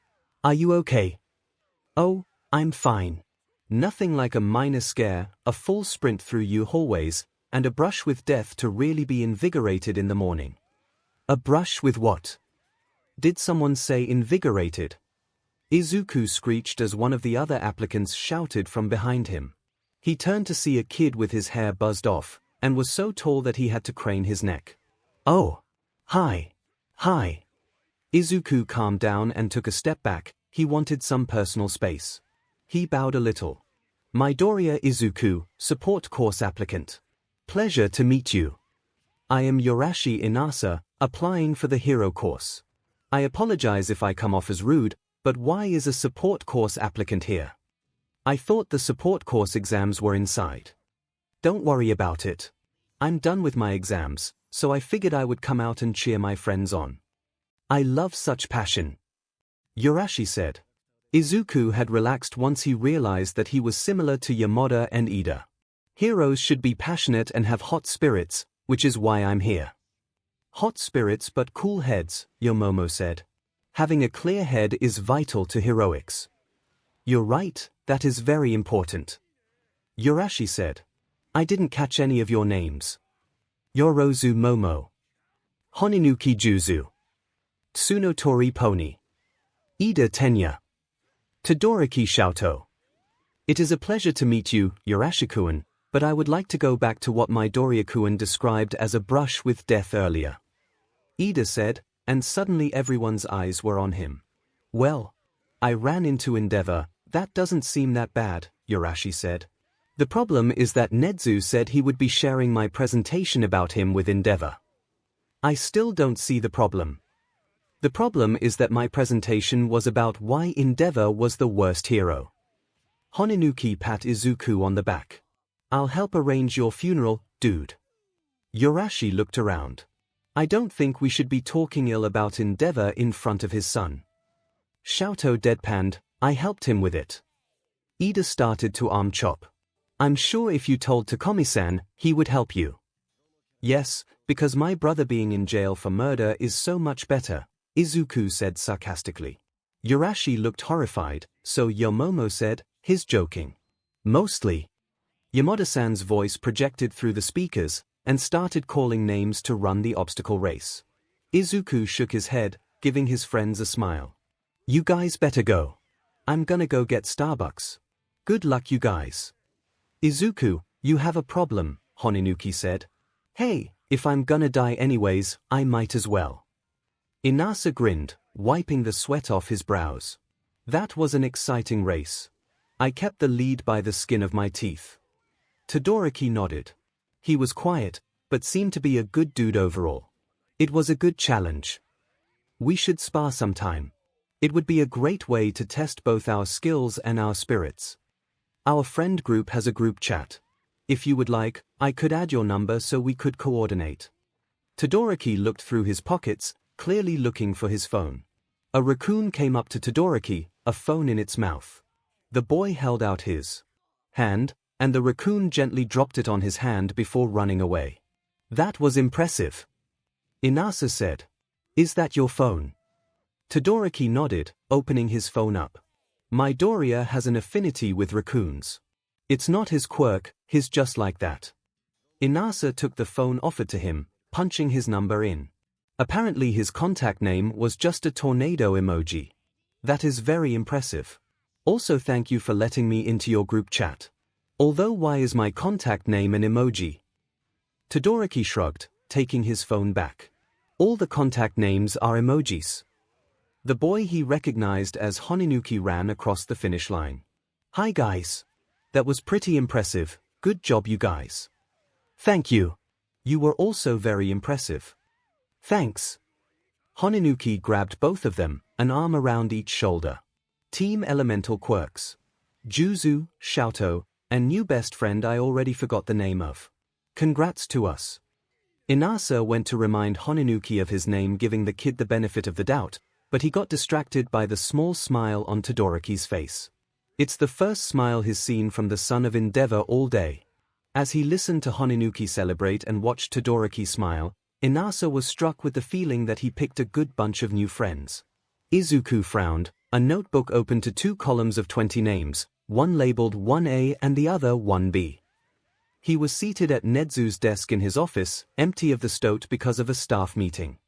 Speaker 1: "Are you okay?" "Oh, I'm fine. Nothing like a minor scare, a full sprint through you hallways, and a brush with death to really be invigorated in the morning." "A brush with what? Did someone say invigorated?" 𝐒𝐬𝐽 screeched as one of the other applicants shouted from behind him. He turned to see a kid with his hair buzzed off, and was so tall that he had to crane his neck. "Oh. Hi. Hi." 𝐒𝐬𝐽 calmed down and took a step back. He wanted some personal space. He bowed a little. "Midoriya 𝐒𝐬𝐽, support course applicant. Pleasure to meet you. I am Yorashi Inasa, applying for the hero course. I apologize if I come off as rude, but why is a support course applicant here? I thought the support course exams were inside." "Don't worry about it. I'm done with my exams, so I figured I would come out and cheer my friends on. I love such passion," Yorashi said. 𝐒𝐬𝐽 had relaxed once he realized that he was similar to Yamada and Ida. Heroes should be passionate and have hot spirits, which is why I'm here. "Hot spirits but cool heads," Yomomo said. "Having a clear head is vital to heroics." "You're right, that is very important," Yorashi said. "I didn't catch any of your names." "Yorozu Momo. Honinuki Juzu. Tsunotori Pony. Ida Tenya. Todoroki Shoto. It is a pleasure to meet you, Yorashi-kun, but I would like to go back to what Midoriya-kun described as a brush with death earlier," Ida said, and suddenly everyone's eyes were on him. "Well, I ran into Endeavor. That doesn't seem that bad," Yorashi said. "The problem is that Nezu said he would be sharing my presentation about him with Endeavor. I still don't see the problem. The problem is that my presentation was about why Endeavor was the worst hero." Honinuki pat 𝐒𝐬𝐽 on the back. "I'll help arrange your funeral, dude." Yorashi looked around. "I don't think we should be talking ill about Endeavor in front of his son." Shoto deadpanned, "I helped him with it." Ida started to arm chop. "I'm sure if you told Takomi-san, he would help you." "Yes, because my brother being in jail for murder is so much better," 𝐒𝐬𝐽 said sarcastically. Yorashi looked horrified, so Yomomo said, "He's joking." "Mostly." Yamada-san's voice projected through the speakers, and started calling names to run the obstacle race. 𝐒𝐬𝐽 shook his head, giving his friends a smile. "You guys better go. I'm gonna go get Starbucks. Good luck you guys." "𝐒𝐬𝐽, you have a problem," Honinuki said. "Hey, if I'm gonna die anyways, I might as well." Inasa grinned, wiping the sweat off his brows. "That was an exciting race. I kept the lead by the skin of my teeth." Todoroki nodded. He was quiet, but seemed to be a good dude overall. "It was a good challenge. We should spar sometime. It would be a great way to test both our skills and our spirits. Our friend group has a group chat. If you would like, I could add your number so we could coordinate." Todoroki looked through his pockets, clearly looking for his phone. A raccoon came up to Todoroki, a phone in its mouth. The boy held out his hand, and the raccoon gently dropped it on his hand before running away. "That was impressive," Inasa said. "Is that your phone?" Todoroki nodded, opening his phone up. Midoriya has an affinity with raccoons. It's not his quirk, he's just like that. Inasa took the phone offered to him, punching his number in. Apparently his contact name was just a tornado emoji. "That is very impressive. Also thank you for letting me into your group chat. Although why is my contact name an emoji?" Todoroki shrugged, taking his phone back. "All the contact names are emojis." The boy he recognized as Honinuki ran across the finish line. "Hi guys. That was pretty impressive, good job you guys." "Thank you. You were also very impressive." "Thanks." Honinuki grabbed both of them, an arm around each shoulder. Team Elemental Quirks. Juzu, Shoto, and new best friend I already forgot the name of. Congrats to us. Inasa went to remind Honinuki of his name, giving the kid the benefit of the doubt, but he got distracted by the small smile on Todoroki's face. It's the first smile he's seen from the son of Endeavor all day. As he listened to Honinuki celebrate and watched Todoroki smile, Inasa was struck with the feeling that he picked a good bunch of new friends. 𝐒𝐬𝐽 frowned, a notebook opened to 2 columns of 20 names, one labeled 1A and the other 1B. He was seated at Nezu's desk in his office, empty of the stoat because of a staff meeting.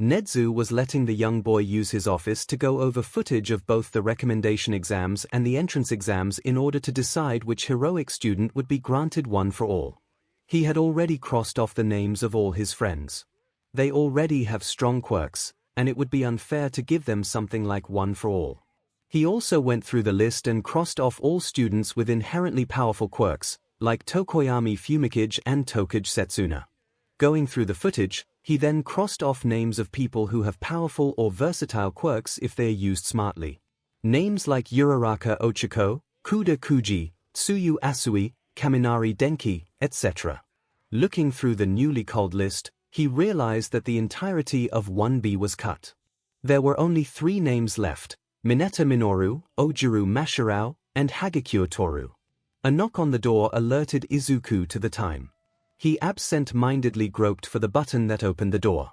Speaker 1: 𝐻𝐻𝐿 was letting the young boy use his office to go over footage of both the recommendation exams and the entrance exams in order to decide which heroic student would be granted one for all. He had already crossed off the names of all his friends. They already have strong quirks, and it would be unfair to give them something like one for all. He also went through the list and crossed off all students with inherently powerful quirks, like Tokoyami Fumikage and Tokage Setsuna. Going through the footage, he then crossed off names of people who have powerful or versatile quirks if they are used smartly. Names like Uraraka Ochiko, Kuda Kuji, Tsuyu Asui, Kaminari Denki, etc. Looking through the newly culled list, he realized that the entirety of 1B was cut. There were only 3 names left: Mineta Minoru, Ojuru Mashirao, and Hagekyo Toru. A knock on the door alerted Izuku to the time. He absent-mindedly groped for the button that opened the door.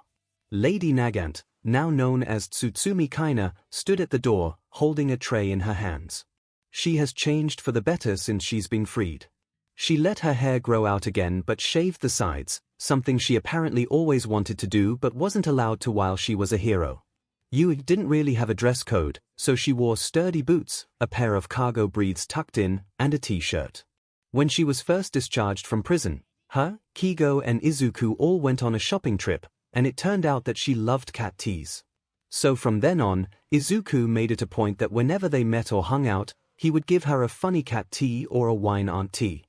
Speaker 1: Lady Nagant, now known as Tsutsumi Kaina, stood at the door, holding a tray in her hands. She has changed for the better since she's been freed. She let her hair grow out again but shaved the sides, something she apparently always wanted to do but wasn't allowed to while she was a hero. Yu didn't really have a dress code, so she wore sturdy boots, a pair of cargo breaths tucked in, and a t-shirt. When she was first discharged from prison, her, Kigo and Izuku all went on a shopping trip, and it turned out that she loved cat teas. So from then on, Izuku made it a point that whenever they met or hung out, he would give her a funny cat tea or a wine aunt tea.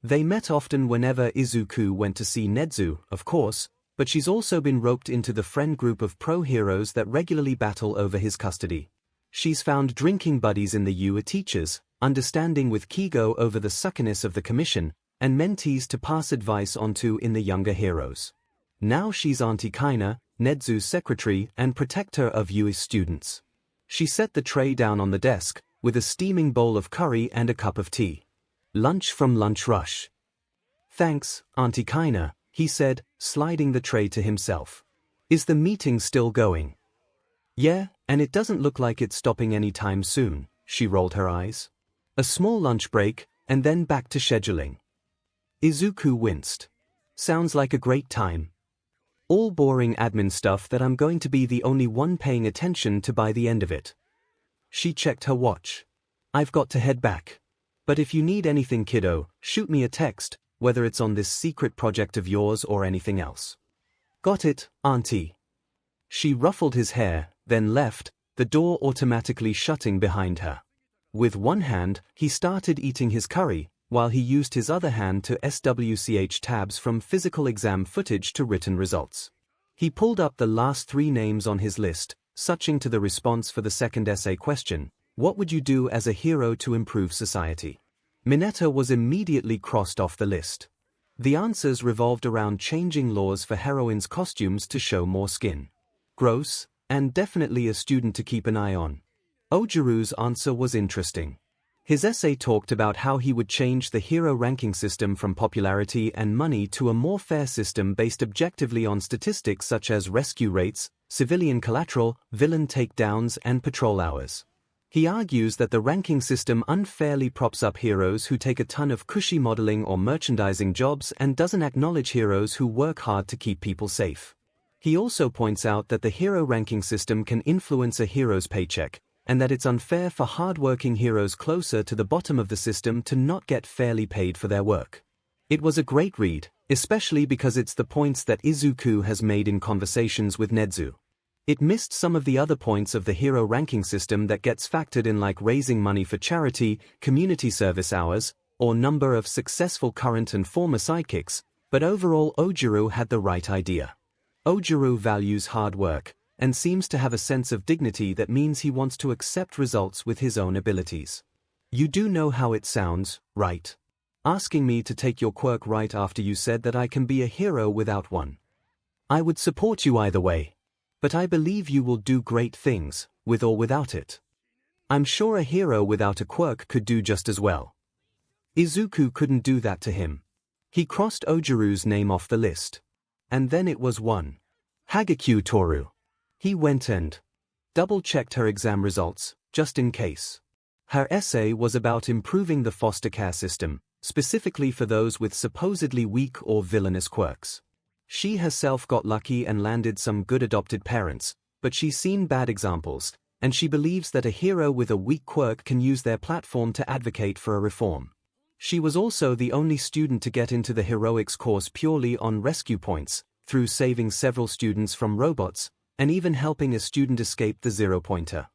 Speaker 1: They met often whenever Izuku went to see 𝐻𝐻𝐿, of course, but she's also been roped into the friend group of pro-heroes that regularly battle over his custody. She's found drinking buddies in the UA teachers, understanding with Kigo over the suckiness of the commission, and mentees to pass advice onto in the younger heroes. Now she's Auntie Kaina, 𝐻𝐻𝐿's secretary and protector of UA's students. She set the tray down on the desk, with a steaming bowl of curry and a cup of tea. Lunch from Lunch Rush. Thanks, Auntie Kaina, he said, sliding the tray to himself. Is the meeting still going? Yeah, and it doesn't look like it's stopping any time soon, she rolled her eyes. A small lunch break, and then back to scheduling. Izuku winced. Sounds like a great time. All boring admin stuff that I'm going to be the only one paying attention to by the end of it. She checked her watch. I've got to head back. But if you need anything, kiddo, shoot me a text, whether it's on this secret project of yours or anything else. Got it, Auntie. She ruffled his hair, then left, the door automatically shutting behind her. With one hand, he started eating his curry, while he used his other hand to SWCH tabs from physical exam footage to written results. He pulled up the last 3 names on his list, switching to the response for the second essay question: what would you do as a hero to improve society? Mineta was immediately crossed off the list. The answers revolved around changing laws for heroines' costumes to show more skin. Gross, and definitely a student to keep an eye on. Ojiru's answer was interesting. His essay talked about how he would change the hero ranking system from popularity and money to a more fair system based objectively on statistics such as rescue rates, civilian collateral, villain takedowns, and patrol hours. He argues that the ranking system unfairly props up heroes who take a ton of cushy modeling or merchandising jobs and doesn't acknowledge heroes who work hard to keep people safe. He also points out that the hero ranking system can influence a hero's paycheck, and that it's unfair for hard-working heroes closer to the bottom of the system to not get fairly paid for their work. It was a great read, especially because it's the points that Izuku has made in conversations with 𝐻𝐻𝐿. It missed some of the other points of the hero ranking system that gets factored in, like raising money for charity, community service hours, or number of successful current and former sidekicks, but overall Ojiru had the right idea. Ojiru values hard work, and seems to have a sense of dignity that means he wants to accept results with his own abilities. You do know how it sounds, right? Asking me to take your quirk right after you said that I can be a hero without one. I would support you either way. But I believe you will do great things, with or without it. I'm sure a hero without a quirk could do just as well. Izuku couldn't do that to him. He crossed Ojiru's name off the list. And then it was one. Hagekyo Toru. He went and double-checked her exam results, just in case. Her essay was about improving the foster care system, specifically for those with supposedly weak or villainous quirks. She herself got lucky and landed some good adopted parents, but she's seen bad examples, and she believes that a hero with a weak quirk can use their platform to advocate for a reform. She was also the only student to get into the heroics course purely on rescue points, through saving several students from robots, and even helping a student escape the zero-pointer.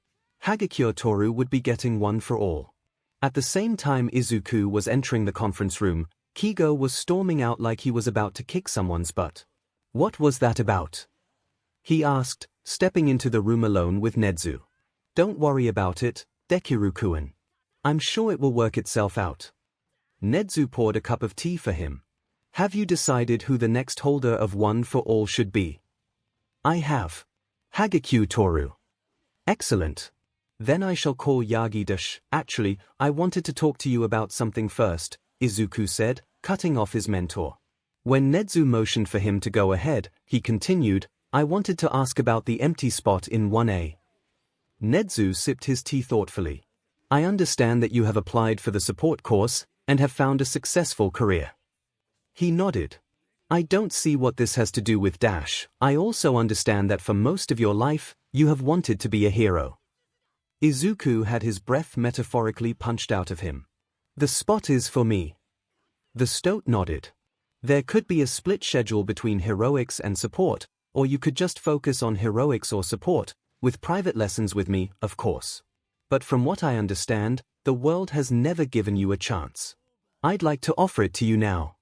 Speaker 1: Hagekyo Toru would be getting one for all. At the same time Izuku was entering the conference room, 𝐒𝐲 was storming out like he was about to kick someone's butt. What was that about? He asked, stepping into the room alone with Nezu. Don't worry about it, Dekiru-kun. I'm sure it will work itself out. Nezu poured a cup of tea for him. Have you decided who the next holder of one for all should be? I have. Hagekyo Toru. Excellent. Then I shall call Yagi-dash. Actually, I wanted to talk to you about something first, Izuku said, cutting off his mentor. When Nezu motioned for him to go ahead, he continued, I wanted to ask about the empty spot in 1A. Nezu sipped his tea thoughtfully. I understand that you have applied for the support course, and have found a successful career. He nodded. I don't see what this has to do with Dash. I also understand that for most of your life, you have wanted to be a hero. Izuku had his breath metaphorically punched out of him. The spot is for me. The stoat nodded. There could be a split schedule between heroics and support, or you could just focus on heroics or support, with private lessons with me, of course. But from what I understand, the world has never given you a chance. I'd like to offer it to you now.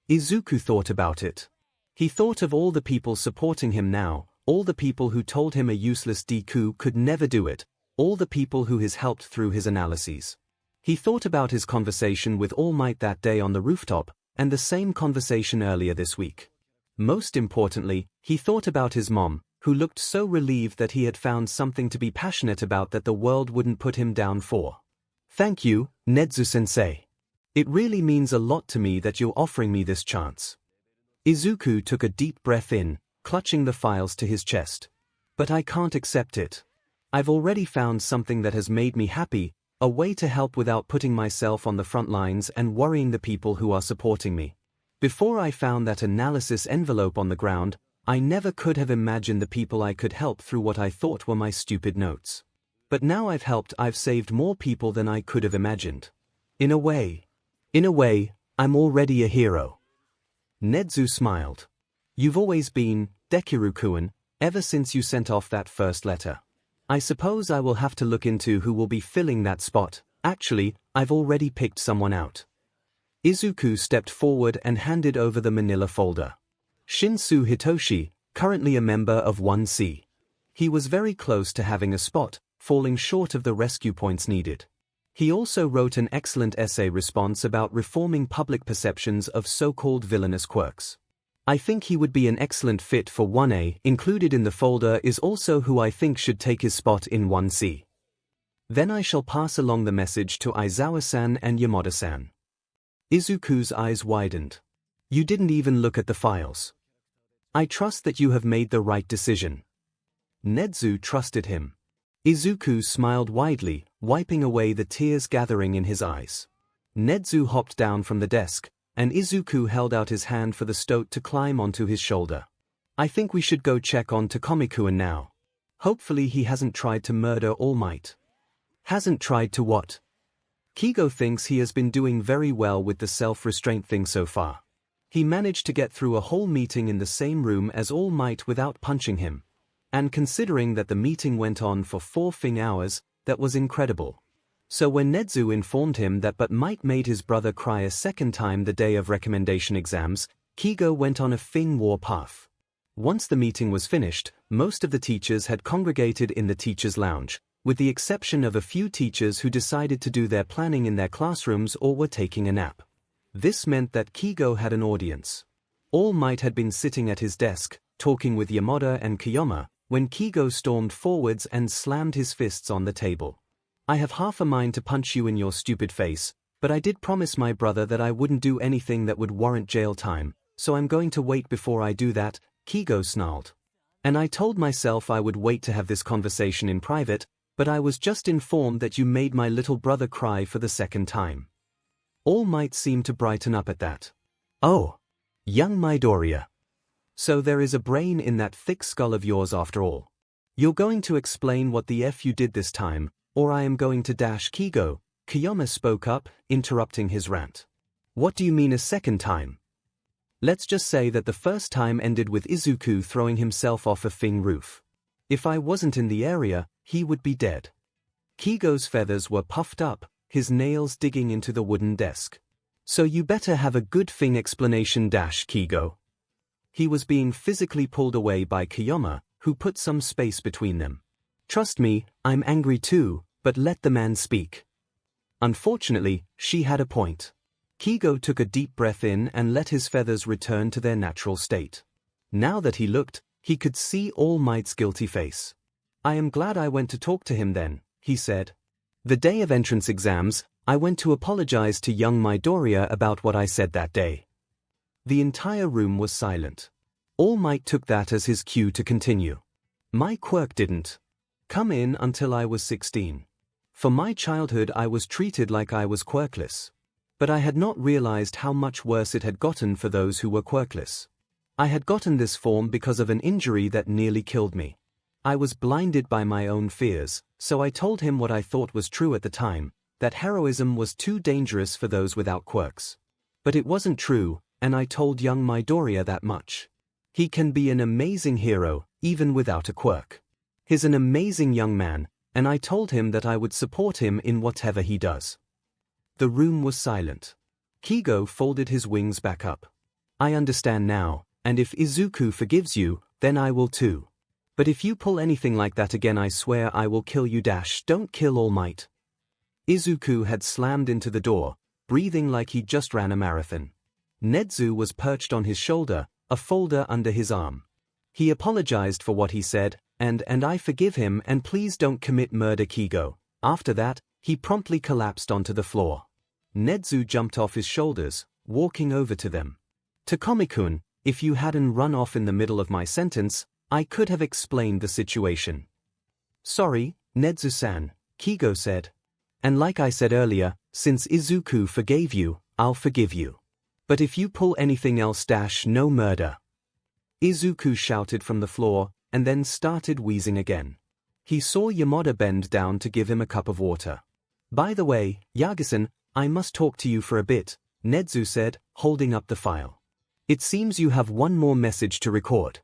Speaker 1: Izuku thought about it. He thought of all the people supporting him now, all the people who told him a useless Deku could never do it, all the people who has helped through his analyses. He thought about his conversation with All Might that day on the rooftop, and the same conversation earlier this week. Most importantly, he thought about his mom, who looked so relieved that he had found something to be passionate about that the world wouldn't put him down for. Thank you, Nezu-sensei. It really means a lot to me that you're offering me this chance. Izuku took a deep breath in, clutching the files to his chest. But I can't accept it. I've already found something that has made me happy, a way to help without putting myself on the front lines and worrying the people who are supporting me. Before I found that analysis envelope on the ground, I never could have imagined the people I could help through what I thought were my stupid notes. But now I've saved more people than I could have imagined. In a way, I'm already a hero. Nezu smiled. You've always been, Dekiru-kun, ever since you sent off that first letter. I suppose I will have to look into who will be filling that spot. Actually, I've already picked someone out. Izuku stepped forward and handed over the manila folder. Shinsu Hitoshi, currently a member of 1C. He was very close to having a spot, falling short of the rescue points needed. He also wrote an excellent essay response about reforming public perceptions of so-called villainous quirks. I think he would be an excellent fit for 1A. Included in the folder is also who I think should take his spot in 1C. Then I shall pass along the message to Aizawa-san and Yamada-san. Izuku's eyes widened. You didn't even look at the files. I trust that you have made the right decision. Nezu trusted him. Izuku smiled widely, wiping away the tears gathering in his eyes. Nezu hopped down from the desk, and Izuku held out his hand for the stoat to climb onto his shoulder. I think we should go check on Takomikun now. Hopefully he hasn't tried to murder All Might. Hasn't tried to what? 𝐒𝐲 thinks he has been doing very well with the self-restraint thing so far. He managed to get through a whole meeting in the same room as All Might without punching him. And considering that the meeting went on for 4 hours, that was incredible. So when Nezu informed him that but Might made his brother cry a second time the day of recommendation exams, 𝐒𝐲 went on a war path. Once the meeting was finished, most of the teachers had congregated in the teachers' lounge, with the exception of a few teachers who decided to do their planning in their classrooms or were taking a nap. This meant that 𝐒𝐲 had an audience. All Might had been sitting at his desk, talking with Yamada and Kiyoma, when 𝐒𝐲 stormed forwards and slammed his fists on the table. I have half a mind to punch you in your stupid face, but I did promise my brother that I wouldn't do anything that would warrant jail time, so I'm going to wait before I do that, 𝐒𝐲 snarled. And I told myself I would wait to have this conversation in private, but I was just informed that you made my little brother cry for the second time. All Might seemed to brighten up at that. Oh, young Midoriya. So there is a brain in that thick skull of yours after all. You're going to explain what the F you did this time, or I am going to dash 𝐒𝐲𝐽𝐻. Kiyoma spoke up, interrupting his rant. What do you mean a second time? Let's just say that the first time ended with Izuku throwing himself off a thing roof. If I wasn't in the area, he would be dead. 𝐒𝐲's feathers were puffed up, his nails digging into the wooden desk. So you better have a good thing explanation dash 𝐒𝐲. He was being physically pulled away by Kiyoma, who put some space between them. Trust me, I'm angry too, but let the man speak. Unfortunately, she had a point. 𝐒𝐲 took a deep breath in and let his feathers return to their natural state. Now that he looked, he could see All Might's guilty face. I am glad I went to talk to him then, he said. The day of entrance exams, I went to apologize to young Midoriya about what I said that day. The entire room was silent. All Might took that as his cue to continue. My quirk didn't come in until I was 16. For my childhood I was treated like I was quirkless. But I had not realized how much worse it had gotten for those who were quirkless. I had gotten this form because of an injury that nearly killed me. I was blinded by my own fears, so I told him what I thought was true at the time, that heroism was too dangerous for those without quirks. But it wasn't true, and I told young Midoriya that much. He can be an amazing hero, even without a quirk. He's an amazing young man, and I told him that I would support him in whatever he does. The room was silent. 𝐒𝐲 folded his wings back up. I understand now, and if Izuku forgives you, then I will too. But if you pull anything like that again I swear I will kill you dash don't kill All Might. Izuku had slammed into the door, breathing like he just ran a marathon. Nezu was perched on his shoulder, a folder under his arm. He apologized for what he said, and I forgive him and please don't commit murder 𝐒𝐲. After that, he promptly collapsed onto the floor. Nezu jumped off his shoulders, walking over to them. Takumi-kun, if you hadn't run off in the middle of my sentence, I could have explained the situation. Sorry, Nezu-san, 𝐒𝐲 said. And like I said earlier, since Izuku forgave you, I'll forgive you. But if you pull anything else dash no murder. Izuku shouted from the floor, and then started wheezing again. He saw Yamada bend down to give him a cup of water. By the way, Yagi-san, I must talk to you for a bit, Nezu said, holding up the file. It seems you have one more message to record.